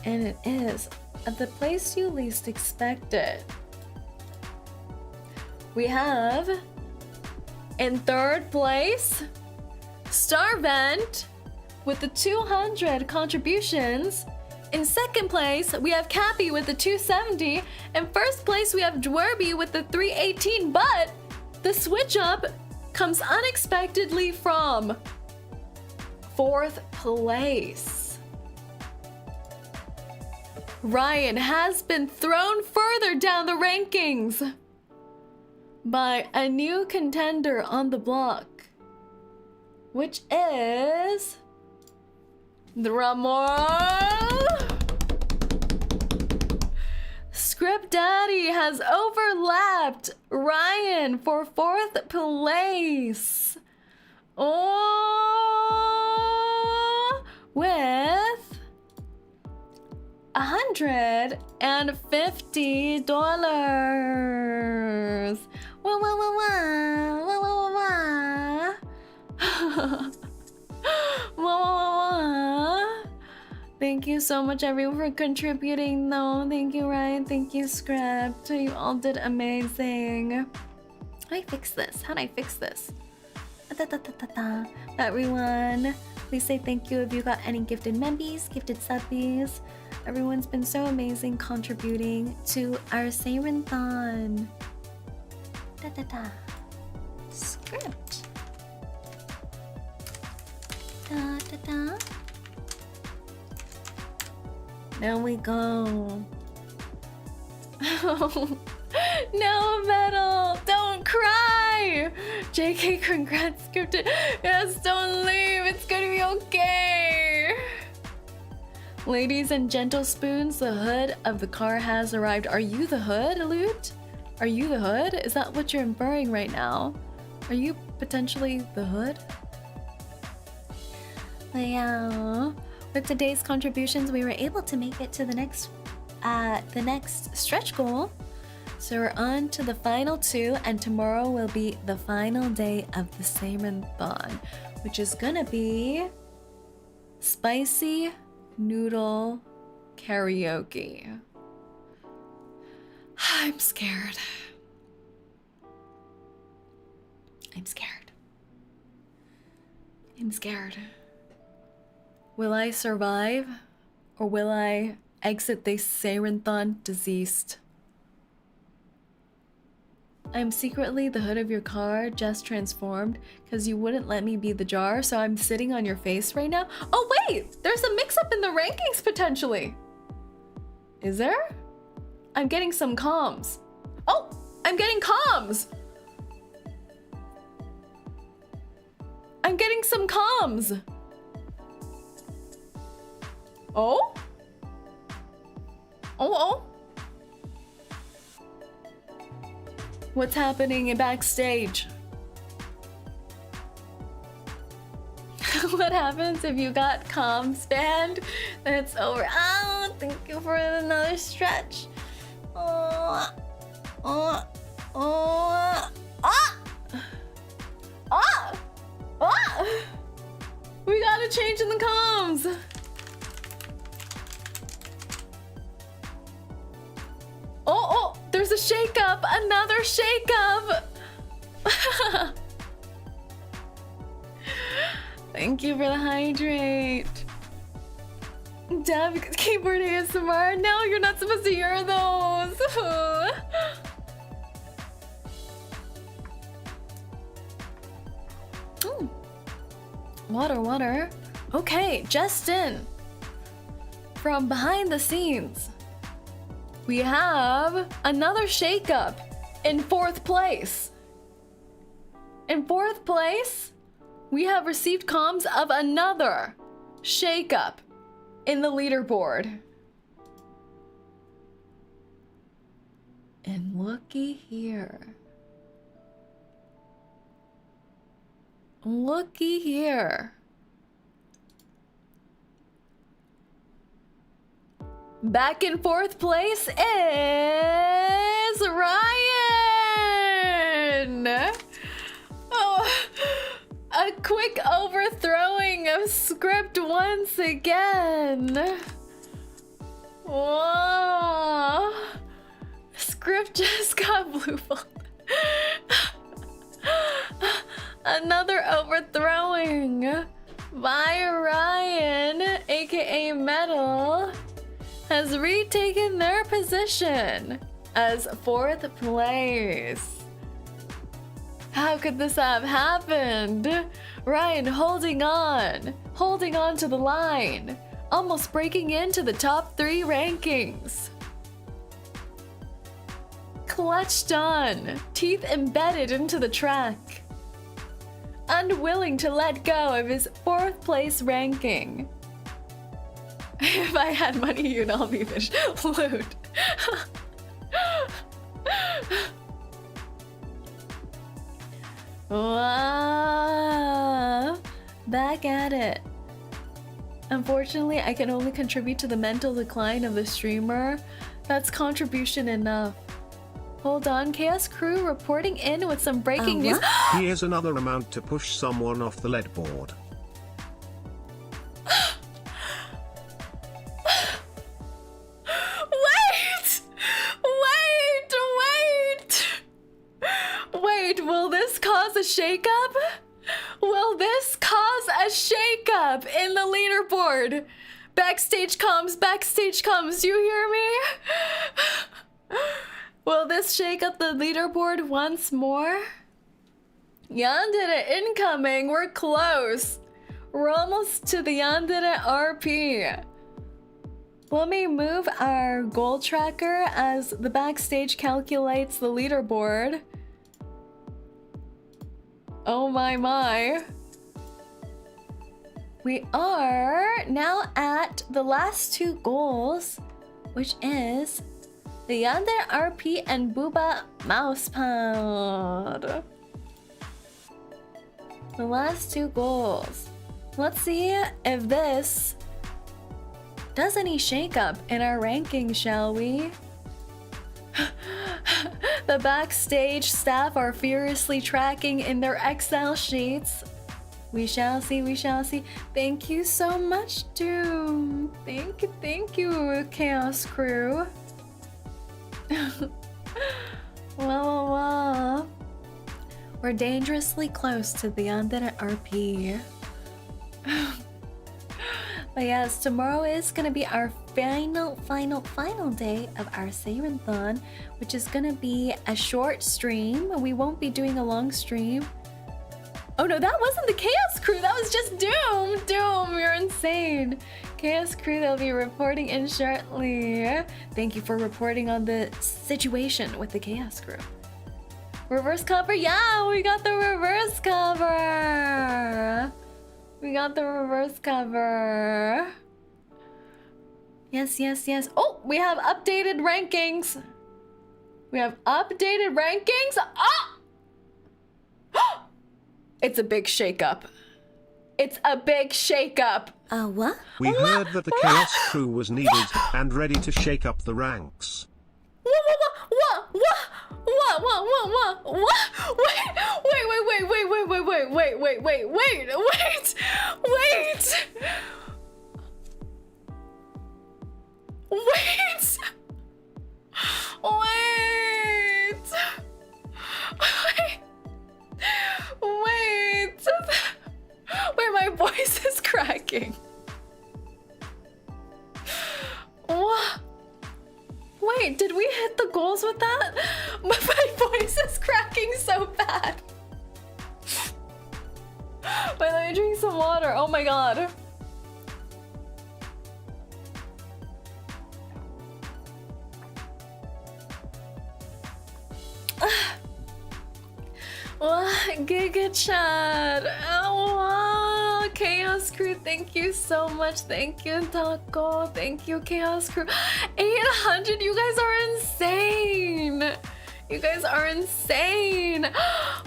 Speaker 1: And it is at the place you least expect it. We have in 3rd place Starvent with the 200 contributions. In 2nd place we have Cappy with the 270. In 1st place we have Dwerby with the 318, but the switch up comes unexpectedly from 4th place. Ryan has been thrown further down the rankings by a new contender on the block, which is drumroll. Script Daddy has overlapped Ryan for 4th place. Oh, with $150. Wah, wah, wah, wah. Wah, wah, wah, wah. Wah, wah, wah, wah. Thank you so much everyone for contributing though. Thank you Ryan, thank you Script. You all did amazing. How do I fix this? How do I fix this? Everyone, please say thank you if you got any gifted membies, gifted subbies. Everyone's been so amazing contributing to our Saerinthon. Script. There we go. No, Metal! Don't cry! JK, congrats, Scripted. Yes, don't leave. It's gonna be okay. Ladies and gentle spoons, the hood of the car has arrived. Are you the hood, Loot? Are you the hood? Is that what you're inferring right now? Are you potentially the hood? Yeah. With today's contributions, we were able to make it to the next stretch goal. So we're on to the final 2, and tomorrow will be the final day of the Saerinthon, which is gonna be spicy noodle karaoke. I'm scared. I'm scared. I'm scared. Will I survive, or will I exit the Saerinthon diseased? I'm secretly the hood of your car, just transformed, because you wouldn't let me be the jar, so I'm sitting on your face right now. Oh wait, there's a mix-up in the rankings potentially. Is there? I'm getting some comms. Oh, I'm getting comms. I'm getting some comms. Oh? Oh. What's happening in backstage? What happens if you got comms banned? Then it's over. Oh, thank you for another stretch. Oh. We gotta change in the comms. Oh, there's a shakeup, another shakeup. Thank you for the hydrate. Dev, keyboard ASMR. No, you're not supposed to hear those. Water. Okay, just in. From behind the scenes, we have another shakeup in 4th place. In 4th place, we have received comms of another shakeup in the leaderboard. And looky here. Looky here. Back in 4th place is Ryan! Oh, a quick overthrowing of script once again. Whoa. Script just got blue balled. Another overthrowing by Ryan, aka Metal, has retaken their position as 4th place. How could this have happened? Ryan holding on to the line, almost breaking into the top 3 rankings. Clutched on, teeth embedded into the track. Unwilling to let go of his 4th place ranking. If I had money, you'd all be fish. Loot. Wow. Back at it. Unfortunately, I can only contribute to the mental decline of the streamer. That's contribution enough. Hold on, 𝐂𝐴𝐴 reporting in with some breaking news.
Speaker 3: Here's another amount to push someone off the leaderboard.
Speaker 1: Wait, will this cause a shakeup? Will this cause a shakeup in the leaderboard? Backstage comms, you hear me? Will this shake up the leaderboard once more? Yandere incoming, we're close. We're almost to the Yandere RP. Let me move our goal tracker as the backstage calculates the leaderboard. Oh my. We are now at the last 2 goals, which is the Yandere RP and Booba Mousepad. The last 2 goals. Let's see if this does any shakeup in our ranking, shall we? The backstage staff are furiously tracking in their Excel sheets. We shall see. Thank you so much, Doom. Thank you, Chaos Crew. Well. We're dangerously close to the Yandere RP. But yes, tomorrow is gonna be our final day of our Saerinthon, which is gonna be a short stream. We won't be doing a long stream. Oh no, that wasn't the Chaos Crew, that was just Doom! Doom, you're insane. Chaos Crew, they'll be reporting in shortly. Thank you for reporting on the situation with the Chaos Crew. Reverse cover, yeah, we got the reverse cover! Yes. Oh, we have updated rankings. Ah! It's a big shakeup.
Speaker 2: What?
Speaker 3: We heard that the Chaos Crew was needed and ready to shake up the ranks.
Speaker 1: What? Wait, my voice is cracking. What? Wait, did we hit the goals with that? My voice is cracking so bad. Wait, let me drink some water. Oh my god. Giga Chat. Oh, wow. Chaos Crew, thank you so much. Thank you, Taco. Thank you, Chaos Crew. 800, you guys are insane. You guys are insane.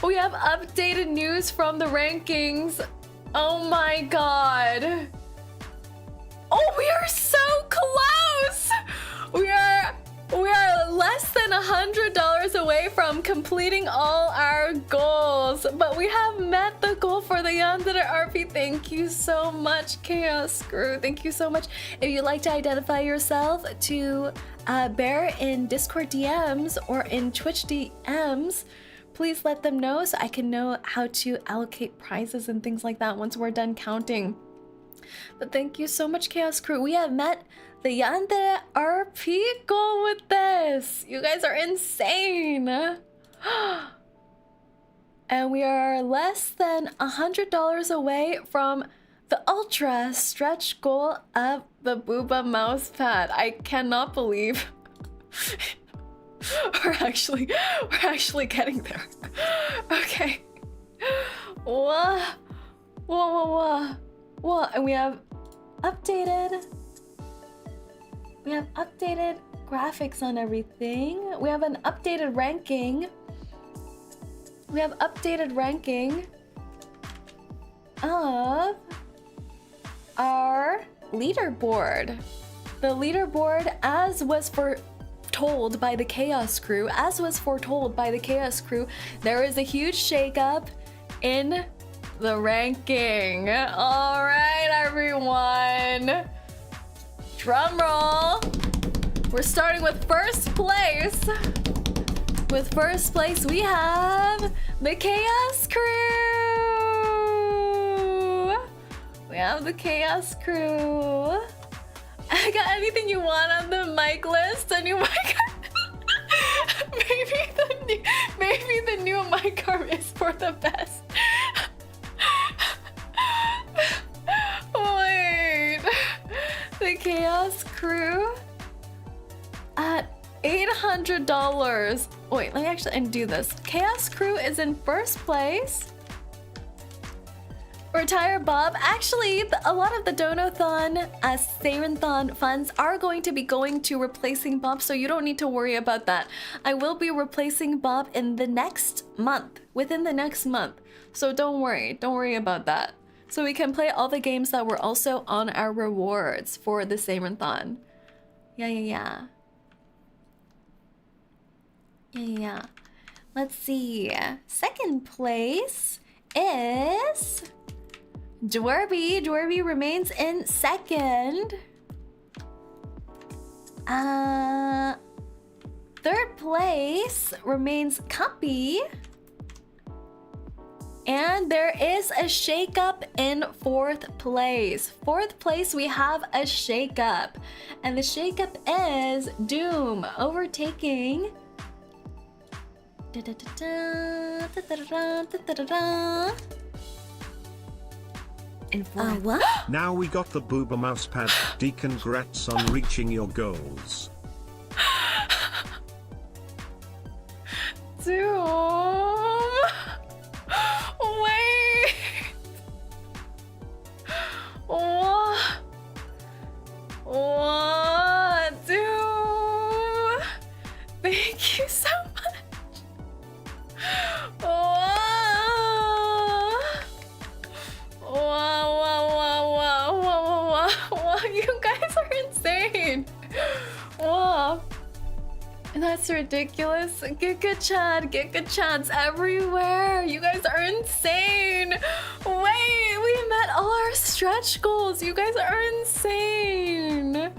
Speaker 1: We have updated news from the rankings. Oh my god. Oh, we are so close. We are less than $100 away from completing all our goals, but we have met the goal for the Yandere RP. Thank you so much, Chaos Crew. Thank you so much. If you'd like to identify yourself to Bear in Discord DMs or in Twitch DMs, please let them know so I can know how to allocate prizes and things like that once we're done counting. But thank you so much, Chaos Crew. We have met the Yandere RP goal with this. You guys are insane. And we are less than $100 away from the ultra stretch goal of the Booba mousepad. I cannot believe we're actually getting there. Okay. Whoa. And we have updated graphics on everything. We have an updated ranking. We have updated ranking of our leaderboard. The leaderboard, as was foretold by the Chaos Crew, there is a huge shakeup in the ranking. All right, everyone. Drum roll. We're starting with first place. With first place, we have the Chaos Crew. We have the Chaos Crew. I got anything you want on the mic list? A new mic? maybe the new mic arm is for the best. Wait. The Chaos Crew at $800. Wait, let me actually undo this. Chaos Crew is in first place. Retire Bob. Actually, a lot of the Donathon, Saerinthon funds are going to be going to replacing Bob, so you don't need to worry about that. I will be replacing Bob in the next month, within the next month. So don't worry about that. So we can play all the games that were also on our rewards for the Saerinthon. Yeah. Let's see. Second place is Dwerby. Dwerby remains in second. Third place remains Cuppy. And there is a shakeup in fourth place. Fourth place, we have a shakeup. And the shakeup is Doom overtaking in fourth.
Speaker 2: What?
Speaker 3: Now we got the Booba mousepad. Congrats on reaching your goals.
Speaker 1: Doom. Wait. What? Doom. Thank you so much. Wow, you guys are insane. Wow. That's ridiculous. Giga chats everywhere. You guys are insane. Wait, we met all our stretch goals. You guys are insane.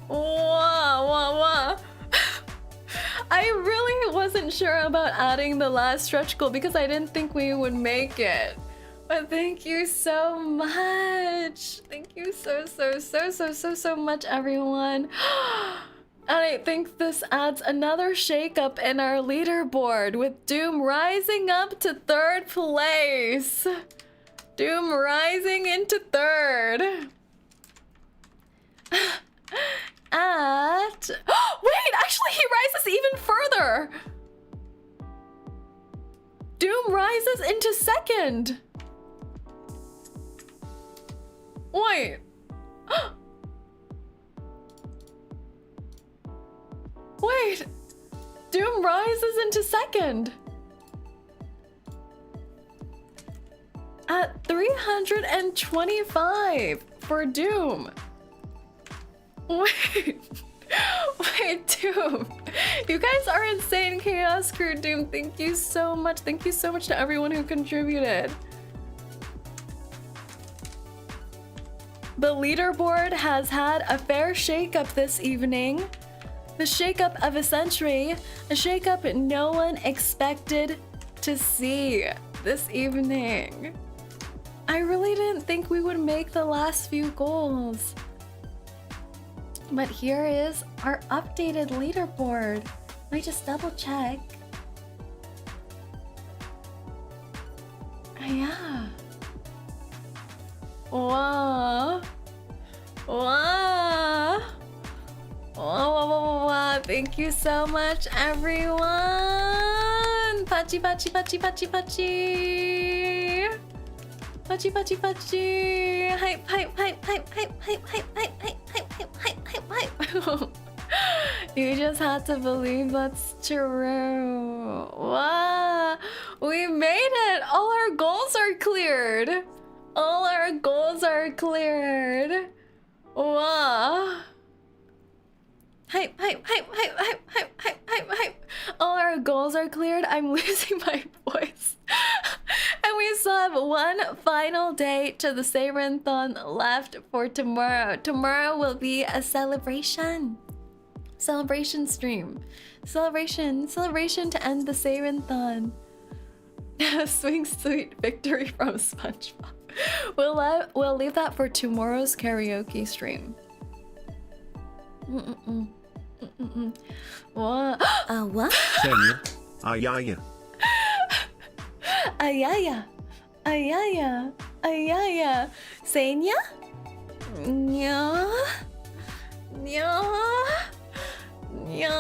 Speaker 1: Wow. I really wasn't sure about adding the last stretch goal because I didn't think we would make it. But thank you so much. Thank you so much, everyone. And I think this adds another shakeup in our leaderboard with Doom rising up to third place. Doom rising into third. Wait, actually he rises even further. Doom Doom rises into second. Wait. Wait. Doom rises into second. At 325 for Doom. Wait. Wait, Doom. You guys are insane. Chaos Crew, Doom, thank you so much. Thank you so much to everyone who contributed. The leaderboard has had a fair shakeup this evening. The shakeup of a century. A shakeup no one expected to see this evening. I really didn't think we would make the last few goals. But here is our updated leaderboard. Let me just double check. Yeah. Wow. Wow. Wow. Thank you so much, everyone. Pachi, pachi, pachi, pachi, pachi. Pachi, pachi, pachi. Hype, hype, hype, hype, hype, hype, hype, hype, hype, hype, hype, hype, hype, hype. You just had to believe that's true. Wow. We made it. All our goals are cleared. All our goals are cleared. Wow. Hype, hype, hype, hype, hype, hype, hype, hype, hype. All our goals are cleared. I'm losing my voice. And we still have one final day to the Saerinthon left for tomorrow. Tomorrow will be a celebration. Celebration stream. Celebration to end the Saerinthon. Swing sweet victory from SpongeBob. We'll leave that for tomorrow's karaoke stream. What?
Speaker 2: What?
Speaker 3: Kenya. Ayaya.
Speaker 1: Ayaya. Ayaya. Ayaya. Senya? Nya. Nya. Nya.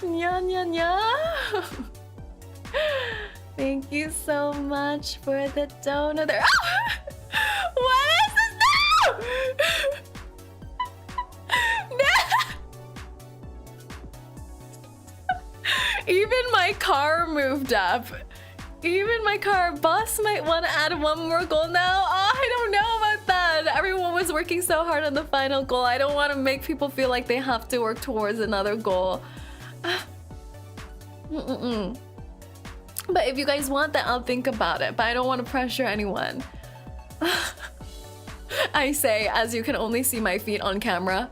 Speaker 1: Nya, nya, nya. Thank you so much for the donut. What is this now? Even my car moved up. Even my car. Boss might want to add one more goal now. Oh, I don't know about that. Everyone was working so hard on the final goal. I don't want to make people feel like they have to work towards another goal. But if you guys want that, I'll think about it. But I don't want to pressure anyone. I say, as you can only see my feet on camera.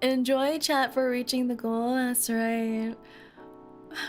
Speaker 1: Enjoy chat for reaching the goal. That's right.